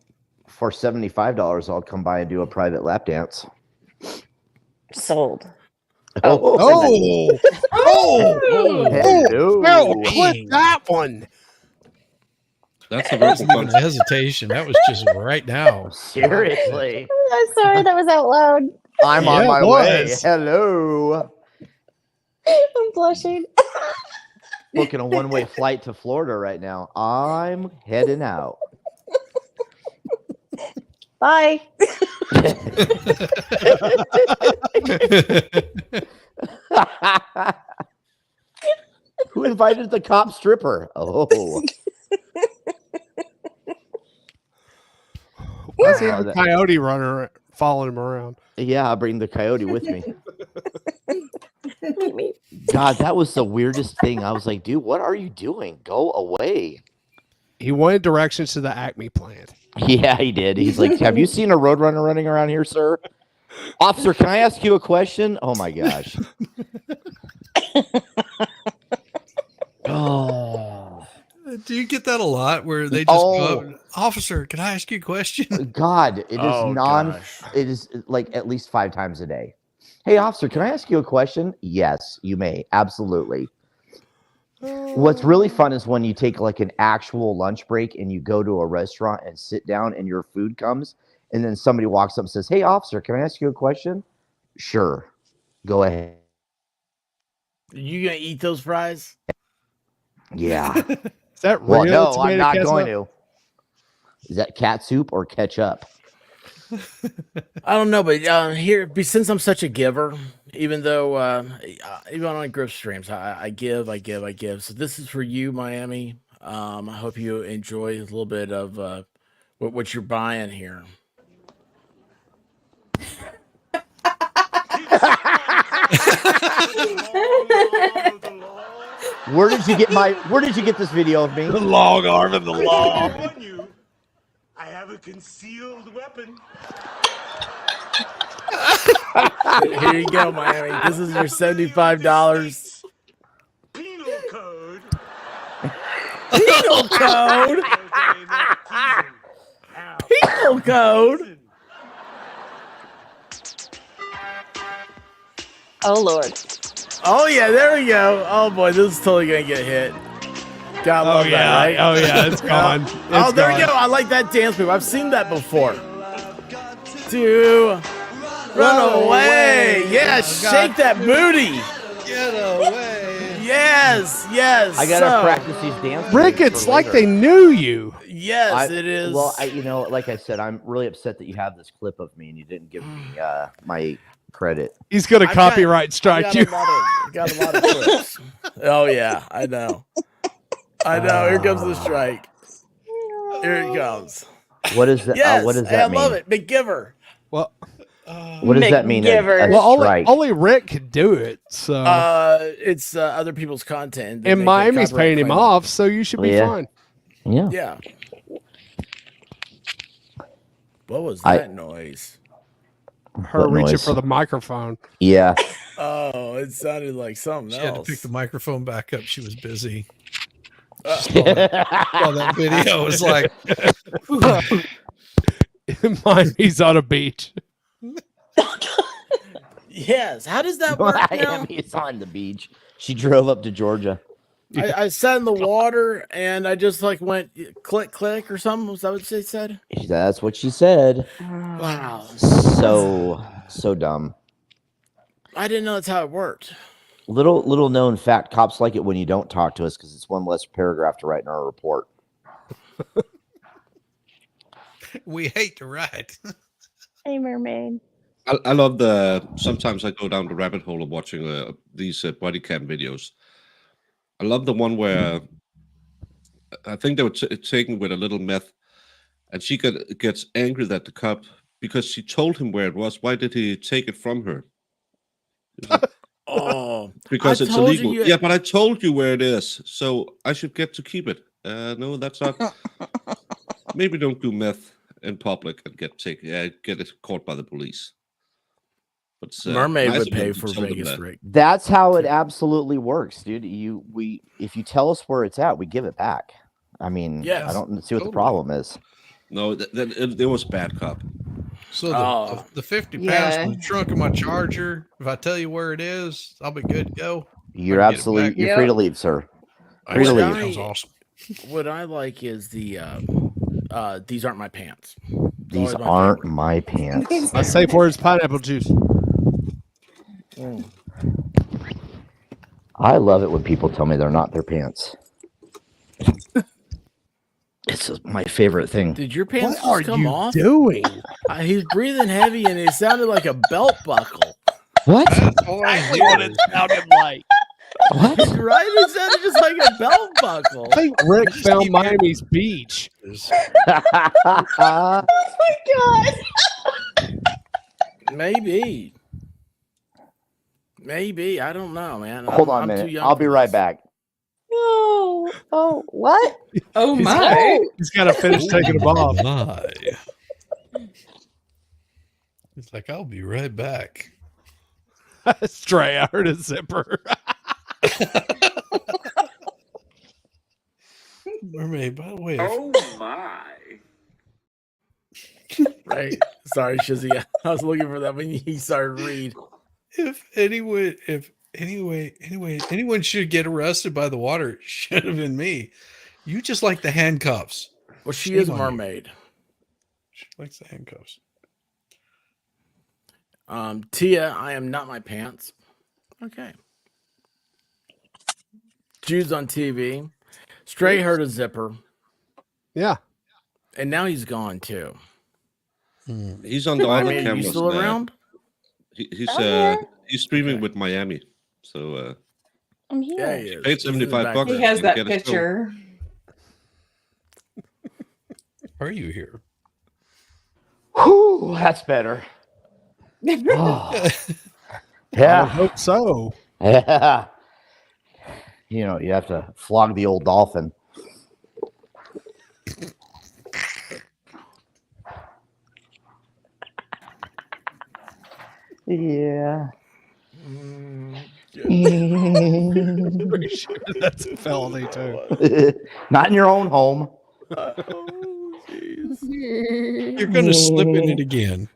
For $75, I'll come by and do a private lap dance. Sold. Oh, Hello. Farrell, clip that one. that's a That wasn't verbal even punch. hesitation. That was just right now. Seriously. I'm sorry, that was out loud. I'm Yeah, on it my way. was. Hello. I'm blushing. Booking a one-way flight to Florida right now. I'm heading out. Bye. Who invited the cop stripper? Oh. Why's he Wow, have a that- coyote runner following him around? Yeah, I'll bring the coyote with me. God, that was the weirdest thing. I was like, dude, what are you doing? Go away. He wanted directions to the Acme plant. Yeah, he did. He's like, have you seen a roadrunner running around here, sir? Officer, can I ask you a question? Oh my gosh. Oh. Do you get that a lot where they just go up, Oh. officer, can I ask you a question? God, it is Oh, gosh. it is like at least 5 times a day. Hey, officer, can I ask you a question? Yes, you may. Absolutely. What's really fun is when you take like an actual lunch break and you go to a restaurant and sit down and your food comes and then somebody walks up and says, hey, officer, can I ask you a question? Sure. Go ahead. You gonna eat those fries? Yeah. Is that real? Well, no, I'm tomato not ketchup? going to. Is that cat soup or ketchup? I don't know, but since I'm such a giver, even though even on Grift streams, I give. So this is for you, Miami. I hope you enjoy a little bit of what you're buying here. Where did you get this video of me? The long arm of the law. I have a concealed weapon. Here you go, Miami. This is your $75. Penal code. Penal code. Oh Lord. Oh yeah, there we go. Oh boy, this is totally gonna get hit. Gotta love yeah, that, right? oh yeah, it's gone. Oh, It's there we gone. go. I like that dance move. I've seen that before. To run away. Yeah, shake that booty. Get away. Yes, yes. I gotta so- practice these dance. Rick, moves it's for like later. they knew you. Yes, it is. Well, like I said, I'm really upset that you have this clip of me and you didn't give me my credit. He's gonna I've got- copyright strike you. Got a lot of clips. Oh yeah, I know. I know. Here comes the strike. Here it comes. What is that? Yes, what does hey, that I mean? love it. McGiver. Well, What does that mean? A well, strike. only Rick could do it. So It's other people's content. that and make a Miami's copyright paying him claim. off, so you should be Yeah. fine. Yeah. Yeah. What was I- that noise? Her What reaching noise? for the microphone. Yeah. Oh, it sounded like something She had to else. pick the microphone back up. She was busy. Uh, Saw that video. It was like, Miami's on a beach. Yes. How does that work now? Miami's on the beach. She drove up to Georgia. I sat in the water and I just like went click click or something. Was that what she said? That's what she said. Wow. So dumb. I didn't know that's how it worked. Little known fact: cops like it when you don't talk to us because it's one less paragraph to write in our report. we hate to write. Hey, mermaid. I love sometimes I go down the rabbit hole of watching these body cam videos. I love the one where I think they were taken with a little meth, and she gets angry at the cop because she told him where it was. Why did he take it from her? Oh, Because I it's told illegal. you- Yeah, but I told you where it is, so I should get to keep it. No, that's not. Maybe don't do meth in public and get caught by the police. But Mermaid nice would of them pay to for tell them Vegas that. Rick. That's how it absolutely works, dude. If you tell us where it's at, we give it back. I mean, Yes, I don't see what the totally. problem is. No, it was bad cop. So the 50 pounds Yeah. in the trunk of my Charger, if I tell you where it is, I'll be good to go. You're I can get it absolutely back. you're free to leave, sir. Free to What leave. That was awesome. What I like is the these aren't my pants. These Always my aren't favorite. my pants. My safe word is pineapple juice. I love it when people tell me they're not their pants. It's my favorite thing. Did your pants What are just come you off? doing? He's breathing heavy and it sounded like a belt buckle. What? Exactly what it sounded like. What? Right? It sounded just like a belt buckle. I think Rick found Miami's beach. Oh my god. Maybe. Maybe. I don't know, man. Hold on I'm a too minute. young I'll for be right this. back. No. Oh, what? Oh He's- my. He's got to finish taking them off. My. It's like, I'll be right back. Stray, I heard a zipper. Mermaid, by the way, my. Right. Sorry, Shizzy. I was looking for that when he started to read. if anyone should get arrested by the water, it should have been me. You just like the handcuffs. Well, she Shame is a on you. mermaid. She likes the handcuffs. Tia, I am not my pants. Okay. Jews on TV. Stray heard a zipper. Yeah. And now he's gone too. He's on the other Miami, are cameras. you still there. around? He's streaming with Miami. So I'm here. Yeah, he is. paid He's in the $75 back. He and has that get his film. picture. Are you here? Whew, that's better. Oh. I Yeah. hope so. Yeah. You know, you have to flog the old dolphin. Yeah. Pretty sure that's a felony too. Not in your own home. You're going to slip in it again.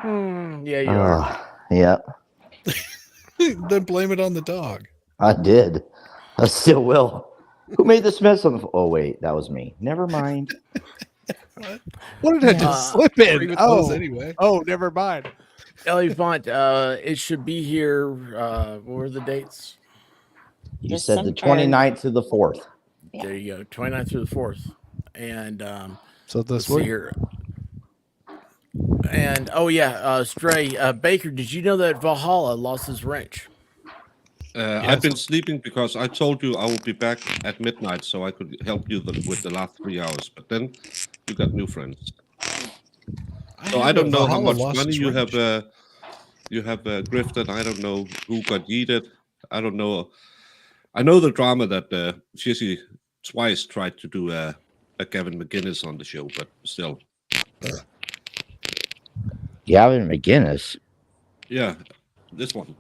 Yeah, you are. Yep, Then blame it on the dog. I did. I still will. Who made this mess on the? Oh wait, that was me. Never mind. What did I just slip in? Agree with those Oh, anyway. oh, never mind. Ellie Font, it should be here. What were the dates? You said the 29th to the 4th. There you go, 29th through the 4th. And so this let's see week. here. And Stray, Baker, did you know that Valhalla lost his wrench? I've been sleeping because I told you I would be back at midnight so I could help you with the last 3 hours. But then you got new friends. So I don't know how much money you have grifted. I don't know who got yeeted. I don't know. I know the drama that Shizzy twice tried to do a Gavin McGinnis on the show, but still. Gavin McGinnis. Yeah, this one.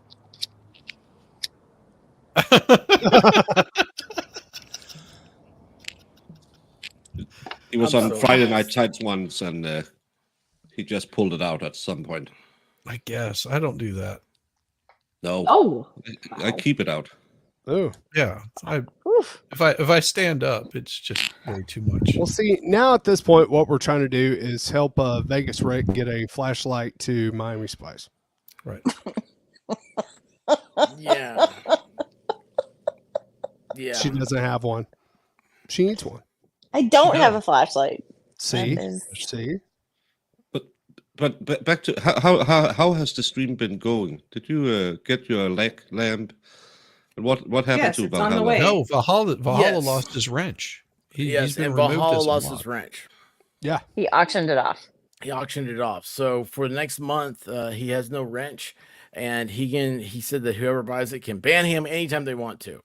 He was on Friday Night Tights once, and he just pulled it out at some point. I guess I don't do that. No. Oh. I keep it out. Oh. Yeah. If I stand up, it's just way too much. Well, see, now at this point, what we're trying to do is help Vegas Rick get a flashlight to Miami Spice. Right. Yeah. Yeah. She doesn't have one. She needs one. I don't have a flashlight. See? That is- See? But back to how has the stream been going? Did you get your leg lamp? And what happened Yes, to it's on the Valhalla? way. No, Valhalla Yes. lost his wrench. He's Yes, been and removed Valhalla as a lost mod. his wrench. Yeah. He auctioned it off. He auctioned it off. So for the next month, he has no wrench, and he said that whoever buys it can ban him anytime they want to.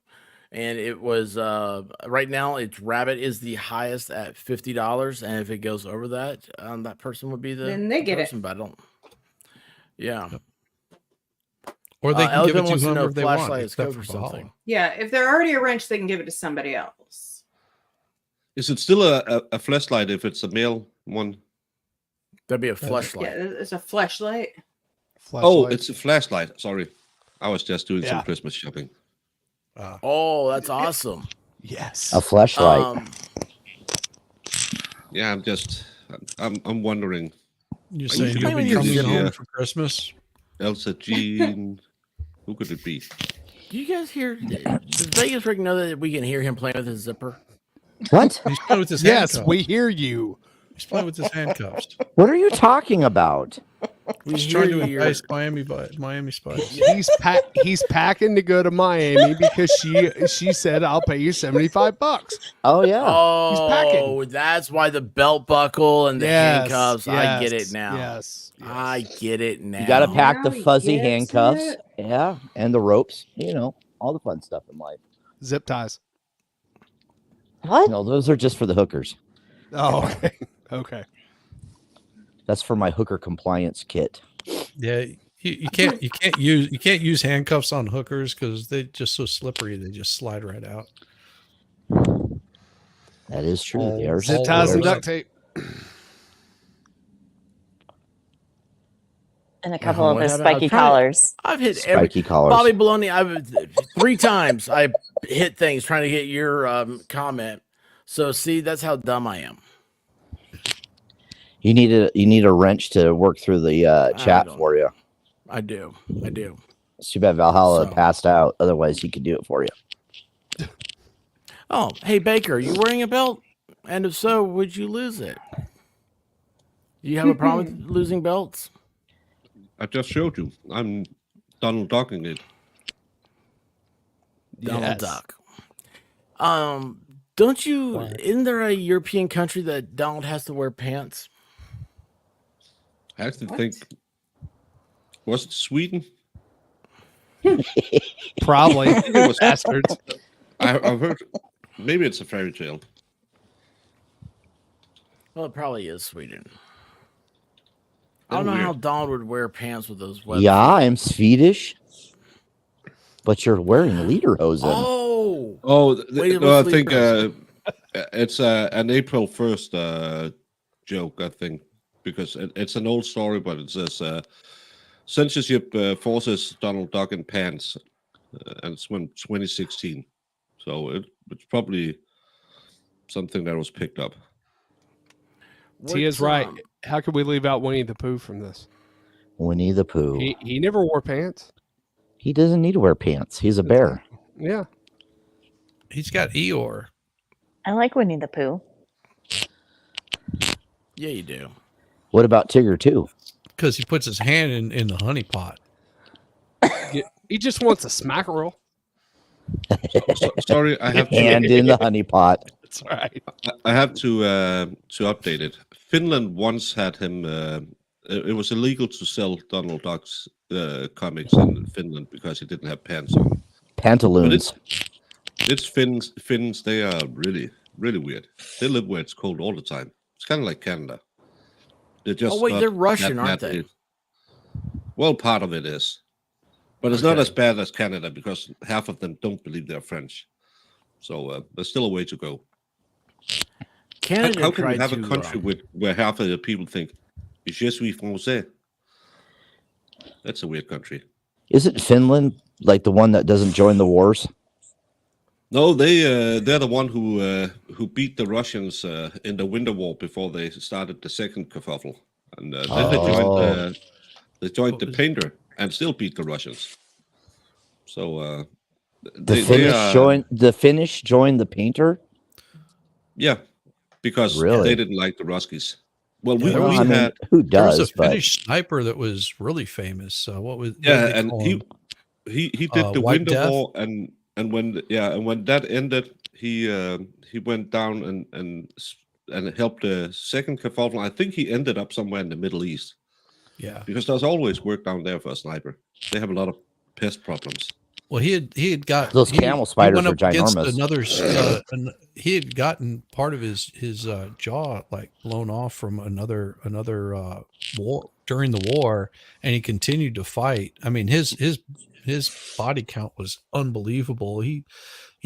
And it was right now it's Rabbit is the highest at $50, and if it goes over that, that person would be the Then they get it. person, but I don't. Yeah. Or they can give it Elephant to wants to know whoever if they want, flashlight is except code for for Valhalla. something. Yeah, if they're already a wrench, they can give it to somebody else. Is it still a flashlight if it's a male one? That'd be a Yeah, flashlight. it's a flashlight. Oh, it's a flashlight. Sorry, I was just doing Yeah. some Christmas shopping. Oh, that's awesome. Yes. A flashlight. Yeah, I'm wondering. You're I saying usually you'll be do coming this home year. for Christmas? Elsa Jean. Who could it be? Do you guys hear? Does Vegas Rick know that we can hear him playing with his zipper? What? He's playing with his Yes, handcuffs. we hear you. He's playing with his handcuffs. What are you talking about? He's trying to entice Miami Spice. He's packing to go to Miami because she said I'll pay you $75. Oh yeah. Oh, packing. that's why the belt buckle and the Yes, handcuffs. I get yes, it now. yes, I get it now. You got to pack the Now he fuzzy gets handcuffs. it. Yeah, and the ropes. You know, all the fun stuff in life. Zip ties. What? No, those are just for the hookers. Oh, okay. Okay. That's for my hooker compliance kit. Yeah, you can't use handcuffs on hookers because they're just so slippery. They just slide right out. That is true. They are Zip ties and they're- duct tape. And a couple of What the happened? I was spiky trying to- collars. I've hit every Spiky collars. Bobby Baloney. I've 3 times I hit things trying to get your comment. So see, that's how dumb I am. You need a wrench to work through the chat don't- for you. I do. It's too bad Valhalla So- passed out. Otherwise, he could do it for you. Oh, hey Baker, are you wearing a belt? And if so, would you lose it? Do you have a problem with losing belts? I just showed you. I'm Donald Ducking it. Donald Duck. Don't you? Isn't there a European country that Donald has to wear pants? I have to think. Was it Sweden? Probably. I think it was Bastards. I've heard. Maybe it's a fairy tale. Well, it probably is Sweden. I Oh, don't know weird. how Donald would wear pants with those webbed Yeah, I'm Swedish. But you're wearing lederhosen. Oh, Wait till no, I we think sleep it's an April 1st joke, I think, because it's an old story, but it says censorship forces Donald Duck in pants, and it's from 2016. So it's probably something that was picked up. Tia's right. How could we leave out Winnie the Pooh from this? Winnie the Pooh. He never wore pants. He doesn't need to wear pants. He's a bear. Yeah. He's got Eeyore. I like Winnie the Pooh. Yeah, you do. What about Tigger too? Because he puts his hand in the honey pot. He just wants a smackerel. Sorry, I have to hand in the honey pot. That's right. I have to update it. Finland once had him. It was illegal to sell Donald Duck's comics in Finland because he didn't have pants on. Pantaloons. But it's Finns. Finns, they are really, really weird. They live where it's cold all the time. It's kind of like Canada. They're just Oh wait, not they're Russian, that aren't badly- they? Well, part of it is, but it's not as bad as Canada because half of them don't believe they're French. So there's still a way to go. Canada How can you tried have a to, country where half of the people think "Je suis français"? That's a weird country. Isn't Finland like the one that doesn't join the wars? No, they're the one who beat the Russians in the Winter War before they started the second kerfuffle, and then they joined the painter and still beat the Russians. So The Finnish joined the painter. Yeah, because Really? they didn't like the Ruskies. Well, we I mean, had who There was does? a But Finnish sniper that was really famous. What was? yeah, what did they and call he him? he did the White Winter Death? War, and when that ended, he went down and helped the second kerfuffle. I think he ended up somewhere in the Middle East. Yeah. Because there's always work down there for a sniper. They have a lot of pest problems. Well, he had got Those camel spiders went are up against ginormous. another. He had gotten part of his jaw like blown off from another war during the war, and he continued to fight. I mean, his body count was unbelievable. He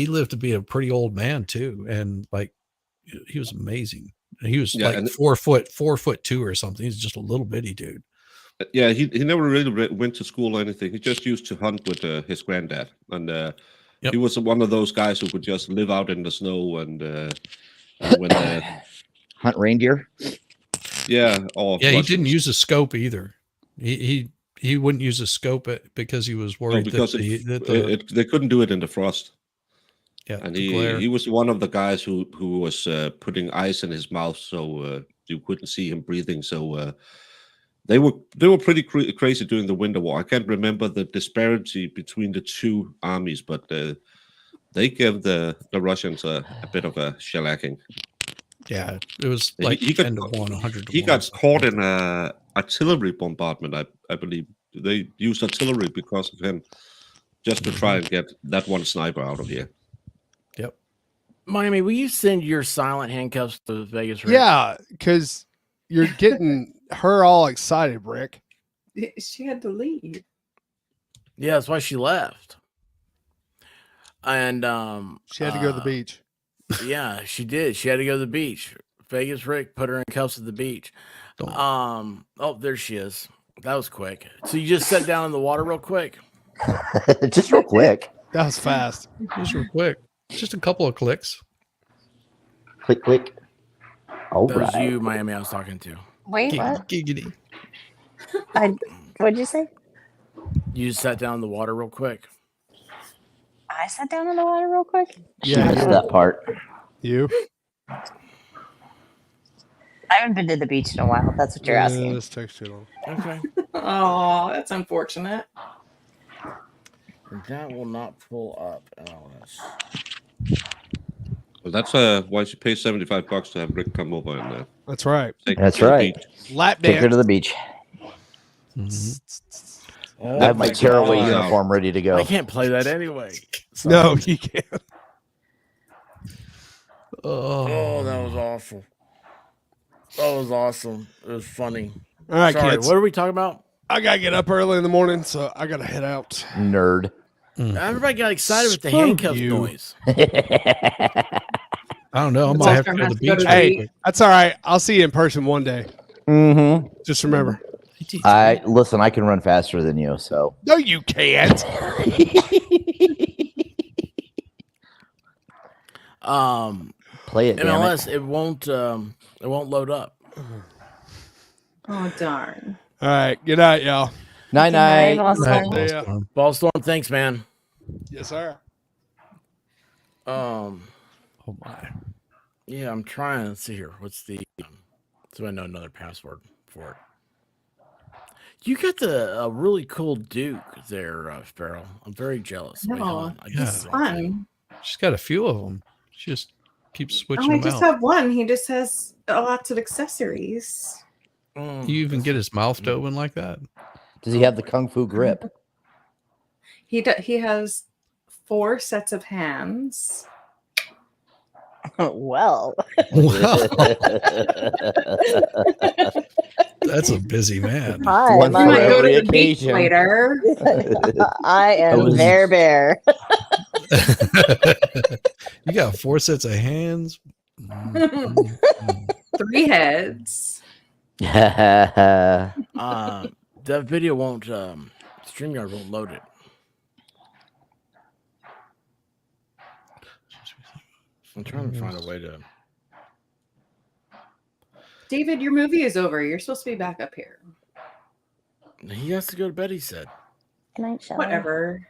lived to be a pretty old man too, and like he was amazing. He was Yeah, like and 4'2" or something. He's just a little bitty dude. Yeah, he never really went to school or anything. He just used to hunt with his granddad, and he was one of those guys who could just live out in the snow and when hunt reindeer. Yeah, or Yeah, he Russians. didn't use a scope either. He wouldn't use a scope because he was No, worried because they couldn't do it in the frost. Yeah, and the glare. he was one of the guys who was putting ice in his mouth so you couldn't see him breathing. So they were pretty crazy during the Winter War. I can't remember the disparity between the two armies, but they gave the Russians a bit of a shellacking. Yeah, it was He- like he got- 10 to 1, 100 to He 1. got caught in a artillery bombardment, I believe. They used artillery because of him, just to try and get that one sniper out of here. Yep. Miami, will you send your silent handcuffs to Vegas? Rick? Yeah, because you're getting her all excited, Rick. She had to leave. Yeah, that's why she left. And She had to go to the beach. Yeah, she did. She had to go to the beach. Vegas Rick put her in cuffs at the beach. Oh, there she is. That was quick. So you just sat down in the water real quick. Just real quick. That was fast. Just real quick. Just a couple of clicks. Click, click. All That was right. you, Miami, I was talking to. Wait, what? Giggity. What'd you say? You just sat down in the water real quick. I sat down in the water real quick. She missed that part. You? I haven't been to the beach in a while. That's what you're asking. This takes too long. Okay. Oh, that's unfortunate. That will not pull up, Alice. Well, that's why she pays $75 to have Rick come over and That's right. take That's her to the right. beach. Lap Take her dance. to the beach. I have my tearaway uniform ready to go. I can't play that anyway. No, you can't. Oh, that was awful. That was awesome. It was funny. All right, Sorry, kids. what are we talking about? I gotta get up early in the morning, so I gotta head out. Nerd. Everybody got excited with the Screw handcuff you. noise. I don't know. I might have to go to the beach. Hey, that's all right. I'll see you in person one day. Mm-hmm. Just remember. I listen. I can run faster than you, so No, you can't. play it. Damn MLS, it. it won't load up. Oh darn. All right. Good night, y'all. Night, night. Ballstorm, thanks, man. Yes, sir. Oh my. Yeah, I'm trying to see here. What's the so I know another password for it. You got a really cool Duke there, Sparrow. I'm very jealous. Wait, hold on. I It's guess the wrong thing. fun. She's got a few of them. She just keeps switching Oh, I them just out. have one. He just has lots of accessories. You even get his mouth to open like that? Does he have the kung fu grip? He has 4 sets of hands. Well. That's a busy man. Hi, One my for might go every to the beach occasion. later. I am was- Bear. You got 4 sets of hands. 3 heads. That video won't StreamYard won't load it. I'm trying to find a way to. David, your movie is over. You're supposed to be back up here. He has to go to bed. He said. Good night, Shelly. Whatever.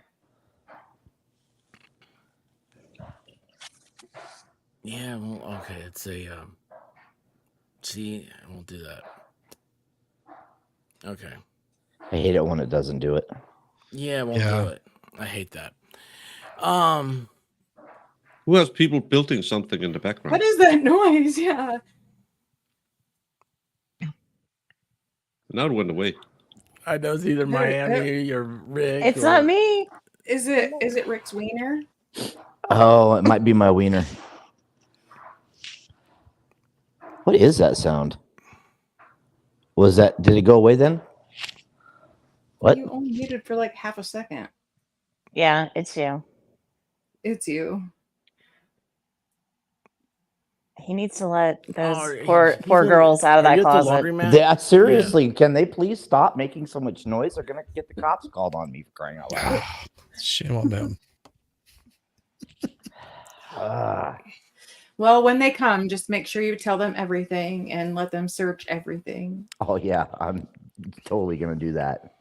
Yeah. Well, okay. It's a. See, I won't do that. Okay. I hate it when it doesn't do it. Yeah, it won't Yeah. do it. I hate that. Who has people building something in the background? What is that noise? Yeah. Now it went away. I know it's either Miami or Rick. It's not me. Is it Rick's wiener? Oh, it might be my wiener. What is that sound? Was that? Did it go away then? What? You only muted for like half a second. Yeah, it's you. It's you. He needs to let those Oh, poor he's poor in- girls out of are that you at the closet. laundromat? Yeah, seriously, can they please stop making so much noise? They're gonna get the cops called on me for crying out loud. Shame on them. Well, when they come, just make sure you tell them everything and let them search everything. Oh yeah, I'm totally gonna do that.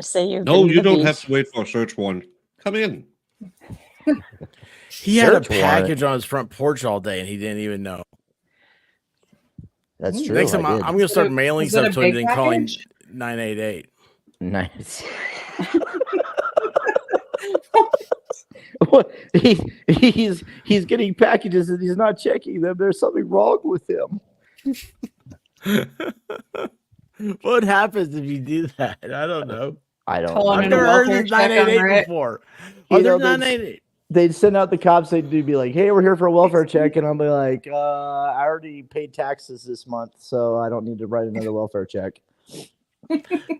Say you've No, been to you the don't beach. have to wait for a search warrant. Come in. He had a Search warrant. package on his front porch all day, and he didn't even know. That's true. Next time, I I'm did. going to start mailing was it stuff a to him big and calling package? 988. Nice. What? He's getting packages and he's not checking them. There's something wrong with him. What happens if you do that? I don't know. I don't. Call him I've in a never heard welfare this check on 988 Rick. before. You Oh, there's know, 988. They'd send out the cops. They'd be like, "Hey, we're here for a welfare check," and I'll be like, "I already paid taxes this month, so I don't need to write another welfare check."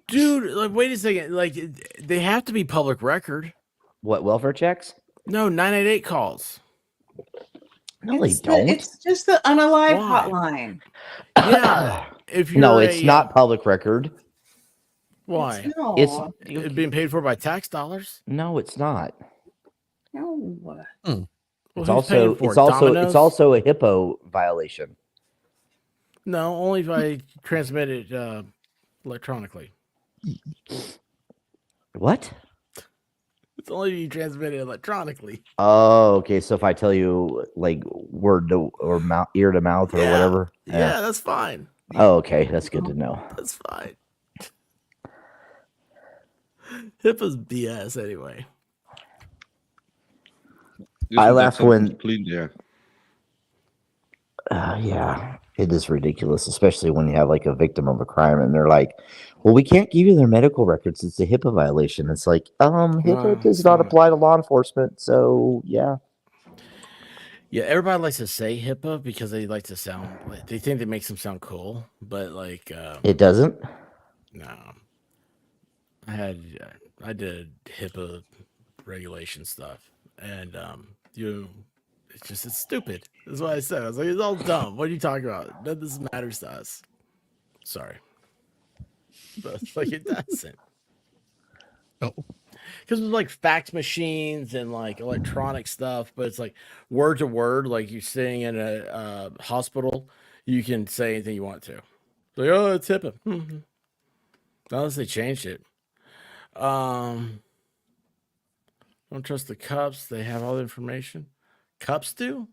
Dude, like, wait a second. Like, they have to be public record. What welfare checks? No, 988 calls. No, they It's don't. It's just the unalive Why? hotline. Yeah. If you're No, it's a, not public record. Why? No. It's being paid for by tax dollars. No, it's not. No. Well, It's who's paying also for it's it? also Domino's? it's also a HIPAA violation. No, only if I transmit it electronically. What? It's only if you transmit it electronically. Oh, okay. So if I tell you like word to or mouth, ear to mouth or Yeah. whatever. Yeah, that's fine. Oh, okay. That's good to know. That's fine. HIPAA's BS anyway. I Isn't that laugh something when- to clean the air? Yeah, it is ridiculous, especially when you have like a victim of a crime and they're like, "Well, we can't give you their medical records. It's a HIPAA violation." It's like, HIPAA does not apply to law enforcement, so yeah. Yeah, everybody likes to say HIPAA because they like to sound. They think it makes them sound cool, but like, It doesn't. no. I did HIPAA regulation stuff, and it's stupid. That's what I said. I was like, it's all dumb. What are you talking about? None of this matters to us. Sorry, but like it doesn't. Oh, because it's like fax machines and like electronic stuff, but it's like word to word. Like you're sitting in a hospital, you can say anything you want to. Like, oh, it's HIPAA. Unless they changed it. Don't trust the cups. They have all the information. Cups do?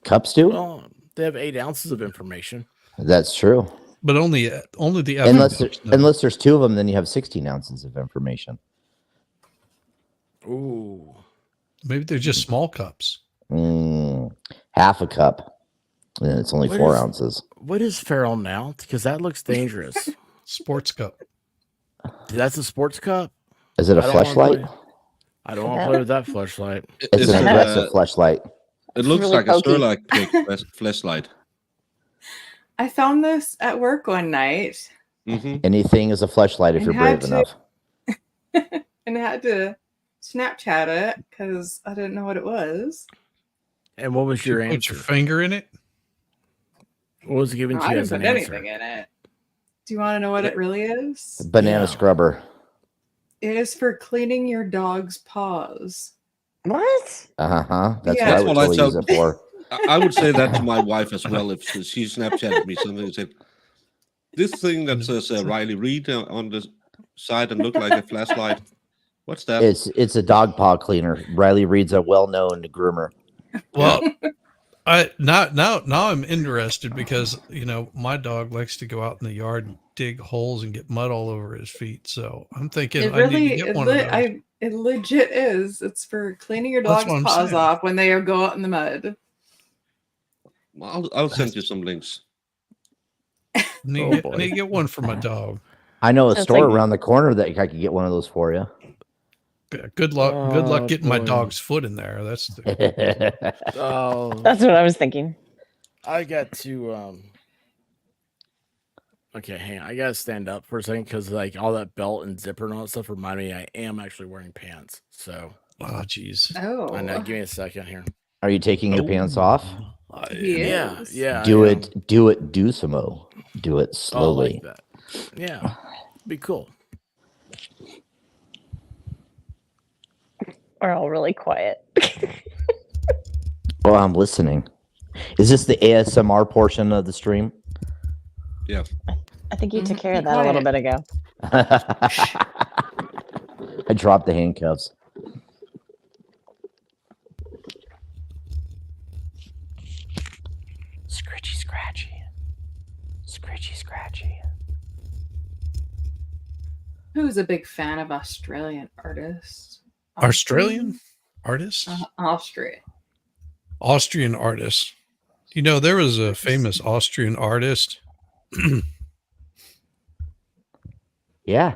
Cups do? Well, they have 8 ounces of information. That's true. But only the unless there's 2 of them, then you have 16 ounces of information. Ooh. Maybe they're just small cups. Half a cup. And it's only What 4 is- ounces. What is feral now? Because that looks dangerous. Sports cup. That's a sports cup? Is it a I don't wanna fleshlight? play- I don't want to play with that fleshlight. It's an aggressive fleshlight. It looks really like pokey. a Sherlock cake flashlight. I found this at work one night Anything is a fleshlight if And you're had brave to- enough. and I had to Snapchat it because I didn't know what it was. And what was your Put answer? your finger in it. What was given No, to I you didn't as an put answer? anything in it. Do you want to know what it really is? Banana scrubber. It is for cleaning your dog's paws. What? That's Yeah. what I That's would what I still use tell- it for. I would say that to my wife as well if she Snapchatted me something and said, "This thing that says Riley Reed on the side and look like a flashlight. What's that?" It's a dog paw cleaner. Riley Reed's a well-known groomer. Well, now I'm interested because my dog likes to go out in the yard and dig holes and get mud all over his feet. So I'm thinking It I need really, to get it, one of li- those. it legit is. It's for cleaning your That's dog's what I'm paws saying. off when they go out in the mud. I'll send you some links. I need to get one for my dog. I know a Sounds store like- around the corner that I could get one of those for you. Yeah, good luck. Good luck Oh, getting my boy. dog's foot in there. That's the... Oh, That's what I was thinking. I got to okay, hang on. I gotta stand up for a second because like all that belt and zipper and all that stuff remind me I am actually wearing pants. So Oh, jeez. Oh. I know. Give me a second here. Are you taking your pants off? Yeah, yeah. Do I it. Do it. Do some more. Do it am. Oh, I slowly. like that. Yeah, be cool. We're all really quiet. Well, I'm listening. Is this the ASMR portion of the stream? Yeah. I think you took care Be of that a little quiet. bit ago. I dropped the handcuffs. Scritchy scratchy. Scritchy scratchy. Who's a big fan of Australian artists? Australian artists? Austria. Austrian artists. There was a famous Austrian artist. Yeah.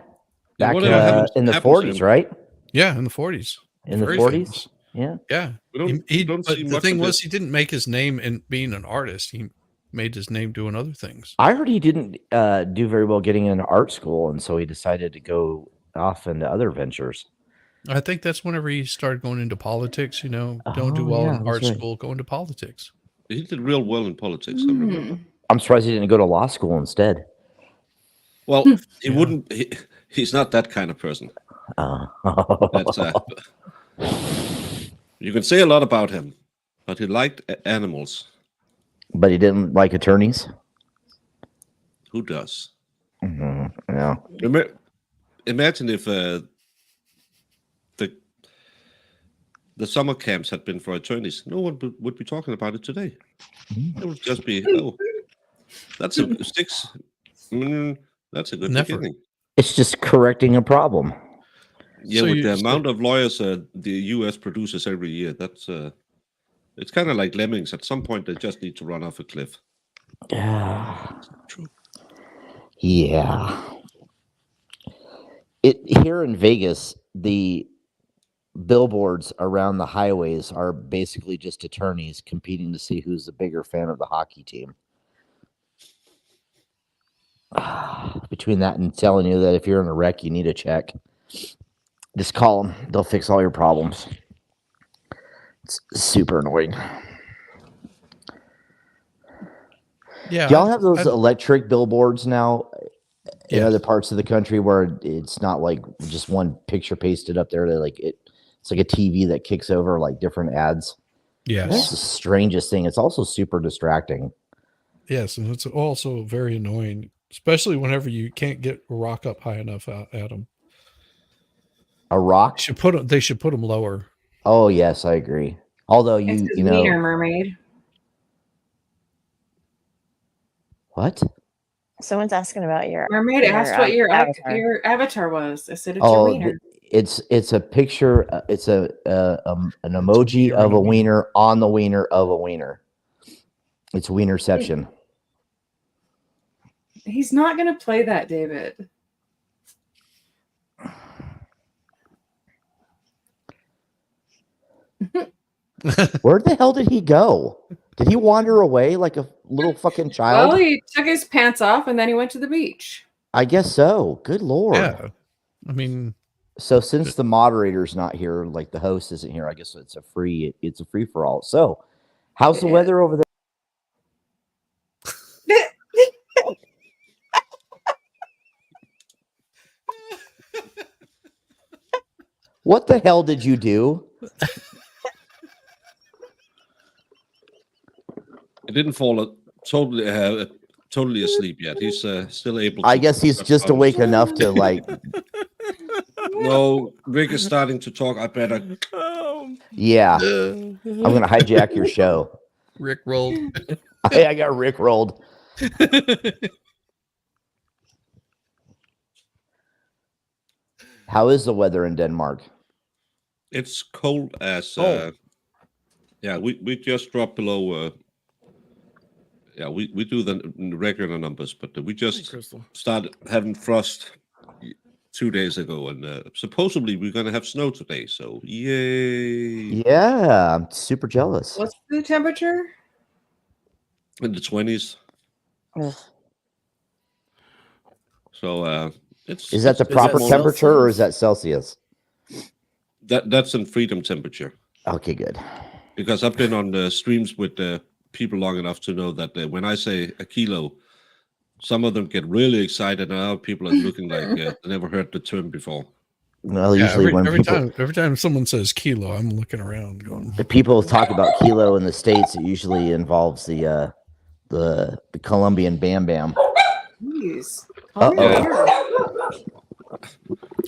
Back whatever happens- in the happens to 40s, him. right? Yeah, in the 40s. In the Very 40s? famous. Yeah. Yeah. We don't- He- we don't but see the much thing of was, it. he didn't make his name in being an artist. He made his name doing other things. I heard he didn't do very well getting into art school, and so he decided to go off into other ventures. I think that's whenever he started going into politics. Don't do Oh, well yeah, in that's art right. school, go into politics. He did real well in politics. I remember. I'm surprised he didn't go to law school instead. Well, he wouldn't. He's not that kind of person. That's, you can say a lot about him, but he liked animals. But he didn't like attorneys. Who does? Yeah. Imagine if the summer camps had been for attorneys. No one would be talking about it today. It would just be, oh, that's a 6. That's a good Never. beginning. It's just correcting a problem. Yeah, So with you- the amount of lawyers the U.S. produces every year, that's it's kind of like lemmings. At some point, they just need to run off a cliff. Yeah. Yeah. Here in Vegas, the billboards around the highways are basically just attorneys competing to see who's the bigger fan of the hockey team. between that and telling you that if you're in a wreck, you need a check. Just call them. They'll fix all your problems. It's super annoying. Yeah. Do y'all have those electric billboards now in Yes. other parts of the country where it's not like just one picture pasted up there? It's like a TV that kicks over like different ads. Yes. That's the strangest thing. It's also super distracting. Yes, and it's also very annoying, especially whenever you can't get a rock up high enough at them. A rock? They should put them lower. Oh yes, I agree. Although It's his you know wiener mermaid. what? Someone's asking about your Mermaid asked what your avatar. your avatar was. I said it's your wiener. It's a picture. It's an emoji of a wiener on the wiener of a wiener. It's wienerception. He's not going to play that, David. Where the hell did he go? Did he wander away like a little fucking child? Well, he took his pants off and then he went to the beach. I guess so. Good lord. Yeah. I mean, so since the moderator's not here, like the host isn't here, I guess it's a free for all. So, how's the weather over there? What the hell did you do? I didn't fall totally asleep yet. He's still able. I guess he's just awake enough to like. No, Rick is starting to talk. I better. Yeah, I'm gonna hijack your show. Rick rolled. I got Rick rolled. How is the weather in Denmark? It's cold as. Yeah, we just dropped below. Yeah, we do the regular numbers, but we just started having frost 2 days ago, and supposedly we're gonna have snow today. So yay! Yeah, I'm super jealous. What's the temperature? In the 20s. So Is that the proper temperature or is that Celsius? That's in freedom temperature. Okay, good. Because I've been on the streams with people long enough to know that when I say a kilo, some of them get really excited, and other people are looking like they never heard the term before. Well, Yeah, usually when every people time someone says kilo, I'm looking around going. the people talk about kilo in the States, it usually involves the Colombian Bam Bam. Jeez.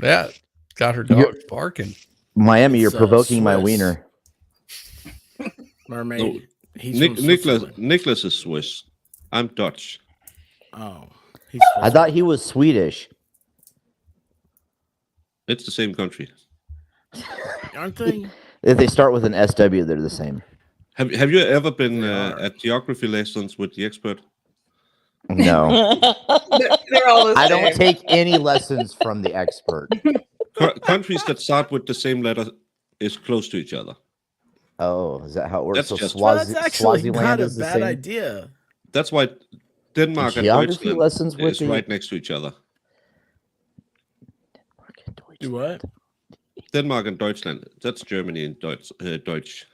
Yeah, got her dog barking. Miami, you're It's, provoking my Swiss. wiener. Mermaid. No, He's from Switzerland. Nicholas is Swiss. I'm Dutch. Oh, I thought he was Swedish. It's the same country. Aren't they? If they start with an SW, they're the same. Have you ever been at geography lessons with the expert? No. They're all the I same. don't take any lessons from the expert. Countries that start with the same letter is close to each other. Oh, is that how it works? That's So just- Well, that's actually Swaziland not a is the bad same. idea. That's why Denmark and Geography Deutschland lessons with is the- right next to each other. Do what? Denmark and Deutschland. That's Germany and Deutsch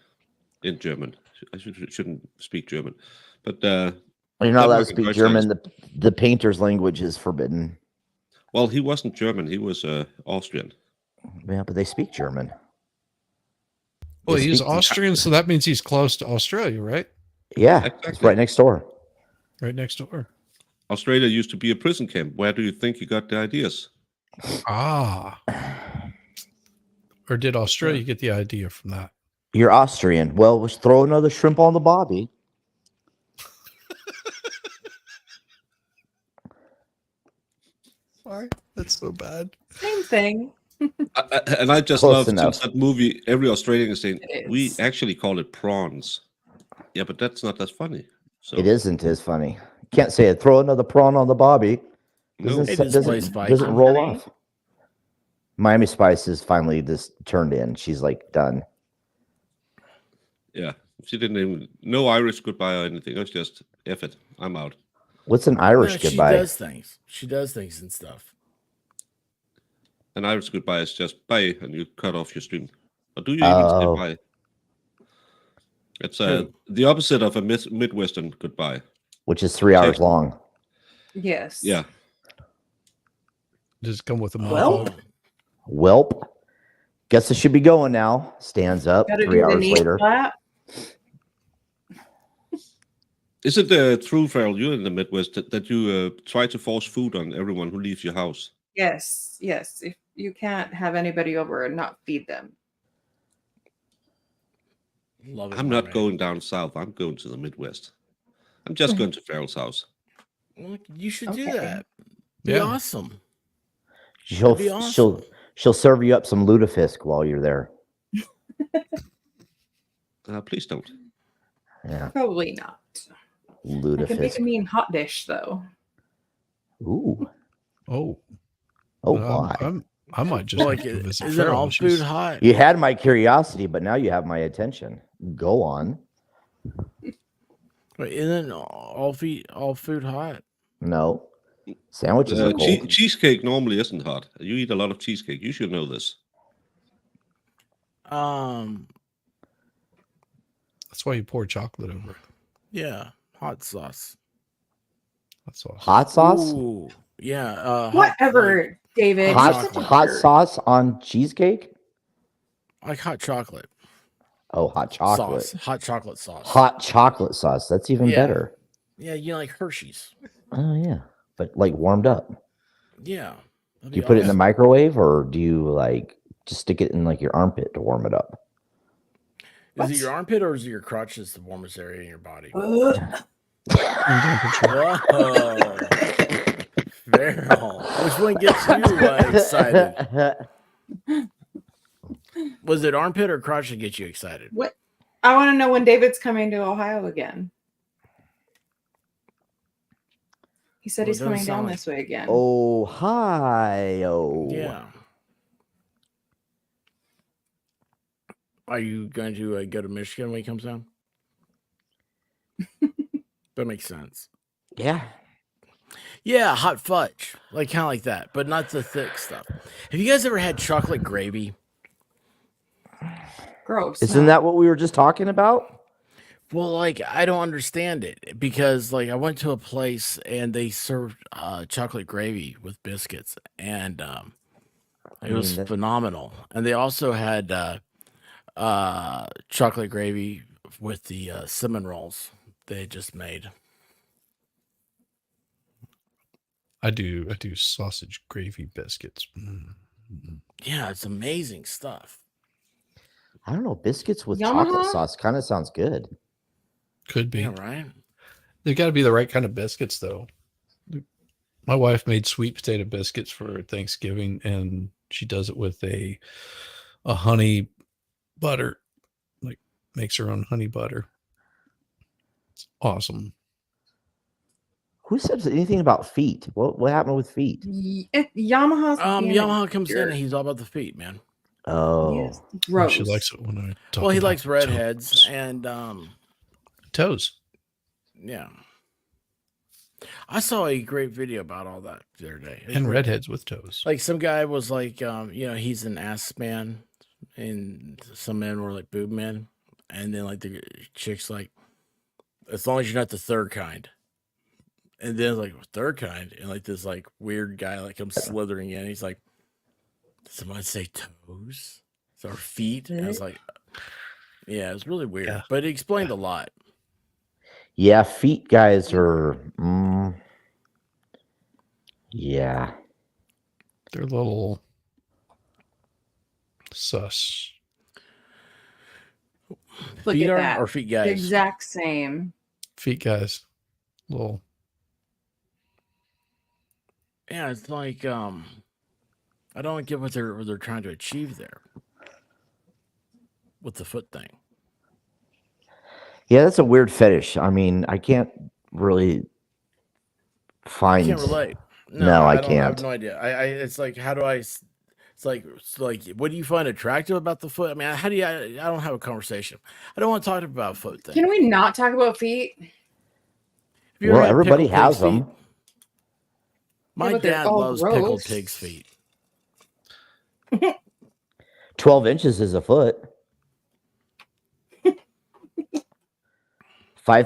in German. I shouldn't speak German, but You're not allowed to Denmark and speak Deutschland German. The painter's language is forbidden. Well, he wasn't German. He was Austrian. Yeah, but they speak German. Well, They he's speak- Austrian, so that means he's close to Australia, right? Yeah, it's right next door. Right next door. Australia used to be a prison camp. Where do you think he got the ideas? Ah. Or did Australia get the idea from that? You're Austrian. Well, let's throw another shrimp on the bobby. Sorry, that's so bad. Same thing. And I just Close love enough. since that movie. Every Australian is saying It we is. actually call it prawns. Yeah, but that's not as funny. So It isn't as funny. Can't say it. Throw another prawn on the bobby. No. Doesn't, It sa- is doesn't, Spice Spike. doesn't roll off. Miami Spice is finally this turned in. She's like done. Yeah, she didn't even no Irish goodbye or anything. It was just F it. I'm out. What's an No, Irish she goodbye? does things. She does things and stuff. An Irish goodbye is just bye, and you cut off your stream. Or do you even say Oh, bye? It's Who? the opposite of a Midwestern goodbye. which is 3 Say- hours long. Yes. Yeah. Does it come with a Oh, mouthful? Welp. Guess I should be going now. Stands up Gotta 3 do the hours knee later. slap. Is it true, Farrell, you in the Midwest, that you try to force food on everyone who leaves your house? Yes, yes. If you can't have anybody over and not feed them. love it. I'm my not man. going down south. I'm going to the Midwest. I'm just going to Farrell's house. Well, you should do Okay. that. Be Yeah. awesome. She'll That'd be awesome. she'll serve you up some lutefisk while you're there. Please don't. Yeah, Probably not. I can make a lutefisk. mean hot dish though. Ooh, Oh, oh well, my! I might just Well, like, go visit isn't Farrell. all food hot? You had my curiosity, but now you have my attention. Go on. Wait, isn't all food hot? No, sandwiches are cold. Cheesecake normally isn't hot. You eat a lot of cheesecake. You should know this. That's why you pour chocolate over it. Yeah, hot sauce. That's all. Hot sauce? Ooh, yeah. Whatever, David. You're such a Hot jerk. sauce on cheesecake? Like hot chocolate Oh, hot chocolate. sauce. Hot chocolate sauce. Hot chocolate sauce. That's even Yeah. better. Yeah, you know, like Hershey's. Oh yeah, but like warmed up. Yeah. that'd Do you be put it in the awesome. microwave, or do you like just stick it in like your armpit to warm it up? Is it your armpit or is it your crotch that's the warmest area in your body? Ugh. Whoa. Farrell. Which one gets you excited? Was it armpit or crotch that gets you excited? What? I want to know when David's coming to Ohio again. He said Well, it he's doesn't coming down sound like- this way again. Ohio. Yeah. Are you going to go to Michigan when he comes down? That makes sense. Yeah. Yeah, hot fudge. Like kind of like that, but not the thick stuff. Have you guys ever had chocolate gravy? Gross. Isn't that what we were just talking about? Well, like I don't understand it because like I went to a place and they served chocolate gravy with biscuits and it was mean, that- phenomenal. And they also had chocolate gravy with the cinnamon rolls they had just made. I do sausage gravy biscuits. Yeah, it's amazing stuff. I don't know. Biscuits with Yamaha? chocolate sauce kind of sounds good. Could be. Yeah, right. They got to be the right kind of biscuits, though. My wife made sweet potato biscuits for Thanksgiving, and she does it with a honey butter, like makes her own honey butter. It's awesome. Who said anything about feet? What happened with feet? Yamaha's being a Yamaha comes in jerk. and he's all about the feet, man. Oh, Yes. Gross. She likes it when I talk. Well, he about likes redheads and toes. yeah. I saw a great video about all that the other day. It was And great. redheads with toes. Like some guy was like, he's an ass man, and some men were like boob men, and then like the chick's like, as long as you're not the third kind. And then it's like third kind, and like this like weird guy like comes slithering in. He's like, did someone say toes or feet? And I was like, yeah, it's really weird, Yeah. but it explained a lot. yeah. Feet guys are. Yeah. They're a little sus. Look Feet at are that. or feet The guys? exact same. Feet guys. Little. Yeah, it's like I don't get what they're trying to achieve there with the foot thing. Yeah, that's a weird fetish. I mean, I can't really I find. can't relate. No, I I have can't. no idea. I it's like how do I? It's like what do you find attractive about the foot? I mean, how do you? I don't have a conversation. I don't want to talk about foot thing. Can we not talk about feet? you ever Well, had everybody pickled pig's has them. feet? My but they're dad all loves pickled gross. pig's feet. 12 inches is a foot. That's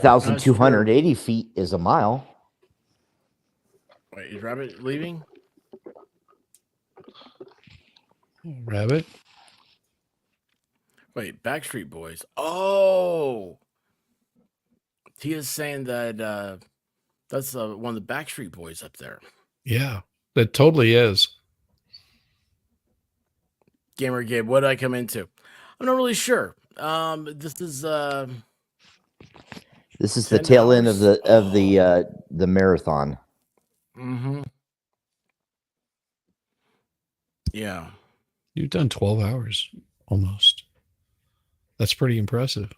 5,280 feet is a mile. Wait, is Rabbit leaving? Rabbit. Wait, Backstreet Boys. Oh, Tia's saying that that's one of the Backstreet Boys up there. Yeah, that totally is. Gamer Gabe, what did I come into? I'm not really sure. This is the 10 tail end hours? of the marathon. Mm-hmm. Yeah. You've done 12 hours almost. That's pretty impressive.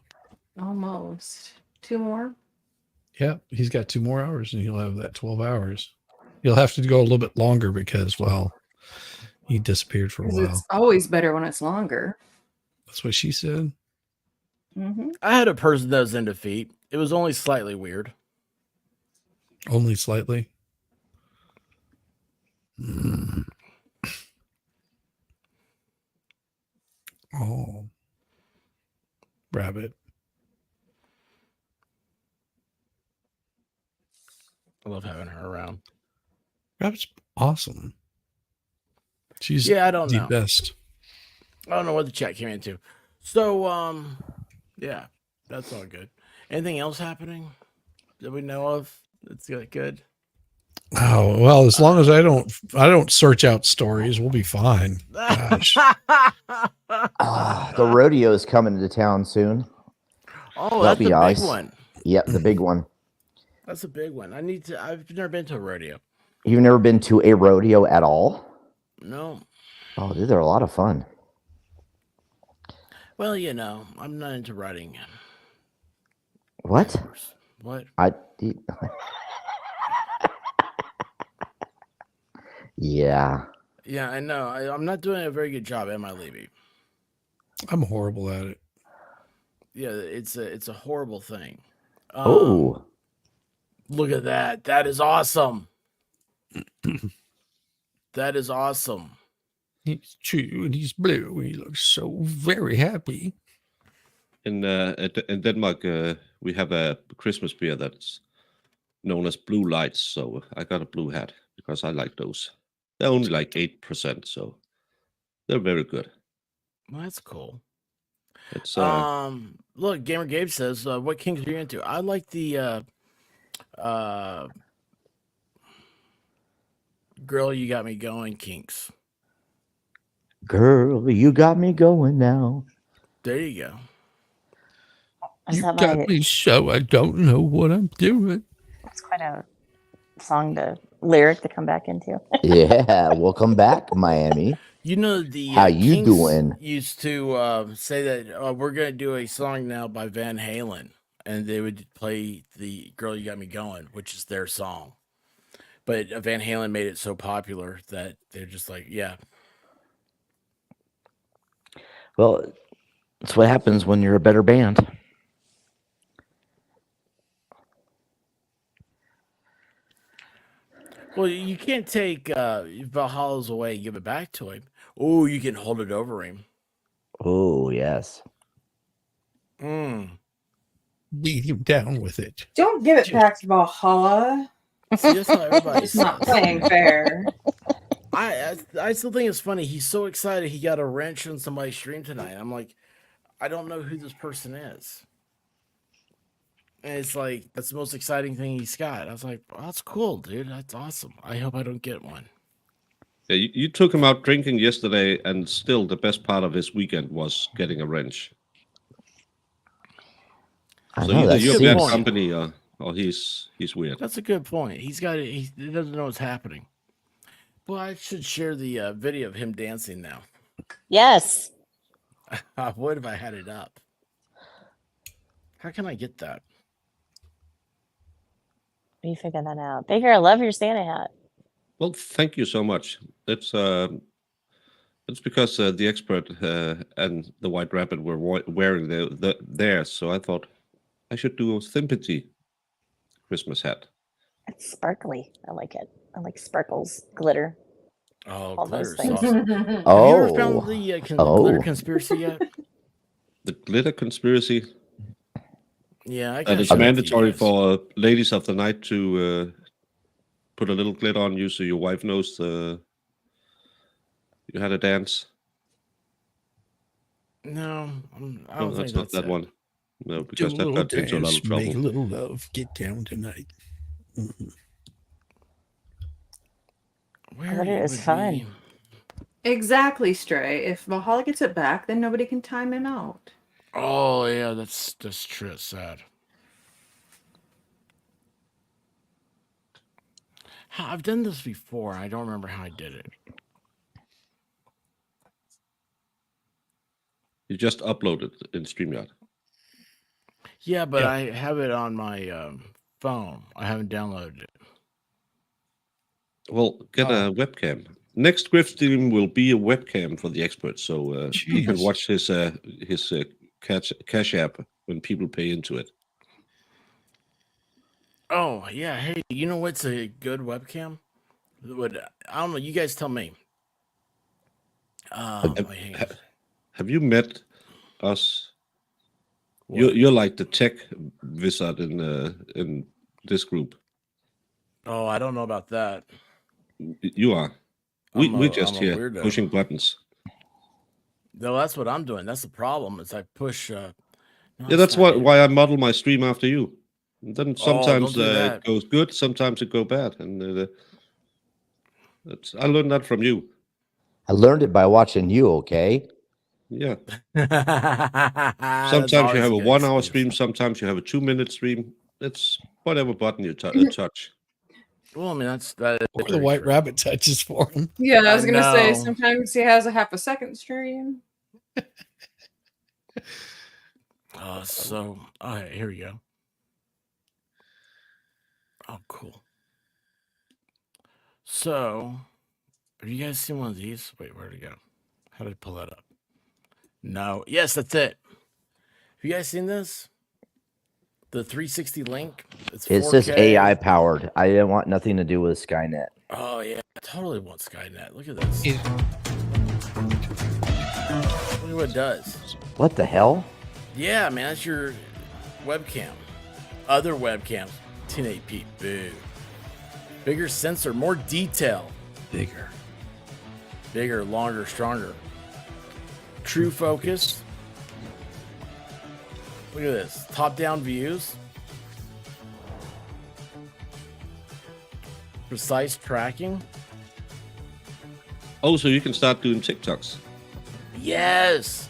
Almost 2 more. Yeah, he's got 2 more hours and he'll have that 12 hours. He'll have to go a little bit longer because, well, he disappeared for a 'Cause while. it's always better when it's longer. That's what she said. Mm-hmm. I had a person that was in defeat. It was only slightly weird. Only slightly. Mm. Oh. Rabbit. I love having her around. Rabbit's awesome. She's Yeah, I don't the know. best. I don't know what the chat came into. So, yeah, that's all good. Anything else happening that we know of? That's good. Oh, well, as long as I don't search out stories, we'll be fine. Gosh. The rodeo is coming to town soon. Oh, That'll that's be a nice. big one. Yep, the big one. That's a big one. I've never been to a rodeo. You've never been to a rodeo at all? No. Oh, dude, they're a lot of fun. Well, I'm not into riding. What? What? Yeah. Yeah, I know. I'm not doing a very good job, am I, Levy? I'm horrible at it. Yeah, it's a horrible thing. Oh. Look at that. That is awesome. That is awesome. He's true and he's blue. He looks so very happy. In Denmark, we have a Christmas beer that's known as Blue Lights. So I got a blue hat because I like those. They're only like 8%, so they're very good. Well, that's cool. It's Look, Gamer Gabe says, what kinks are you into? I like the girl you got me going kinks. Girl, you got me going now. There you go. Is You that got my- me so I don't know what I'm doing. It's quite a lyric to come back into. Yeah, welcome back, Miami. You know the How you Kinks doing? used to say that we're gonna do a song now by Van Halen, and they would play the "Girl You Got Me Going," which is their song. But Van Halen made it so popular that they're just like, yeah. Well, that's what happens when you're a better band. Well, you can't take Valhalla's away and give it back to him. Oh, you can hold it over him. Oh, yes. Beat him down with it. Don't give it back to Valhalla. See, that's how everybody It's not says. playing fair. I still think it's funny. He's so excited he got a wrench on somebody's stream tonight. I'm like, I don't know who this person is. And it's like, that's the most exciting thing he's got. I was like, well, that's cool, dude. That's awesome. I hope I don't get one. Yeah, you took him out drinking yesterday, and still the best part of his weekend was getting a wrench. I So know, either that's you're seems- bad company or he's weird. That's a good point. He doesn't know what's happening. Well, I should share the video of him dancing now. Yes. I would if I had it up. How can I get that? You figure that out. Baker, I love your Santa hat. Well, thank you so much. It's because the expert and the White Rabbit were wearing theirs, so I thought I should do a sympathy Christmas hat. It's sparkly. I like it. I like sparkles, glitter, Oh, all those glitter's things. awesome. Have you ever found the glitter conspiracy yet? The glitter conspiracy. Yeah, I And gotta it's show it to you mandatory guys. for ladies of the night to put a little glitter on you so your wife knows you had a dance. No, I No, don't that's think not that's that it. one. No, Do because a that little got into a lot dance, of trouble. make a little love, get down tonight. Mhm. Where Glitter it is would fun. be? Exactly, Stray. If Valhalla gets it back, then nobody can time him out. Oh yeah, that's true. It's sad. I've done this before. I don't remember how I did it. You just upload it in StreamYard. Yeah, but Yeah. I have it on my phone. I haven't downloaded it. Well, get a webcam. Next Grift stream will be a webcam for the experts, so he can Jeez. watch his cash app when people pay into it. Oh yeah, hey, you know what's a good webcam? I don't know. You guys tell me. Have you met us? You're like the tech wizard in this group. Oh, I don't know about that. You are. We're just I'm a here weirdo. pushing buttons. No, that's what I'm doing. That's the problem. Is I push. No, Yeah, that's why I model my stream after you. And then Oh, sometimes don't do it that. goes good, sometimes it goes bad, and I learned that from you. I learned it by watching you. Okay. Yeah. That's Sometimes you always have a good 1 hour excuse. stream, sometimes you have a 2-minute stream. It's whatever button you touch. Well, I mean that. Is Or the very white true. rabbit touches for him. Yeah, I was I gonna say know. sometimes he has a half a second stream. So all right, here we go. Oh, cool. So, have you guys seen one of these? Wait, where'd it go? How did I pull that up? No. Yes, that's it. Have you guys seen this? The 360 link. It's 4K. It says AI powered. I didn't want nothing to do with Skynet. Oh yeah, I totally want Skynet. Look at this. Look at what it does. What the hell? Yeah, man, that's your webcam. Other webcams, 1080p. Boo. Bigger sensor, more detail. Bigger, longer, stronger. True focus. Look at this. Top-down views. Precise tracking. Oh, so you can start doing TikToks. Yes.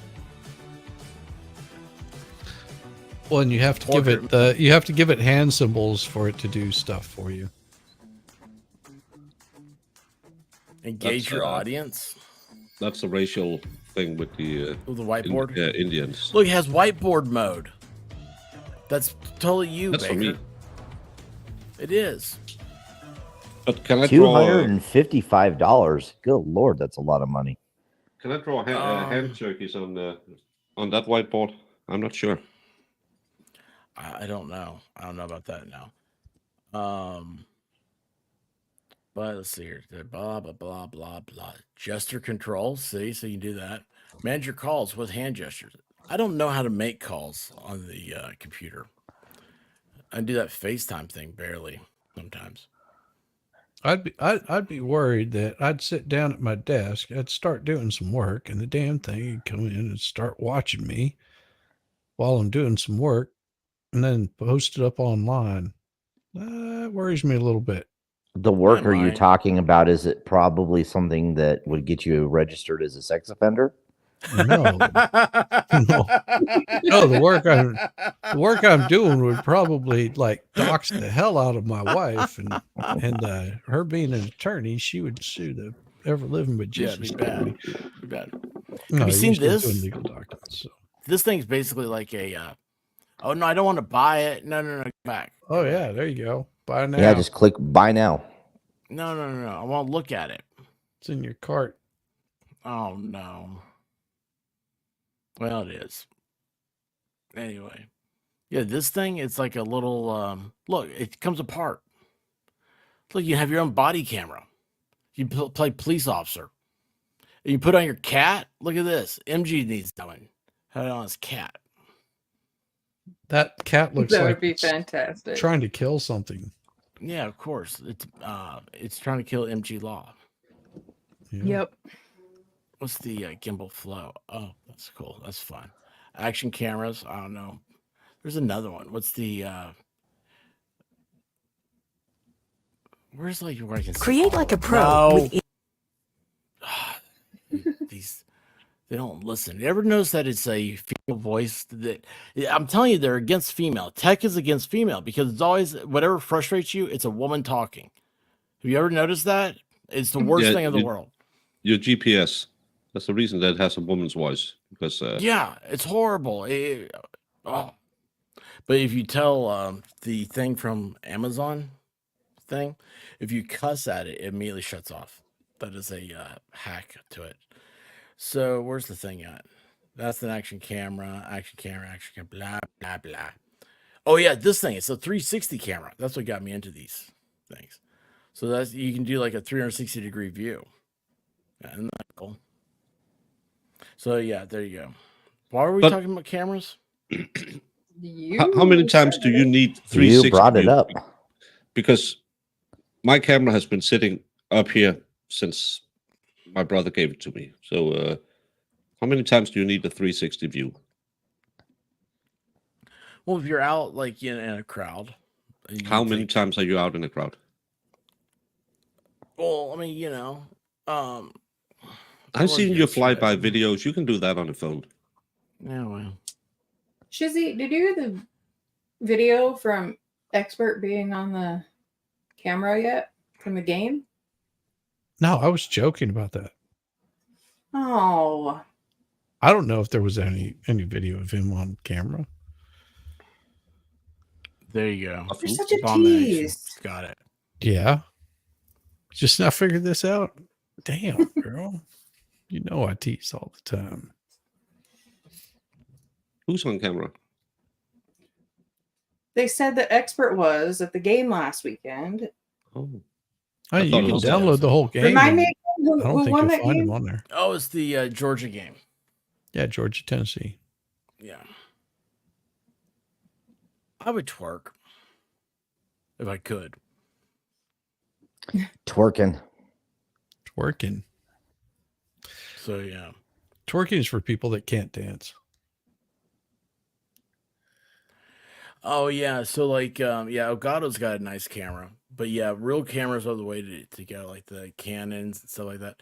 Well, and you have to give it hand symbols for it to do stuff for you. Engage That's, your audience. That's the racial thing with the whiteboard? Indians. Look, it has whiteboard mode. That's totally you, That's for Baker. me. It is. But can I draw? $255. Good lord, that's a lot of money. Can I draw hand turkeys on that whiteboard? I'm not sure. I don't know. I don't know about that now. But let's see here. Blah blah blah blah blah. Gesture control. See, so you can do that. Manage your calls with hand gestures. I don't know how to make calls on the computer. I do that FaceTime thing barely sometimes. I'd be worried that I'd sit down at my desk, I'd start doing some work, and the damn thing would come in and start watching me while I'm doing some work, and then post it up online. That worries me a little bit. The work are you talking about? Is it probably something that would get you registered as a sex offender? No, no, the work I'm doing would probably like dox the hell out of my wife, and her being an attorney, she would sue the ever living bejesus out of me. Be bad. No, Have you seen usually this? doing legal documents. So. This thing's basically like a. Oh no, I don't want to buy it. No, go back. Oh yeah, there you go. Buy now. Yeah, just click buy now. No. I want to look at it. It's in your cart. Oh no. Well, it is. Anyway, Yeah, this thing, it's like a little look, it comes apart. Look, you have your own body camera. You play police officer. You put on your cat. Look at this. MG needs that one. Had it on his cat. That cat looks That like would be it's fantastic. trying to kill something. Yeah, of course. It's trying to kill MG Law. Yep. What's the gimbal flow? Oh, that's cool. That's fun. Action cameras. I don't know. There's another one. What's the where's like where I can see Create all like of a them? pro No. with These they don't listen. You ever notice that it's a female voice? That I'm telling you, they're against female. Tech is against female because it's always whatever frustrates you. It's a woman talking. Have you ever noticed that? It's the worst thing in the world. Your GPS. That's the reason that it has a woman's voice because Yeah, it's horrible. Oh. But if you tell the thing from Amazon thing, if you cuss at it, it immediately shuts off. That is a hack to it. So where's the thing at? That's an action camera, blah, blah, blah. Oh yeah, this thing. It's a 360 camera. That's what got me into these things. So that's you can do like a 360-degree view. Yeah, isn't that cool? So yeah, there you go. Why are we But- talking about cameras? how many times do you need 360? You brought it view? up. Because my camera has been sitting up here since my brother gave it to me. So how many times do you need a 360 view? Well, if you're out like in a crowd, How many times are you out in a crowd? well, I mean, I've everyone seen your gets it. flyby videos. You can do that on the phone. Yeah, well. Shizzy, did you hear the video from Expert being on the camera yet from the game? No, I was joking about that. Oh, I don't know if there was any video of him on camera. There you go. you're such a Abomination. tease. Got it. Yeah. Just now figured this out. Damn, girl. You know I tease all the time. Who's on camera? They said that Expert was at the game last weekend. Oh. Oh, you thought it can was download the whole game. Remind me and again, I don't who think won you'll that find game? him on there. Oh, it's the Georgia game. Yeah, Georgia, Tennessee. Yeah. I would twerk if I could. Twerking. Twerking. So yeah. Twerking is for people that can't dance. Oh yeah. So like yeah, Elgato's got a nice camera. But yeah, real cameras are the way to go, like the Canons and stuff like that.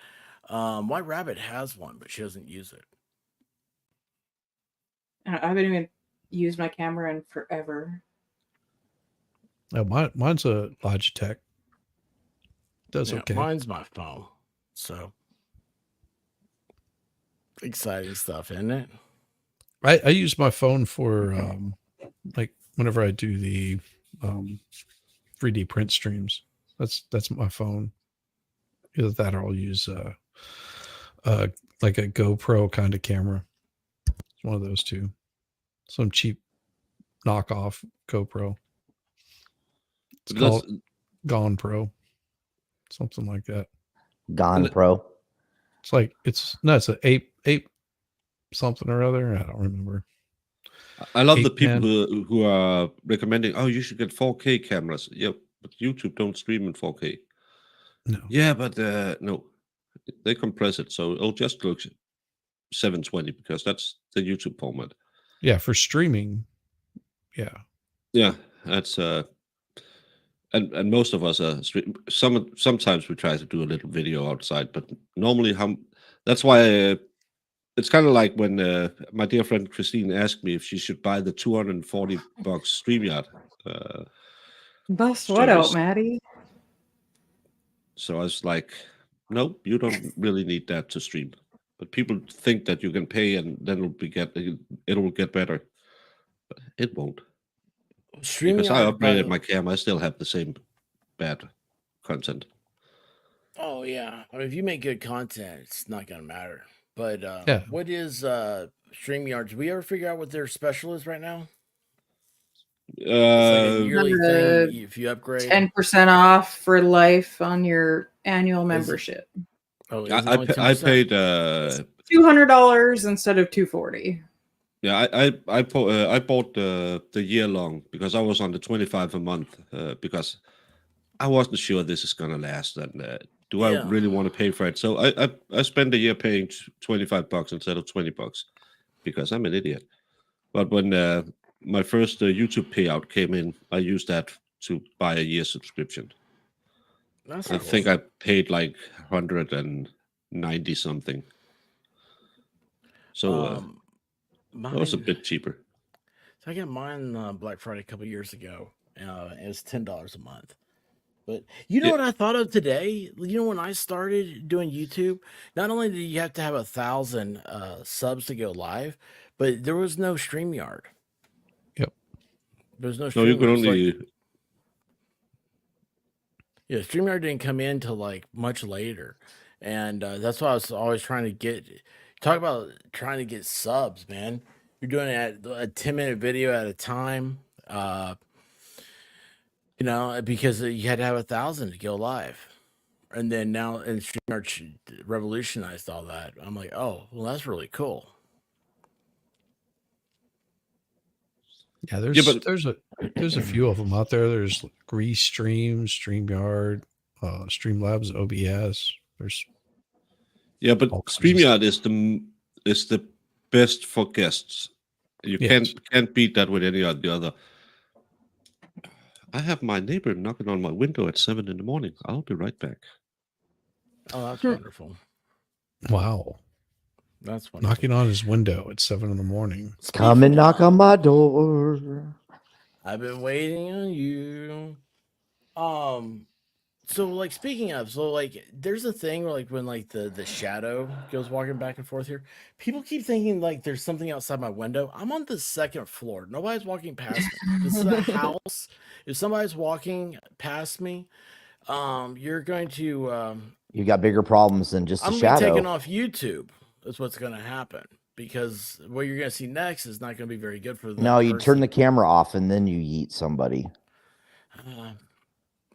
White Rabbit has one, but she doesn't use it. I haven't even used my camera in forever. Oh, mine's a Logitech. Does Yeah, okay. mine's my phone. So exciting stuff, isn't it? I use my phone for like whenever I do the 3D print streams. That's my phone. Either that or I'll use like a GoPro kind of camera. It's one of those two. Some cheap knockoff GoPro. It's But called that's- Gone Pro. Something like that. Gone Pro. It's like it's an ape something or other. I don't remember. I love the 810. people who are recommending, oh, you should get 4K cameras. Yeah, but YouTube don't stream in 4K. No. Yeah, but no. They compress it, so it'll just look 720 because that's the YouTube format. Yeah, for streaming. Yeah. Yeah, that's and most of us are sometimes we try to do a little video outside, but normally that's why it's kind of like when my dear friend Christine asked me if she should buy the $240 StreamYard. Bust what out, service. Maddie? So I was like, nope, you don't really need that to stream. But people think that you can pay and then it will get better. But it won't. Because I upgraded my camera, I still have the same bad content. Oh yeah. I mean, if you make good content, it's not gonna matter. But Yeah. what is StreamYard? Did we ever figure out what their special is right now? It's like a yearly thing. Uh, If you upgrade, 10% off for life on your annual membership. Oh, is it I, only pa- I 10%? paid. $200 instead of $240. Yeah, I bought the year long because I was on the 25 a month because I wasn't sure this is gonna last, and do I Yeah. really want to pay for it? So I spent a year paying $25 instead of $20 because I'm an idiot. But when my first YouTube payout came in, I used that to buy a year subscription. That's I cool. think I paid like 190 something. So that was a Mine. bit cheaper. So I got mine Black Friday a couple years ago. It was $10 a month. But you know Yeah. what I thought of today? You know, when I started doing YouTube, not only did you have to have 1,000 subs to go live, but there was no StreamYard. Yep. There was no No, you could StreamYard. It's only. like, yeah, StreamYard didn't come in till like much later, and that's why I was always trying to get. Talk about trying to get subs, man. You're doing it at a 10-minute video at a time. You know, because you had to have 1,000 to go live, and then now and StreamYard revolutionized all that. I'm like, oh, well, that's really cool. Yeah, but there's a few of them out there. There's Grease Stream, StreamYard, Streamlabs, OBS. There's Yeah, but all kinds of StreamYard is the best for guests. You Yes. can't beat that with any of the other. I have my neighbor knocking on my window at 7 in the morning. I'll be right back. Oh, that's wonderful. Wow. That's wonderful. Knocking on his window at 7 in the morning. Come and knock on my door. I've been waiting on you. So like speaking of, so like there's a thing where like when like the shadow goes walking back and forth here, people keep thinking like there's something outside my window. I'm on the second floor. Nobody's walking past me. This is a house. If somebody's walking past me, you're going to You got bigger problems than just a I'm gonna be taken shadow. off YouTube. That's what's gonna happen. Because what you're gonna see next is not gonna be very good for the No, you person. turn the camera off and then you yeet somebody.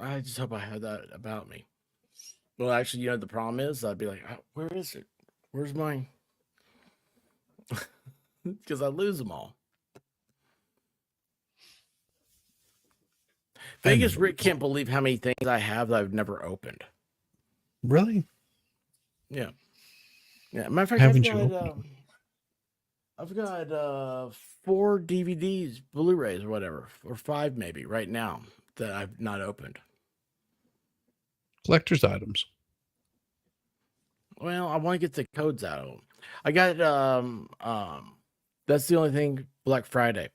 I just hope I had that about me. Well, actually, you know, the problem is I'd be like, where is it? Where's mine? Because I lose them all. Vegas Rick can't believe how many things I have that I've never opened. Really? Yeah. Yeah. Matter of fact, Haven't you opened I've got 4 DVDs, Blu-rays, or whatever, or 5 maybe right now that I've not opened. Collector's items. Well, I want to get the codes out of them. I got that's the only thing Black Friday.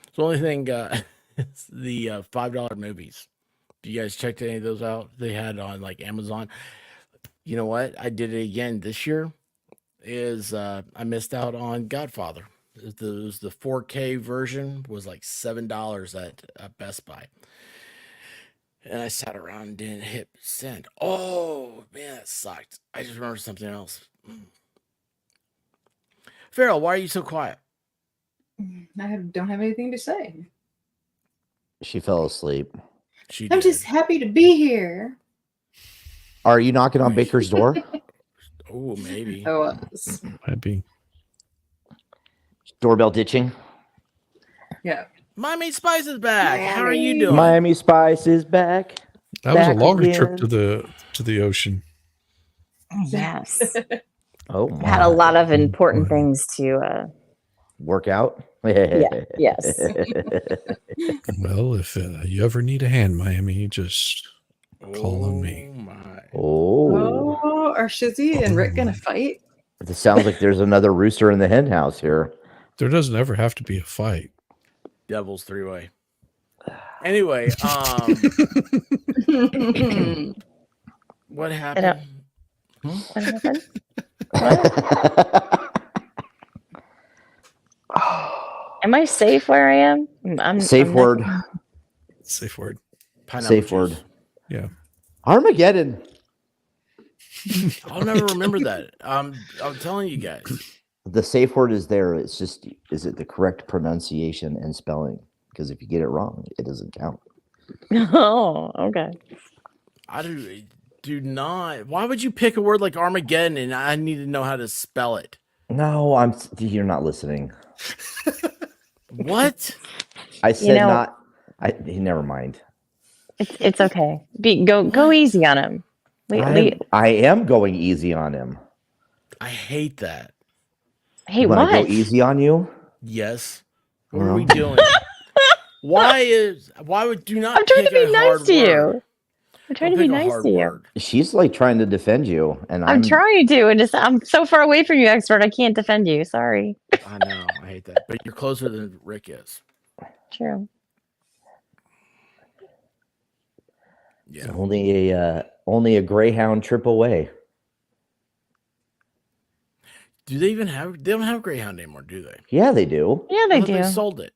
It's the only thing it's the $5 movies. You guys checked any of those out? They had on like Amazon. You know what? I did it again this year. I missed out on Godfather. It was the 4K version was like $7 at Best Buy. And I sat around and didn't hit send. Oh, man, that sucked. I just remembered something else. Farrell, why are you so quiet? Don't have anything to say. She fell asleep. I'm just happy to be here. Are you knocking on Baker's door? Oh, maybe. I was. Might be. Doorbell ditching? Yeah. Miami Spice is back. How are you doing? Miami Spice is back. That was a Back longer trip again. to the ocean. Yes. Oh, Had a lot of important things to work out. Yeah, yes. Well, if you ever need a hand, Miami, just call on me. Oh, Are Shizzy and Rick gonna fight? it sounds like there's another rooster in the hen house here. There doesn't ever have to be a fight. Devil's three-way. Anyway, what happened? What happened? Am I safe where I am? Safe word. Safe word. Safe word. Yeah. Armageddon. I'll never remember that. I'm telling you guys. The safe word is there. It's just, is it the correct pronunciation and spelling? because if you get it wrong, it doesn't count. Oh, okay. I do not. Why would you pick a word like Armageddon and I need to know how to spell it? No, you're not listening. What? I said know- not. Never mind. It's okay. Go easy on him. I am going easy on him. I hate that. Hey, When I go what? easy on you? Yes. What are Well. we doing? Why would do not I'm trying to pick be a nice hard to you. word? I'm trying Don't to be pick a nice hard to you. word. She's like trying to defend you, and I'm trying to, and I'm so far away from you, expert. I can't defend you. Sorry. I know. I hate that. But you're closer than Rick is. True. It's only a Greyhound trip away. Do they even have? They don't have Greyhound anymore, do they? Yeah, they do. Yeah, I they thought do. They sold it.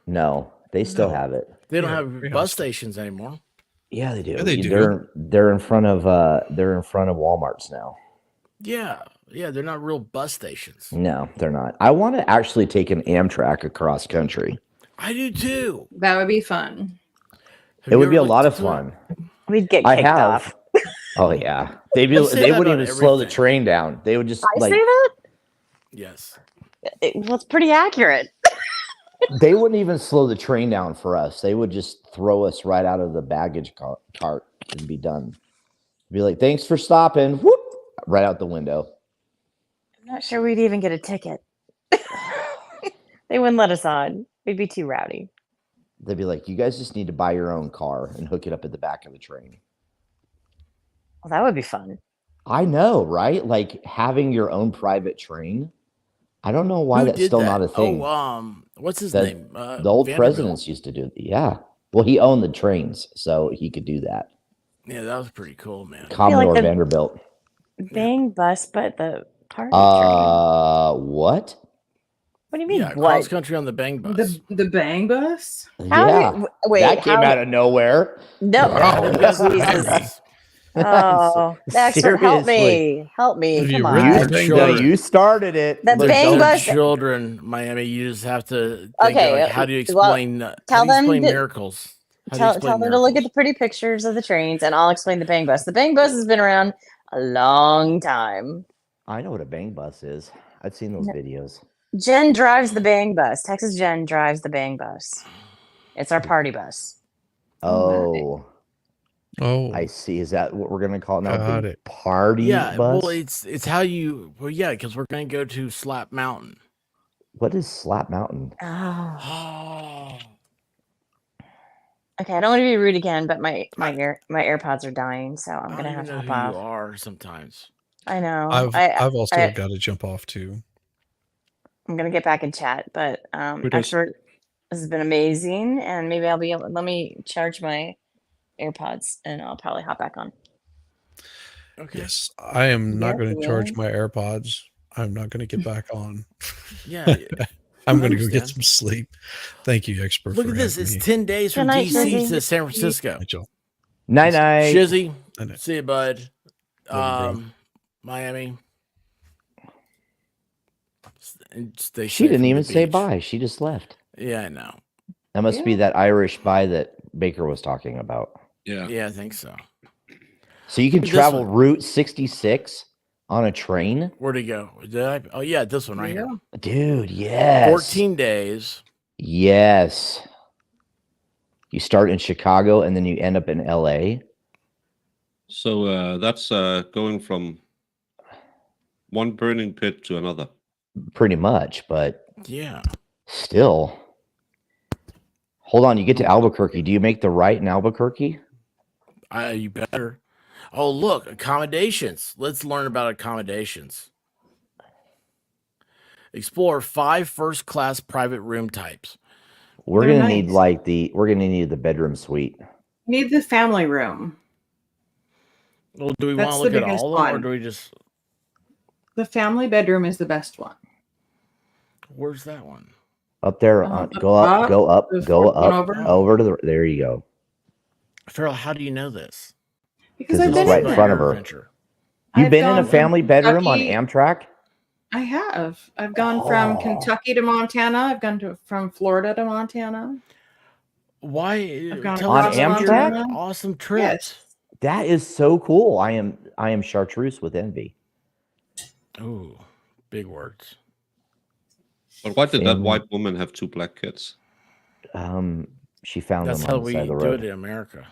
No, they still have it. They don't Yeah, have Greyhound bus still- stations anymore. Yeah, they do. Yeah, they do. They're in front of Walmart's now. Yeah, they're not real bus stations. No, they're not. I want to actually take an Amtrak across country. I do too. That would be fun. It would be a lot of fun. We'd get I kicked have. off. Oh yeah, they You say that wouldn't on even slow the everything. train down. They would just I like say that? Yes. Well, it's pretty accurate. they wouldn't even slow the train down for us. They would just throw us right out of the baggage cart and be done. Be like, thanks for stopping. Whoop, right out the window. I'm not sure we'd even get a ticket. They wouldn't let us on. We'd be too rowdy. They'd be like, you guys just need to buy your own car and hook it up at the back of the train. Well, that would be fun. I know, right? Like having your own private train. I don't know why Who that's did still that? not a thing. Oh, what's his The- name? The old Vanderbilt. presidents used to do it. Yeah. Well, he owned the trains, so he could do that. Yeah, that was pretty cool, man. Commodore the- Vanderbilt. Bang bus, but the party train. What? What do you mean? Yeah, what? cross country on the Bang bus. The bang bus? How yeah. wait, that came how- out of nowhere. No. Wow. Jesus. Oh, the expert, help Seriously. me. Help me. Have you Come ridden on. the bang No, bus? you started it. The Look, bang don't- bus- Children, Miami. You just have to think Okay, like, how do you well, explain? tell how do you them explain that- miracles? How do you Tell explain them to look at miracles? the pretty pictures of the trains, and I'll explain the bang bus. The bang bus has been around a long time. I know what a bang bus is. I've seen those videos. Jen drives the bang bus. Texas Jen drives the bang bus. It's our party bus. Oh, Oh, I see. Is that what we're gonna call it now? Got The it. party Yeah, bus. well, it's how you. Well, yeah, because we're going to go to Slap Mountain. What is Slap Mountain? Oh. Okay, I don't want to be rude again, but my AirPods are dying, so I'm I gonna don't have even to know hop who off. you are sometimes. I know. I've also I- got to jump off too. I'm gonna get back in chat, but Who does? expert, this has been amazing, and maybe I'll be able. Let me charge my AirPods, and I'll probably hop back on. Okay. Yes, I am not Yeah, going to charge yeah. my AirPods. I'm not going to get back on. Yeah. I'm I going to go get understand. some sleep. Thank you, expert. Look for at this. having It's me. 10 days from Good night, DC Shizzy. to San Francisco. Hi, Joe. Night night. Shizzy. I know. See you, bud. Love you, bro. Miami. And stay She safe didn't from the even say beach. bye. She just left. Yeah, I know. That must be that Irish bye that Baker was talking about. Yeah. Yeah, I think so. So you can Look at this travel one. Route 66 on a train? Where'd he go? Did I? Oh, yeah, this one right here. Dude, yes. 14 days. Yes. You start in Chicago and then you end up in LA. So that's going from one burning pit to another. Pretty much, but Yeah. still. Hold on, you get to Albuquerque. Do you make the right in Albuquerque? You better. Oh, look, accommodations. Let's learn about accommodations. Explore 5 first-class private room types. We're They're gonna need nice. we're gonna need the bedroom suite. Need the family room. Well, do we want That's to the look at biggest all of them, or one. do we just? The family bedroom is the best one. Where's that one? Up there, go up, go up, the go fourth one up, over. over to the. There you go. Farrell, how do you know this? Because Because I've it's been right in in front of there. her. Adventure. You've I've been in a gone family from bedroom on Kentucky- Amtrak? I have. I've gone from Oh. Kentucky to Montana. I've gone from Florida to Montana. Why? I've gone Tell On us about your Amtrak? awesome Yes. trips. That is so cool. I am chartreuse with envy. Ooh, big words. But why did that Family- white woman have 2 black kids? She found That's them how on the we side of the do road. it in America.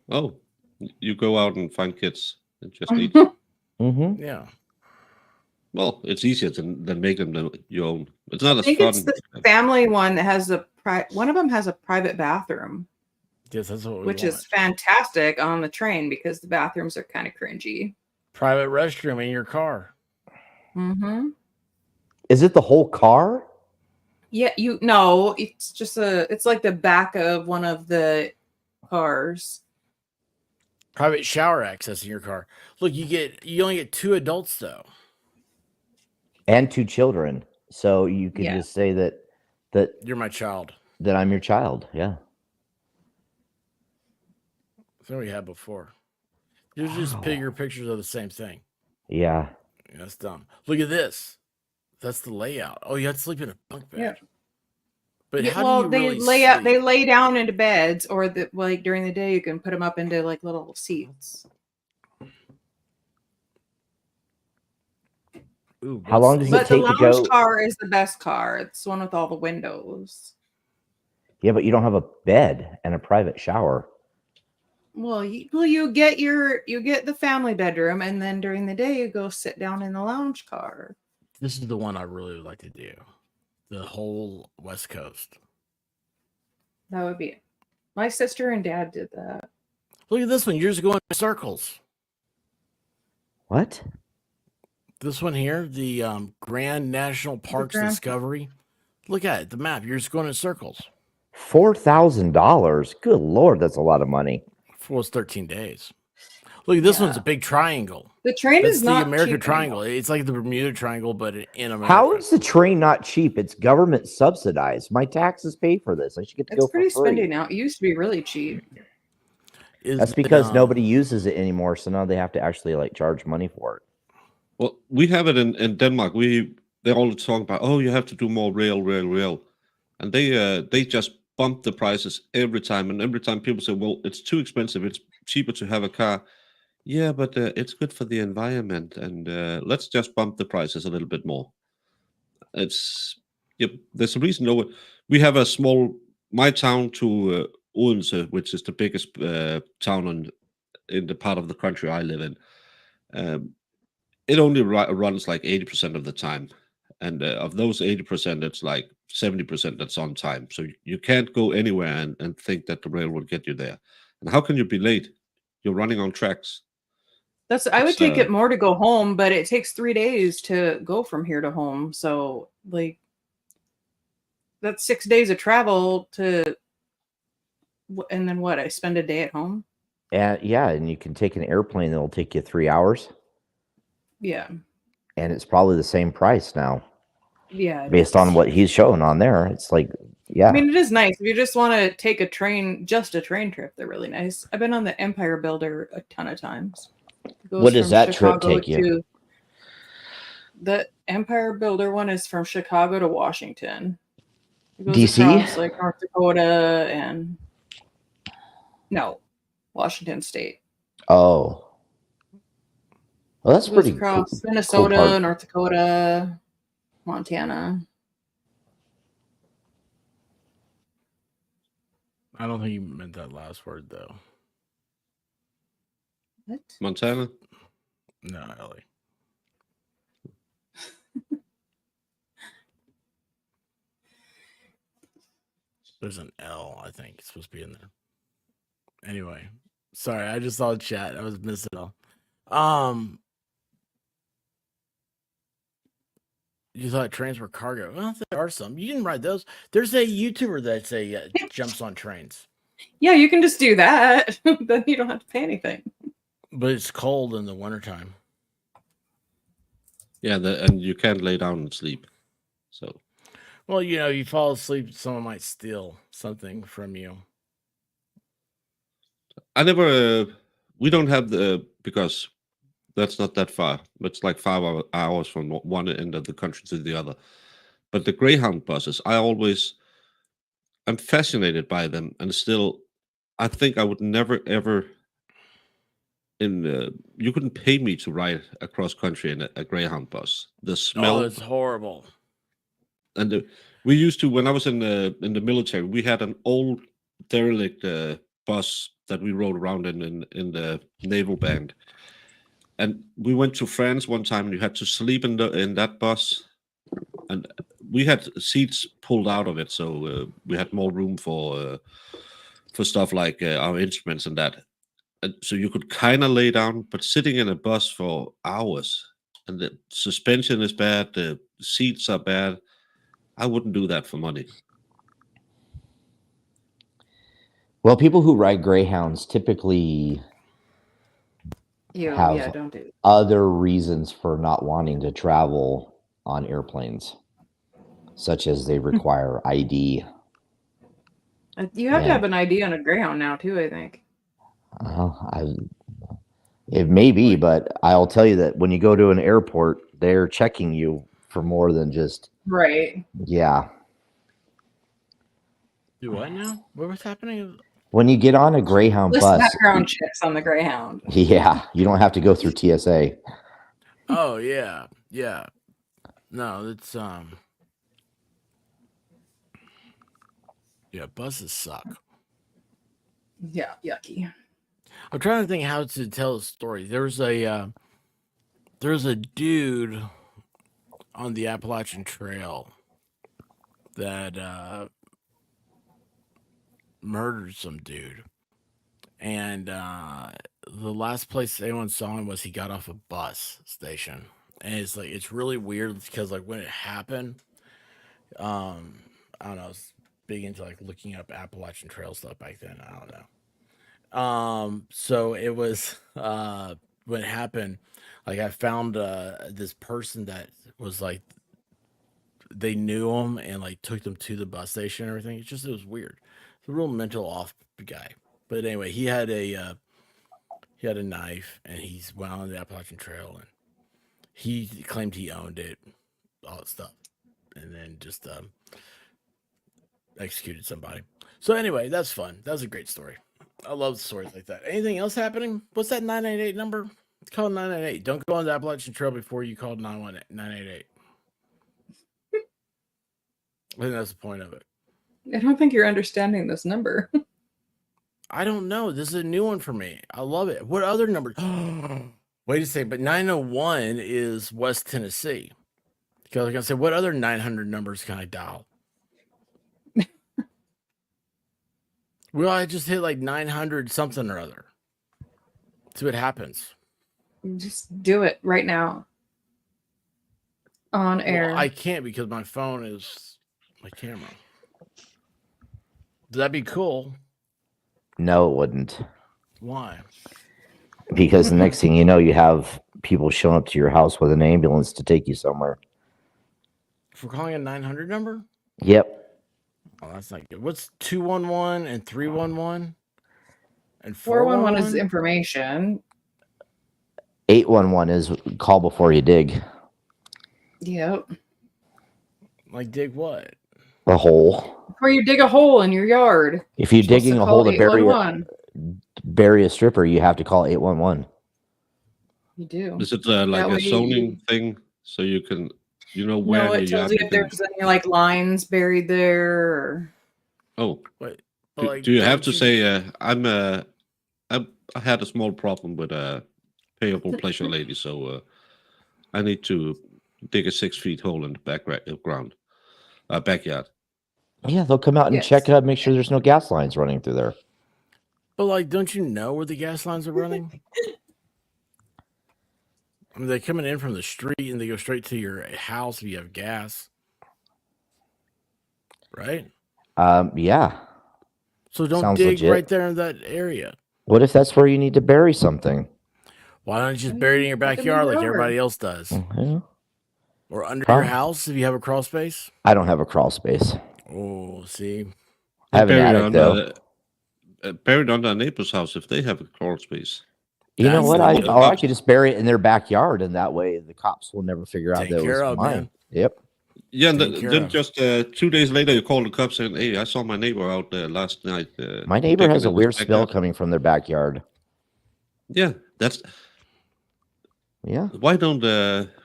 Oh, you go out and find kids and just eat. Mm-hmm. Yeah. Well, it's easier than making them your own. It's not I as think fun. it's the family one that has one of them has a private bathroom, Yes, that's what we which want. is fantastic on the train because the bathrooms are kind of cringy. Private restroom in your car. Mm-hmm. Is it the whole car? Yeah, no, it's just it's like the back of one of the cars. Private shower access in your car. Look, you only get 2 adults though. And 2 children. So you could Yeah. just say that You're my child. that I'm your child. Yeah. That's what we had before. There's just bigger pictures of the same thing. Yeah. That's dumb. Look at this. That's the layout. Oh, you have to sleep in a bunk bed. Yeah. But Yeah, how well, do you they really lay out. sleep? They lay down into beds, or like during the day, you can put them up into like little seats. Ooh, How long does it But the take to lounge go? car is the best car. It's the one with all the windows. Yeah, but you don't have a bed and a private shower. Well, you get the family bedroom, and then during the day, you go sit down in the lounge car. This is the one I really would like to do. The whole West Coast. That would be it. My sister and dad did that. Look at this one. You're just going in circles. What? This one here, the Grand National Parks Grand- Discovery. Look at it, the map. You're just going in circles. $4,000. Good Lord, that's a lot of money. For it's 13 days. Look at this one's a big triangle. The train That's is the not American cheap Triangle. It's like the Bermuda Triangle, but in America. How is the train not cheap? It's government subsidized. My taxes pay for this. I should get to It's go pretty for free. spendy now. It used to be really cheap. That's because nobody uses it anymore, so now they have to actually like charge money for it. Well, we have it in Denmark. They're all talking about, oh, you have to do more rail, and they just bump the prices every time. And every time people say, well, it's too expensive. It's cheaper to have a car. Yeah, but it's good for the environment, and let's just bump the prices a little bit more. There's a reason. We have my town to Odense, which is the biggest town in the part of the country I live in. It only runs like 80% of the time, and of those 80%, it's like 70% that's on time. So you can't go anywhere and think that the rail will get you there. And how can you be late? You're running on tracks. I would It's, take it more to go home, but it takes 3 days to go from here to home. So like that's 6 days of travel and then what? I spend a day at home. And yeah, and you can take an airplane that'll take you 3 hours, Yeah. and it's probably the same price now. Yeah. it Based is. on what he's showing on there, it's like, yeah. I mean, it is nice. If you just want to take a train trip, they're really nice. I've been on the Empire Builder a ton of times. It goes What does from that trip Chicago take you? The Empire Builder one is from Chicago to Washington. It goes DC? across like North Dakota and Washington State. Oh, well, that's It goes pretty across cool. Minnesota, Cool part. North Dakota, Montana. I don't think you meant that last word though. What? Montana? No, Ellie. There's an L, I think. It's supposed to be in there. Anyway, sorry, I just saw the chat. I was missing it all. You thought trains were cargo. Well, there are some. You didn't ride those. There's a YouTuber that jumps on trains. Yeah, you can just do that. Then you don't have to pay anything. But it's cold in the wintertime. Yeah, and you can't lay down and sleep. So, Well, you fall asleep, someone might steal something from you. I never. We don't have because that's not that far. It's like 5 hours from one end of the country to the other. But the Greyhound buses, I always I'm fascinated by them, and still, I think I would never ever. You couldn't pay me to ride across country in a Greyhound bus. The Oh, smell, it's horrible. and we used to when I was in the military. We had an old derelict bus that we rode around in the naval band, and we went to France one time, and you had to sleep in that bus, and we had seats pulled out of it, so we had more room for stuff like our instruments and that. And so you could kind of lay down, but sitting in a bus for hours, and the suspension is bad, the seats are bad. I wouldn't do that for money. Well, people who ride Greyhounds typically have don't do it. other reasons for not wanting to travel on airplanes, such as they require ID. You have to Yeah. have an ID on a Greyhound now too, I think. It may be, but I'll tell you that when you go to an airport, they're checking you for more than just Right. yeah. Do what now? What was happening? When you get on a Greyhound List bus, background checks on the Greyhound. yeah, you don't have to go through TSA. Oh yeah, yeah. No, it's yeah, buses suck. Yeah, yucky. I'm trying to think how to tell a story. There's a dude on the Appalachian Trail that murdered some dude, and the last place anyone saw him was he got off a bus station, and it's really weird because like when it happened, I don't know, I was big into like looking up Appalachian Trail stuff back then. I don't know. So it was when it happened, like I found this person that was like they knew him and like took them to the bus station and everything. It was weird. It's a real mental off guy. But anyway, he had a knife and he went on the Appalachian Trail and he claimed he owned it, all that stuff, and then just executed somebody. So anyway, that's fun. That was a great story. I love stories like that. Anything else happening? What's that 988 number? Call 988. Don't go on the Appalachian Trail before you call 988. I think that's the point of it. I don't think you're understanding this number. I don't know. This is a new one for me. I love it. What other number? Wait a second. But 901 is West Tennessee. Because I was going to say, what other 900 numbers can I dial? Well, I just hit like 900 something or other. See what happens. Just do it right now. On air. Well, I can't because my phone is my camera. Does that be cool? No, it wouldn't. Why? Because the next thing you know, you have people showing up to your house with an ambulance to take you somewhere. If we're calling a 900 number? Yep. Oh, that's not good. What's 211 and 311? And 411 is 411? information. 811 is call before you dig. Yep. Like dig what? A hole. Before you dig a hole in your yard. If you're digging a hole to bury a stripper, you have to call 811. You do. Is it like a zoning thing so you can, where No, in it your tells yard you if there's any like lines buried there. Or... Oh, wait. Do you have to say I had a small problem with a payable pleasure lady, so I need to dig a 6 feet hole in the backyard. Yeah, they'll come out and check it out, make sure there's no gas lines running through there. But like, don't you know where the gas lines are running? I mean, they're coming in from the street and they go straight to your house if you have gas. Right? Yeah. So don't Sounds dig legit. right there in that area. What if that's where you need to bury something? Why don't you just bury it in your backyard like everybody else does? Yeah. Or under your house if you have a crawl space? I don't have a crawl space. Oh, see? I have an attic, though. Buried under a neighbor's house if they have a crawl space. You know what? I could just bury it in their backyard, and that way the cops will never figure out that it was mine. Yep. Yeah, and taken care then of. just 2 days later, you call the cops saying, "Hey, I saw my nneighbor out there last night." My neighbor digging has a in his weird smell backyard." coming from their backyard. Yeah, that's Yeah. why don't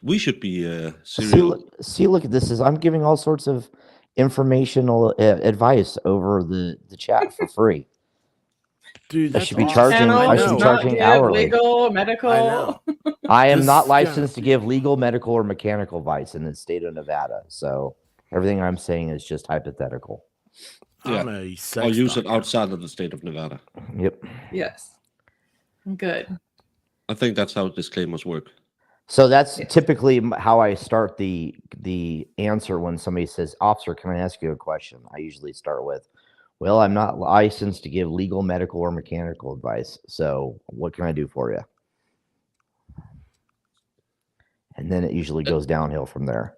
we should be See, serial? look at this. Is I'm giving all sorts of informational advice over the chat for free. Dude, I that's should be awesome. charging. I I should be know. charging hourly. Legal, medical. I know. I am This not guy- licensed to give legal, medical, or mechanical advice in the state of Nevada. So everything I'm saying is just hypothetical. I'm a sex Or use it doctor. outside of the state of Nevada. Yep. Yes. Good. I think that's how disclaimers work. So that's typically how I start the answer when somebody says, "Officer, can I ask you a question?" I usually start with, "Well, I'm not licensed to give legal, medical, or mechanical advice. So what can I do for you?" And then it usually goes downhill from there.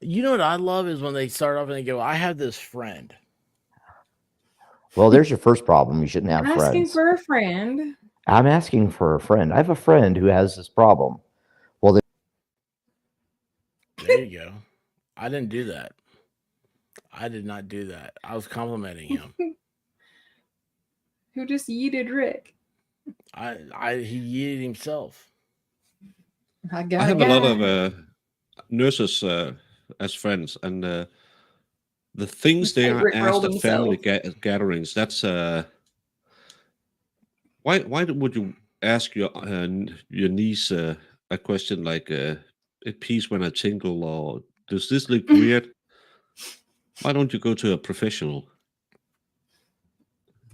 You know what I love is when they start off and they go, "I have this friend." Well, there's your first problem. You shouldn't have Asking friends. for a friend. I'm asking for a friend. I have a friend who has this problem. Well, There you go. I didn't do that. I did not do that. I was complimenting him. Who just yeeted Rick? He yeeted himself. I I have a lot of nurses as friends, and the things they are Rick asked rolled at family himself. gatherings. That's why would you ask your niece a question like "It pees when I tingle" or "Does this look weird?" Why don't you go to a professional?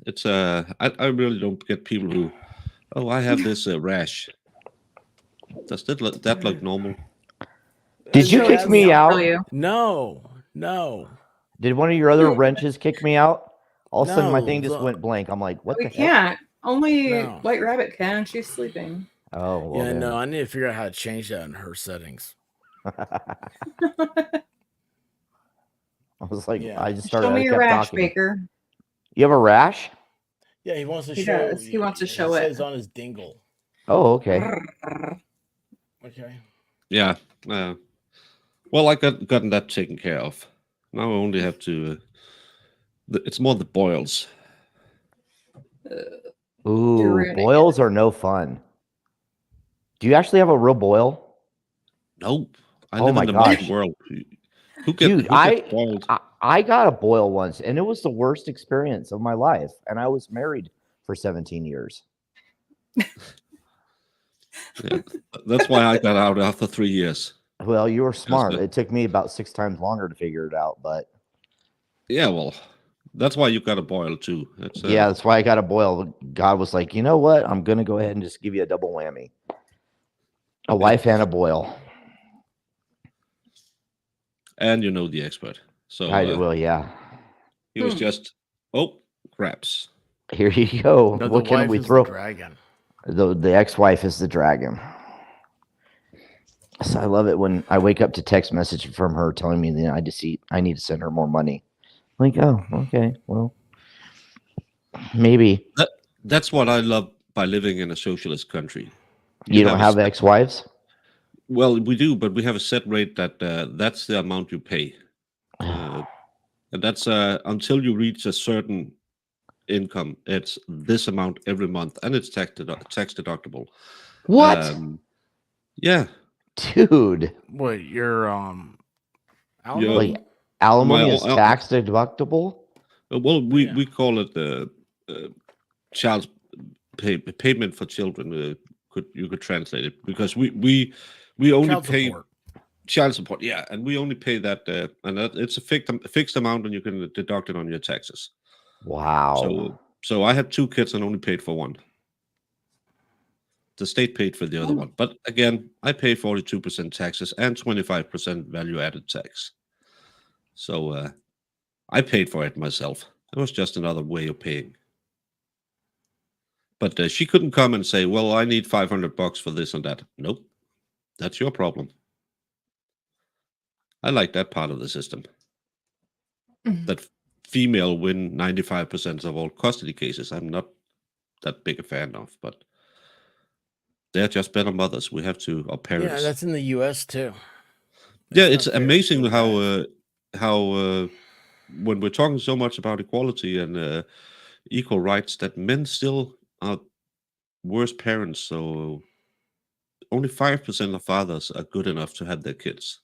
It's I really don't get people who, "Oh, I have this rash." Does that look normal? did you kick me out? No. Did one of your other wrenches kick me out? All of a sudden, my No, thing just the- went blank. I'm like, what We the heck? can't. Only No. White Rabbit can. She's sleeping. Oh, well, Yeah, then. no, I need to figure out how to change that in her settings. I was like, Yeah. I just started. Show me I your kept rash, talking. Baker. You have a rash? Yeah, he wants to He show. does. He wants to show it it. says on his dingle. Oh, okay. Okay. Yeah. Well, I gotten that taken care of. Now I only have to. It's more the boils. Ooh, ruining boils are no fun. Do you actually have a real boil? Nope. I Oh live my in the gosh. modern world. Who Dude, gets boiled? I got a boil once, and it was the worst experience of my life. And I was married for 17 years. Yeah, that's why I got out after 3 years. Well, you were smart. It took me about 6 times longer to figure it out, but Yeah, well, that's why you got a boil too. It's, yeah, that's why I got a boil. God was like, you know what? I'm gonna go ahead and just give you a double whammy. A wife and a boil. And you know the expert. So Well, yeah. he was just, oh, craps. Here you go. No, the what can wife we is the throw? dragon. The ex-wife is the dragon. So I love it when I wake up to text message from her telling me that I need to send her more money. I'm like, oh, okay, well, maybe. That's what I love by living in a socialist country. You don't have ex-wives? Well, we do, but we have a set rate that that's the amount you pay. And that's until you reach a certain income. It's this amount every month, and it's tax deductible. What? Yeah. Dude. What, your Like, alimony is tax deductible? Well, we call it the child payment for children. You could translate it because we only Child pay support. child support. Yeah, and we only pay that, and it's a fixed amount, and you can deduct it on your taxes. Wow. So I had 2 kids and only paid for one. The state paid for the other one, but again, I pay 42% taxes and 25% value-added tax. So I paid for it myself. It was just another way of paying. But she couldn't come and say, "Well, I need $500 for this and that." Nope, that's your problem. I like that part of the system. That female win 95% of all custody cases. I'm not that big a fan of, but they're just better mothers. We have to, or parents. Yeah, that's in the U.S. too. Yeah, It's it's not fair amazing to how when we're talking so much about equality and equal rights, that men still are worse parents. So only 5% of fathers are good enough to have their kids.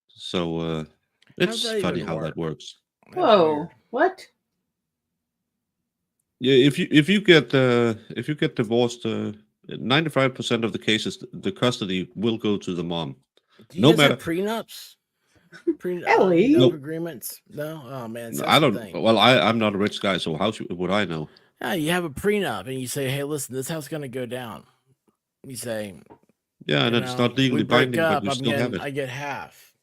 So How's it's that funny even how that work? works. That's Whoa, weird. what? Yeah, if you get divorced, 95% of the cases, the custody will go to the mom. Do you No guys have matter. prenups? Ellie. No Nope. agreements? No? Oh man, so I that's the don't. thing. Well, I'm not a rich guy, so would I know? Yeah, you have a prenup and you say, hey, listen, this is how it's gonna go down. You say, Yeah, and you it's know, not we legally break binding, but up, you still have it. I get half.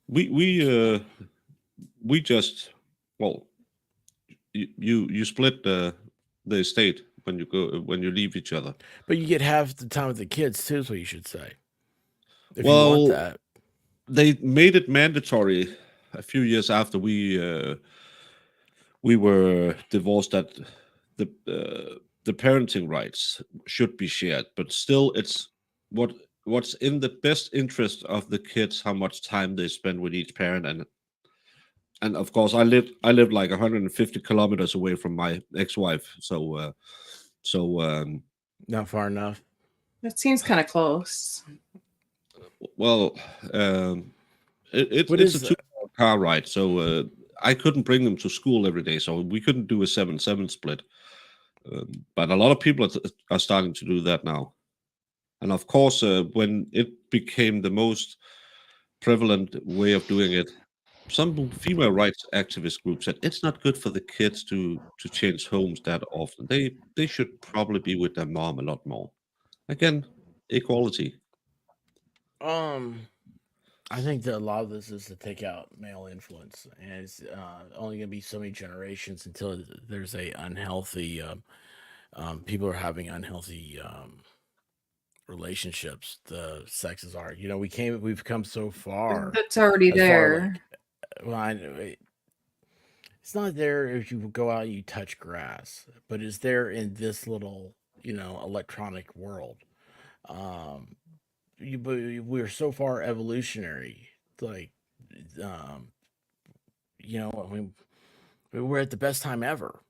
We just well, you split the estate when you leave each other. But you get half the time with the kids too, is what you should say. If you want Well, that. they made it mandatory a few years after we were divorced that the parenting rights should be shared, but still, it's what's in the best interest of the kids, how much time they spend with each parent, and of course, I lived like 150 kilometers away from my ex-wife, so not far enough. That seems kind of close. well, it's What a is 2-hour car ride, so I couldn't bring them to school every day, so we couldn't do a 7-7 split. But a lot of people are starting to do that now. And of course, when it became the most prevalent way of doing it, some female rights activist groups said it's not good for the kids to change homes that often. They should probably be with their mom a lot more. Again, equality. I think that a lot of this is to take out male influence, and it's only going to be so many generations until there's a unhealthy. People are having unhealthy relationships. The sexes are. You know, we've come so far. That's already as far, there. it's not there if you go out and you touch grass, but it's there in this little, electronic world. Um, but we're so far evolutionary, like, um, I mean, we're at the best time ever.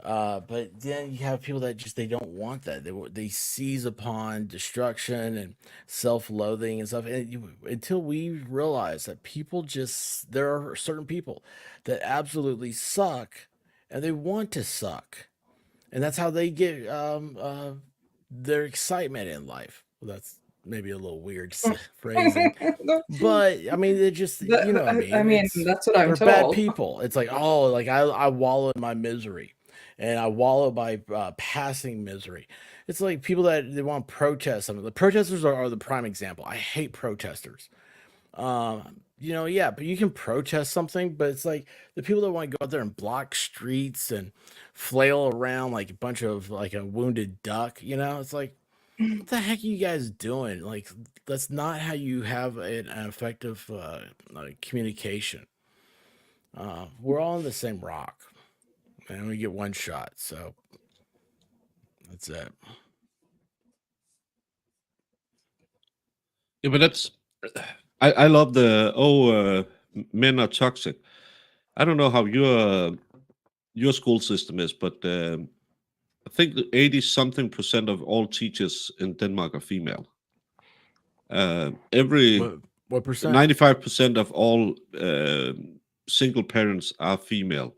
But then you have people that just they don't want that. They seize upon destruction and self-loathing and stuff. And until we realize that there are certain people that absolutely suck, and they want to suck, and that's how they get their excitement in life. Well, that's maybe a little weird phrasing, but I mean, it just you know what I mean. I mean, It's that's what I'm they're bad told. people. It's like, oh, like I wallow in my misery, and I wallow by passing misery. It's like people that they want to protest something. The protesters are the prime example. I hate protesters. Yeah, but you can protest something, but it's like the people that want to go out there and block streets and flail around like a bunch of like a wounded duck. It's like, what the heck are you guys doing? Like, that's not how you have an effective communication. We're all in the same rock, and we get one shot, so that's it. Yeah, but that's. I love men are toxic. I don't know how your school system is, but I think 80 something percent of all teachers in Denmark are female. What percent? 95% of all single parents are female.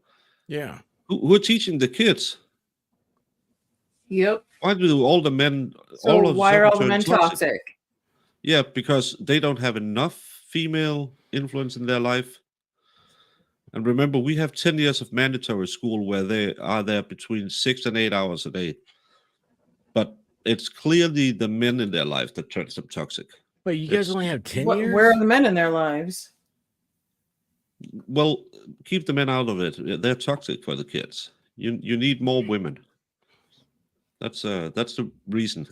Yeah. Who are teaching the kids? Yep. Why do all the men So all of a why are sudden all the turn men toxic? Yeah, because they don't have enough female influence in their life. And remember, we have 10 years of mandatory school where they are there between 6 and 8 hours a day. But it's clearly the men in their life that turns them toxic. Wait, you guys only have 10 years? Where are the men in their lives? Well, keep the men out of it. They're toxic for the kids. You need more women. That's the reason.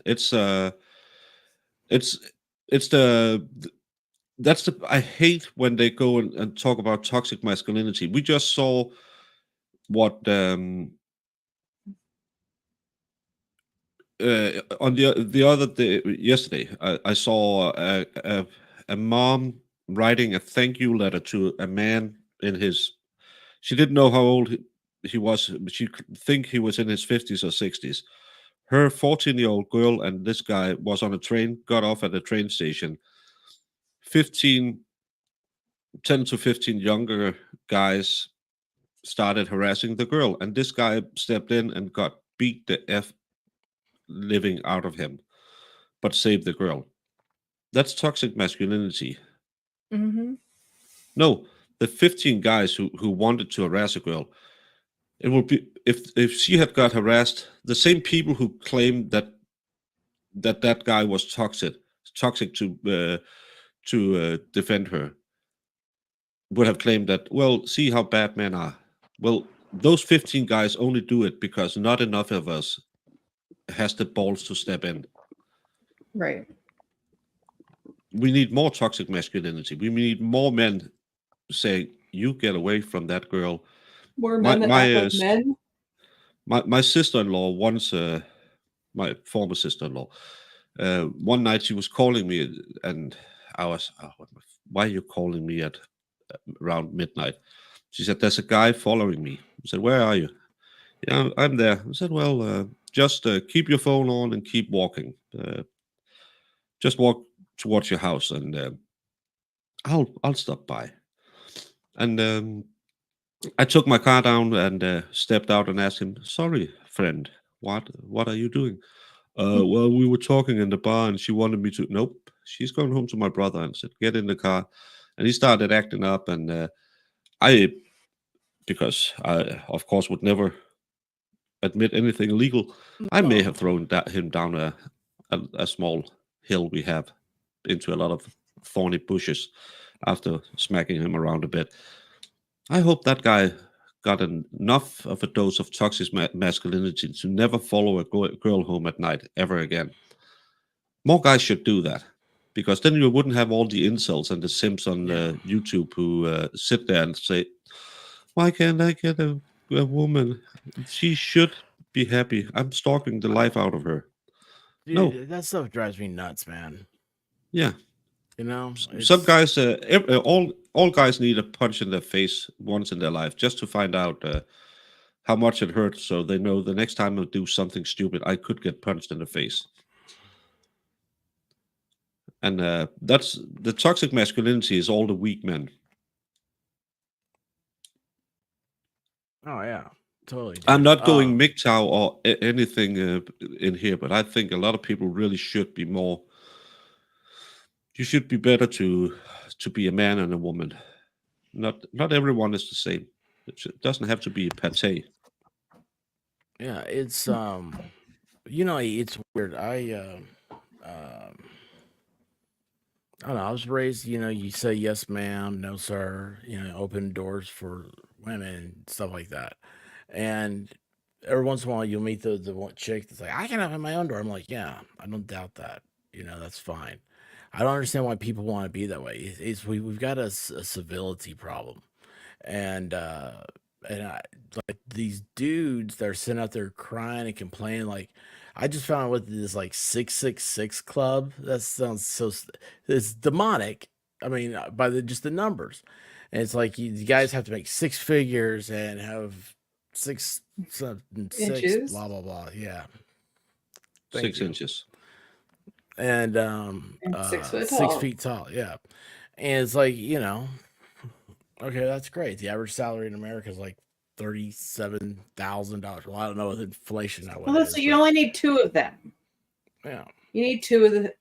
I hate when they go and talk about toxic masculinity. We just saw what on the other day, yesterday, I saw a mom writing a thank you letter to a man in his. She didn't know how old he was. But she could think he was in his 50s or 60s. Her 14-year-old girl and this guy was on a train, got off at a train station. 10 to 15 younger guys started harassing the girl, and this guy stepped in and got beat the living out of him, but saved the girl. That's toxic masculinity. Mm-hmm. No, the 15 guys who wanted to harass a girl, it would be if she had got harassed, the same people who claimed that guy was toxic to defend her would have claimed that, well, see how bad men are. Well, those 15 guys only do it because not enough of us has the balls to step in. Right. We need more toxic masculinity. We need more men saying, "You get away from that girl." More men that act like men. My sister-in-law once, my former sister-in-law, one night she was calling me, and I was, "Why are you calling me at around midnight?" She said, "There's a guy following me." I said, "Where are you?" "Yeah, I'm there." I said, "Well, just keep your phone on and keep walking. Just walk towards your house, and I'll stop by." And I took my car down and stepped out and asked him, "Sorry, friend, what are you doing?" Well, we were talking in the bar, and she wanted me to. Nope, she's going home to my brother. And said, "Get in the car." And he started acting up, and because I, of course, would never admit anything illegal, I may have thrown him down a small hill we have into a lot of thorny bushes after smacking him around a bit. I hope that guy got enough of a dose of toxic masculinity to never follow a girl home at night ever again. More guys should do that, because then you wouldn't have all the incels and the simps on YouTube who sit there and say, "Why can't I get a woman? She should be happy. I'm stalking the life out of her." Dude, No. that stuff drives me nuts, man. Yeah. You know, Some guys, all guys need a punch in their face once in their life just to find out how much it hurts, so they know the next time I do something stupid, I could get punched in the face. And that's the toxic masculinity is all the weak men. Oh yeah, totally. I'm dude. not going MGTOW or anything in here, but I think a lot of people really should be more. You should be better to be a man and a woman. Not everyone is the same. It doesn't have to be a pate. Yeah, it's it's weird. I don't know. I was raised, you say yes, ma'am, no, sir. Open doors for women, stuff like that. And every once in a while, you'll meet the one chick that's like, "I can open my own door." I'm like, "Yeah, I don't doubt that. That's fine." I don't understand why people want to be that way. We've got a civility problem, and like these dudes that are sitting out there crying and complaining. Like, I just found out what this like 666 club. That sounds it's demonic. I mean, by just the numbers, and it's like you guys have to make six figures and have six Inches? blah blah blah. Yeah, 6 inches. and And 6 foot 6 tall. feet tall. Yeah, and it's like okay, that's great. The average salary in America is like $37,000. Well, I don't know with inflation now. Well, so you only need 2 of them. Yeah. You need 2 of the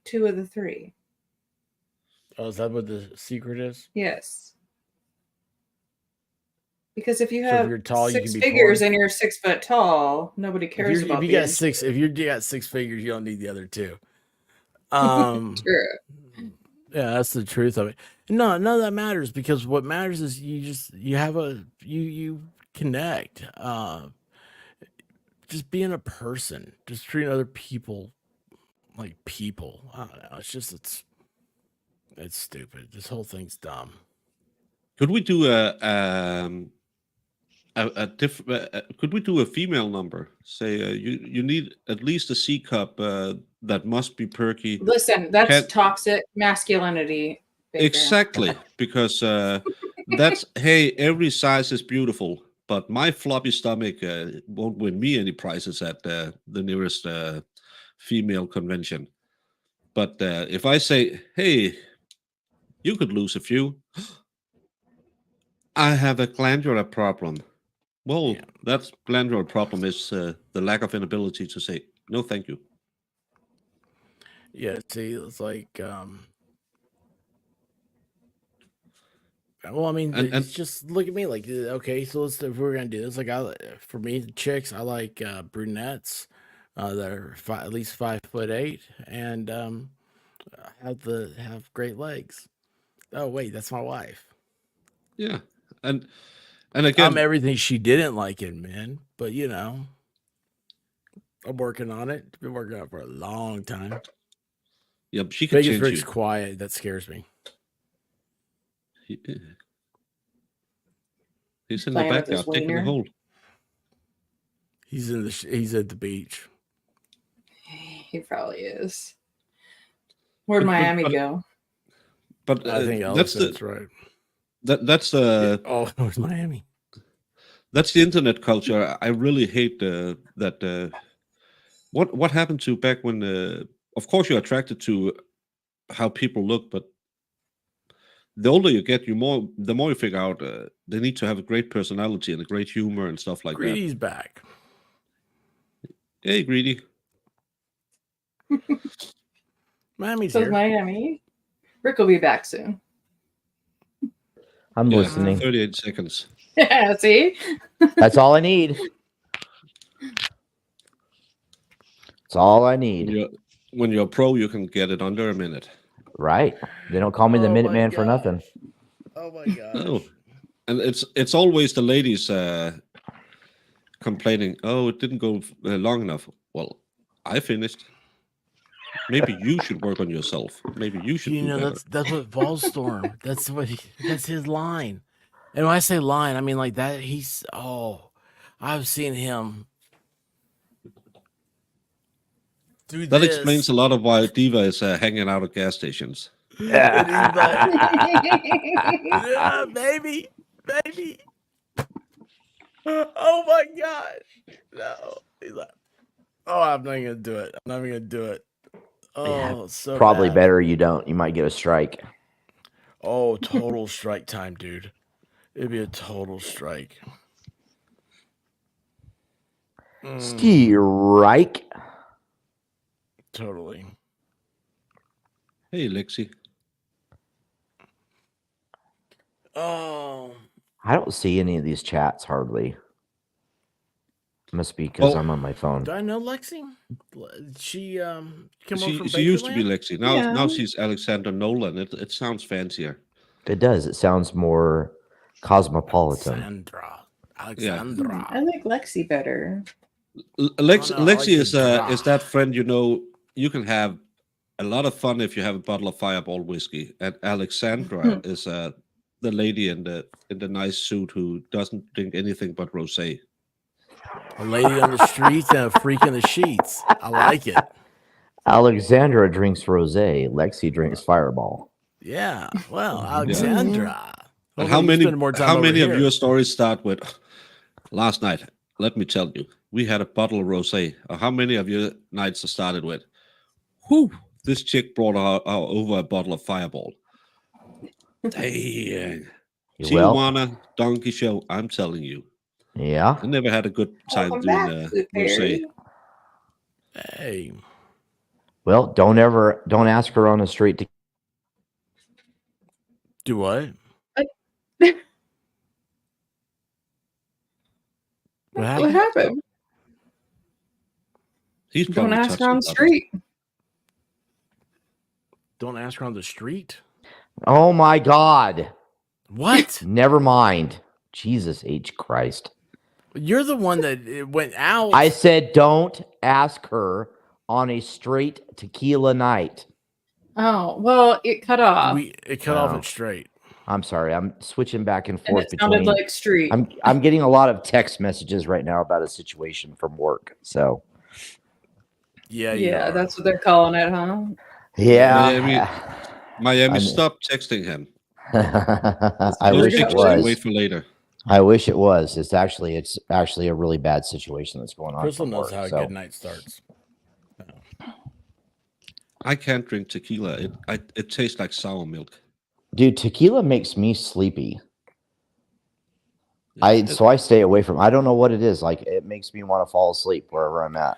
3. Oh, is that what the secret is? Yes. Because if you So if have you're tall, you 6 can be figures poor? and you're 6 foot tall, nobody cares about If you being got six, if you got 6 figures, you don't need the other 2. True. Yeah, that's the truth of it. No, none of that matters, because what matters is you connect. Just being a person, just treating other people like people. I don't know. It's stupid. This whole thing's dumb. Could we do could we do a female number? Say you need at least a C cup that must be perky. Listen, that's Can- toxic masculinity. Baker. Exactly, because that's hey, every size is beautiful, but my floppy stomach won't win me any prizes at the nearest female convention. But if I say, hey, you could lose a few, I have a glandular problem. Well, that glandular problem is the lack of inability to say no, thank you. Yeah, see, it's like, well, I mean, it's just look at me. Like, okay, so if we're gonna do this, like, for me, chicks, I like brunettes that are at least 5'8" and have great legs. Oh wait, that's my wife. Yeah, and again, I'm everything she didn't like in men, but you know, I'm working on it. Been working on it for a long time. Yeah, but she can Vegas change Rick's you. quiet. That scares me. He's in Playing the with his backyard, taking the wiener. hole. He's at the beach. He probably is. Where'd Miami go? But I think that's right. That's the Oh, it was Miami. That's the internet culture. I really hate that. What happened to back when? Of course, you're attracted to how people look, but the older you get, the more you figure out they need to have a great personality and a great humor and stuff like Greedy's that. back. Hey, Greedy. Miami's So here. Miami. Rick will be back soon. I'm listening. 38 seconds. Yeah, see? That's all I need. That's all I need. When you're a pro, you can get it under a minute. Right. They don't call me the Oh Minute my Man for gosh. nothing. Oh my gosh. Oh, and it's always the ladies complaining. Oh, it didn't go long enough. Well, I finished. Maybe you should work on yourself. Maybe you should You do know, better. that's what Volstorm. That's his line. And when I say line, I mean like that. I've seen him do That this. explains a lot of why Diva is hanging out at gas stations. And he's like, yeah, baby. Oh my god. No. He's like, oh, I'm not gonna do it. I'm not even gonna do it. Oh, so Probably bad. better you don't. You might get a strike. Oh, total strike time, dude. It'd be a total strike. Strike. Totally. Hey, Lexi. Oh. I don't see any of these chats hardly. Must be because I'm on my phone. Do I know Lexi? She came over from She used to be Bakerland? Lexi. Now she's Alexander Nolan. It sounds fancier. It does. It sounds more cosmopolitan. Alexandra. I like Lexi better. Lexi is that friend you can have a lot of fun if you have a bottle of Fireball whiskey. And Alexandra is the lady in the nice suit who doesn't drink anything but rosé. A lady on the streets and a freak in the sheets. I like it. Alexandra drinks rosé. Lexi drinks Fireball. Yeah. Well, Alexandra. And Hopefully you spend more time how over many of here. your stories start with last night? Let me tell you, we had a bottle of rosé. Or how many of your nights started with, whew, this chick brought over a bottle of Fireball. Dang. Well- Tijuana Donkey Show, I'm telling you. Yeah. I never had a good time Welcome doing back, Luke rosé. Perry. Hey. Well, don't ask her on the street to. Do what? What happened? What happened? He's Don't probably ask her on the touching street. Don't ask her on the street? Oh my God. What? Never mind. Jesus H. Christ. You're the one that went out. I said don't ask her on a straight tequila night. Oh, well, it cut off. It cut off it straight. I'm sorry. I'm switching back and And forth it sounded between. like street. I'm getting a lot of text messages right now about a situation from work. So Yeah, Yeah, that's what they're calling it, huh? yeah, Miami, I'm- stop texting him. I Those wish it pictures can was. wait for later. I wish it was. It's actually a really bad situation that's going on. Crystal from knows work, how a so. good night starts. I can't drink tequila. It tastes like sour milk. Dude, tequila makes me sleepy. So I stay away from. I don't know what it is. Like it makes me want to fall asleep wherever I'm at.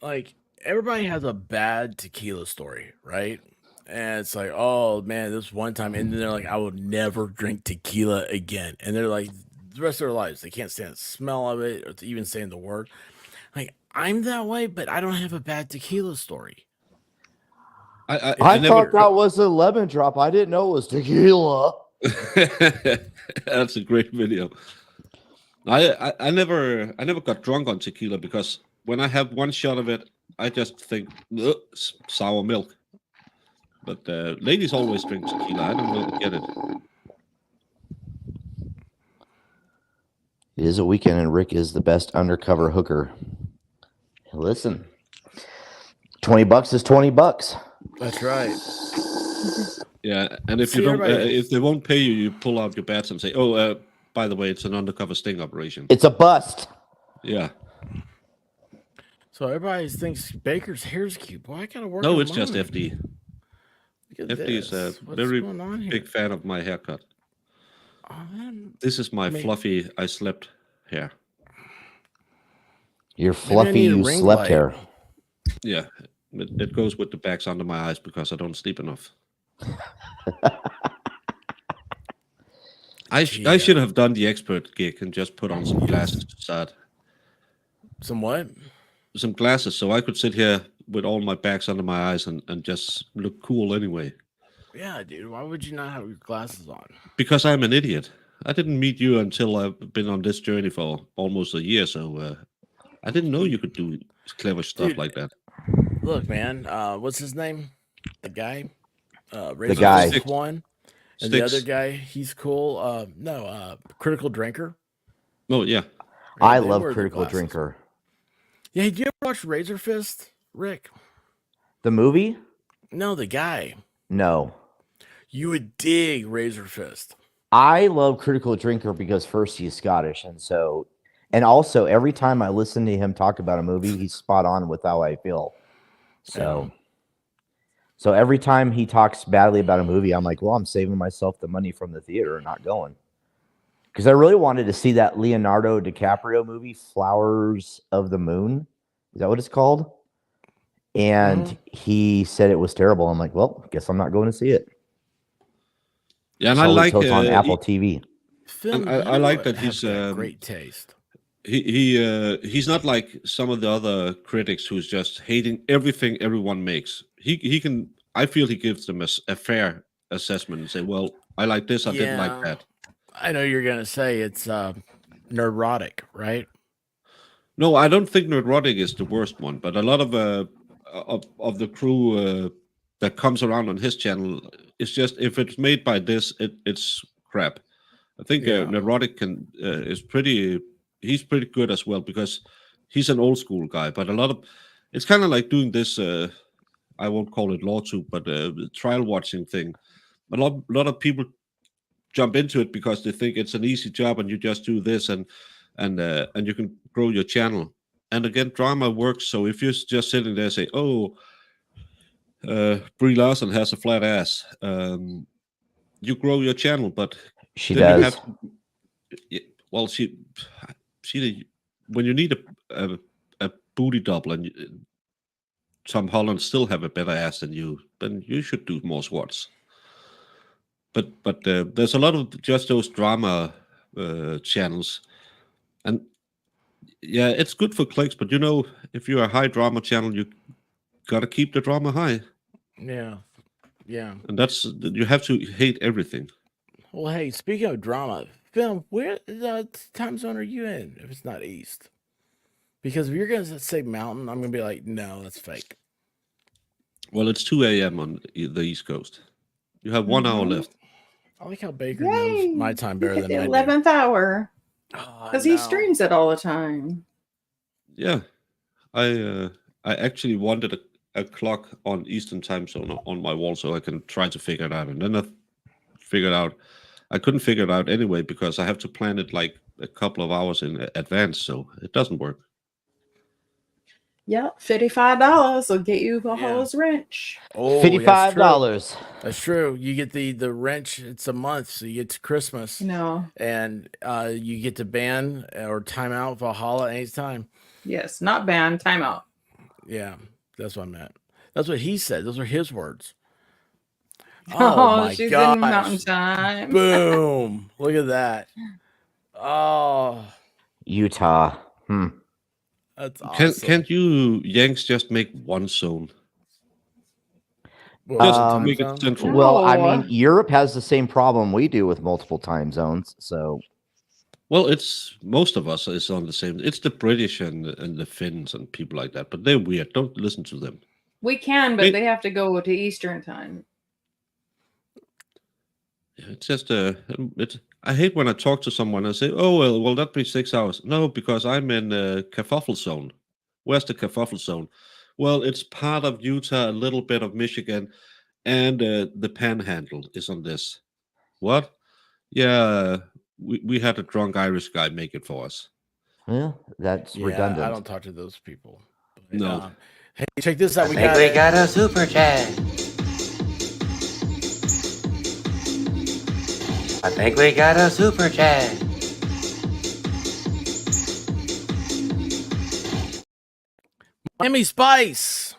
Like everybody has a bad tequila story, right? And it's like, oh man, this one time, and then they're like, I will never drink tequila again. And they're like, the rest of their lives, they can't stand the smell of it or to even saying the word. Like I'm that way, but I don't have a bad tequila story. I thought that was a lemon drop. I didn't know it was tequila. That's a great video. I never got drunk on tequila because when I have one shot of it, I just think sour milk. But ladies always drink tequila. I don't really get it. It is a weekend, and Rick is the best undercover hooker. Listen, $20 is $20. That's right. Yeah, and if See, you don't, everybody- if they won't pay you, you pull out your bats and say, "Oh, by the way, it's an undercover sting operation." It's a bust. Yeah. So everybody thinks Baker's hair's cute. Boy, I gotta work. No, on it's just mine. FD. Look at FD is a this. What's very going on here? big fan of my haircut. Oh, man. This is my Maybe- fluffy I slept hair. Your Maybe I fluffy need a you ring slept light. hair. Yeah, it goes with the bags under my eyes because I don't sleep enough. I should have done the expert gig and just put on some glasses to start. Some what? Some glasses, so I could sit here with all my bags under my eyes and just look cool anyway. Yeah, dude. Why would you not have your glasses on? Because I'm an idiot. I didn't meet you until I've been on this journey for almost a year, so I didn't know you could do clever stuff Dude, like that. Look, man. What's his name? The guy. The guy. Razor one. And the Sticks. other guy, he's cool. Critical Drinker. Oh yeah. I they love wear the Critical glasses. Drinker. Yeah, did you ever watch Razor Fist, Rick? The movie? No, the guy. No. You would dig Razor Fist. I love Critical Drinker because first he's Scottish, and also every time I listen to him talk about a movie, he's spot on with how I feel. So every time he talks badly about a movie, I'm like, well, I'm saving myself the money from the theater and not going. Because I really wanted to see that Leonardo DiCaprio movie, Flowers of the Moon. Is that what it's called? And he said it was terrible. I'm like, well, guess I'm not going to see it. Yeah, and So I I'll wait like till it's on Apple TV. Phil, I like that he's great taste. He's not like some of the other critics who's just hating everything everyone makes. He can. I feel he gives them a fair assessment and say, well, I like this, I didn't like that. I know you're gonna say it's neurotic, right? No, I don't think Neurotic is the worst one, but a lot of the crew that comes around on his channel, it's just if it's made by this, it's crap. I think Neurotic is pretty. He's pretty good as well because he's an old school guy. But a lot of it's kind of like doing this. I won't call it lawsuit, but trial watching thing. A lot of people jump into it because they think it's an easy job and you just do this and you can grow your channel. And again, drama works. So if you're just sitting there and say, "Oh, Brie Larson has a flat ass," you grow your channel, but She then does. well, she when you need a booty double and Tom Holland still have a better ass than you, then you should do more squats. But there's a lot of just those drama channels, and yeah, it's good for clicks. But if you're a high drama channel, you gotta keep the drama high. Yeah. And that's you have to hate everything. Well, hey, speaking of drama, Phil, where time zone are you in? If it's not East, because if you're gonna say Mountain, I'm gonna be like, no, that's fake. Well, it's 2 a.m. on the East Coast. You have 1 hour left. I like how Baker Yay! knows my time You better get than the I do. 11th hour. Oh, Because he streams it all the time. Yeah, I actually wanted a clock on Eastern time zone on my wall so I can try to figure it out, and then I figured out I couldn't figure it out anyway because I have to plan it like a couple of hours in advance, so it doesn't work. Yep, $55 will get you Valhalla's wrench. Oh, $55. That's true. You get the wrench. It's a month, so you get to Christmas. No. And you get to ban or time out Valhalla anytime. Yes, not ban, timeout. Yeah, that's what I meant. That's what he said. Those are his words. Oh, my she's gosh. in mountain time. Boom. Look at that. Oh, Utah. that's awesome. Can't you Yanks just make one zone? Well, Just make it central. Well, I mean, Europe has the same problem we do with multiple time zones. So, Well, it's most of us is on the same. It's the British and the Finns and people like that, but they're weird. Don't listen to them. We can, but Wait. they have to go to Eastern time. It's just I hate when I talk to someone and say, "Oh well, that be 6 hours." No, because I'm in Kerfuffle zone. Where's the Kerfuffle zone? Well, it's part of Utah, a little bit of Michigan, and the Panhandle is on this. What? Yeah, we had a drunk Irish guy make it for us. well, that's Yeah, redundant. I don't talk to those people. But, No. hey, check this out. I think we got a super chat. I think we got a super chat. Miami Spice.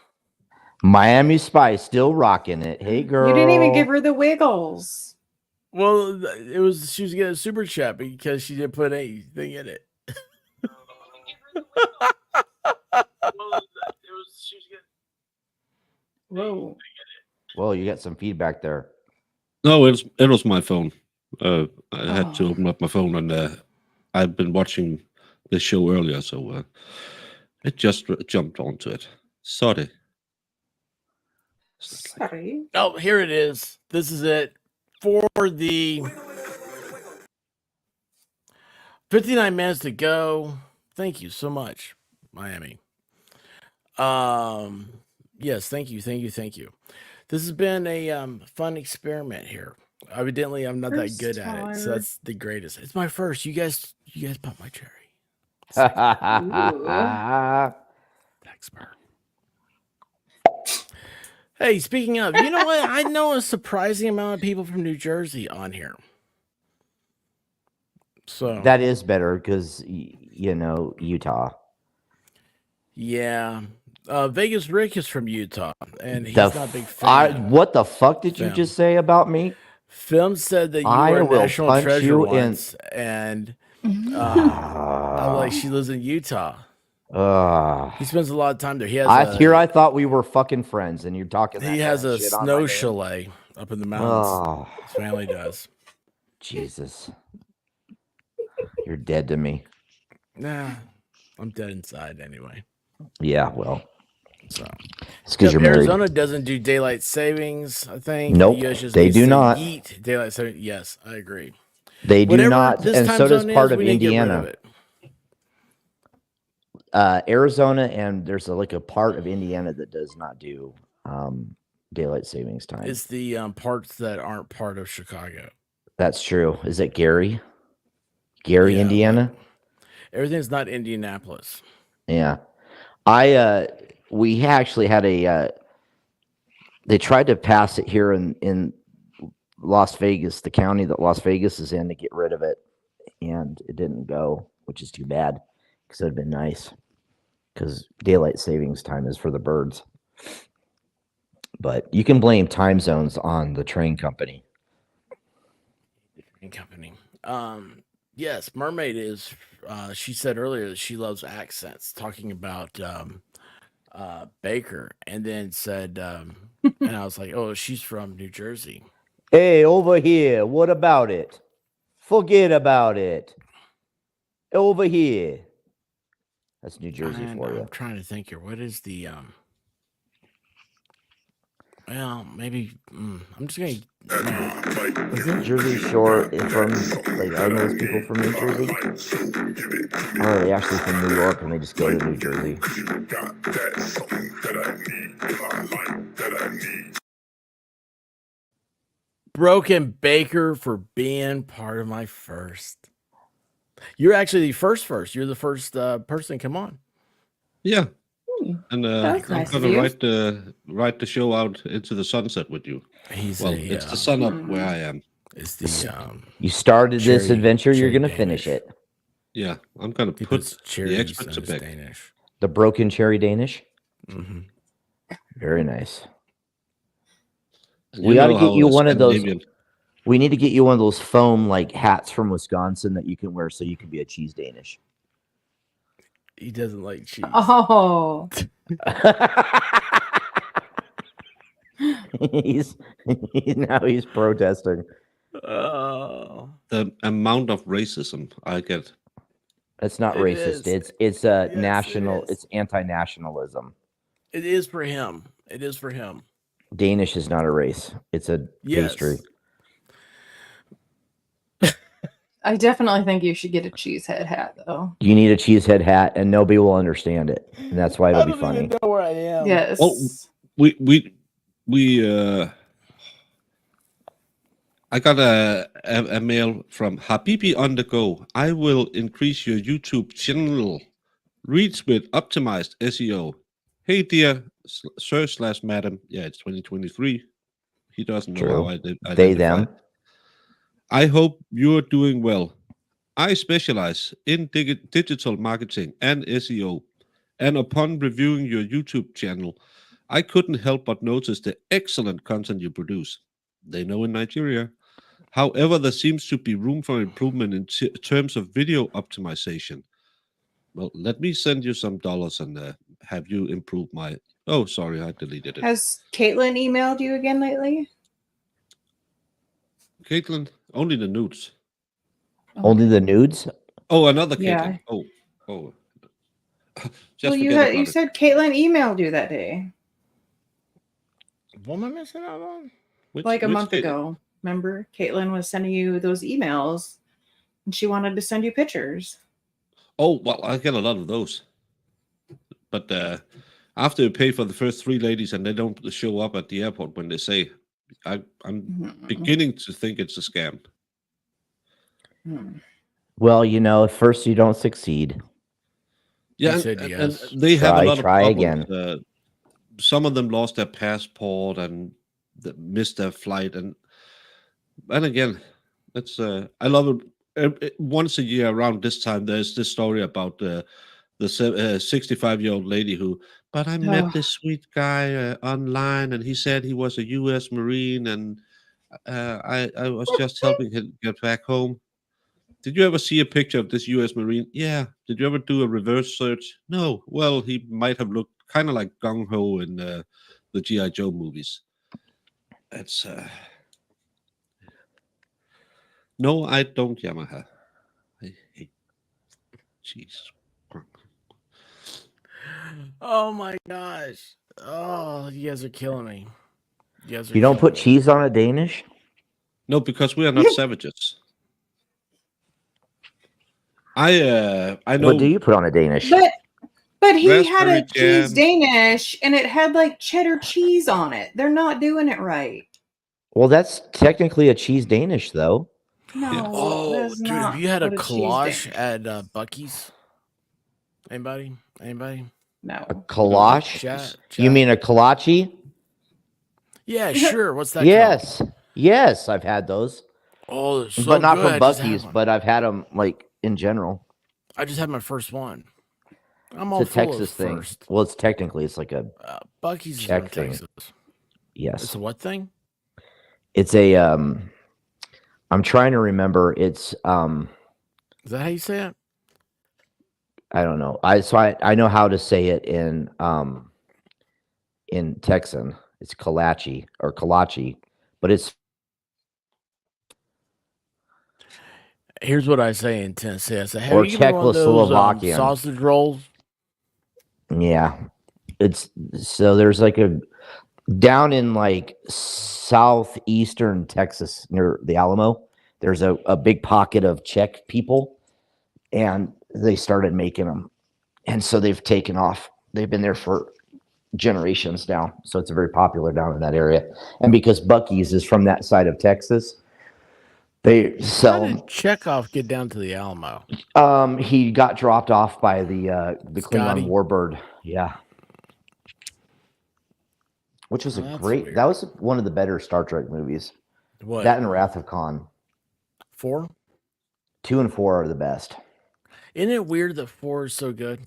Miami Spice still rocking it. Hey, girl. You didn't even give her the wiggles. Well, she was getting a super chat because she didn't put anything in it. Whoa. Well, you got some feedback there. No, it was my phone. I had to open up my phone, and I've been watching the show earlier, so it just jumped onto it. Sorry. Sorry. Oh, here it is. This is it for the 59 minutes to go. Thank you so much, Miami. Yes, thank you. This has been a fun experiment here. Evidently, I'm not that good at it, so that's the greatest. It's my first. You guys pop my cherry. Expert. Hey, speaking of, you know what? I know a surprising amount of people from New Jersey on here. So That is better because, Utah. yeah. Vegas Rick is from Utah, and he's not a big fan. What the fuck did you just say about me? Film said that you I were a will national punch treasure you in- once, and I'm like, she lives in Utah. He spends a lot of time there. He has I thought we were fucking friends, and you're talking. he has a snow chalet up in the mountains. Oh. His family does. Jesus, you're dead to me. Nah, I'm dead inside anyway. Yeah, well, so it's because you're married. Arizona doesn't do daylight savings. I think. Nope, The US just they needs do to not. Eat daylight savings. Yes, I agree. They do Whatever not, this and time so does zone part is, of we need to get rid Indiana. of it. Arizona, and there's a part of Indiana that does not do daylight savings time. It's the parts that aren't part of Chicago. That's true. Is it Gary? Gary, Indiana? Everything's not Indianapolis. Yeah. We actually had they tried to pass it here in Las Vegas, the county that Las Vegas is in, to get rid of it, and it didn't go, which is too bad because it'd been nice because daylight savings time is for the birds. But you can blame time zones on the train company. Yes, Mermaid is. She said earlier that she loves accents, talking about Baker, and then said, and I was like, oh, she's from New Jersey. Hey, over here. What about it? Forget about it. Over here. That's New Jersey And for you. I'm trying to think here. What is the? Well, maybe I'm just gonna. Isn't Jersey Shore from like are those people from New Jersey? Or are they actually from New York and they just go to New Jersey? Broken Baker for being part of my first. You're actually the first. You're the first person. Come on. Yeah. And That's I'm nice of gonna you. ride the show out into the sunset with you. It's the sun up where I am. It's the You started this cherry- adventure, you're cherry gonna finish it. Yeah, I'm gonna He put puts the cherries experts on to his bed. Danish. The broken cherry Danish. Mm-hmm. Very nice. And We you ought to know get how you one of those. Scandinavian- We need to get you one of those foam like hats from Wisconsin that you can wear so you can be a cheese Danish. He doesn't like cheese. Oh. he's he's protesting. The amount of racism I get. It's not It racist. is. It's Yes, national. it is. It's anti-nationalism. It is for him. It is for him. Danish is not a race. It's a pastry. I definitely think you should get a cheesehead hat, though. You need a cheesehead hat, and nobody will understand it, and that's why it'll be funny. know where I am. Yes. Oh, I got a mail from Habibi on the go. I will increase your YouTube channel reach with optimized SEO. Hey, dear sir/madam. Yeah, it's 2023. He doesn't know True. how I identify. They, them. I hope you're doing well. I specialize in digital marketing and SEO, and upon reviewing your YouTube channel, I couldn't help but notice the excellent content you produce. They know in Nigeria. However, there seems to be room for improvement in terms of video optimization. Well, let me send you some dollars and have you improve my... Oh, sorry, I deleted it. Has Caitlin emailed you again lately? Caitlin, only the nudes. Only the nudes? Oh, another Yeah. Caitlin. Oh. Just Well, you forget about you it. said Caitlin emailed you that day, What am I missing out on? like a month ago. Remember, Caitlin was sending you those emails, and she wanted to send you pictures. Oh, well, I get a lot of those. But after you pay for the first 3 ladies and they don't show up at the airport when they say, I'm beginning to think it's a scam. Well, at first you don't succeed. Yeah, He said and yes. they have a lot of Try problems. again. Some of them lost their passport and missed their flight. And again, it's I love it. Once a year around this time, there's this story about the 65-year-old lady who, but I met this sweet guy online and he said he was a U.S. Marine and I was just helping him get back home. Did you ever see a picture of this U.S. Marine? Yeah. Did you ever do a reverse search? No. Well, he might have looked kind of like Gung Ho in the G.I. Joe movies. It's no, I don't, Yamaha. I hate. Jeez. Oh my gosh. Oh, you guys are killing me. You don't put cheese on a Danish? No, because we are not savages. I know. What do you put on a Danish? But he had a Raspberry cheese jam. Danish, and it had like cheddar cheese on it. They're not doing it right. Well, that's technically a cheese Danish, though. No. Oh, that's dude, not have you had a what cheese coloche Danish- at Bucky's? Anybody? No. A kolache? Chat. You mean a kolache? Yeah, sure. What's that? Yes. Yes, I've had those. Oh, they're so but not good. from I just had Bucky's, one. but I've had them like in general. I just had my first one. I'm It's all a full Texas of thing. first. Well, it's technically it's like a Bucky's is Czech in thing. Texas. Yes. It's a what thing? It's a I'm trying to remember. It's Is that how you say it? I don't know. I know how to say it in Texan. It's kolache or kolache, but it's Here's what I say in Tennessee. I say, hey, or you give me one of those Czechoslovakian. sausage rolls? Yeah. It's so there's like Down in like southeastern Texas near the Alamo, there's a big pocket of Czech people, and they started making them. And so they've taken off. They've been there for generations now. So it's very popular down in that area. And because Buc-ee's is from that side of Texas, they How sell did them. Chekhov get down to the Alamo? He got dropped off by the Klingon Scotty? warbird. Yeah. Which was Oh, a that's great, weird. that was one of the better Star Trek movies. What? That and Wrath of Khan. 4? 2 and 4 are the best. Isn't it weird that 4 is so good?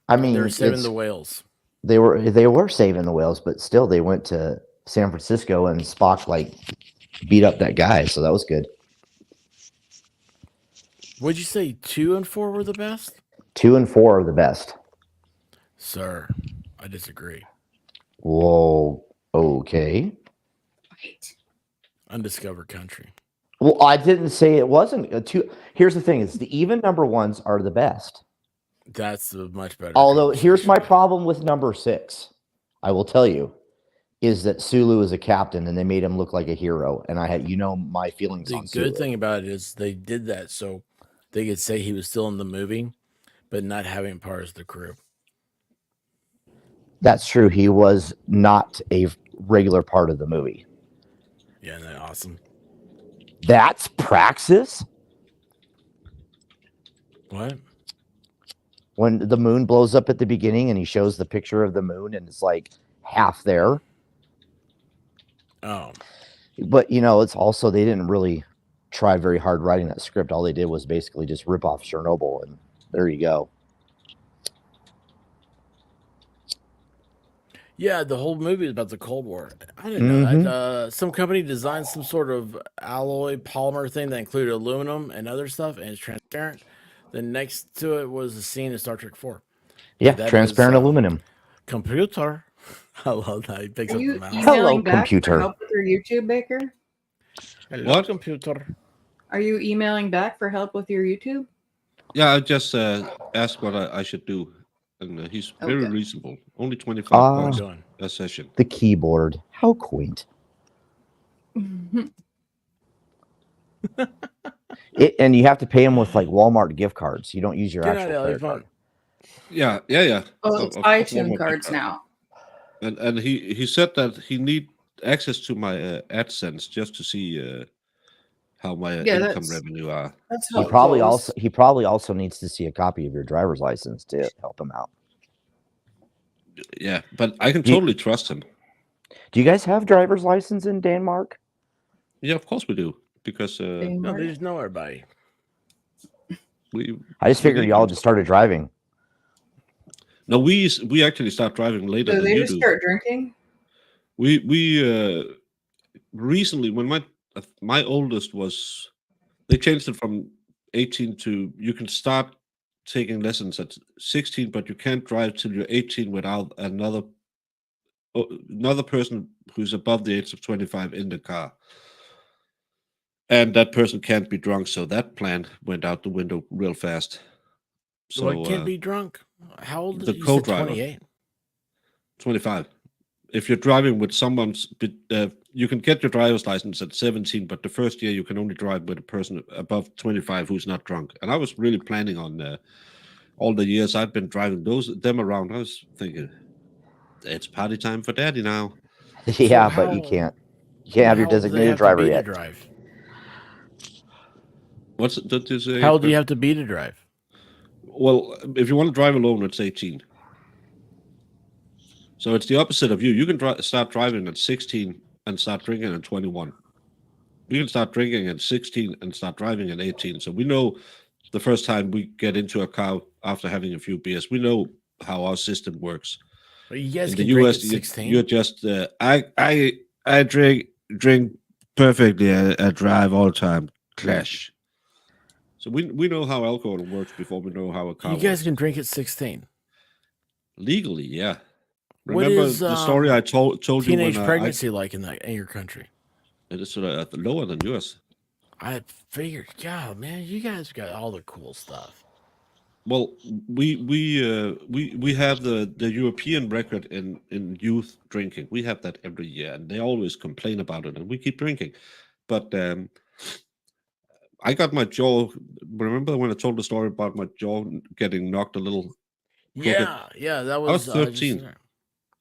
I mean, They're saving it's the whales. they were saving the whales, but still they went to San Francisco and Spock like beat up that guy, so that was good. Would you say 2 and 4 were the best? 2 and 4 are the best. Sir, I disagree. Whoa, okay. Undiscovered country. Well, I didn't say it wasn't a 2. Here's the thing: is the even number ones are the best. That's a much better. Although here's my problem with number 6, I will tell you, is that Sulu is a captain and they made him look like a hero, and I had my feelings The on good Sulu. thing about it is they did that so they could say he was still in the movie, but not having him part of the crew. That's true. He was not a regular part of the movie. Yeah, isn't that awesome? That's Praxis? What? When the moon blows up at the beginning and he shows the picture of the moon and it's like half there. Oh. But, it's also, they didn't really try very hard writing that script. All they did was basically just rip off Chernobyl, and there you go. Yeah, the whole movie is about the Cold War. I didn't know that. Some company designed some sort of alloy polymer thing that included aluminum and other stuff, and it's transparent. Then next to it was a scene in Star Trek 4. Yeah, That transparent is, aluminum. Computer. I love that. He picks Are up you the mouse. emailing back computer. for help with your YouTube, Baker? Hello, What? computer? Are you emailing back for help with your YouTube? Yeah, I just asked what I should do, and he's very Okay. reasonable. Only 25 Ah. bucks Doing? a session. The keyboard. How quaint. And you have to pay him with like Walmart gift cards. You don't use your Good actual night, Ellie. credit card. Yeah. Oh, it's Of iTunes Walmart cards gift now. And he said that he need access to my AdSense just to see how my Yeah, income that's- revenue are. That's He helpful. probably also needs to see a copy of your driver's license to help him out. Yeah, but I can Do you- totally trust him. Do you guys have driver's license in Denmark? Yeah, of course we do, because No, they just know everybody. I just figured y'all just started driving. No, we actually start driving later So than they you just do. start drinking? We recently, when my oldest was, they changed it from 18 to, you can start taking lessons at 16, but you can't drive till you're 18 without another person who's above the age of 25 in the car. And that person can't be drunk, so that plan went out the window real fast. So I can't be drunk. How old the is you? co-driver. 28. 25. If you're driving with someone's, you can get your driver's license at 17, but the first year you can only drive with a person above 25 who's not drunk. And I was really planning on all the years I've been driving them around. I was thinking, it's party time for daddy now. Yeah, but you can't. You can't have your designated driver yet. Drive? What's this? How old do you have to be to drive? Well, if you want to drive alone, it's 18. So it's the opposite of you. You can start driving at 16 and start drinking at 21. You can start drinking at 16 and start driving at 18. So we know the first time we get into a car after having a few beers, we know how our system works. Well, you guys In can the drink US, at 16. you're just I drink perfectly. I drive all the time. Clash. So we know how alcohol works before we know how a car You works. guys can drink at 16. Legally, yeah. What Remember is the story I told you teenage when pregnancy like in your country? It is lower than yours. I figured, yeah, man, you guys got all the cool stuff. Well, we have the European record in youth drinking. We have that every year, and they always complain about it, and we keep drinking. But I got my jaw. Remember when I told the story about my jaw getting knocked a little crooked? Yeah, that I was was 13.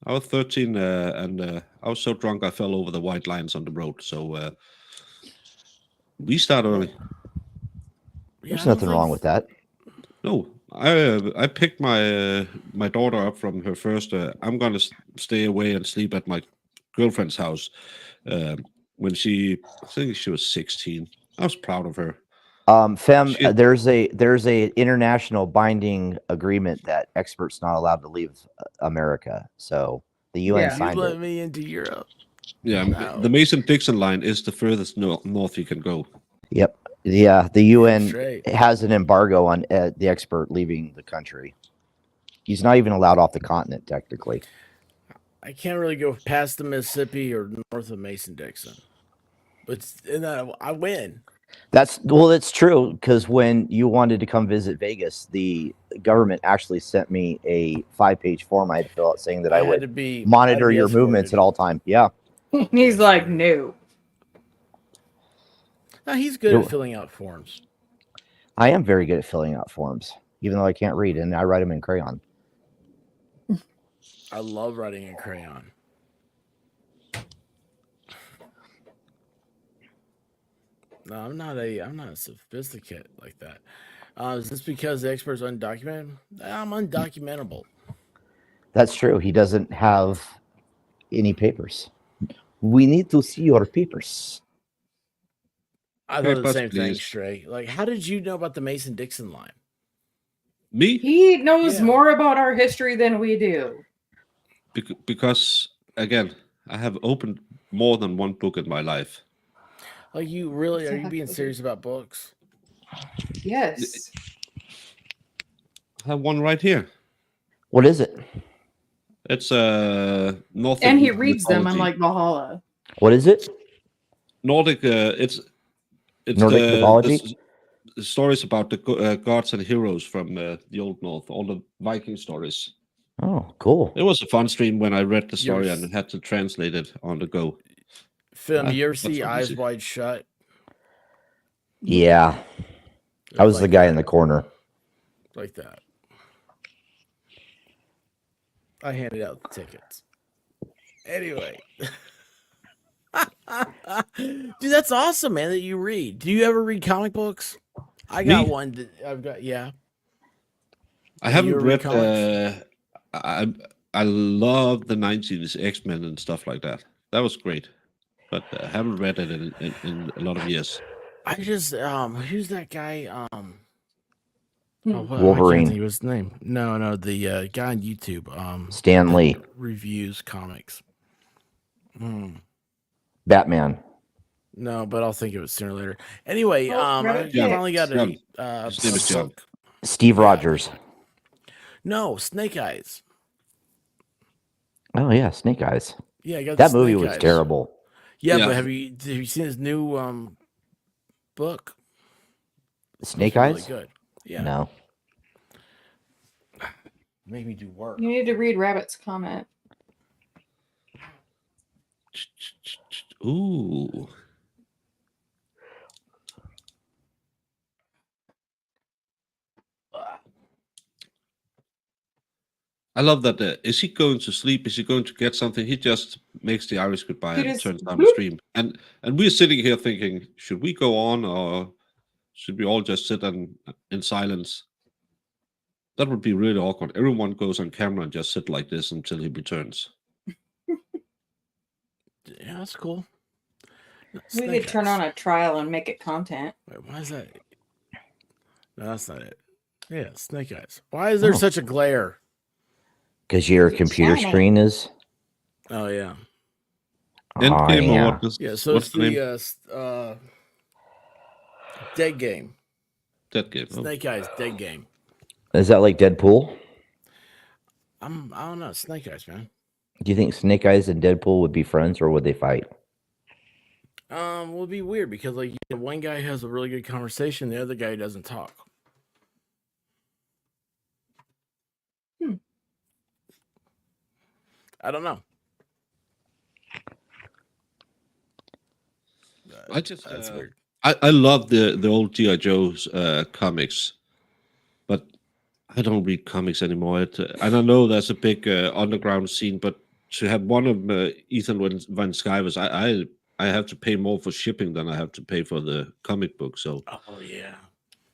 I was 13, and I was so drunk I fell over the white lines on the road. So we start early. There's nothing wrong with that. No, I picked my daughter up from her first. I'm gonna stay away and sleep at my girlfriend's house. When I think she was 16. I was proud of her. Fem, She- there's a international binding agreement that experts not allowed to leave America. So the UN You signed let it. me into Europe. Yeah, Wow. the Mason-Dixon line is the furthest north you can go. Yep. Yeah, the UN straight. has an embargo on the expert leaving the country. He's not even allowed off the continent technically. I can't really go past the Mississippi or north of Mason-Dixon. But I win. That's true because when you wanted to come visit Vegas, the government actually sent me a 5-page form I had to fill out saying that I I had would to be- monitor I'd be your movements escorted. at all time. Yeah. He's like, no. No, he's good You're- at filling out forms. I am very good at filling out forms, even though I can't read, and I write them in crayon. I love writing in crayon. No, I'm not a sophisticate like that. Is this because the expert's undocumented? I'm undocumentable. That's true. He doesn't have any papers. We need to see your papers. I thought the same thing, Stray. Like, how did you know about the Mason-Dixon line? Me? He knows Yeah. more about our history than we do. Because again, I have opened more than one book in my life. Like, you really are you being serious about books? Yes. I have one right here. What is it? It's Nordic. And he reads them, mythology. unlike Valhalla. What is it? Nordic. It's Nordic mythology? the stories about the gods and heroes from the Old North, all the Viking stories. Oh, cool. It was a fun stream when I read the story Yours- and had to translate it on the go. Film, you ever That's see what Eyes easy. Wide Shut? Yeah. I was the guy in the corner. Like that. I handed out the tickets. Anyway. Dude, that's awesome, man, that you read. Do you ever read comic books? I got Me? one that I've got, yeah. I You haven't ever read. comics? I love the 90s X-Men and stuff like that. That was great, but I haven't read it in a lot of years. I just who's that guy? Oh, I can't Wolverine. think of his name. No, the guy on YouTube. Stan that Lee. reviews comics. Batman. No, but I'll think of it sooner or later. Anyway, I John. finally got John. a His name is John. book. Steve Rogers. No, Snake Eyes. Oh yeah, Snake Eyes. Yeah, I got that the movie Snake was Eyes. terrible. Yeah, Yeah. but have you seen his new book? Snake Really Eyes? good. Yeah. No. Made me do work. You need to read Rabbit's comment. Ooh. I love that. Is he going to sleep? Is he going to get something? He just makes the Irish goodbye He and just- turns down the stream. And we're sitting here thinking, should we go on or should we all just sit in silence? That would be really awkward. Everyone goes on camera and just sit like this until he returns. Yeah, that's cool. We Snake could turn Eyes. on a trial and make it content. Wait, why is that? No, that's not it. Yeah, Snake Eyes. Why is there Oh. such a glare? Because your computer shining. screen is. Oh yeah. Endgame or yeah. what? Yeah, so What's it's the name? the Dead Game. That game. Oh. Snake Eyes Dead Game. Is that like Deadpool? I don't know. Snake Eyes, man. Do you think Snake Eyes and Deadpool would be friends or would they fight? Will be weird because like one guy has a really good conversation, the other guy doesn't talk. I don't know. I just That's weird. I love the old G.I. Joe's comics, but I don't read comics anymore. And I know there's a big underground scene, but to have one of Ethan Van Sciver's, I have to pay more for shipping than I have to pay for the comic book. So Oh yeah,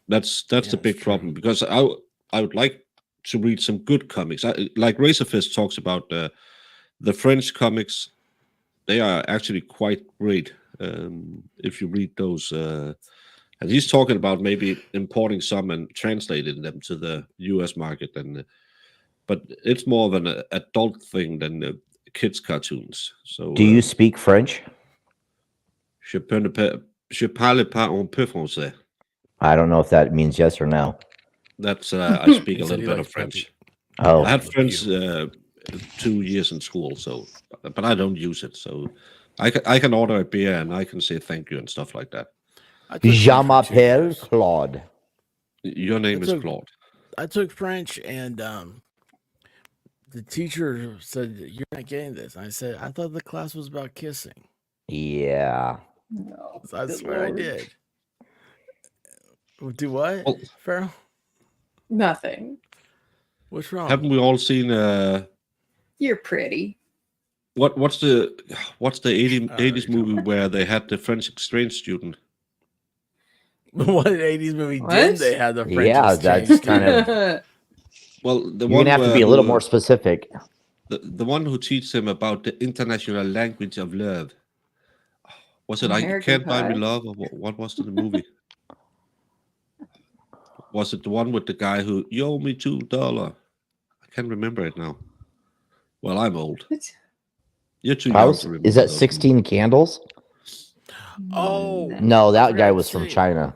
that's the big problem, because I would like to read some good comics. Like Razorfist talks about the French comics. They are actually quite great if you read those. And he's talking about maybe importing some and translating them to the U.S. market, but it's more of an adult thing than kids' cartoons. So Do you speak French? je parle pas un peu français. I don't know if that means yes or no. That's I speak He a said little he bit likes of French. Oh. I had French 2 years in school, so but I don't use it. So I can order a beer and I can say thank you and stuff like that. Je m'appelle Claude. Your name is Claude. I took French, and the teacher said, "You're not getting this." I said, "I thought the class was about kissing." Yeah. No, So I good swear Lord. I did. Do what, Farrell? Nothing. What's wrong? Haven't we all seen You're pretty. what's the 80s movie where they had the French exchange student? What 80s movie What? did they have the French Yeah, exchange that's kind of. student? Well, the You're one gonna have to where be a little who, more specific. the one who teaches him about the international language of love. Was it I American Can't Buy Me Pie? Love, or what was the movie? Was it the one with the guy who you owe me $2? I can't remember it now. Well, I'm old. You're too young to remember. Is that those 16 Candles? Oh No, I that forgot guy to was from say. China.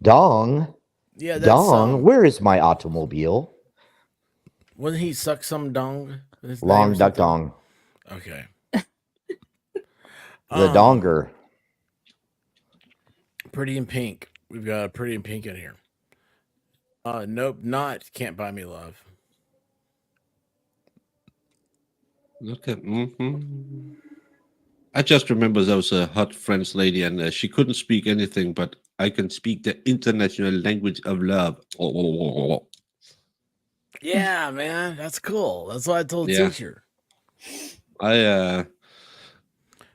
Dong. Yeah, that's Dong. Where is my automobile? Wasn't he suck some dong? His name Long or Duck something? Dong. Okay. The Donger. Pretty in Pink. We've got a Pretty in Pink in here. Nope, not Can't Buy Me Love. Okay. I just remember there was a hot French lady, and she couldn't speak anything, but I can speak the international language of love. Yeah, man, that's cool. That's what I told the Yeah. teacher.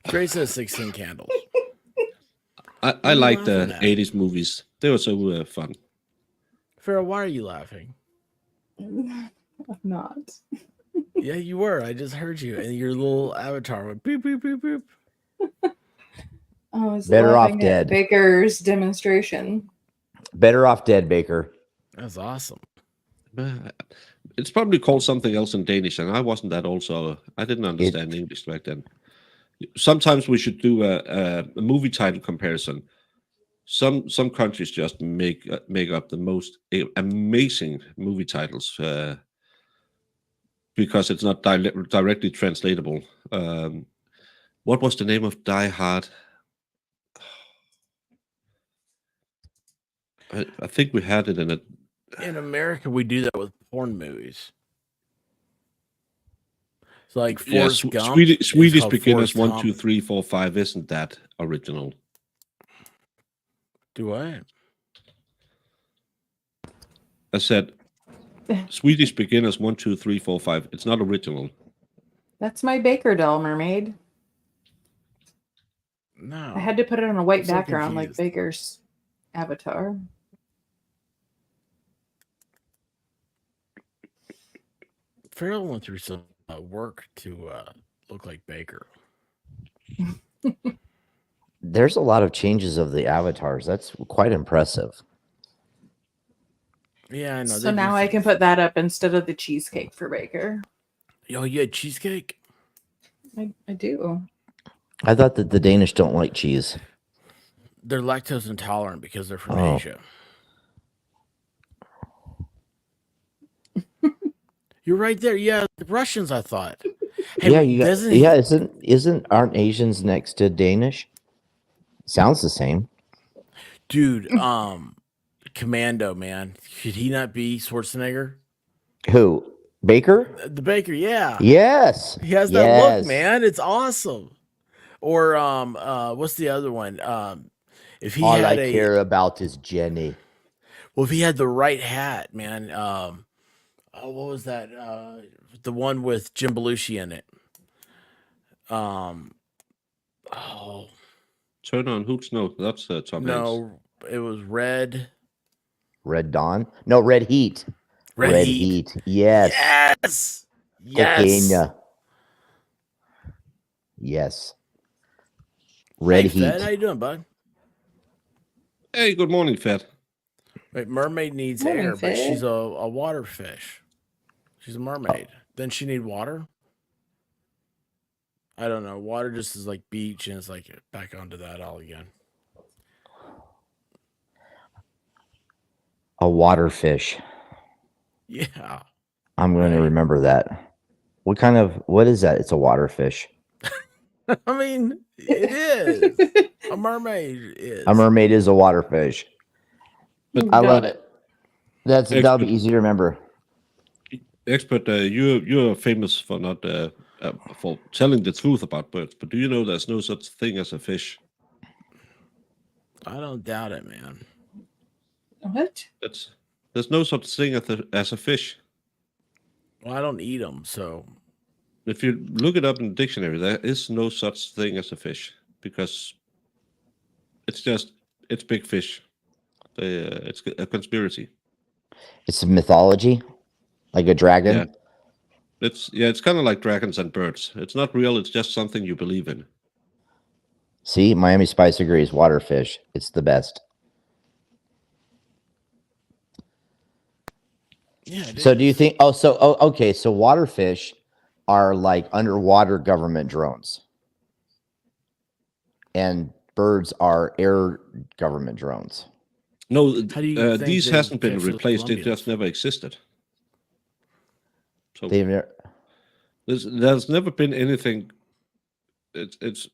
Trey says 16 Candles. I are you like the laughing at? 80s movies. They were so fun. Farrah, why are you laughing? I'm not. Yeah, you were. I just heard you, and your little avatar went boop boop boop boop. I was Better off laughing dead. at Baker's demonstration. Better off dead, Baker. That's awesome. It's probably called something else in Danish, and I wasn't that old, so I didn't understand English back then. Sometimes we should do a movie title comparison. Some countries just make up the most amazing movie titles because it's not directly translatable. What was the name of Die Hard? I think we had it in a. In America, we do that with porn movies. So, like Forrest Gump. is Swedish called Beginners Forrest 1, 2, Gump. 3, 4, 5 isn't that original? Do I? I said Swedish Beginners 1, 2, 3, 4, 5. It's not original. That's my Baker doll mermaid. No. I had to put it on a white I'm so background like confused. Baker's avatar. Farrell went through some work to look like Baker. There's a lot of changes of the avatars. That's quite impressive. Yeah, I know. So now I can put that up instead of the cheesecake for Baker. Yo, you had cheesecake? I do. I thought that the Danish don't like cheese. They're lactose intolerant because they're from Oh. Asia. You're right there. Yeah, the Russians, I thought. Hey, Yeah, you got, doesn't yeah. Aren't Asians next to Danish? Sounds the same. dude, Commando, man. Should he not be Schwarzenegger? Who? Baker? The baker, yeah. Yes. He has that look, Yes. man. It's awesome. Or what's the other one? If he All had I care about is Jenny. well, if he had the right hat, man. Oh, what was that? The one with Jim Belushi in it. Oh Turn on Hoops? No, that's Tom Hanks. no, it was Red. Red Dawn? No, Red Heat. Red Heat. Yes. Yes. Cocaine. Yes. Yes. Red Hey, Heat. Fed, how you doing, bud? Hey, good morning, Fed. Wait, mermaid needs Morning, air, but she's Fed. a water fish. She's a mermaid. Then she need water? I don't know. Water just is like beach, and it's like back onto that all again. A water fish. Yeah. I'm going to remember that. What is that? It's a water fish. I mean, it is. A mermaid is. A mermaid is a water fish. I love it. That'll be easy to remember. Expert, you're famous for not for telling the truth about birds, but do you know there's no such thing as a fish? I don't doubt it, man. What? There's no such thing as a fish. Well, I don't eat them, so. If you look it up in the dictionary, there is no such thing as a fish because it's big fish. It's a conspiracy. It's a mythology, like a dragon. Yeah. It's kind of like dragons and birds. It's not real. It's just something you believe in. See, Miami Spice agrees. Water fish. It's the best. Yeah. So do you think? Okay. So water fish are like underwater government drones, and birds are air government drones. No, How do you think these they hasn't been catch the replaced. They Colombians? just never existed. So They've never. there's never been anything. It's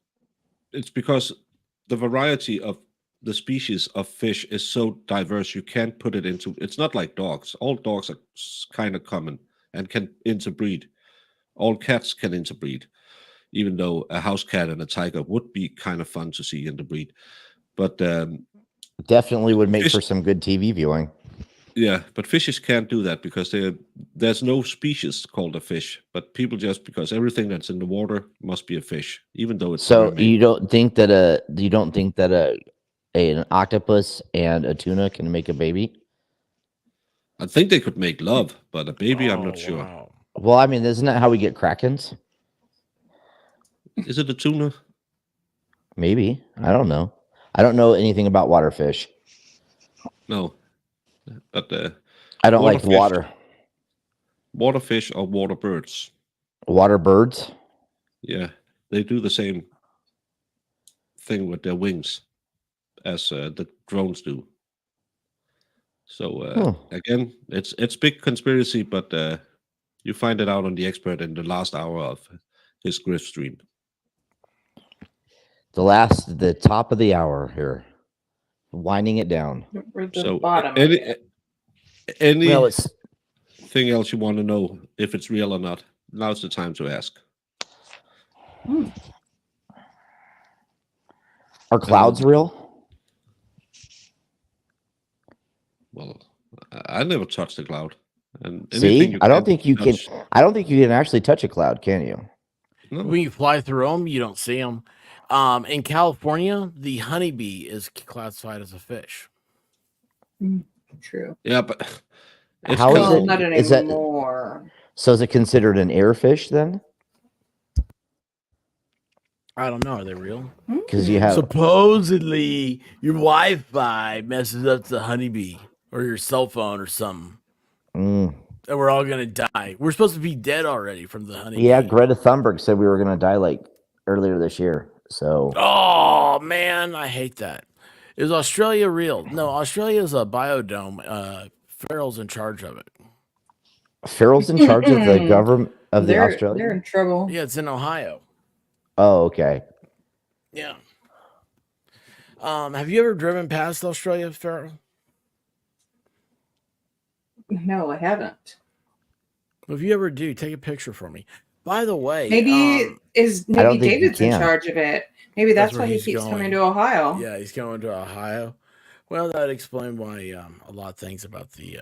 because the variety of the species of fish is so diverse. You can't put it into. It's not like dogs. All dogs are kind of common and can interbreed. All cats can interbreed, even though a house cat and a tiger would be kind of fun to see interbreed. But Definitely would make for some good TV viewing. yeah, but fishes can't do that because there's no species called a fish. But people just because everything that's in the water must be a fish, even though it's a So mermaid. you don't think that an octopus and a tuna can make a baby? I think they could make love, but a baby, I'm not sure. Wow. Well, I mean, isn't that how we get krakens? Is it a tuna? Maybe. I don't know. I don't know anything about water fish. No, but I don't like waterfish- water. Water fish or water birds. Water birds? Yeah, they do the same thing with their wings as the drones do. So again, it's big conspiracy, but you find it out on the expert in the last hour of his Grift stream. The top of the hour here, winding it down. We're the So bottom. any Well, it's thing else you want to know if it's real or not? Now's the time to ask. Are clouds real? Well, I never touched a cloud. And See, I don't think you can. touch- I don't think you can actually touch a cloud, can you? No. When you fly through them, you don't see them. In California, the honeybee is classified as a fish. True. Yeah, but it's How is Well, it? not Is that anymore. so? Is it considered an air fish then? I don't know. Are they real? Because you have Supposedly, your Wi-Fi messes up the honeybee or your cell phone or something, Mm. and we're all gonna die. We're supposed to be dead already from the honeybee. Yeah, Greta Thunberg said we were going to die like earlier this year. So Oh man, I hate that. Is Australia real? No, Australia is a biodome. Farrell's in charge of it. Farrell's in charge of the government of the They're Australian. in trouble. Yeah, it's in Ohio. Oh, okay. Yeah. Have you ever driven past Australia, Farrell? No, I haven't. Well, if you ever do, take a picture for me. By the way, Maybe I don't think you David's in can. charge of it. Maybe that's where why he he's keeps coming going. to Ohio. Yeah, he's going to Ohio. Well, that explains why a lot of things about the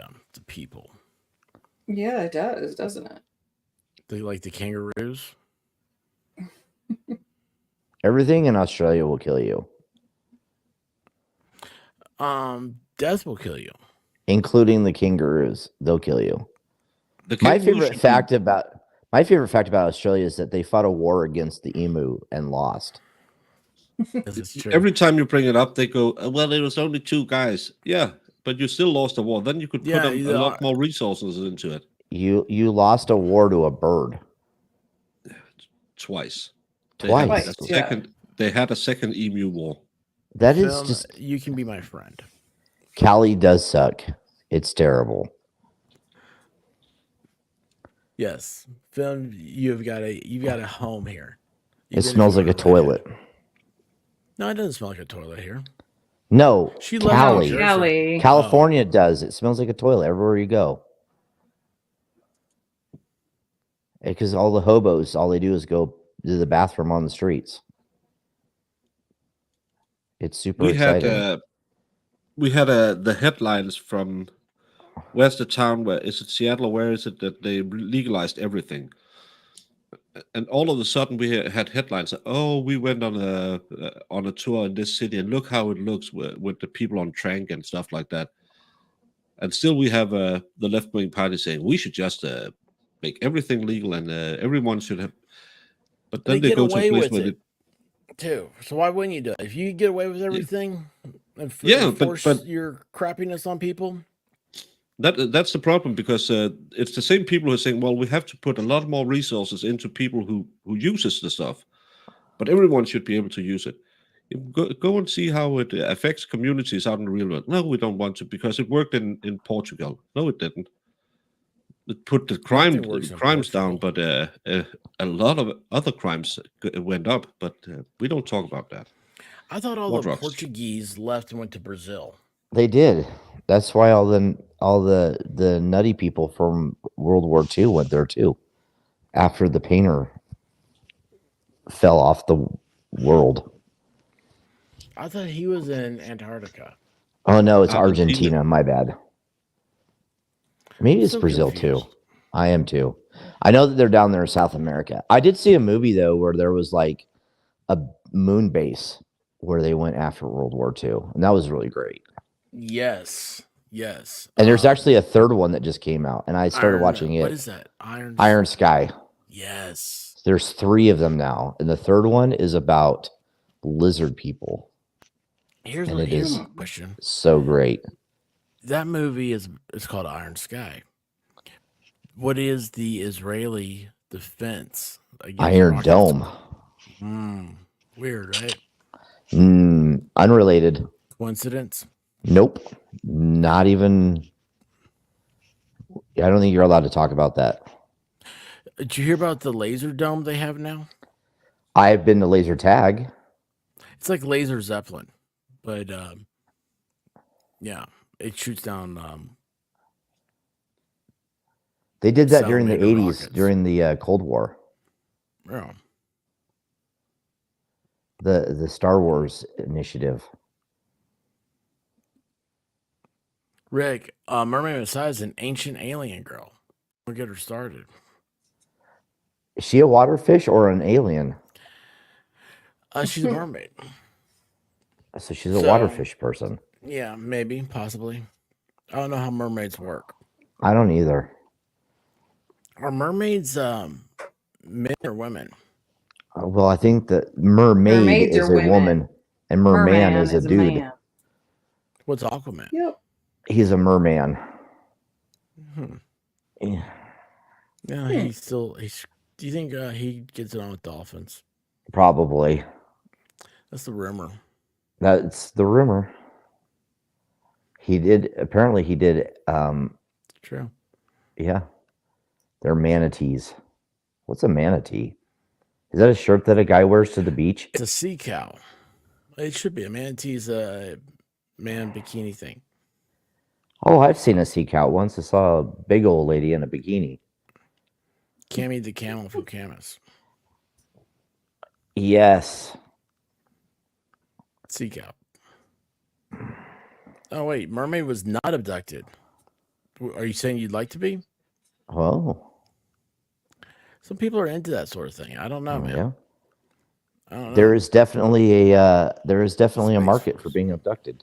people. Yeah, it does, doesn't it? They like the kangaroos. Everything in Australia will kill you, Death will kill you. including the kangaroos. They'll kill you. The My kangaroo favorite should be- fact about Australia is that they fought a war against the emu and lost. Every time you bring it up, they go, "Well, it was only 2 guys." Yeah, but you still lost the war. Then you could put Yeah, a lot more resources into it. You lost a war to a bird. Twice. Twice. They had a second emu war. That is Film, just you can be my friend. Cali does suck. It's terrible. Yes, film. You've got a home here. It smells like a toilet. No, it doesn't smell like a toilet here. No, She lives in New Cali. Jersey. California does. It smells like a toilet everywhere you go. Because all the hobos, all they do is go to the bathroom on the streets. It's super exciting. We had the headlines from where's the town? Where is it? Seattle? Or where is it that they legalized everything? And all of a sudden we had headlines. Oh, we went on a tour in this city, and look how it looks with the people on trank and stuff like that. And still, we have the left-wing party saying we should just make everything legal and everyone should have. But then they get go to a away place with where it too. So why wouldn't you do it? If you get away with everything, and Yeah, but- force your crappiness on people. that's the problem, because it's the same people who are saying, well, we have to put a lot more resources into people who uses the stuff, but everyone should be able to use it. Go and see how it affects communities out in the real world. No, we don't want to, because it worked in Portugal. No, it didn't. It put the crimes down, but a lot of other crimes went up. But we don't talk about that. I thought all More the drugs. Portuguese left and went to Brazil. They did. That's why all the nutty people from World War II went there too. After the painter fell off the world. I thought he was in Antarctica. Oh no, it's Argentina. Argentina. My bad. Maybe it's so Brazil confused. too. I am too. I know that they're down there in South America. I did see a movie though where there was like a moon base where they went after World War II, and that was really great. Yes. And there's actually a third one that just came out, and I started Iron- watching it. what is that? Iron Sky. Yes. There's 3 of them now, and the third one is about lizard people. Here's And a it is question. so great. That movie is called Iron Sky. What is the Israeli defense against Iron rockets? Dome. Weird, right? Unrelated. Coincidence? Nope. Not even. I don't think you're allowed to talk about that. Did you hear about the laser dome they have now? I've been to laser tag. It's like laser Zeppelin, but yeah, it shoots down. They did that during the Salamander 80s, rockets. during the Cold War. Yeah. The Star Wars initiative. Rick, Mermaid Messiah is an ancient alien girl. We'll get her started. Is she a water fish or an alien? She's a mermaid. So she's a water fish person. Yeah, maybe, possibly. I don't know how mermaids work. I don't either. Are mermaids men or women? Well, I think that mermaid Mermaids is are a women. woman and merman is a dude. man. What's Aquaman? Yep. He's a merman. Hmm. Yeah. Yeah, he's still. Do you think he gets it on with dolphins? Probably. That's the rumor. That's the rumor. He did. Apparently, he did. True. Yeah. They're manatees. What's a manatee? Is that a shirt that a guy wears to the beach? It's a sea cow. It should be. A manatee's a man bikini thing. Oh, I've seen a sea cow once. I saw a big old lady in a bikini. Cammy the camel from Camus. Yes. Sea cow. Oh wait, mermaid was not abducted. Are you saying you'd like to be? Oh. Some people are into that sort of thing. I don't know, man. Yeah. I don't know. There is definitely a market for being abducted.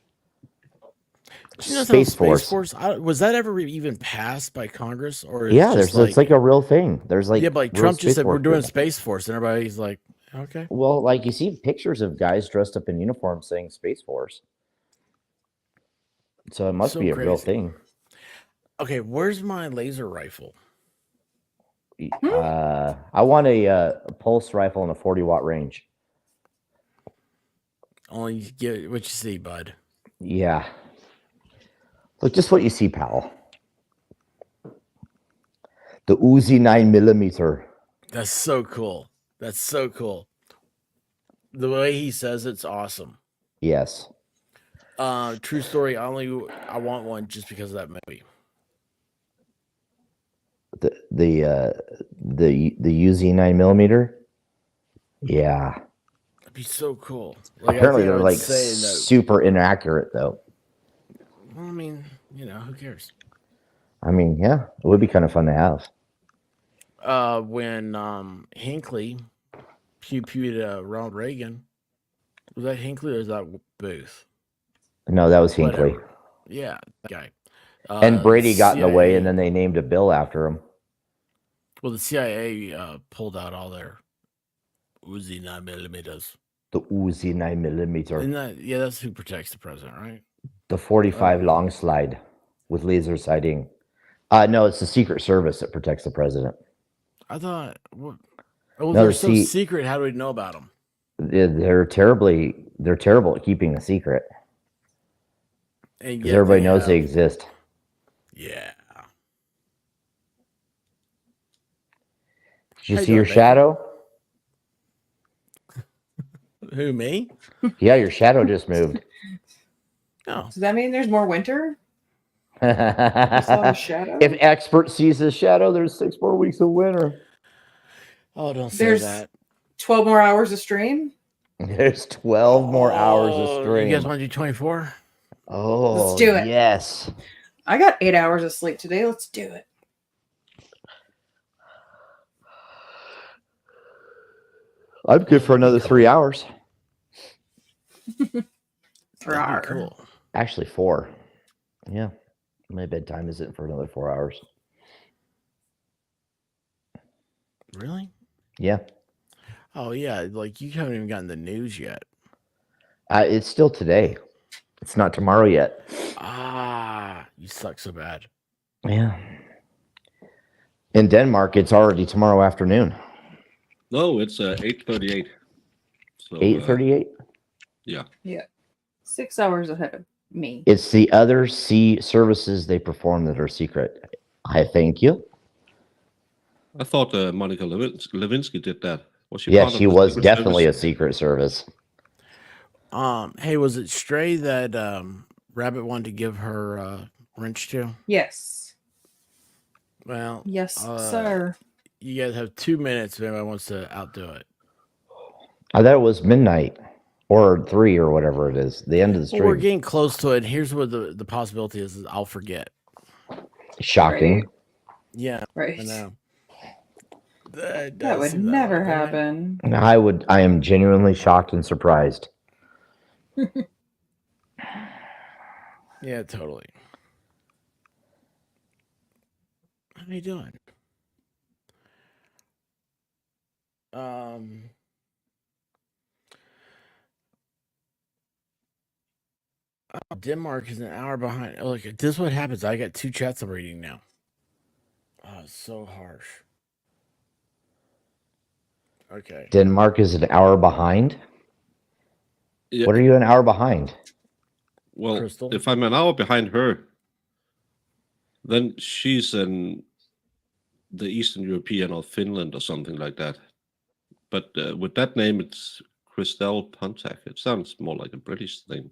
Do you know Space Force? Force. Was that ever even passed by Congress, or Yeah, it's it's like a real thing. There's like yeah, but like real Trump just Space said we're Force doing people. Space Force, and everybody's like, okay. Well, like you see pictures of guys dressed up in uniform saying Space Force. So it must So be a real crazy. thing. Okay, where's my laser rifle? I want a pulse rifle and a 40-watt range. Only get what you see, bud. Yeah. Look, just what you see, pal. The Uzi 9mm. That's so cool. That's so cool. The way he says it's awesome. Yes. True story. I want one just because of that movie. The Uzi 9mm. Yeah. That'd be so cool. Like, Apparently I they're would like say that. super inaccurate though. Well, I mean, who cares? I mean, yeah, it would be kind of fun to have. When Hinckley pew-pewed Ronald Reagan, was that Hinckley or was that Booth? No, that was Hinckley. Whatever. Yeah, that guy. And Brady got in the way, CIA and then they named a bill after him. Well, the CIA pulled out all their Uzi 9mm. The Uzi 9mm. Isn't that, yeah, that's who protects the president, right? The 45 long slide with laser sighting. No, it's the Secret Service that protects the president. I thought, well, No, they're so secret. How do we know about them? They're terrible at keeping a secret. And Because yet everybody they knows they have- exist. Yeah. Did you How you see your doing, babe? shadow? Who, me? Yeah, your shadow just moved. Oh. Does that mean there's more winter? saw the shadow? If expert sees the shadow, there's 6 more weeks of winter. Oh, don't say There's that. 12 more hours of stream? There's 12 more hours of Oh, stream. You guys want to do 24? Oh, Let's do it. Yes. I got 8 hours of sleep today. Let's do it. I'm good for another 3 hours. Cool. Actually, 4. Yeah. My bedtime isn't for another 4 hours. Really? Yeah. Oh, yeah. Like, you haven't even gotten the news yet. It's still today. It's not tomorrow yet. Ah, you suck so bad. Yeah. In Denmark, it's already tomorrow afternoon. No, it's 8:38. So 8:38? Yeah. Yeah. 6 hours ahead of me. It's the other sea services they perform that are secret. I thank you. I thought Monica Lewinsky did that. Was she? Yeah, part of she the was Secret definitely Service? a secret service. Hey, was it Stray that Rabbit wanted to give her wrench to? Yes. Well, Yes, sir. You guys have 2 minutes if anybody wants to outdo it. I thought it was midnight or 3 or whatever it is. The end of the Well, we're stream. getting close to it. Here's what the possibility is I'll forget. Shocking. Yeah. Right. I know. That would never happen. And I am genuinely shocked and surprised. Yeah, totally. How are you doing? Denmark is an hour behind. Oh, look, this is what happens. I got 2 chats I'm reading now. Oh, it's so harsh. Okay. Denmark is an hour behind. Yeah. What are you an hour behind? Well, Crystal? if I'm an hour behind her, then she's in the Eastern European or Finland or something like that. But with that name, it's Christelle Pontac. It sounds more like a British thing.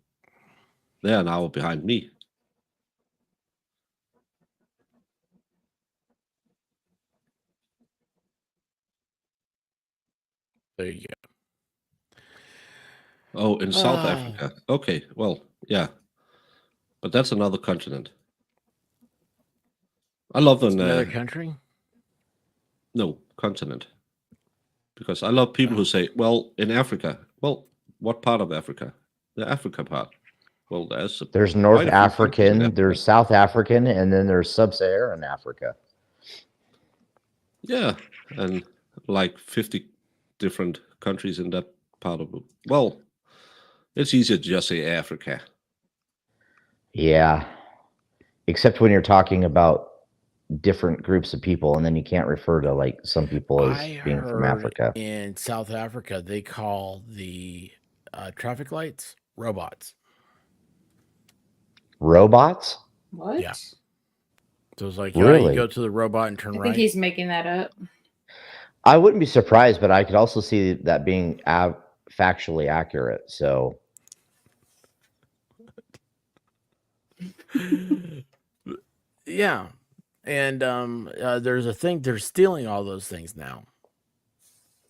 They're an hour behind me. There you go. Oh, in South Ah. Africa. Okay, well, yeah, but that's another continent. I love It's when another country. no continent, because I love people who say, "Well, in Africa." Well, what part of Africa? The Africa part. Well, there's There's North quite a few countries in African, Africa. there's South African, and then there's Sub-Saharan Africa. Yeah, and like 50 different countries in that part of it. Well, it's easier to just say Africa. Yeah. Except when you're talking about different groups of people, and then you can't refer to like some people as I being from heard Africa. in South Africa they call the traffic lights robots. Robots? What? Yeah. So it's like, Really? you go to the robot and turn I right. think he's making that up. I wouldn't be surprised, but I could also see that being factually accurate. So Yeah, and there's a thing. They're stealing all those things now.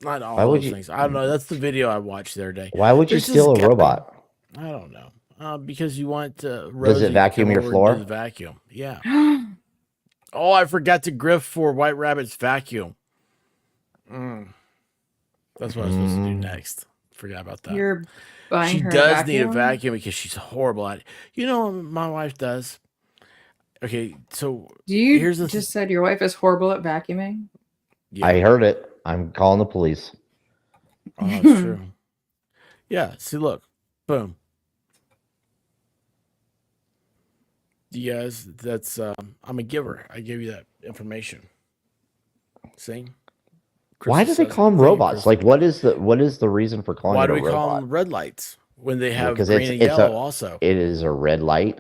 Not all Why would those you- things. I don't know. That's the video I watched the other day. why would you There's this steal a guy- robot? I don't know. Because you want Does Rosie it vacuum to your come over floor? and do the vacuum. Yeah. Oh, I forgot to grift for White Rabbit's vacuum. That's what I'm supposed to do next. Forgot about that. You're buying She her a does need a vacuum? vacuum because she's horrible at it. You know what my wife does? Okay, so Do you here's the just said your wife is horrible at vacuuming? I heard it. I'm calling the police. Oh, it's true. Yeah, see, look. Boom. You guys, that's I'm a giver. I give you that information. See? Why do Crystal they says call it. them Thank you, robots? Crystal. Like, what is the reason for calling Why it do a we call robot? them red lights when they have Because green and yellow also? It is a red light.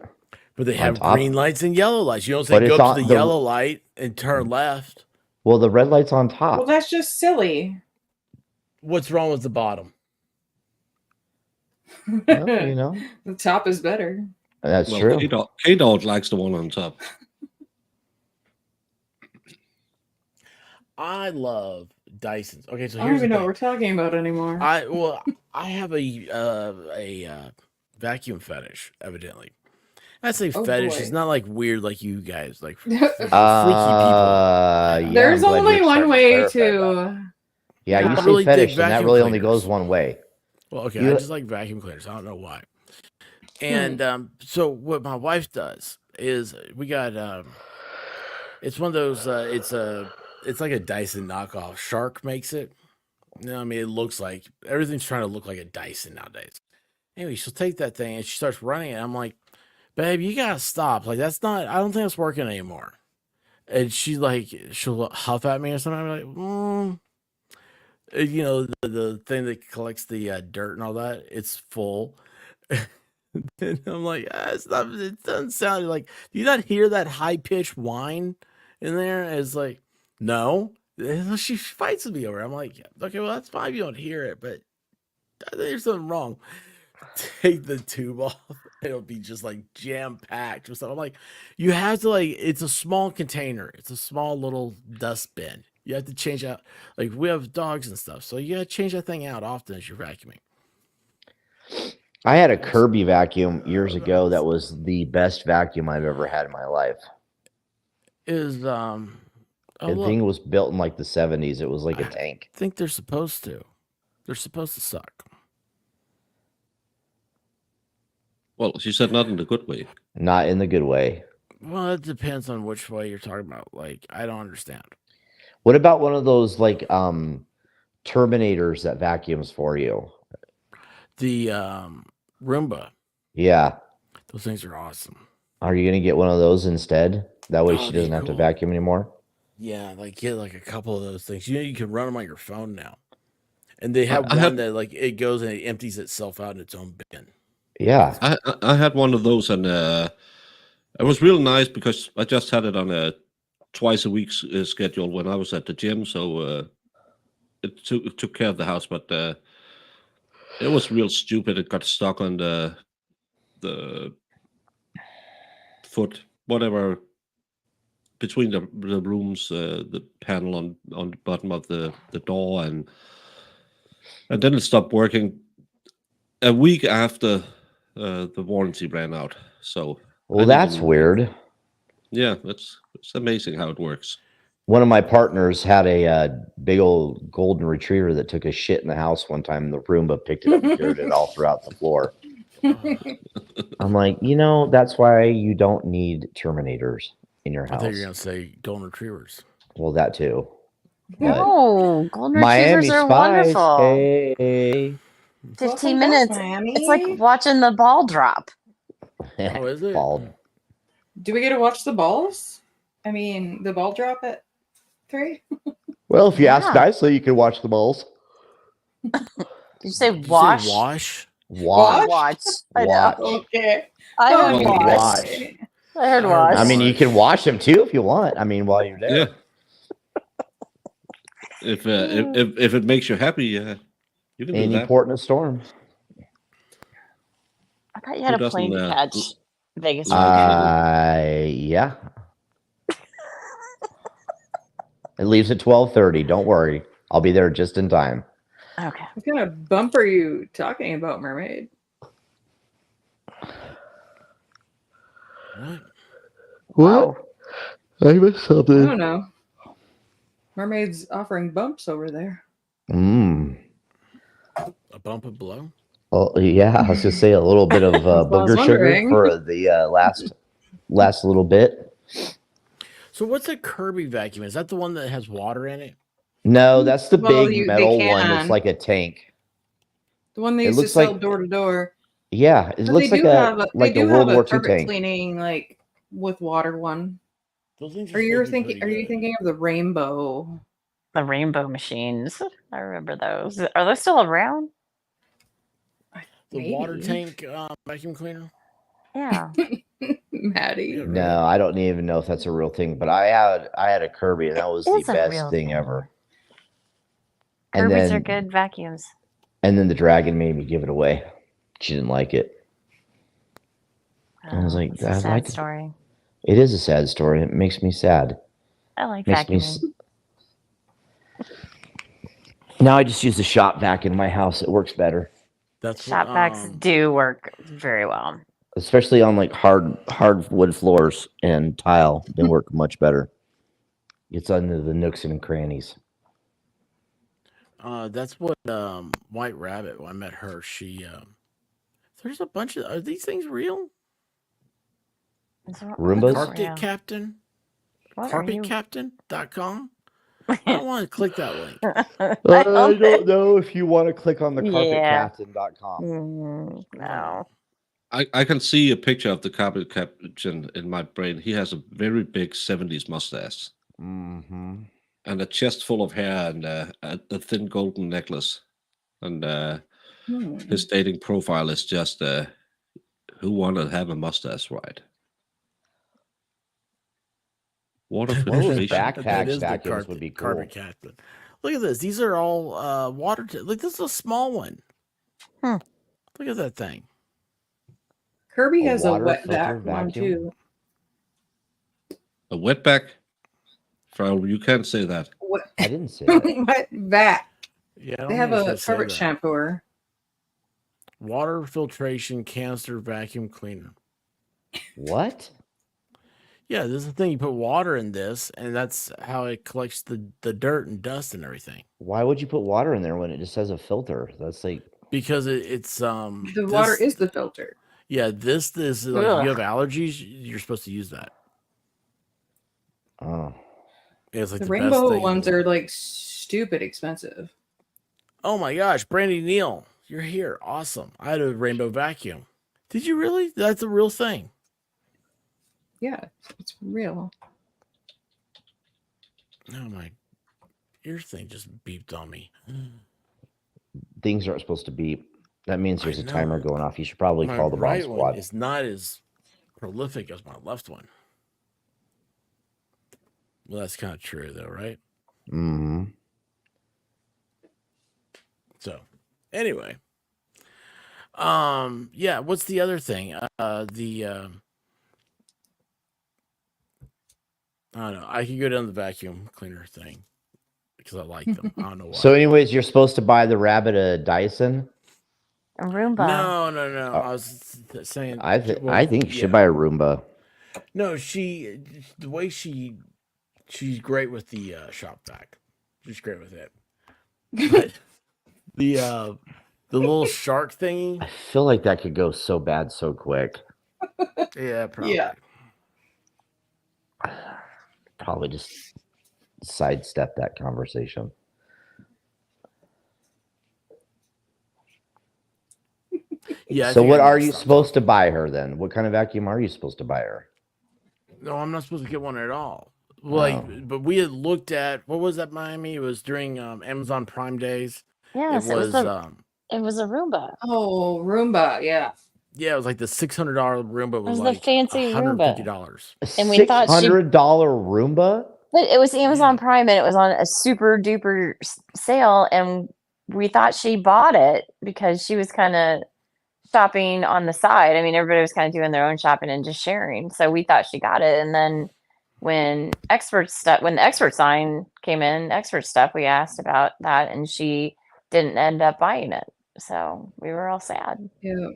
But they on have top. green lights and yellow lights. You don't say But it's go to on the the- yellow light and turn left. Well, the red light's on top. Well, that's just silly. What's wrong with the bottom? Well, you know, The top is better. that's Well, true. K-Dog likes the one on top. I love Dysons. Okay, so I don't here's the even know what thing. we're talking about anymore. I have a vacuum fetish, evidently. I say Oh, fetish. boy. It's not like weird like you guys, like freaky people. Yeah, There's I'm glad only you're one starting to way clarify that. to. Yeah, Yeah. you I say really dig fetish, and that vacuum really only cleaners. goes one way. Well, okay, You- I just like vacuum cleaners. I don't know why. And so what my wife does is we got it's one of those it's like a Dyson knockoff. Shark makes it. You know, I mean, it looks like everything's trying to look like a Dyson nowadays. Anyway, she'll take that thing and she starts running it. I'm like, babe, you gotta stop. Like, that's not, I don't think it's working anymore. And she's like, she'll huff at me or something. I'm like, you know, the thing that collects the dirt and all that, it's full. And I'm like, it's not, it doesn't sound like, do you not hear that high pitched whine in there? And it's like, no. And she fights with me over it. I'm like, okay, well, that's fine if you don't hear it, but I think there's something wrong. Take the tube off. It'll be just like jam packed or something. I'm like, you have to like, it's a small container. It's a small little dustbin. You have to change out, like we have dogs and stuff. So you got to change that thing out often as you're vacuuming. I had a Kirby vacuum years ago that was the best vacuum I've ever had in my life. Is The look. thing was built in like the 70s. It was like a tank. I think they're supposed to. They're supposed to suck. Well, she said not in the good way. Not in the good way. Well, it depends on which way you're talking about. Like, I don't understand. What about one of those like Terminators that vacuums for you? The Roomba. Yeah. Those things are awesome. Are you gonna get one of those instead? That way Oh, she they're doesn't have to cool. vacuum anymore. Yeah, like get like a couple of those things. You know, you can run them on your phone now. And they have I one had- that like it goes and it empties itself out in its own bin. Yeah. I had one of those, and it was real nice because I just had it on a twice a week schedule when I was at the gym, so it took care of the house. But it was real stupid. It got stuck on the foot, whatever, between the rooms, the panel on the bottom of the door, and And then it stopped working a week after the warranty ran out. So Well, I need a that's new one. weird. Yeah, it's amazing how it works. One of my partners had a big old golden retriever that took a shit in the house one time, and the Roomba picked it up and carried it all throughout the floor. I'm like, that's why you don't need Terminators in your I thought you were house. gonna say golden retrievers. Well, that too. But No, golden Miami retrievers are Spice, wonderful. hey. 15 Welcome back, minutes. It's like Miami. watching the ball drop. Oh, is it? Bald. Do we get to watch the balls? I mean, the ball drop at 3? Well, if you ask Yeah. nicely, you can watch the balls. Did you say Did you say wash? wash? Watch. Watch. I know. Watch. Okay. I Oh, heard Well, wash. Watch. I heard I heard wash. I mean, you watch. can watch them too if you want. I mean, while you're there. Yeah. If it makes you happy, you can do Any that. port in a storm. I thought you Who had a plane doesn't, to catch. Vegas. like Yeah. It leaves at 12:30. Don't worry. I'll be there just in time. Okay. What kind of bump are you talking about, Mermaid? What? What? I missed I something. don't know. Mermaid's offering bumps over there. A bump of blow? Oh, yeah. I was going to say a little bit of That's what I was booger sugar wondering. for the last little bit. So what's a Kirby vacuum? Is that the one that has water in it? No, that's the Well, big they metal one that's can. like a tank. The one they It used to looks sell like- door to door. Yeah, it But looks they like do have a they do World have War a II carpet tank. cleaning like with water one. Those things Are you supposed to be thinking? pretty Are you good. thinking of the rainbow? The rainbow machines. I remember those. Are they still around? The water Maybe. tank vacuum cleaner? Yeah. Maddie. No, I don't even know if that's a real thing, but I had a Kirby and that was the It's a best real thing thing. ever. And Kirby's then are good vacuums. and then the dragon made me give it away. She didn't like it. I was like, It's a I'd sad like to. story. It is a sad story. It makes me sad. I like Makes me. vacuuming. Now I just use the shop vac in my house. It works better, That's Shop vacs do work very well. especially on like hard wood floors and tile. They work much better. It's under the nooks and crannies. That's what White Rabbit, when I met her, she there's a bunch of, are these things real? Roombas? Carpet Captain? What are you- Carpetcaptain.com? I don't want to click that link. I don't know if you want to click on the Yeah. carpetcaptain.com. No. I can see a picture of the carpet captain in my brain. He has a very big 70s mustache. Mm-hmm. And a chest full of hair and a thin golden necklace. And his dating profile is just who want to have a mustache ride. Water One of those filtration. backpack is the vacuums would be cool. Carpet Captain. Look at this. These are all water. Look, this is a small one. Hmm. Look at that thing. Kirby A has a water wet filter vac one vacuum? too. A wetback? Frau, you can't say that. I didn't say that. Wet vac. Yeah, I don't They have think you a should say carpet that. shampooer. Water filtration canister vacuum cleaner. What? Yeah, this is the thing. You put water in this, and that's how it collects the dirt and dust and everything. Why would you put water in there when it just has a filter? That's like Because it's The water is the filter. Yeah, this is like if Ugh. you have allergies, you're supposed to use that. Oh. It's like The the best rainbow thing. ones are like stupid expensive. Oh my gosh, Brandy Neal, you're here. Awesome. I had a rainbow vacuum. Did you really? That's a real thing. Yeah, it's real. Oh my ear thing just beeped on me. things aren't supposed to beep. That means there's I a timer know. going off. You should probably My call the bomb right one squad. is not as prolific as my left one. Well, that's kind of true, though, right? Mm-hmm. So, anyway, yeah. What's the other thing? I don't know. I can go down the vacuum cleaner thing. because I like them. I don't know why. So, anyways, you're supposed to buy the rabbit a Dyson. A Roomba. No. I was saying. I think you should buy a Roomba. No, the way she's great with the shop vac. She's great with it. But the little shark thingy. I feel like that could go so bad so quick. Yeah, probably. Yeah. Probably just sidestep that conversation. Yeah. So what are you supposed to buy her then? What kind of vacuum are you supposed to buy her? No, I'm not supposed to get one at all. But we had looked at what was that Miami? It was during Amazon Prime days. Yes, it was a Roomba. Oh, Roomba, yeah. Yeah, it was like the $600 Roomba It was was like the fancy Roomba. $150. And we thought she $600 Roomba? But it was Amazon Prime and it was on a super duper sale. And we thought she bought it because she was kind of shopping on the side. I mean, everybody was kind of doing their own shopping and just sharing. So we thought she got it. And then when the expert sign came in, expert stuff, we asked about that and she didn't end up buying it. So we were all sad. Yeah.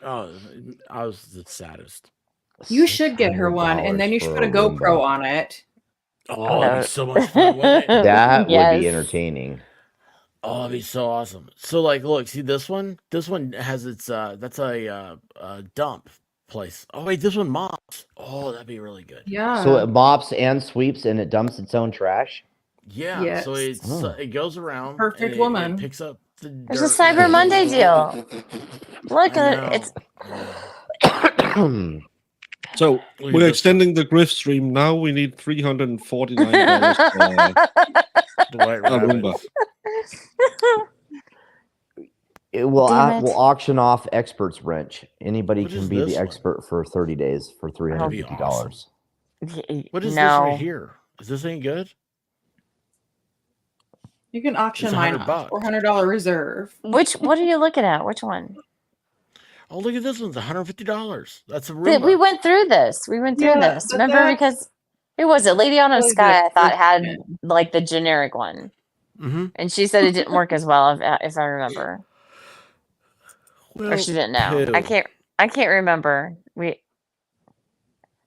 Oh, I was the saddest. You should get her one, and then you should put a GoPro on it. Oh, that'd be so much fun, wouldn't it? That would be entertaining. Oh, it'd be so awesome. So, like, look, see this one? This one has its that's a dump place. Oh wait, this one mops. Oh, that'd be really good. Yeah. So it mops and sweeps and it dumps its own trash? Yeah. So Yes. it's it goes around. Perfect and woman. It picks up the There's a dirt. Cyber Monday deal. Look, I know. it's So Look at we're this extending the Grift stream. Now we need $349 for The white a Roomba. We'll Damn it. we'll auction off expert's wrench. Anybody What can is be this the one? expert for 30 days for That'd be $350. awesome. What is this no. right here? Is this any good? You can auction It's mine $100. off for $100 reserve. What are you looking at? Which one? Oh, look at this one's $150. That's a Roomba. We went through this. We went through Yeah, this. but Remember, that's- because it was a Lady on a was Sky. the I thought first had one. like the generic one, Mm-hmm. and she said it didn't work as well, if I remember, or Well, she didn't know. poo. I can't remember.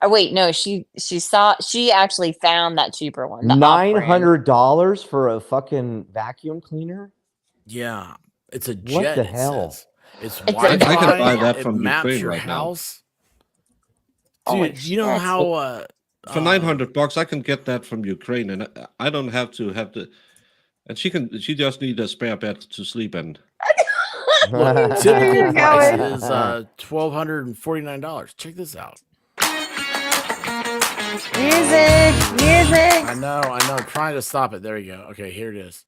Oh wait, no. She actually found that cheaper one. The off-brand. $900 for a fucking vacuum cleaner? Yeah, it's a What jet. the it hell? says. It's It's a Wi-Fi. I can buy that It from maps Ukraine your right now. house. Holy Dude, you know shit. how For $900, I can get that from Ukraine, and I don't have to. And she just needs a spare bed to sleep in. look, Where typical you're price going. is $1,249. Check this out. Music. I know. I'm trying to stop it. There you go. Okay, here it is.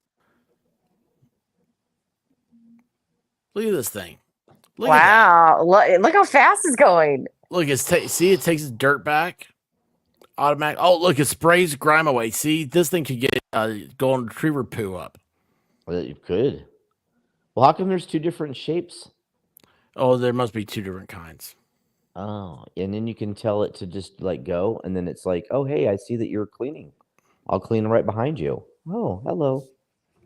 Look at this thing. Look at that. Wow. Look how fast it's going. Look, see, it takes its dirt back. Automatic. Oh, look, it sprays grime away. See, this thing could get golden retriever poo up. Well, you could. Well, how come there's two different shapes? Oh, there must be two different kinds. Oh, and then you can tell it to just like go, and then it's like, oh, hey, I see that you're cleaning. I'll clean right behind you. Oh, hello.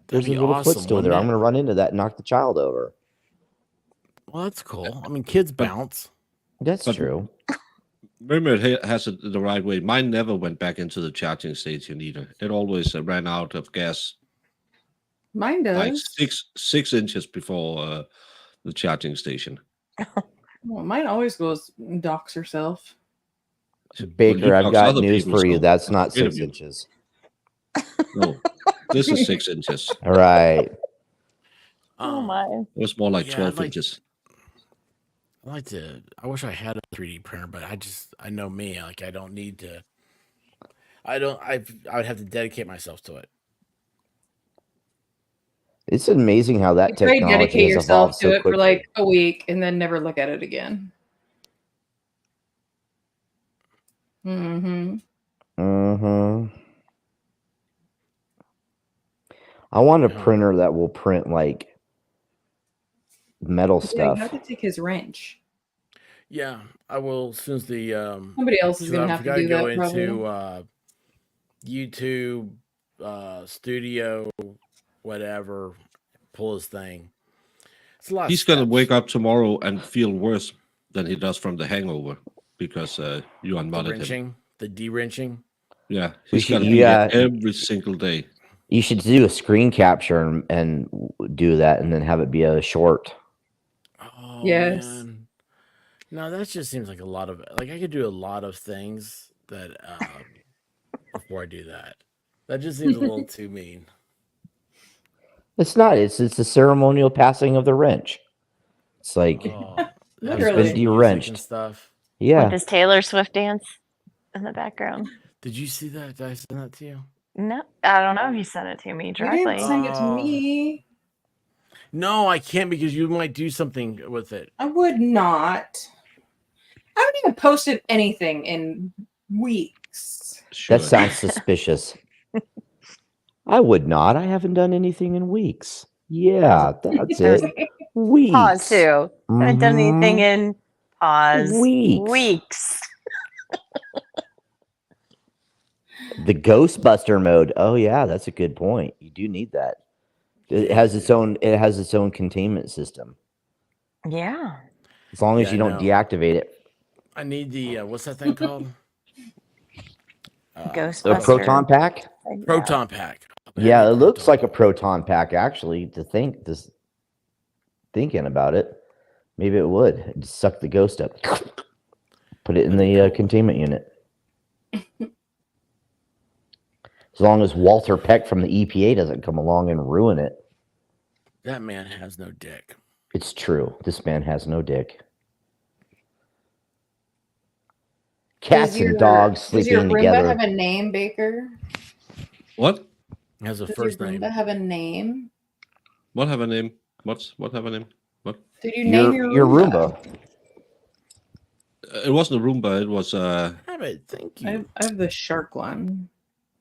There's That'd a be little awesome, footstool there. wouldn't I'm it? going to run into that and knock the child over. Well, that's cool. I mean, kids bounce. That's But- true. Remember, it has it the right way. Mine never went back into the charging station either. It always ran out of gas Mine like does. 6 inches before the charging station. Well, mine always goes and docks herself. Baker, you I've talk to got other news people, for you. so That's I'm not afraid of 6 you. inches. No, this is 6 inches. All right. Oh my. It was more like Yeah, 12 I'd like- inches. I wish I had a 3D printer, but I know me. Like, I don't need to. I would have to dedicate myself to it. It's amazing how that You try to technology dedicate has yourself evolved to so it quickly. for like a week and then never look at it again. Mm-hmm. Mm-hmm. I want a printer that will print like metal Yeah, stuff. you have to take his wrench. Yeah, I will as soon as the Somebody else is 'cause gonna I've have to gotta do go that, into YouTube studio, whatever, pull his thing. It's a lot. He's gonna wake up tomorrow and feel worse than he does from the hangover because you The unmodded him. wrenching, the de-wrenching. Yeah, We he's should, gonna be yeah, here every single day. you should do a screen capture and do that, and then have it be a short. Oh Yes. man, no, that just seems like a lot of like I could do a lot of things that before I do that. That just seems a little too mean. It's not. It's a ceremonial passing of the wrench. It's like Oh, he's have been some music and de-wrenched. stuff. With Yeah. his Taylor Swift dance in the background. Did you see that? Did I send that to you? No, I don't know if you sent it to me You directly. didn't send it to me. No, I can't because you might do something with it. I would not. I haven't even posted anything in weeks. That sounds suspicious. I would not. I haven't done anything in weeks. Yeah, that's There's it. Weeks. Pause too. Haven't done anything Mhm. in pause Weeks. weeks. The Ghostbuster mode. Oh yeah, that's a good point. You do need that. It has its own. It has its own containment system. Yeah. As long as Yeah, you don't no. deactivate it. I need the what's that thing called? A Ghostbuster. proton pack. Proton pack. Yeah, it looks like a proton pack actually. Thinking about it, maybe it would. It'd suck the ghost up. Put it in the containment unit. As long as Walter Peck from the EPA doesn't come along and ruin it. That man has no dick. It's true. This man has no dick. Cats and dogs Does sleeping your Roomba together. have a name, Baker? What? Has a Does first your name. Roomba have a name? What have a name? What have a name? What? Did you name Your Roomba. It wasn't a Roomba. It was Thank I have the shark one.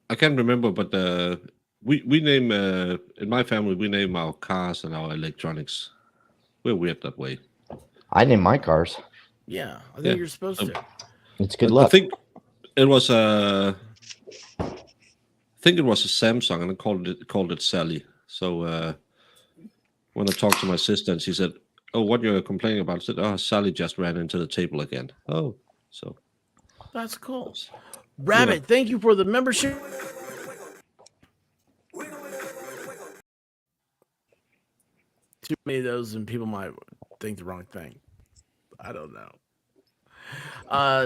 I can't remember, but we name in my family we name our cars and our electronics. We're weird that way. I name my cars. Yeah, I think Yeah. you're supposed to. It's good I luck. think it was a Samsung, and I called it Sally. So when I talked to my sister, and she said, "Oh, what you're complaining about?" I said, "Oh, Sally just ran into the table again." Oh, so That's cool. Rabbit, thank you for the membership. Too many of those, and people might think the wrong thing. I don't know.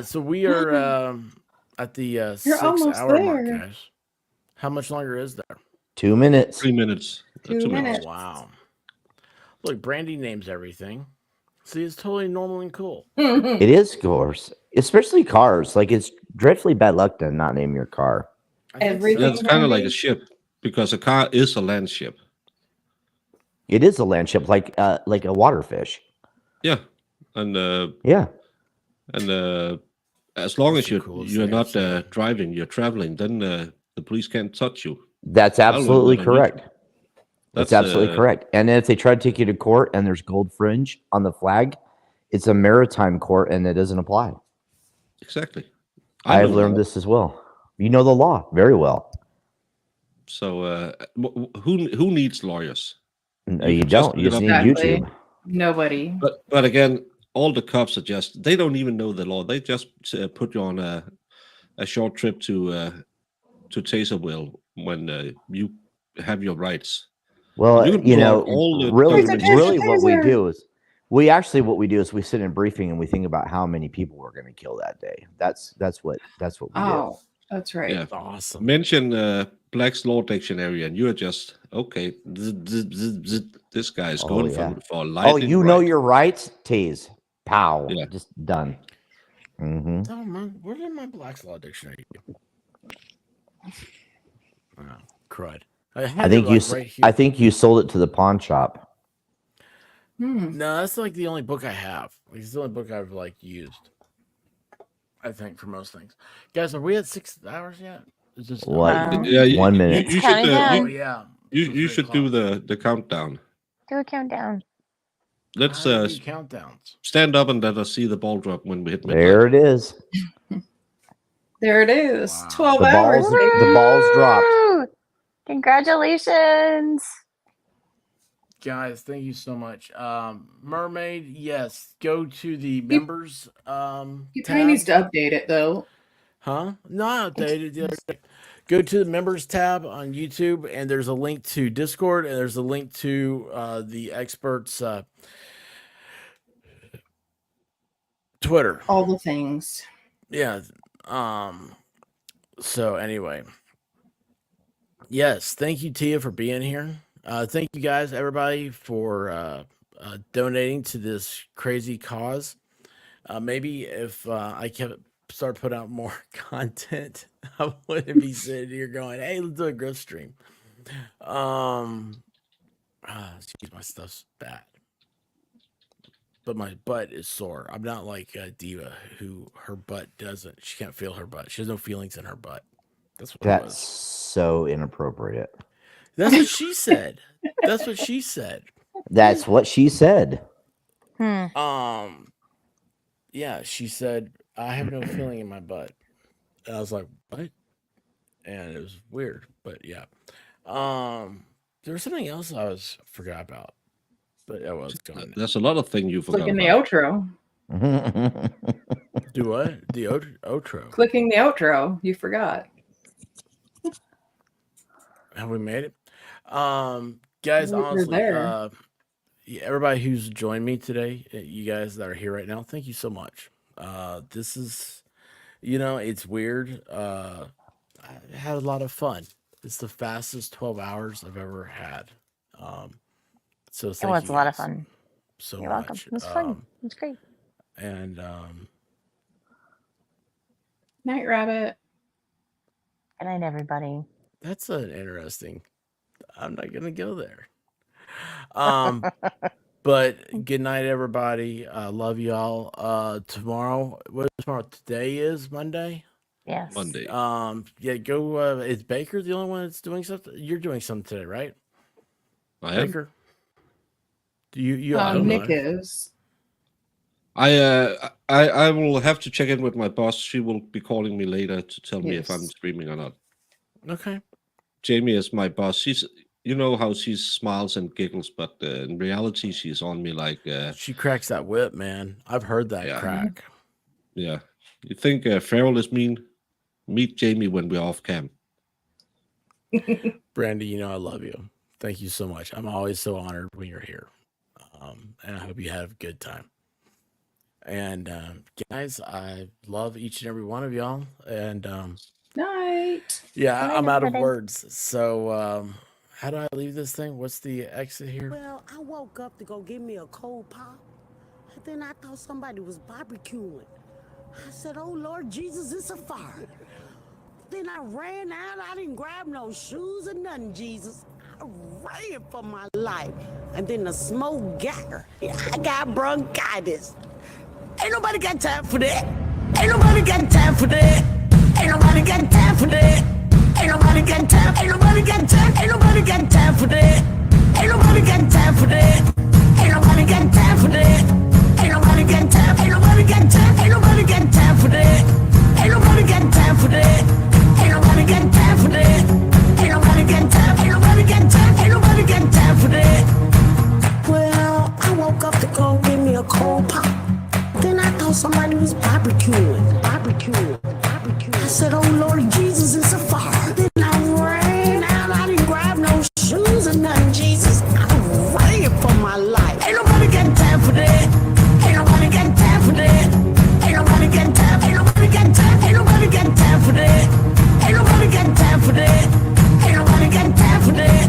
So we are at the You're 6 almost hour mark, there. guys. How much longer is there? 2 minutes. 3 minutes. 2 minutes. Oh, wow. Look, Brandy names everything. See, it's totally normal and cool. It is, of course. Especially cars. Like, it's dreadfully bad luck to not name your car. Everything. That's kind of like Brandy? a ship because a car is a land ship. It is a land ship, like a water fish. Yeah, and Yeah. and as long as you're coolest you're thing I've not driving, you're traveling, then the police can't touch you. That's I learned absolutely that on correct. YouTube. That's absolutely correct. And if they try to take you to court and there's gold fringe on the flag, it's a maritime court and it doesn't apply. Exactly. I've know learned that. this as well. You know the law very well. So who needs lawyers? No, you can don't. You look just it need up. YouTube. Nobody. But again, all the cops are just they don't even know the law. They just put you on a short trip to Taserville when you have your rights. Well, You can you pull know, out all the really, documentation. what we do is we do is we sit in briefing and we think about how many people we're going to kill that day. That's what we do. Oh, that's right. Yeah, awesome. Mention Black's Law Dictionary, and you're just okay. This guy's going for life. Oh, you know your rights, Tase. Pow. Yeah. Just done. Mm-hmm. Oh, man, where did my Black's Law Dictionary go? Oh, crud. I think you sold it to the pawn shop. No, that's like the only book I have. Like, it's the only book I've like used. I think for most things. Guys, are we at 6 hours yet? Is this What? Yeah, 1 minute. You should. Counting down. Oh, yeah. You should do the countdown. Do a countdown. Let's How do you do countdowns. stand up and let us see the ball drop when we hit midnight. There it is. There it is. 12 The hours. balls, the balls dropped. Congratulations. Guys, thank you so much. Mermaid, yes, go to the members He probably tab. needs to update it though. Huh? No, I updated the other day. Go to the members tab on YouTube, and there's a link to Discord, and there's a link to the experts' Twitter. All the things. Yeah. So anyway, yes, thank you, Tia, for being here. Thank you guys, everybody, for donating to this crazy cause. Maybe if I start putting out more content, I wouldn't be sitting here going, "Hey, let's do a grift stream." Excuse my stuff's bad, but my butt is sore. I'm not like a diva who her butt doesn't. She can't feel her butt. She has no feelings in her butt. That's what it That's was. so inappropriate. That's what she said. That's what she said. That's what she said. Yeah, she said, "I have no feeling in my butt." And I was like, "What?" And it was weird, but yeah. There was something else I forgot about, but I was going. There's a lot of things you forgot Clicking the about. outro. Do what? The outro. Clicking the outro. You forgot. Have we made it? Guys, We're honestly, there. yeah, everybody who's joined me today, you guys that are here right now, thank you so much. This is, it's weird. I had a lot of fun. It's the fastest 12 hours I've ever had. So It thank was you a lot of guys fun. so You're much. welcome. It was fun. It was great. And Night Rabbit. Good night, everybody. that's an interesting. I'm not gonna go there. But good night, everybody. Love y'all. Tomorrow, what is tomorrow? Today is Monday. Yes. Monday. Yeah, go. Is Baker the only one that's doing something? You're doing something today, right? I am. Baker. Do you? I don't Nick know. is. I will have to check in with my boss. She will be calling me later to tell me if I'm Yes. streaming or not. Okay. Jamie is my boss. She's, you know how she smiles and giggles, but in reality, she's on me like. She cracks that whip, man. I've heard that Yeah. crack. Yeah. You think Farrell is mean? Meet Jamie when we're off cam. Brandy, I love you. Thank you so much. I'm always so honored when you're here. And I hope you have a good time. And guys, I love each and every one of y'all. And Night. yeah, Good night, I'm out of everybody. words. So how do I leave this thing? What's the exit here? Well, I woke up to go get me a cold pop, and then I thought somebody was barbecuing. I said, "Oh Lord Jesus, it's a fire." Then I ran out. I didn't grab no shoes or nothing, Jesus. I ran for my life. And then the smoke got her. I got bronchitis. Ain't nobody got time for that. Ain't nobody got time for that. Ain't nobody got time for that. Ain't nobody got time. Ain't nobody got time. Ain't nobody got time for that. Ain't nobody got time for that. Ain't nobody got time for that. Ain't nobody got time. Ain't nobody got time. Ain't nobody got time for that. Ain't nobody got time for that. Ain't nobody got time for that. Ain't nobody got time. Ain't nobody got time. Ain't nobody got time for that. Well, I woke up to go get me a cold pop. Then I thought somebody was barbecuing. I said, "Oh Lord Jesus, it's a fire." Then I ran out. I didn't grab no shoes or nothing, Jesus. I ran for my life. Ain't nobody got time for that. Ain't nobody got time for that. Ain't nobody got time. Ain't nobody got time. Ain't nobody got time for that. Ain't nobody got time for that. Ain't nobody got time for that.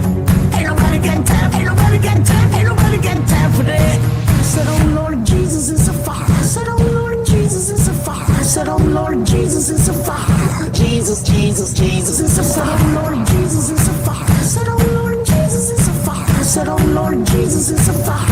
Ain't nobody got time. Ain't nobody got time. Ain't nobody got time for that. I said, "Oh Lord Jesus, it's a fire." I said, "Oh Lord Jesus, it's a fire." I said, "Oh Lord Jesus, it's a fire." Jesus, Jesus, Jesus, it's a fire. "Oh Lord Jesus, it's a fire." I said, "Oh Lord Jesus, it's a fire." I said, "Oh Lord Jesus, it's a fire."